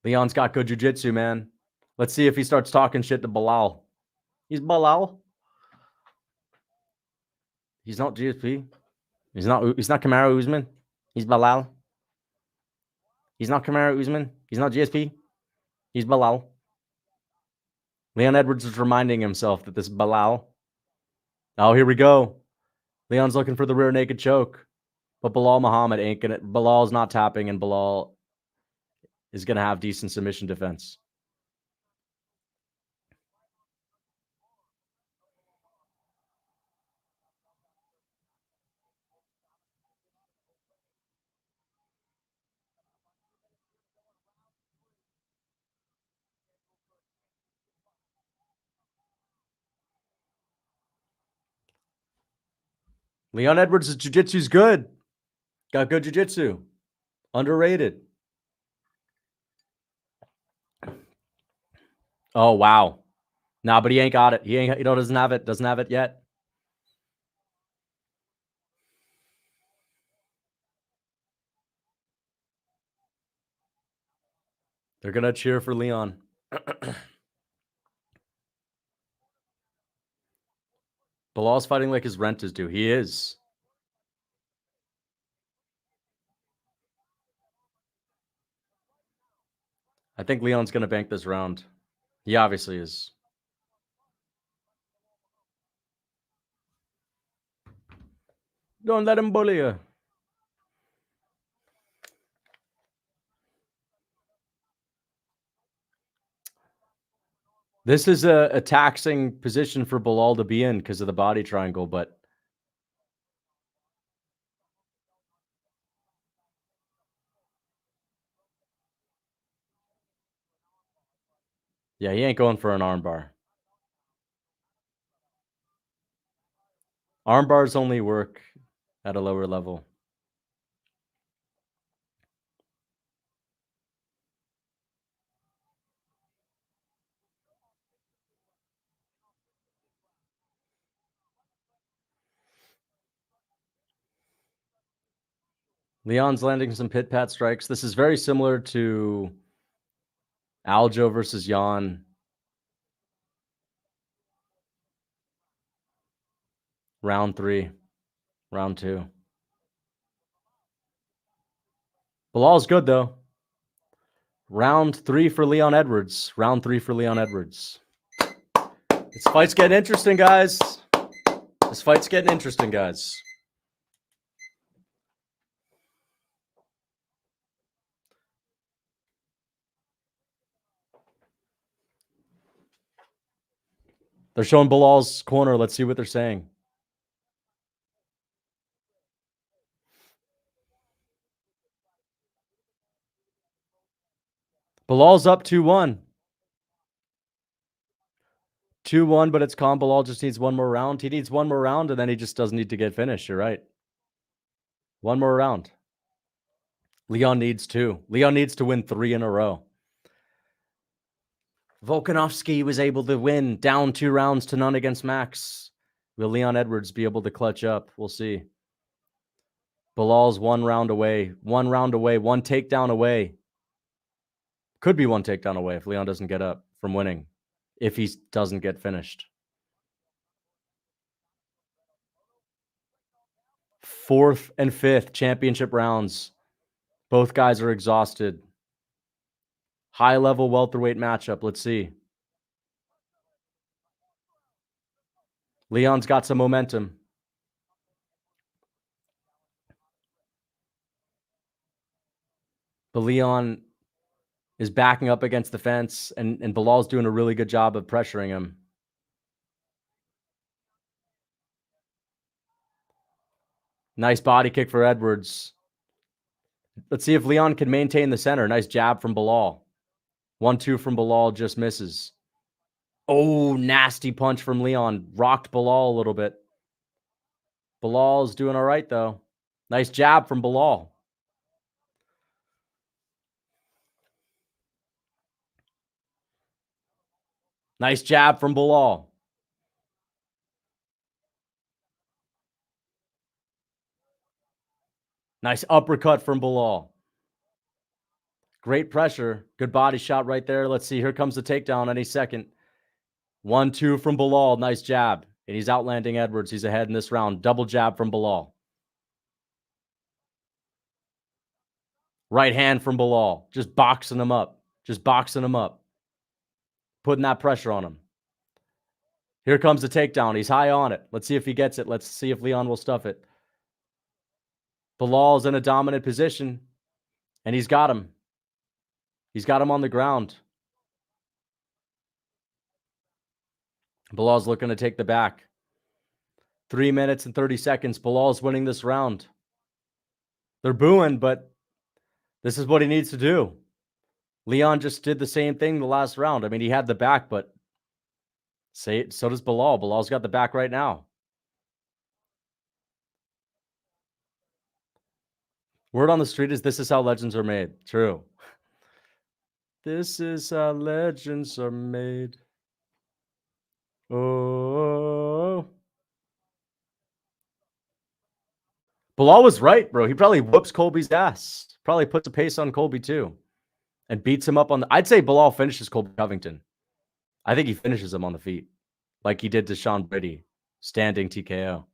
Leon's got good jiu-jitsu, man. Let's see if he starts talking shit to Belal. He's Belal. He's not GSP. He's not Kamaru Usman. He's Belal. He's not Kamaru Usman. He's not GSP. He's Belal. Leon Edwards is reminding himself that this is Belal. Oh, here we go. Leon's looking for the rear naked choke. But Belal Muhammad ain't gonna. Belal's not tapping, and Belal is gonna have decent submission defense. Leon Edwards' jiu-jitsu's good. Got good jiu-jitsu. Underrated. Oh, wow. Nah, but he ain't got it. He doesn't have it. Doesn't have it yet. They're going to cheer for Leon. Belal's fighting like his rent is due. He is. I think Leon's going to bank this round. He obviously is. Don't let him bully you. This is a taxing position for Belal to be in because of the body triangle, but Yeah, he ain't going for an armbar. Arm bars only work at a lower level. Leon's landing some pit pat strikes. This is very similar to Aljo versus Jan. Round 3, round 2. Belal's good though. Round 3 for Leon Edwards. Round 3 for Leon Edwards. This fight's getting interesting, guys. This fight's getting interesting, guys. They're showing Belal's corner. Let's see what they're saying. Belal's up 2-1. 2-1, but it's calm. Belal just needs one more round. He needs one more round, and then he just doesn't need to get finished. You're right. One more round. Leon needs 2. Leon needs to win 3 in a row. Volkanovski was able to win down 2 rounds to none against Max. Will Leon Edwards be able to clutch up? We'll see. Belal's 1 round away. 1 round away. 1 takedown away. Could be 1 takedown away if Leon doesn't get up from winning. If he doesn't get finished. 4th and 5th championship rounds. Both guys are exhausted. High-level welterweight matchup. Let's see. Leon's got some momentum. But Leon is backing up against the fence, and Belal's doing a really good job of pressuring him. Nice body kick for Edwards. Let's see if Leon can maintain the center. Nice jab from Belal. 1-2 from Belal, just misses. Oh, nasty punch from Leon. Rocked Belal a little bit. Belal's doing all right, though. Nice jab from Belal. Nice jab from Belal. Nice uppercut from Belal. Great pressure. Good body shot right there. Let's see. Here comes the takedown any second. 1-2 from Belal. Nice jab. And he's outlanding Edwards. He's ahead in this round. Double jab from Belal. Right hand from Belal. Just boxing him up. Just boxing him up. Putting that pressure on him. Here comes the takedown. He's high on it. Let's see if he gets it. Let's see if Leon will stuff it. Belal's in a dominant position. And he's got him. He's got him on the ground. Belal's looking to take the back. 3 minutes and 30 seconds. Belal's winning this round. They're booing, but this is what he needs to do. Leon just did the same thing the last round. I mean, he had the back, but so does Belal. Belal's got the back right now. Word on the street is this is how legends are made. True. This is how legends are made. Oh. Belal was right, bro. He probably whoops Colby's ass. Probably puts a pace on Colby too. And beats him up on the... I'd say Belal finishes Colby Covington. I think he finishes him on the feet. Like he did to Sean Brady. Standing TKO.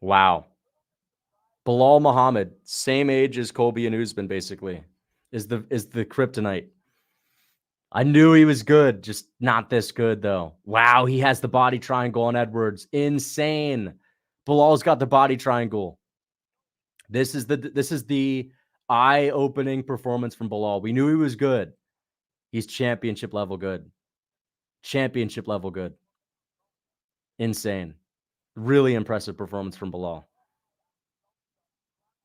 Wow. Belal Muhammad, same age as Colby and Usman, basically, is the kryptonite. I knew he was good, just not this good, though. Wow, he has the body triangle on Edwards. Insane. Belal's got the body triangle. This is the eye-opening performance from Belal. We knew he was good. He's championship level good. Championship level good. Insane. Really impressive performance from Belal.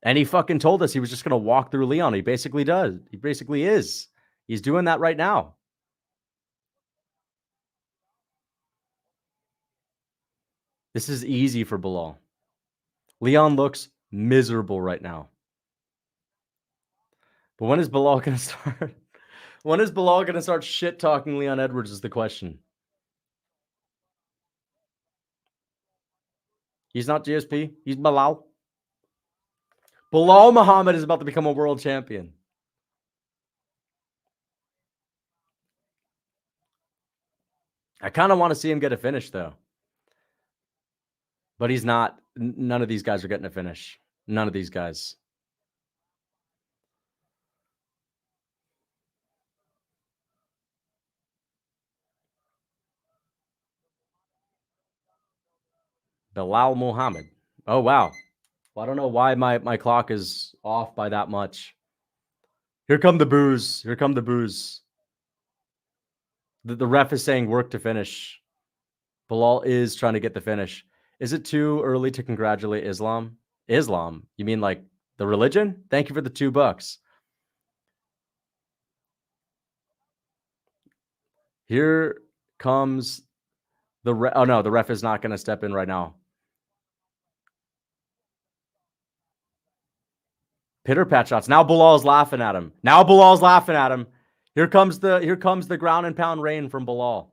And he fucking told us he was just going to walk through Leon. He basically does. He basically is. He's doing that right now. This is easy for Belal. Leon looks miserable right now. But when is Belal going to start? When is Belal going to start shit talking Leon Edwards is the question. He's not GSP. He's Belal. Belal Muhammad is about to become a world champion. I kind of want to see him get a finish, though. But he's not. None of these guys are getting a finish. None of these guys. Belal Muhammad. Oh, wow. Well, I don't know why my clock is off by that much. Here come the boos. Here come the boos. The ref is saying work to finish. Belal is trying to get the finish. Is it too early to congratulate Islam? Islam? You mean like the religion? Thank you for the $2. Here comes the ref. Oh, no, the ref is not going to step in right now. Pitter pat shots. Now Belal's laughing at him. Here comes the ground and pound rain from Belal.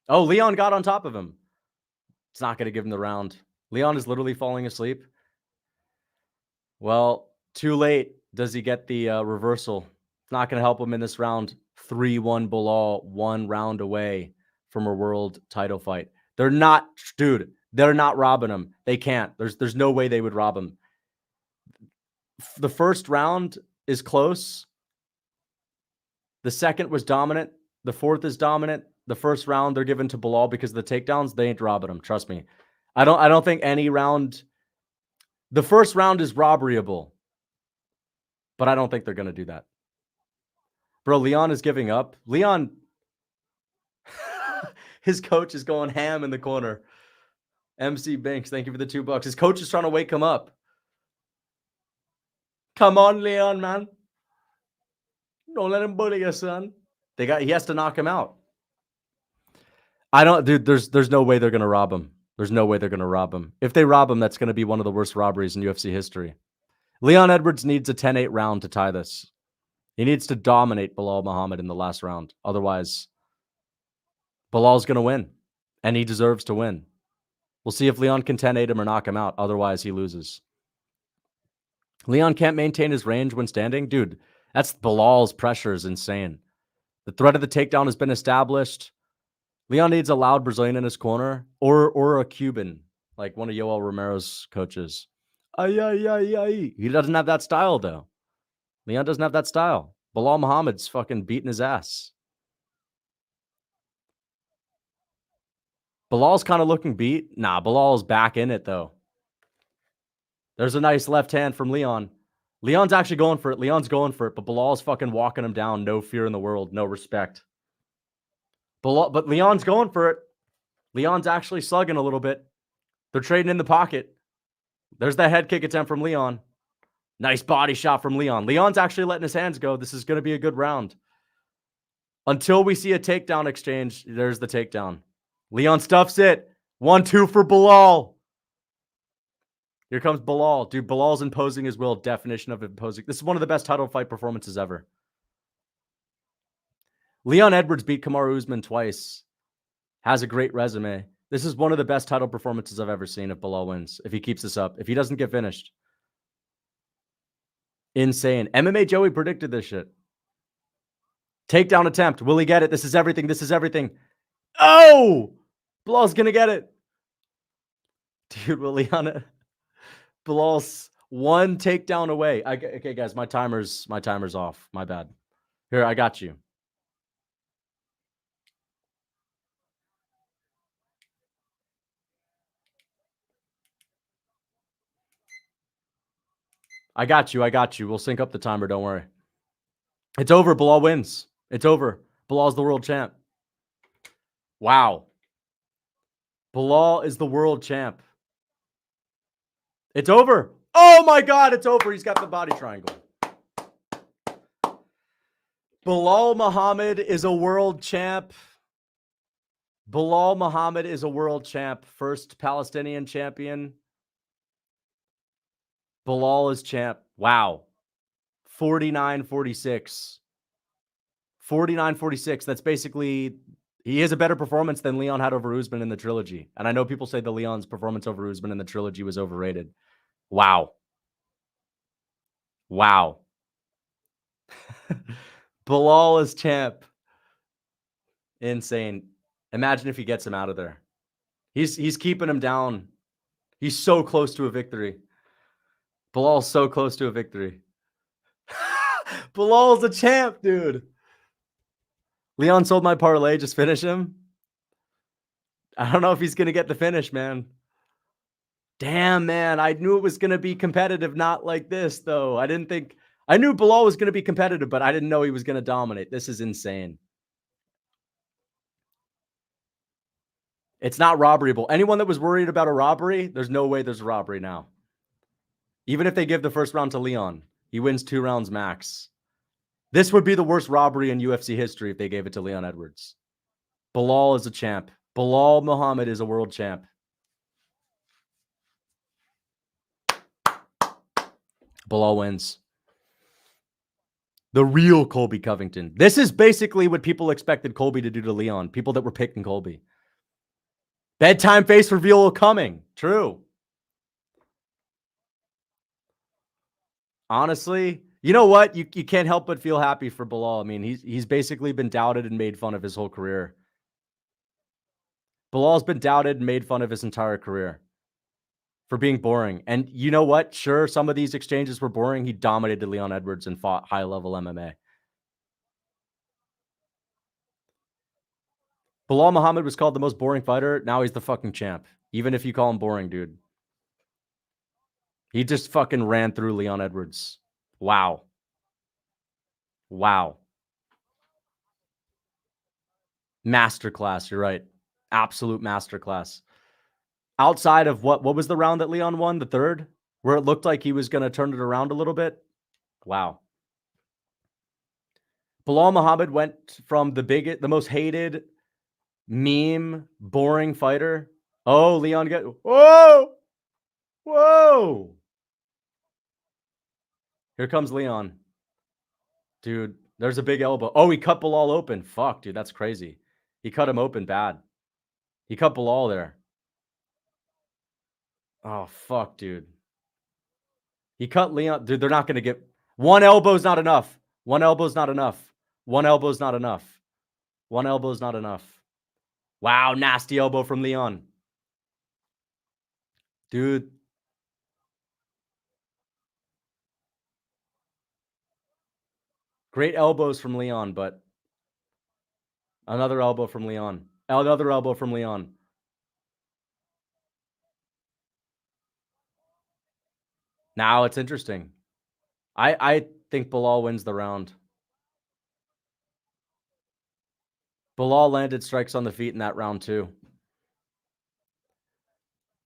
Oh, Leon got on top of him. It's not going to give him the round. Leon is literally falling asleep. Well, too late. Does he get the reversal? It's not going to help him in this round. 3-1 Belal, 1 round away from a world title fight. They're not robbing him. They can't. There's no way they would rob him. The first round is close. The second was dominant. The fourth is dominant. The first round they're given to Belal because of the takedowns. They ain't robbing him. Trust me. I don't think any round. The first round is robberyable, but I don't think they're going to do that. Bro, Leon is giving up. Leon, his coach is going ham in the corner. MC Banks, thank you for the $2. His coach is trying to wake him up. Come on, Leon, man. Don't let him bully you, son. He has to knock him out. Dude, there's no way they're going to rob him. There's no way they're going to rob him. If they rob him, that's going to be one of the worst robberies in UFC history. Leon Edwards needs a 10-8 round to tie this. He needs to dominate Belal Muhammad in the last round. Otherwise, Belal's going to win, and he deserves to win. We'll see if Leon can 10-8 him or knock him out. Otherwise, he loses. Leon can't maintain his range when standing. Dude, that's Belal's pressure is insane. The threat of the takedown has been established. Leon needs a loud Brazilian in his corner or a Cuban, like one of Yoel Romero's coaches. Ay, ay, ay, ay. He doesn't have that style, though. Leon doesn't have that style. Belal Muhammad's fucking beating his ass. Belal's kind of looking beat. Nah, Belal's back in it, though. There's a nice left hand from Leon. Leon's actually going for it. Leon's going for it, but Belal's fucking walking him down. No fear in the world. No respect. But Leon's going for it. Leon's actually slugging a little bit. They're trading in the pocket. There's that head kick attempt from Leon. Nice body shot from Leon. Leon's actually letting his hands go. This is going to be a good round. Until we see a takedown exchange, there's the takedown. Leon stuffs it. 1-2 for Belal. Here comes Belal. Dude, Belal's imposing his will. Definition of imposing. This is one of the best title fight performances ever. Leon Edwards beat Kamaru Usman twice. Has a great resume. This is one of the best title performances I've ever seen if Belal wins. If he keeps this up. If he doesn't get finished. Insane. MMA Joey predicted this shit. Takedown attempt. Will he get it? This is everything. This is everything. Oh! Belal's going to get it. Dude, will Leon... Belal's one takedown away. Okay, guys, my timer's off. My bad. Here, I got you. I got you. We'll sync up the timer. Don't worry. It's over. Belal wins. It's over. Belal's the world champ. Wow. Belal is the world champ. It's over. Oh my God, it's over. He's got the body triangle. Belal Muhammad is a world champ. Belal Muhammad is a world champ. First Palestinian champion. Belal is champ. Wow. 49-46. 49-46. That's basically, he has a better performance than Leon had over Usman in the trilogy. And I know people say the Leon's performance over Usman in the trilogy was overrated. Wow. Wow. Belal is champ. Insane. Imagine if he gets him out of there. He's keeping him down. He's so close to a victory. Belal's so close to a victory. Belal's a champ, dude. Leon sold my parlay. Just finish him. I don't know if he's going to get the finish, man. Damn, man. I knew it was going to be competitive, not like this, though. I knew Belal was going to be competitive, but I didn't know he was going to dominate. This is insane. It's not robberyable. Anyone that was worried about a robbery, there's no way there's a robbery now. Even if they give the first round to Leon, he wins 2 rounds max. This would be the worst robbery in UFC history if they gave it to Leon Edwards. Belal is a champ. Belal Muhammad is a world champ. Belal wins. The real Colby Covington. This is basically what people expected Colby to do to Leon. People that were picking Colby. Bedtime face reveal coming. True. Honestly, you know what? You can't help but feel happy for Belal. I mean, he's basically been doubted and made fun of his whole career. Belal's been doubted and made fun of his entire career for being boring. And you know what? Sure, some of these exchanges were boring. He dominated Leon Edwards and fought high-level MMA. Belal Muhammad was called the most boring fighter. Now he's the fucking champ. Even if you call him boring, dude. He just fucking ran through Leon Edwards. Wow. Wow. Masterclass. You're right. Absolute masterclass. Outside of what was the round that Leon won? The third? Where it looked like he was going to turn it around a little bit? Wow. Belal Muhammad went from the most hated, meme, boring fighter. Oh, Leon whoa! Whoa! Here comes Leon. Dude, there's a big elbow. Oh, he cut Belal open. Fuck, dude, that's crazy. He cut him open bad. He cut Belal there. Oh, fuck, dude. He cut Leon. Dude, they're not going to get... One elbow's not enough. One elbow's not enough. One elbow's not enough. One elbow's not enough. Wow, nasty elbow from Leon. Dude. Great elbows from Leon, but... Another elbow from Leon. Another elbow from Leon. Now it's interesting. I think Belal wins the round. Belal landed strikes on the feet in that round too.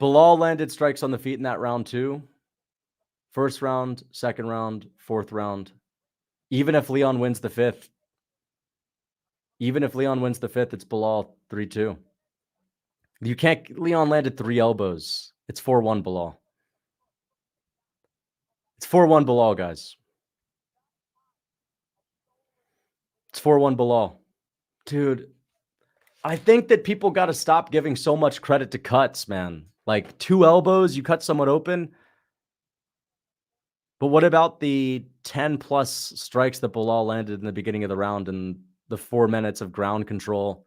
Belal landed strikes on the feet in that round too. First round, second round, fourth round. Even if Leon wins the fifth. Even if Leon wins the fifth, it's Belal 3-2. You can't... Leon landed 3 elbows. It's 4-1 Belal. It's 4-1 Belal, guys. It's 4-1 Belal. Dude, I think that people got to stop giving so much credit to cuts, man. Like 2 elbows, you cut someone open. But what about the 10-plus strikes that Belal landed in the beginning of the round and the 4 minutes of ground control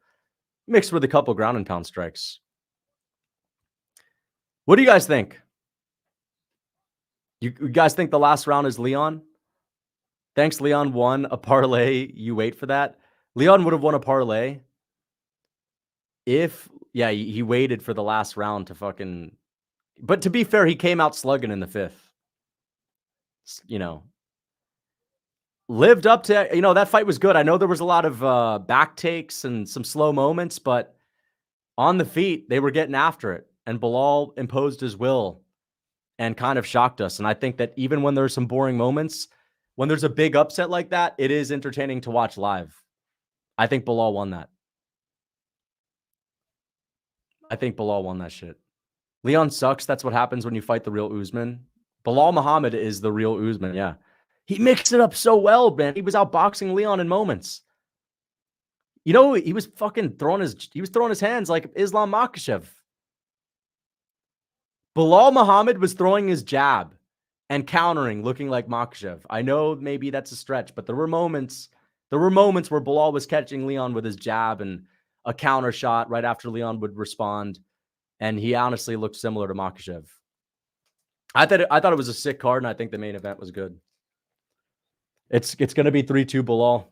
mixed with a couple ground and pound strikes? What do you guys think? You guys think the last round is Leon? Thanks, Leon won a parlay. You wait for that. Leon would have won a parlay if, yeah, he waited for the last round to fucking... But to be fair, he came out slugging in the 5th. You know, lived up to, you know, that fight was good. I know there was a lot of back takes and some slow moments, but on the feet, they were getting after it. And Belal imposed his will and kind of shocked us. And I think that even when there's some boring moments, when there's a big upset like that, it is entertaining to watch live. I think Belal won that. I think Belal won that shit. Leon sucks. That's what happens when you fight the real Usman. Belal Muhammad is the real Usman, yeah. He mixed it up so well, man. He was outboxing Leon in moments. You know, he was fucking throwing his hands like Islam Makhachev. Belal Muhammad was throwing his jab and countering, looking like Makhachev. I know maybe that's a stretch, but there were moments where Belal was catching Leon with his jab and a counter shot right after Leon would respond. And he honestly looked similar to Mokaev. I thought it was a sick card, and I think the main event was good. It's going to be 3-2 Belal.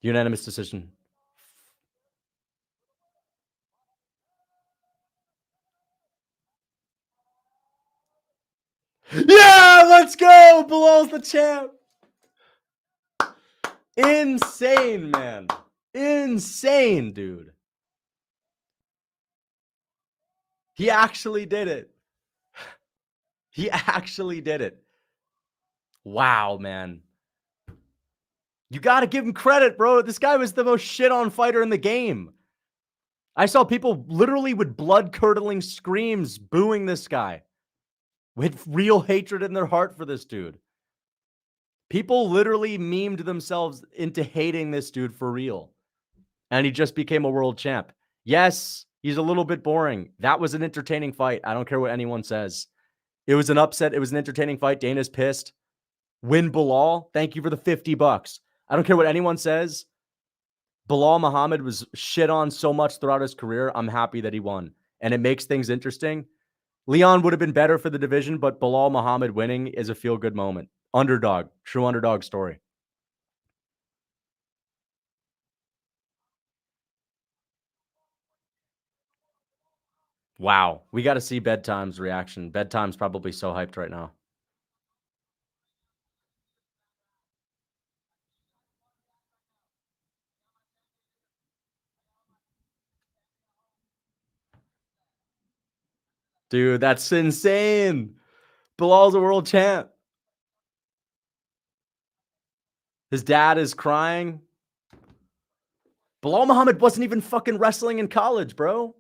Unanimous decision. Yeah, let's go. Belal's the champ. Insane, man. Insane, dude. He actually did it. He actually did it. Wow, man. You got to give him credit, bro. This guy was the most shit-on fighter in the game. I saw people literally with blood-curdling screams booing this guy with real hatred in their heart for this dude. People literally memed themselves into hating this dude for real. And he just became a world champ. Yes, he's a little bit boring. That was an entertaining fight. I don't care what anyone says. It was an upset. It was an entertaining fight. Dana's pissed. Win Belal. Thank you for the $50. I don't care what anyone says. Belal Muhammad was shit on so much throughout his career. I'm happy that he won. And it makes things interesting. Leon would have been better for the division, but Belal Muhammad winning is a feel-good moment. Underdog. True underdog story. Wow. We got to see Bedtime's reaction. Bedtime's probably so hyped right now. Dude, that's insane. Belal's a world champ. His dad is crying. Belal Muhammad wasn't even fucking wrestling in college, bro.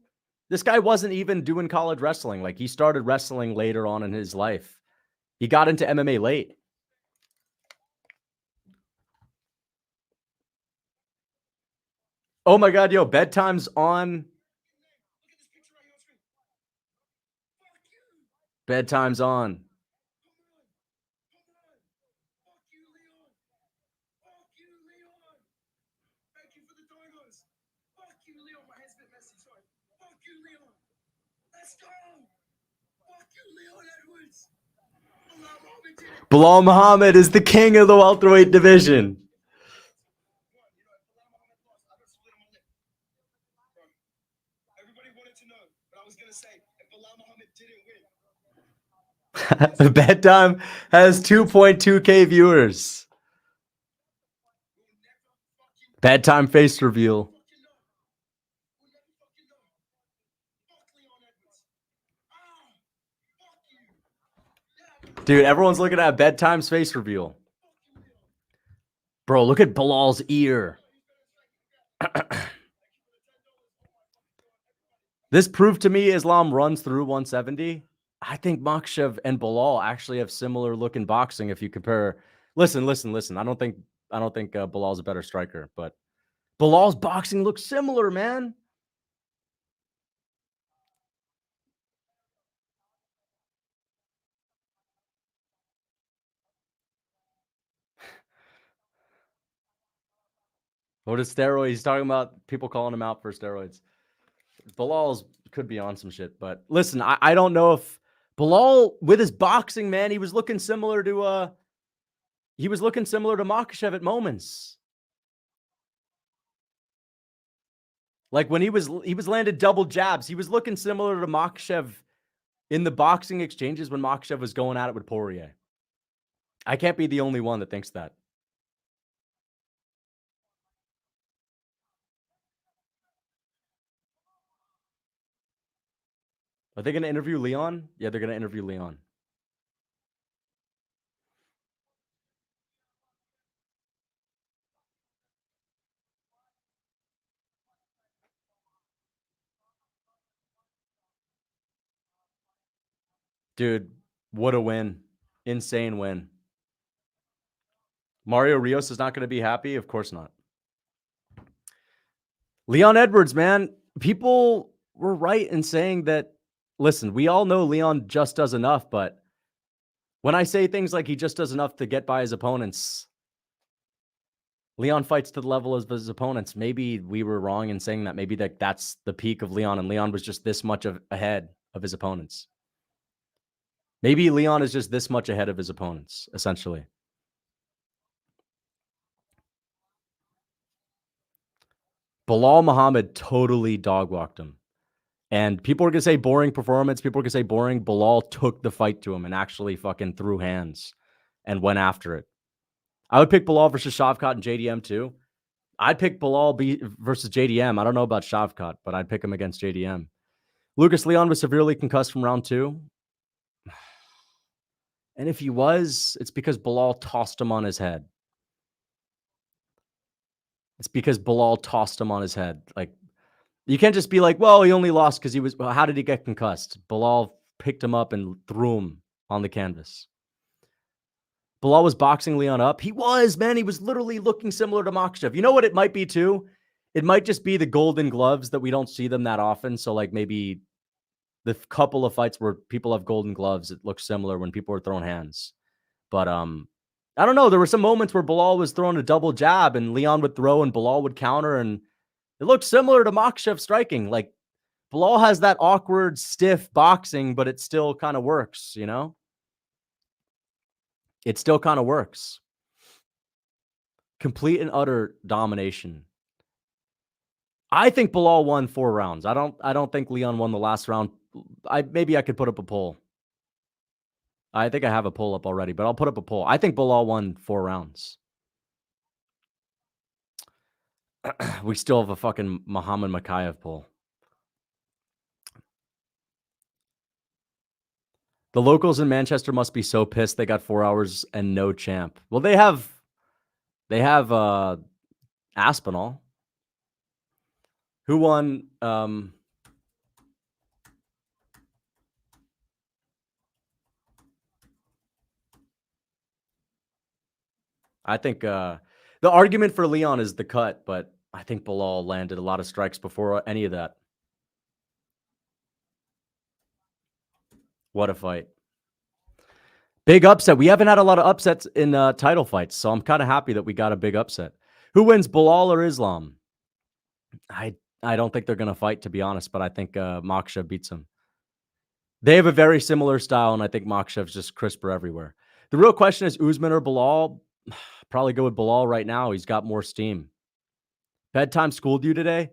This guy wasn't even doing college wrestling. Like, he started wrestling later on in his life. He got into MMA late. Oh my God, yo, Bedtime's on. Bedtime's on. Belal Muhammad is the king of the welterweight division. Bedtime has 2.2K viewers. Bedtime face reveal. Dude, everyone's looking at Bedtime's face reveal. Bro, look at Belal's ear. This proved to me Islam runs through 170. I think Makhachev and Belal actually have similar looking boxing if you compare. Listen. I don't think Belal's a better striker, but Belal's boxing looks similar, man. What is steroids? He's talking about people calling him out for steroids. Belal's could be on some shit, but listen, I don't know if Belal with his boxing, man, he was looking similar to Makhachev at moments. Like when he was landed double jabs, he was looking similar to Makhachev in the boxing exchanges when Makhachev was going at it with Poirier. I can't be the only one that thinks that. Are they going to interview Leon? Yeah, they're going to interview Leon. Dude, what a win. Insane win. Mario Rios is not going to be happy? Of course not. Leon Edwards, man. People were right in saying that, listen, we all know Leon just does enough, but when I say things like he just does enough to get by his opponents, Leon fights to the level of his opponents. Maybe we were wrong in saying that. Maybe that's the peak of Leon, and Leon was just this much ahead of his opponents. Maybe Leon is just this much ahead of his opponents, essentially. Belal Muhammad totally dog-walked him. And people are going to say boring performance. People are going to say boring. Belal took the fight to him and actually fucking threw hands and went after it. I would pick Belal versus Shavkat and JDM too. I'd pick Belal versus JDM. I don't know about Shavkat, but I'd pick him against JDM. Lucas Leon was severely concussed from round 2. And if he was, it's because Belal tossed him on his head. It's because Belal tossed him on his head. Like, you can't just be like, well, he only lost because he was, well, how did he get concussed? Belal picked him up and threw him on the canvas. Belal was boxing Leon up. He was, man. He was literally looking similar to Mokaev. You know what it might be too? It might just be the golden gloves that we don't see them that often. So like maybe the couple of fights where people have golden gloves, it looks similar when people are throwing hands. But I don't know. There were some moments where Belal was throwing a double jab and Leon would throw and Belal would counter, and it looked similar to Mokaev striking. Like, Belal has that awkward, stiff boxing, but it still kind of works, you know? It still kind of works. Complete and utter domination. I think Belal won 4 rounds. I don't think Leon won the last round. Maybe I could put up a poll. I think I have a poll up already, but I'll put up a poll. I think Belal won 4 rounds. We still have a fucking Muhammad Mokaev poll. The locals in Manchester must be so pissed they got 4 hours and no champ. Well, they have Aspinall. Who won? I think the argument for Leon is the cut, but I think Belal landed a lot of strikes before any of that. What a fight. Big upset. We haven't had a lot of upsets in title fights, so I'm kind of happy that we got a big upset. Who wins, Belal or Islam? I don't think they're going to fight, to be honest, but I think Mokaev beats him. They have a very similar style, and I think Makashev's just crisper everywhere. The real question is Usman or Belal. Probably go with Belal right now. He's got more steam. Bedtime schooled you today?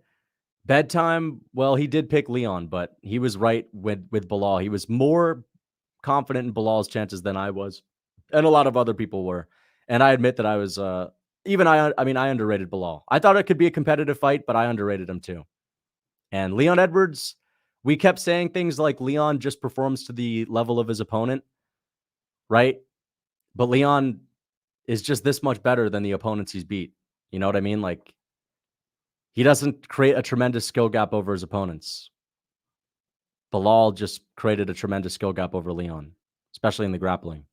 Bedtime, well, he did pick Leon, but he was right with Belal. He was more confident in Belal's chances than I was, and a lot of other people were. And I admit that I was, I underrated Belal. I thought it could be a competitive fight, but I underrated him too. And Leon Edwards, we kept saying things like Leon just performs to the level of his opponent, right? But Leon is just this much better than the opponents he's beat. You know what I mean? Like, he doesn't create a tremendous skill gap over his opponents. Belal just created a tremendous skill gap over Leon, especially in the grappling.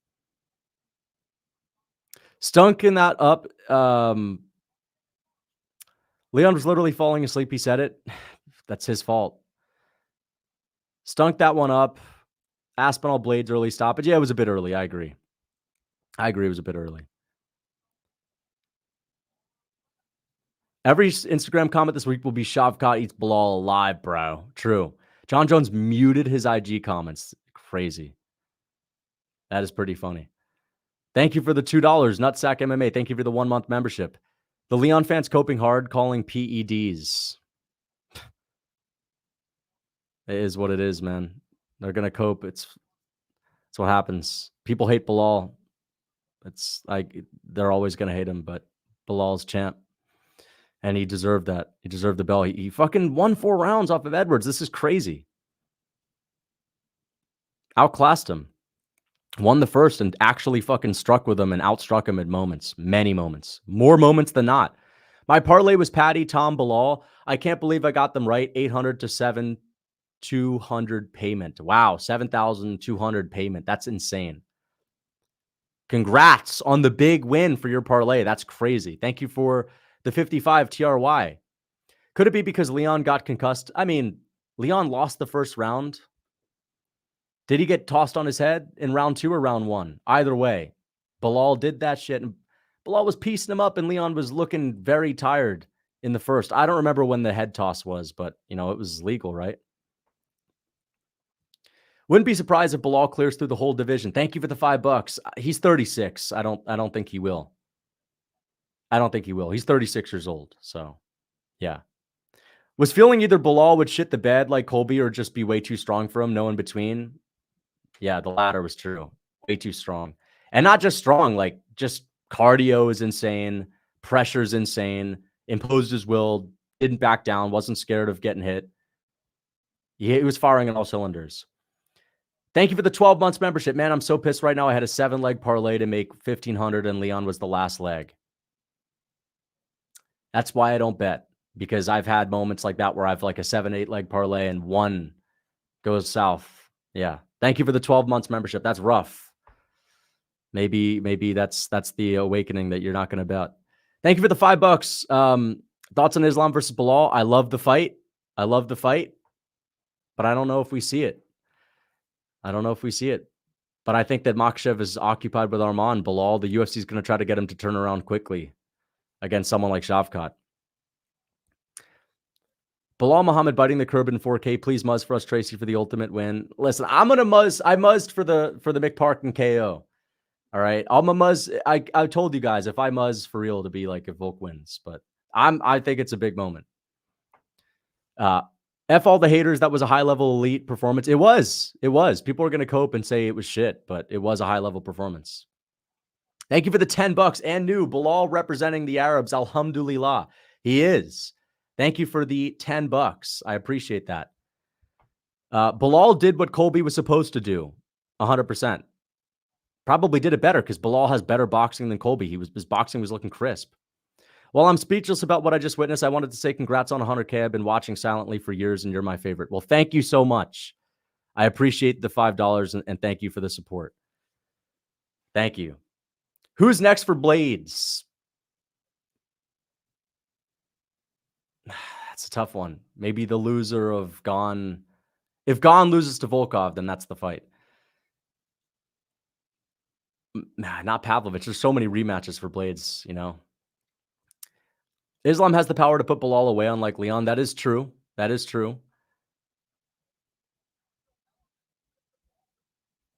Stunking that up. Leon was literally falling asleep. He said it. That's his fault. Stunk that one up. Aspinall Blaydes early stoppage. Yeah, it was a bit early. I agree. It was a bit early. Every Instagram comment this week will be Shavkat eats Belal alive, bro. True. John Jones muted his IG comments. Crazy. That is pretty funny. Thank you for the $2. Nutsack MMA. Thank you for the 1-month membership. The Leon fans coping hard, calling PEDs. It is what it is, man. They're going to cope. It's what happens. People hate Belal. It's like they're always going to hate him, but Belal's champ. And he deserved that. He deserved the bell. He fucking won 4 rounds off of Edwards. This is crazy. Outclassed him. Won the first and actually fucking struck with him and outstruck him at moments. Many moments. More moments than not. My parlay was Patty, Tom, Belal. I can't believe I got them right. 800 to 7,200 payment. Wow, 7,200 payment. That's insane. Congrats on the big win for your parlay. That's crazy. Thank you for the 55 TRY. Could it be because Leon got concussed? I mean, Leon lost the first round. Did he get tossed on his head in round 2 or round 1? Either way, Belal did that shit. And Belal was piecing him up, and Leon was looking very tired in the first. I don't remember when the head toss was, but, you know, it was legal, right? Wouldn't be surprised if Belal clears through the whole division. Thank you for the $5. He's 36. I don't think he will. I don't think he will. He's 36 years old. So, yeah. Was feeling either Belal would shit the bed like Colby or just be way too strong for him. No in between. Yeah, the latter was true. Way too strong. And not just strong, like just cardio is insane. Pressure's insane. Imposed his will. Didn't back down. Wasn't scared of getting hit. He was firing on all cylinders. Thank you for the 12 months membership. Man, I'm so pissed right now. I had a 7-leg parlay to make 1,500 and Leon was the last leg. That's why I don't bet, because I've had moments like that where I've like a 7-8 leg parlay and one goes south. Yeah. Thank you for the 12 months membership. That's rough. Maybe that's the awakening that you're not going to bet. Thank you for the $5. Thoughts on Islam versus Belal? I love the fight. But I don't know if we see it. But I think that Mokaev is occupied with Arman. Belal, the UFC is going to try to get him to turn around quickly against someone like Shavkat. Belal Muhammad biting the curb in 4K. Please muzz for us, Tracy, for the ultimate win. Listen, I'm going to muzz. I muzzed for the McParkin KO. All right. I'm a muzz. I told you guys, if I muzz for real, to be like if Volk wins. But I think it's a big moment. F all the haters. That was a high-level elite performance. It was. People are going to cope and say it was shit, but it was a high-level performance. Thank you for the $10 and new. Belal representing the Arabs. Alhamdulillah. He is. Thank you for the $10. I appreciate that. Belal did what Colby was supposed to do. 100%. Probably did it better because Belal has better boxing than Colby. His boxing was looking crisp. While I'm speechless about what I just witnessed, I wanted to say congrats on 100K. I've been watching silently for years, and you're my favorite. Well, thank you so much. I appreciate the $5, and thank you for the support. Thank you. Who's next for Blaydes? That's a tough one. Maybe the loser of Gon. If Gon loses to Volkov, then that's the fight. Nah, not Pavlovich. There's so many rematches for Blaydes, you know. Islam has the power to put Belal away, unlike Leon. That is true.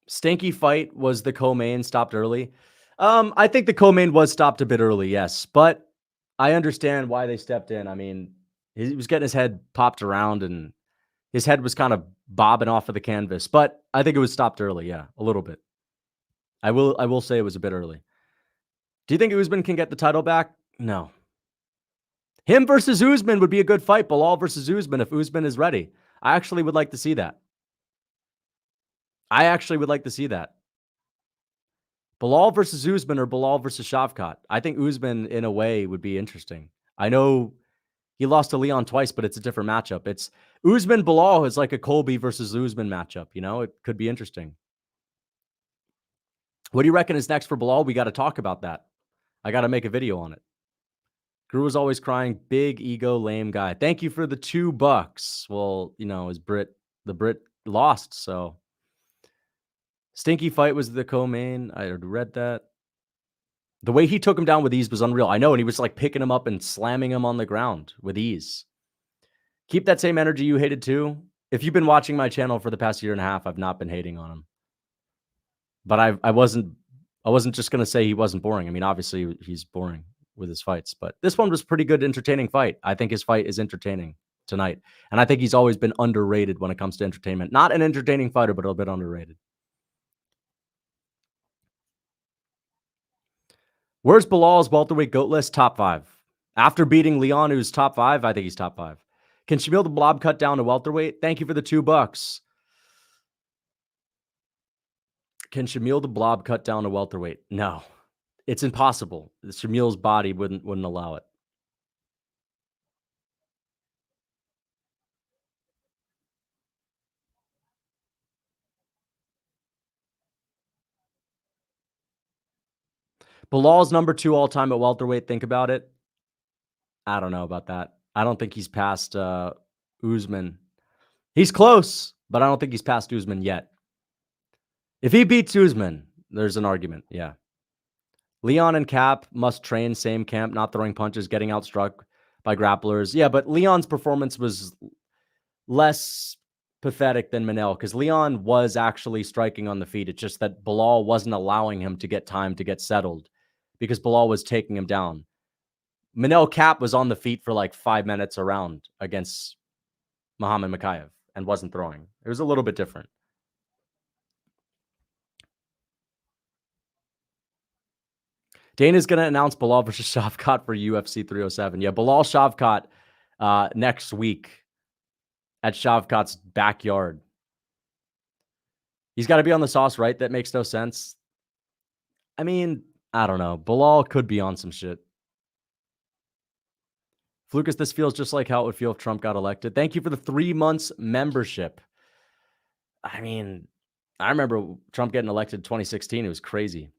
Stinky fight was the co-main stopped early. I think the co-main was stopped a bit early, yes. But I understand why they stepped in. I mean, he was getting his head popped around and his head was kind of bobbing off of the canvas. But I think it was stopped early, yeah, a little bit. I will say it was a bit early. Do you think Usman can get the title back? No. Him versus Usman would be a good fight. Belal versus Usman if Usman is ready. I actually would like to see that. Belal versus Usman or Belal versus Shavkat. I think Usman, in a way, would be interesting. I know he lost to Leon twice, but it's a different matchup. It's Usman Belal is like a Colby versus Usman matchup. You know, it could be interesting. What do you reckon is next for Belal? We got to talk about that. I got to make a video on it. Guru was always crying, big ego, lame guy. Thank you for the $2. Well, you know, the Brit lost, so. Stinky fight was the co-main. I read that. The way he took him down with ease was unreal. I know, and he was like picking him up and slamming him on the ground with ease. Keep that same energy you hated too. If you've been watching my channel for the past year and a half, I've not been hating on him. But I wasn't just going to say he wasn't boring. I mean, obviously he's boring with his fights, but this one was pretty good, entertaining fight. I think his fight is entertaining tonight. And I think he's always been underrated when it comes to entertainment. Not an entertaining fighter, but a bit underrated. Where's Belal's welterweight GOAT list? Top 5. After beating Leon, who's top 5, I think he's top 5. Can Shamil the Blob cut down to welterweight? Thank you for the $2. Can Shamil the Blob cut down to welterweight? No. It's impossible. Shamil's body wouldn't allow it. Belal's number 2 all-time at welterweight. Think about it. I don't know about that. I don't think he's past Usman. He's close, but I don't think he's past Usman yet. If he beats Usman, there's an argument. Yeah. Leon and Kape must train same camp, not throwing punches, getting outstruck by grapplers. Yeah, but Leon's performance was less pathetic than Manel because Leon was actually striking on the feet. It's just that Belal wasn't allowing him to get time to get settled because Belal was taking him down. Manel Kape was on the feet for like 5 minutes around against Muhammad Mokaev and wasn't throwing. It was a little bit different. Dana's going to announce Belal versus Shavkat for UFC 307. Yeah, Belal Shavkat next week at Shavkat's backyard. He's got to be on the sauce, right? That makes no sense. I mean, I don't know. Belal could be on some shit. Flukas, this feels just like how it would feel if Trump got elected. Thank you for the 3 months membership. I mean, I remember Trump getting elected in 2016. It was crazy.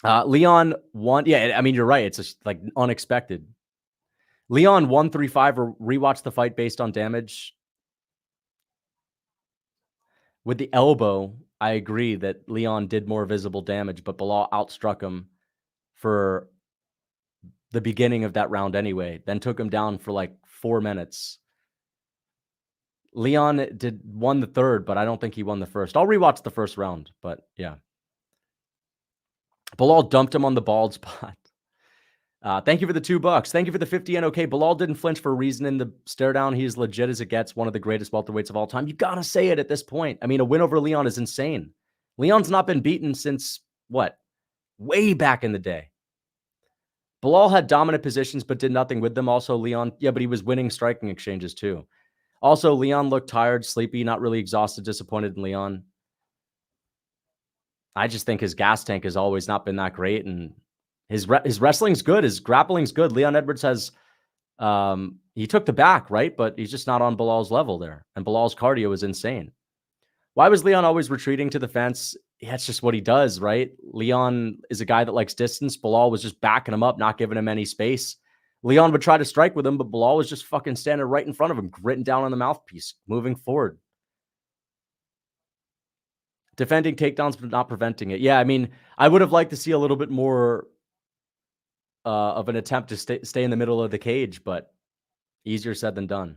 Leon won. Yeah, I mean, you're right. It's just like unexpected. Leon 135 or rewatch the fight based on damage. With the elbow, I agree that Leon did more visible damage, but Belal outstruck him for the beginning of that round anyway, then took him down for like 4 minutes. Leon won the third, but I don't think he won the first. I'll rewatch the first round, but yeah. Belal dumped him on the bald spot. Thank you for the $2. Thank you for the 50 and okay. Belal didn't flinch for a reason in the stare down. He is legit as it gets. One of the greatest welterweights of all time. You got to say it at this point. I mean, a win over Leon is insane. Leon's not been beaten since what? Way back in the day. Belal had dominant positions, but did nothing with them. Also, Leon, yeah, but he was winning striking exchanges too. Also, Leon looked tired, sleepy, not really exhausted, disappointed in Leon. I just think his gas tank has always not been that great, and his wrestling's good, his grappling's good. Leon Edwards has, he took the back, right? But he's just not on Belal's level there, and Belal's cardio is insane. Why was Leon always retreating to the fence? Yeah, it's just what he does, right? Leon is a guy that likes distance. Belal was just backing him up, not giving him any space. Leon would try to strike with him, but Belal was just fucking standing right in front of him, gritting down on the mouthpiece, moving forward. Defending takedowns, but not preventing it. Yeah, I mean, I would have liked to see a little bit more of an attempt to stay in the middle of the cage, but easier said than done.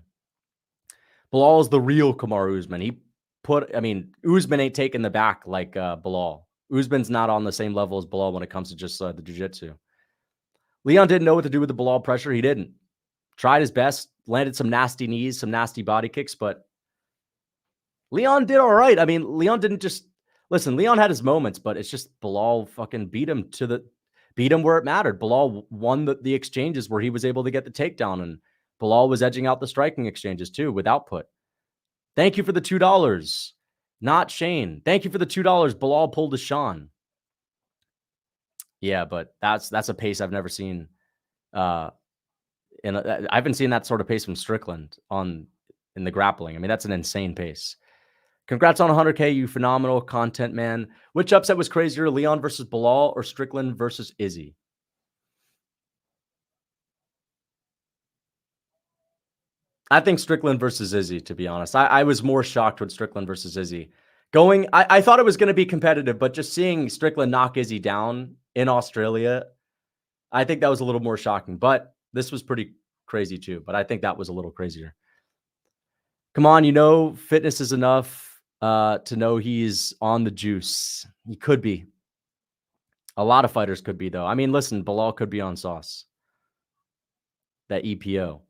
Belal is the real Kamaru Usman. Usman ain't taking the back like Belal. Usman's not on the same level as Belal when it comes to just the jiu-jitsu. Leon didn't know what to do with the Belal pressure. He didn't. Tried his best, landed some nasty knees, some nasty body kicks, but Leon did all right. I mean, Leon didn't just... Listen, Leon had his moments, but it's just Belal fucking beat him where it mattered. Belal won the exchanges where he was able to get the takedown, and Belal was edging out the striking exchanges too with output. Thank you for the $2. Not Shane. Thank you for the $2. Belal pulled a Sean. Yeah, but that's a pace I've never seen. I haven't seen that sort of pace from Strickland in the grappling. I mean, that's an insane pace. Congrats on 100K, you phenomenal content man. Which upset was crazier, Leon versus Belal or Strickland versus Izzy? I think Strickland versus Izzy, to be honest. I was more shocked with Strickland versus Izzy. I thought it was going to be competitive, but just seeing Strickland knock Izzy down in Australia, I think that was a little more shocking. But this was pretty crazy too. But I think that was a little crazier. Come on, fitness is enough to know he's on the juice. He could be. A lot of fighters could be, though. I mean, listen, Belal could be on sauce. That EPO.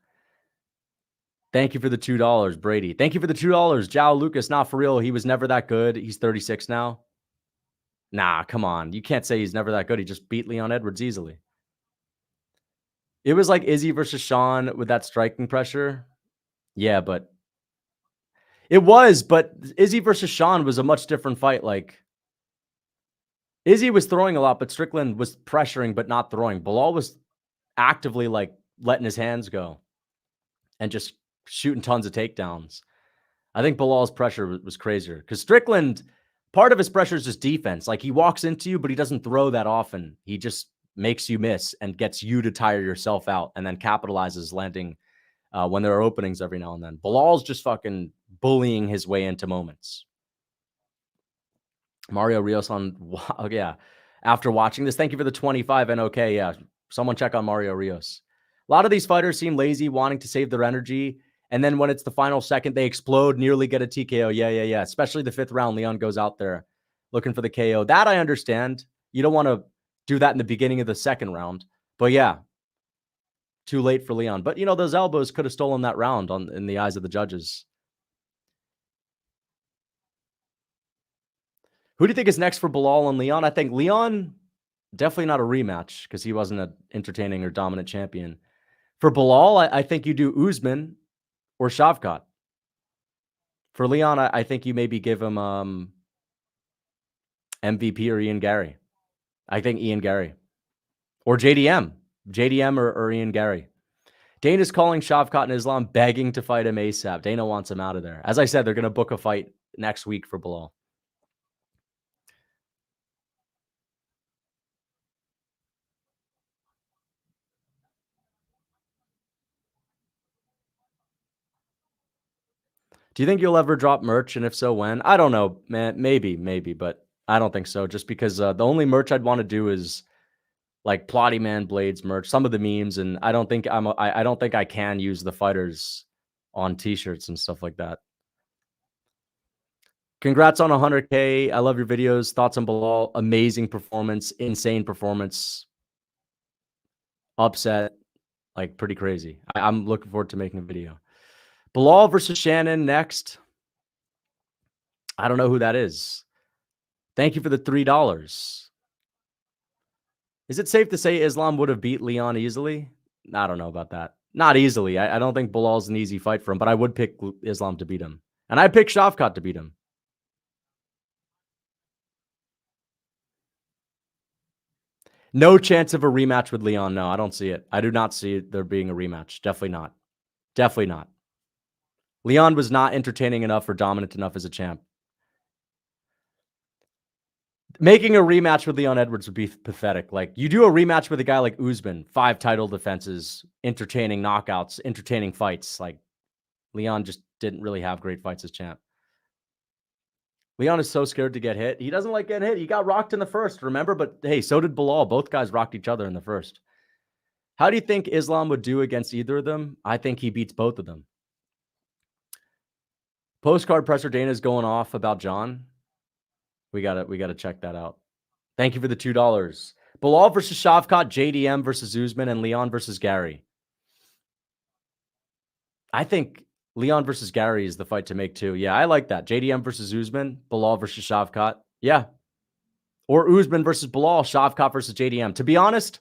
Thank you for the $2, Brady. Thank you for the $2. Jao Lucas, not for real. He was never that good. He's 36 now. Nah, come on. You can't say he's never that good. He just beat Leon Edwards easily. It was like Izzy versus Sean with that striking pressure. Yeah, but it was. But Izzy versus Sean was a much different fight. Like, Izzy was throwing a lot, but Strickland was pressuring but not throwing. Belal was actively like letting his hands go and just shooting tons of takedowns. I think Belal's pressure was crazier because Strickland, part of his pressure is just defense. Like he walks into you, but he doesn't throw that often. He just makes you miss and gets you to tire yourself out and then capitalizes landing when there are openings every now and then. Belal's just fucking bullying his way into moments. Mario Rios on, wow, yeah. After watching this, thank you for the 25 and okay, yeah. Someone check on Mario Rios. A lot of these fighters seem lazy, wanting to save their energy. And then when it's the final second, they explode, nearly get a TKO. Yeah. Especially the 5th round, Leon goes out there looking for the KO. That I understand. You don't want to do that in the beginning of the 2nd round. But yeah, too late for Leon. But, you know, those elbows could have stolen that round in the eyes of the judges. Who do you think is next for Belal and Leon? I think Leon, definitely not a rematch because he wasn't an entertaining or dominant champion. For Belal, I think you do Usman or Shavkat. For Leon, I think you maybe give him MVP or Ian Gary. I think Ian Gary. Or JDM. JDM or Ian Gary. Dana's calling Shavkat and Islam, begging to fight him ASAP. Dana wants him out of there. As I said, they're going to book a fight next week for Belal. Do you think you'll ever drop merch? And if so, when? I don't know, man. Maybe, but I don't think so. Just because the only merch I'd want to do is like Plotty Man Blaydes merch, some of the memes, and I don't think I don't think I can use the fighters on t-shirts and stuff like that. Congrats on 100K. I love your videos. Thoughts on Belal? Amazing performance, insane performance. Upset, like pretty crazy. I'm looking forward to making a video. Belal versus Shannon next. I don't know who that is. Thank you for the $3. Is it safe to say Islam would have beat Leon easily? I don't know about that. Not easily. I don't think Belal's an easy fight for him, but I would pick Islam to beat him. And I'd pick Shavkat to beat him. No chance of a rematch with Leon. No, I don't see it. I do not see there being a rematch. Definitely not. Definitely not. Leon was not entertaining enough or dominant enough as a champ. Making a rematch with Leon Edwards would be pathetic. Like, you do a rematch with a guy like Usman, 5 title defenses, entertaining knockouts, entertaining fights. Like, Leon just didn't really have great fights as champ. Leon is so scared to get hit. He doesn't like getting hit. He got rocked in the first, remember? But hey, so did Belal. Both guys rocked each other in the first. How do you think Islam would do against either of them? I think he beats both of them. Postcard presser Dana's going off about John. We gotta check that out. Thank you for the $2. Belal versus Shavkat, JDM versus Usman, and Leon versus Gary. I think Leon versus Gary is the fight to make too. Yeah, I like that. JDM versus Usman, Belal versus Shavkat. Yeah. Or Usman versus Belal, Shavkat versus JDM. To be honest,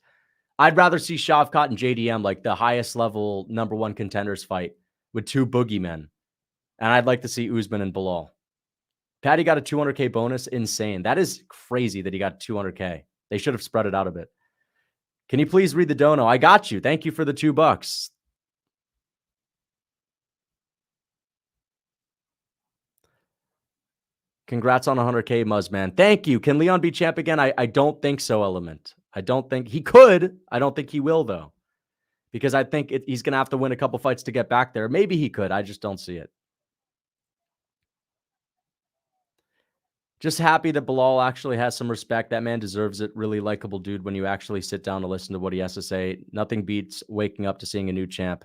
I'd rather see Shavkat and JDM like the highest level #1 contenders fight with 2 boogeymen. And I'd like to see Usman and Belal. Patty got a 200K bonus. Insane. That is crazy that he got 200K. They should have spread it out a bit. Can you please read the dono? I got you. Thank you for the $2. Congrats on 100K, Muzzman. Thank you. Can Leon be champ again? I don't think so, Element. I don't think he could. I don't think he will, though. Because I think he's going to have to win a couple fights to get back there. Maybe he could. I just don't see it. Just happy that Belal actually has some respect. That man deserves it. Really likable dude when you actually sit down to listen to what he has to say. Nothing beats waking up to seeing a new champ.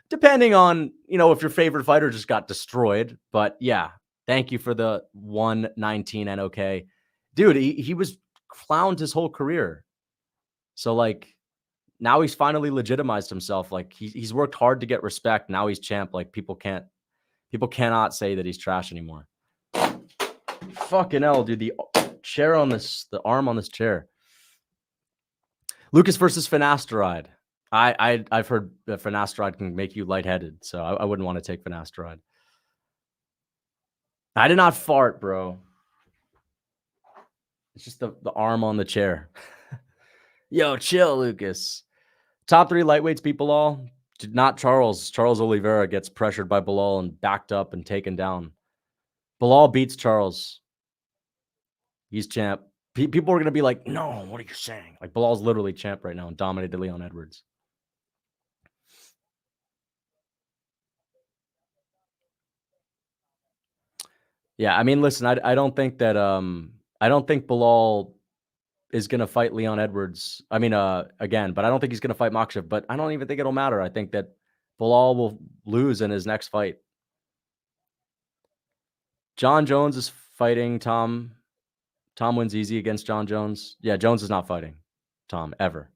Depending on, you know, if your favorite fighter just got destroyed. But yeah, thank you for the 119 and okay. Dude, he was clowned his whole career. So like now he's finally legitimized himself. Like he's worked hard to get respect. Now he's champ. Like people cannot say that he's trash anymore. Fucking hell, dude. The chair on this, the arm on this chair. Lucas versus finasteride. I've heard that finasteride can make you lightheaded, so I wouldn't want to take finasteride. I did not fart, bro. It's just the arm on the chair. Yo, chill, Lucas. Top 3 lightweights beat Belal. Not Charles. Charles Oliveira gets pressured by Belal and backed up and taken down. Belal beats Charles. He's champ. People are going to be like, no, what are you saying? Like, Belal's literally champ right now and dominated Leon Edwards. Yeah, I mean, listen, I don't think that I don't think Belal is going to fight Leon Edwards. I mean, again, but I don't think he's going to fight Mokaev, but I don't even think it'll matter. I think that Belal will lose in his next fight. John Jones is fighting Tom. Tom wins easy against John Jones. Yeah, Jones is not fighting Tom ever.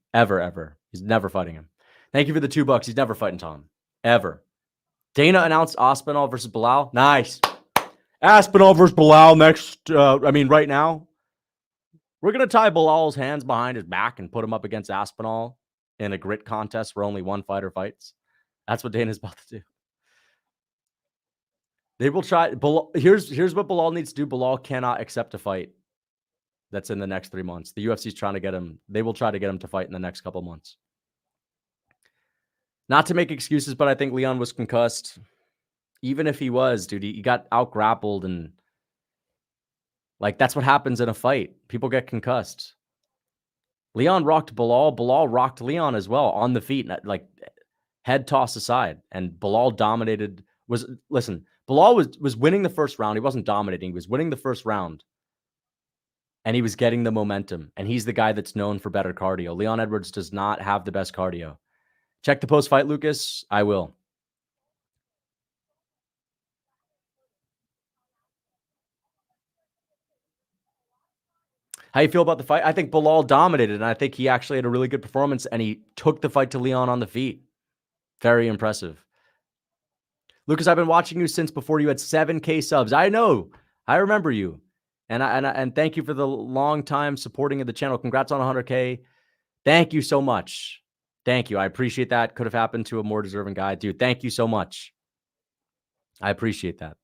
He's never fighting him. Thank you for the $2. He's never fighting Tom ever. Dana announced Aspinall versus Belal. Nice. Aspinall versus Belal next. Right now. We're going to tie Belal's hands behind his back and put him up against Aspinall in a grit contest where only one fighter fights. That's what Dana's about to do. They will try. Here's what Belal needs to do. Belal cannot accept a fight that's in the next 3 months. The UFC is trying to get him. They will try to get him to fight in the next couple months. Not to make excuses, but I think Leon was concussed. Even if he was, dude, he got out-grappled and like that's what happens in a fight. People get concussed. Leon rocked Belal. Belal rocked Leon as well on the feet, like head toss aside. And Belal dominated. Belal was winning the first round. He wasn't dominating. He was winning the first round. And he was getting the momentum. And he's the guy that's known for better cardio. Leon Edwards does not have the best cardio. Check the post-fight, Lucas. I will. How you feel about the fight? I think Belal dominated, and I think he actually had a really good performance, and he took the fight to Leon on the feet. Very impressive. Lucas, I've been watching you since before you had 7K subs. I know. I remember you. And thank you for the long time supporting of the channel. Congrats on 100K. Thank you so much. Thank you. I appreciate that. Could have happened to a more deserving guy. Dude, thank you so much. I appreciate that.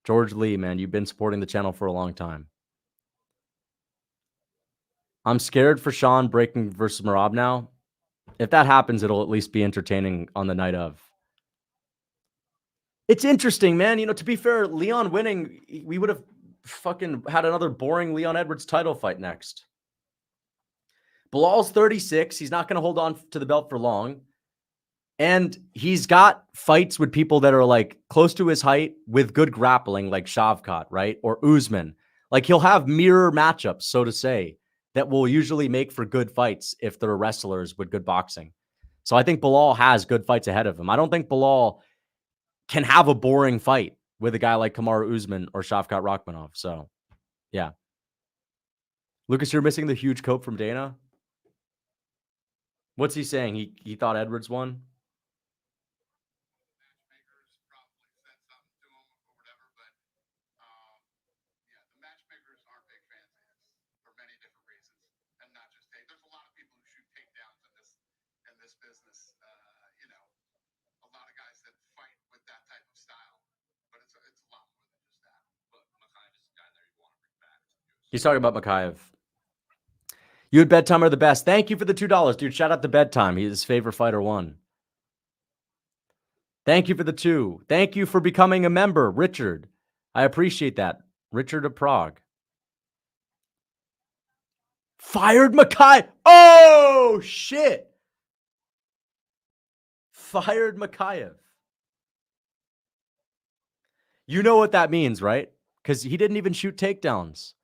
George Lee, man, you've been supporting the channel for a long time. I'm scared for Sean breaking versus Merab now. If that happens, it'll at least be entertaining on the night of. It's interesting, man. You know, to be fair, Leon winning, we would have fucking had another boring Leon Edwards title fight next. Belal's 36. He's not going to hold on to the belt for long. And he's got fights with people that are like close to his height with good grappling, like Shavkat, right? Or Usman. Like he'll have mirror matchups, so to say, that will usually make for good fights if they're wrestlers with good boxing. So I think Belal has good fights ahead of him. I don't think Belal can have a boring fight with a guy like Kamaru Usman or Shavkat Rakhmonov. So, yeah. Lucas, you're missing the huge cope from Dana. What's he saying? He thought Edwards won? He's talking about Mokaev. You at Bedtime are the best. Thank you for the $2, dude. Shout out to Bedtime. He's his favorite fighter won. Thank you for the 2. Thank you for becoming a member, Richard. I appreciate that. Richard of Prague. Fired Mokaev. Oh, shit. Fired Mokaev. You know what that means, right? Because he didn't even shoot takedowns.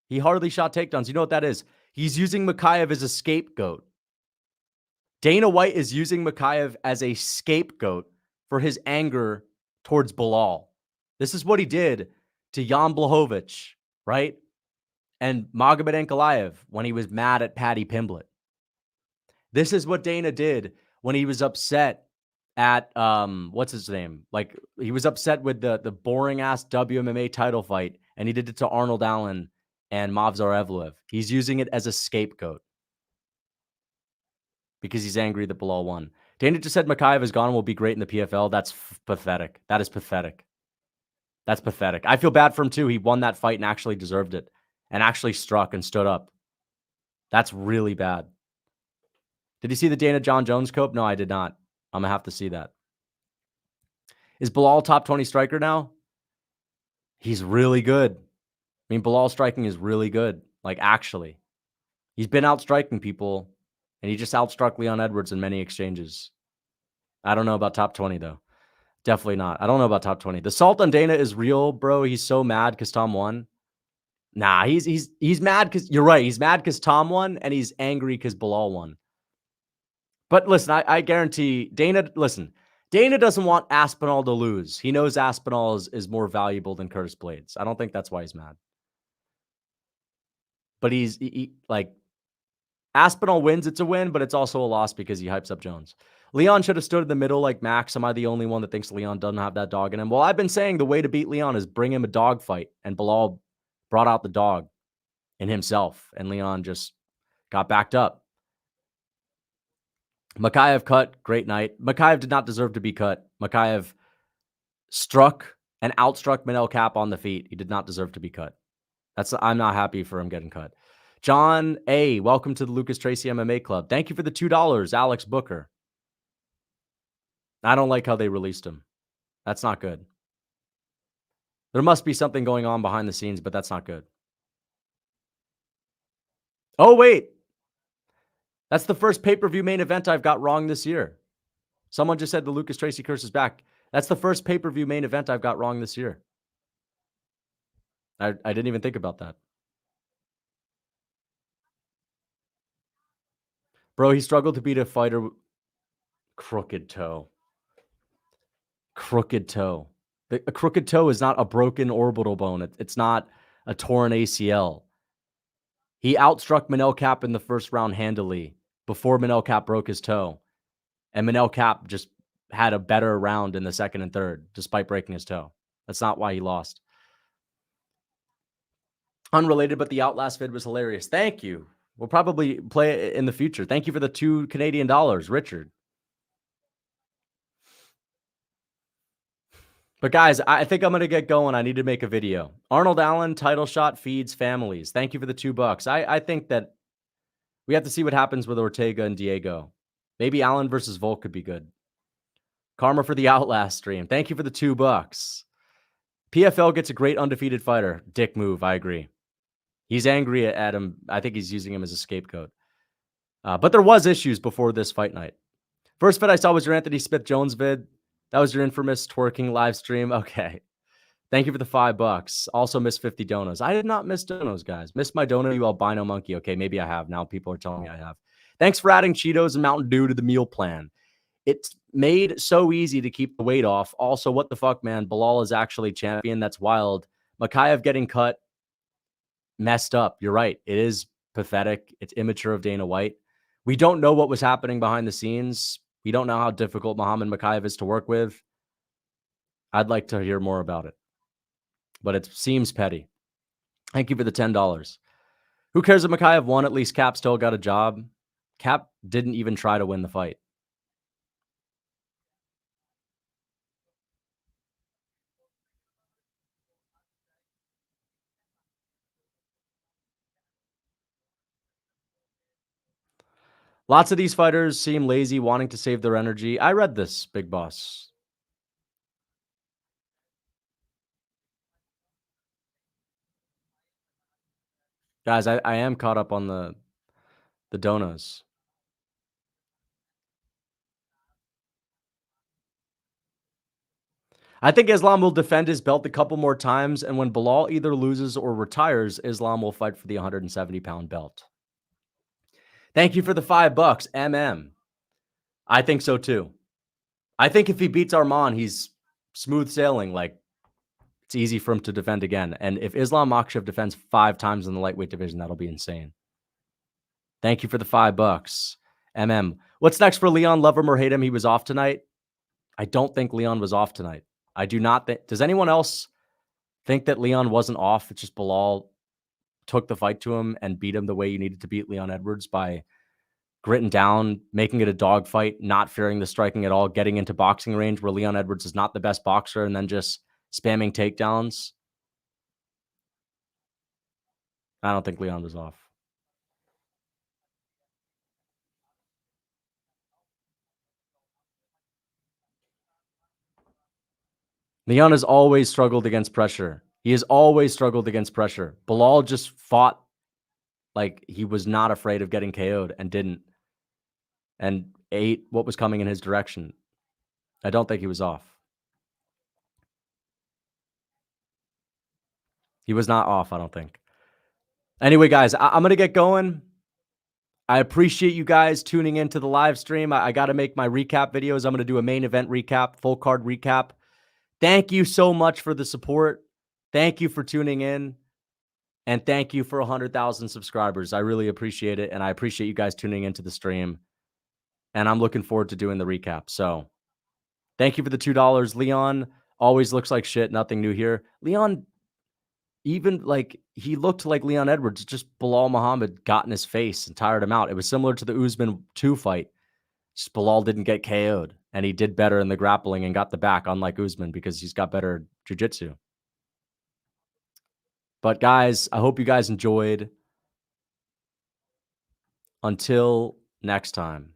He hardly shot takedowns. You know what that is? He's using Mokaev as a scapegoat. Dana White is using Mokaev as a scapegoat for his anger towards Belal. This is what he did to Jan Blachowicz, right? And Magomed Ankalaev when he was mad at Paddy Pimblett. This is what Dana did when he was upset at, what's his name? Like, he was upset with the boring-ass WMMA title fight, and he did it to Arnold Allen and Movsar Evloev. He's using it as a scapegoat because he's angry that Belal won. Dana just said Mokaev is gone and will be great in the PFL. That's pathetic. That is pathetic. That's pathetic. I feel bad for him too. He won that fight and actually deserved it. and actually struck and stood up. That's really bad. Did you see the Dana John Jones Cope? No, I did not. I'm going to have to see that. Is Belal top 20 striker now? He's really good. I mean, Belal striking is really good. Like, actually. He's been outstriking people, and he just outstruck Leon Edwards in many exchanges. I don't know about top 20, though. Definitely not. I don't know about top 20. The salt on Dana is real, bro. He's so mad because Tom won. Nah, he's mad because you're right. He's mad because Tom won, and he's angry because Belal won. But listen, I guarantee Dana. Listen, Dana doesn't want Aspinall to lose. He knows Aspinall is more valuable than Curtis Blaydes. I don't think that's why he's mad. But he's like, Aspinall wins, it's a win, but it's also a loss because he hypes up Jones. Leon should have stood in the middle like Max. Am I the only one that thinks Leon doesn't have that dog in him? Well, I've been saying the way to beat Leon is bring him a dog fight, and Belal brought out the dog in himself, and Leon just got backed up. Mokaev cut, great night. Mokaev did not deserve to be cut. Mokaev struck and outstruck Manel Kape on the feet. He did not deserve to be cut. I'm not happy for him getting cut. John A., welcome to the Lucas Tracy MMA Club. Thank you for the $2, Alex Booker. I don't like how they released him. That's not good. There must be something going on behind the scenes, but that's not good. Oh, wait. That's the first pay-per-view main event I've got wrong this year. Someone just said the Lucas Tracy curse is back. That's the first pay-per-view main event I've got wrong this year. I didn't even think about that. Bro, he struggled to beat a fighter. Crooked toe. Crooked toe. A crooked toe is not a broken orbital bone. It's not a torn ACL. He outstruck Manel Kape in the first round handily before Manel Kape broke his toe. And Manel Kape just had a better round in the second and third, despite breaking his toe. That's not why he lost. Unrelated, but the Outlast vid was hilarious. Thank you. We'll probably play it in the future. Thank you for the $2 Canadian, Richard. But guys, I think I'm going to get going. I need to make a video. Arnold Allen, title shot, feeds families. Thank you for the $2. I think that we have to see what happens with Ortega and Diego. Maybe Allen versus Volk could be good. Karma for the Outlast stream. Thank you for the $2. PFL gets a great undefeated fighter. Dick move. I agree. He's angry at him. I think he's using him as a scapegoat. But there was issues before this fight night. First vid I saw was your Anthony Smith-Jones vid. That was your infamous twerking live stream. Okay. Thank you for the $5. Also missed 50 donos. I did not miss donos, guys. Missed my dono, you albino monkey. Okay, maybe I have. Now people are telling me I have. Thanks for adding Cheetos and Mountain Dew to the meal plan. It's made so easy to keep the weight off. Also, what the fuck, man? Belal is actually champion. That's wild. Mokaev getting cut. Messed up. You're right. It is pathetic. It's immature of Dana White. We don't know what was happening behind the scenes. We don't know how difficult Muhammad Mokaev is to work with. I'd like to hear more about it. But it seems petty. Thank you for the $10. Who cares if Mokaev won? At least Kape still got a job. Kape didn't even try to win the fight. Lots of these fighters seem lazy, wanting to save their energy. I read this, Big Boss. Guys, I am caught up on the donos. I think Islam will defend his belt a couple more times, and when Belal either loses or retires, Islam will fight for the 170-pound belt. Thank you for the $5, MM. I think so too. I think if he beats Arman, he's smooth sailing. Like, it's easy for him to defend again. And if Islam Makhachev defends 5 times in the lightweight division, that'll be insane. Thank you for the $5, MM. What's next for Leon? Love him or hate him? He was off tonight. I don't think Leon was off tonight. I do not think. Does anyone else think that Leon wasn't off? It's just Belal took the fight to him and beat him the way you needed to beat Leon Edwards, by gritting down, making it a dog fight, not fearing the striking at all, getting into boxing range where Leon Edwards is not the best boxer, and then just spamming takedowns. I don't think Leon was off. Leon has always struggled against pressure. He has always struggled against pressure. Belal just fought like he was not afraid of getting KO'd and didn't. And ate what was coming in his direction. I don't think he was off. He was not off, I don't think. Anyway, guys, I'm going to get going. I appreciate you guys tuning into the live stream. I got to make my recap videos. I'm going to do a main event recap, full card recap. Thank you so much for the support. Thank you for tuning in. And thank you for 100,000 subscribers. I really appreciate it. And I appreciate you guys tuning into the stream. And I'm looking forward to doing the recap. So thank you for the $2. Leon always looks like shit. Nothing new here. Leon, even like he looked like Leon Edwards, just Belal Muhammad got in his face and tired him out. It was similar to the Usman 2 fight. Just Belal didn't get KO'd and he did better in the grappling and got the back, unlike Usman, because he's got better jiu-jitsu. But guys, I hope you guys enjoyed. Until next time.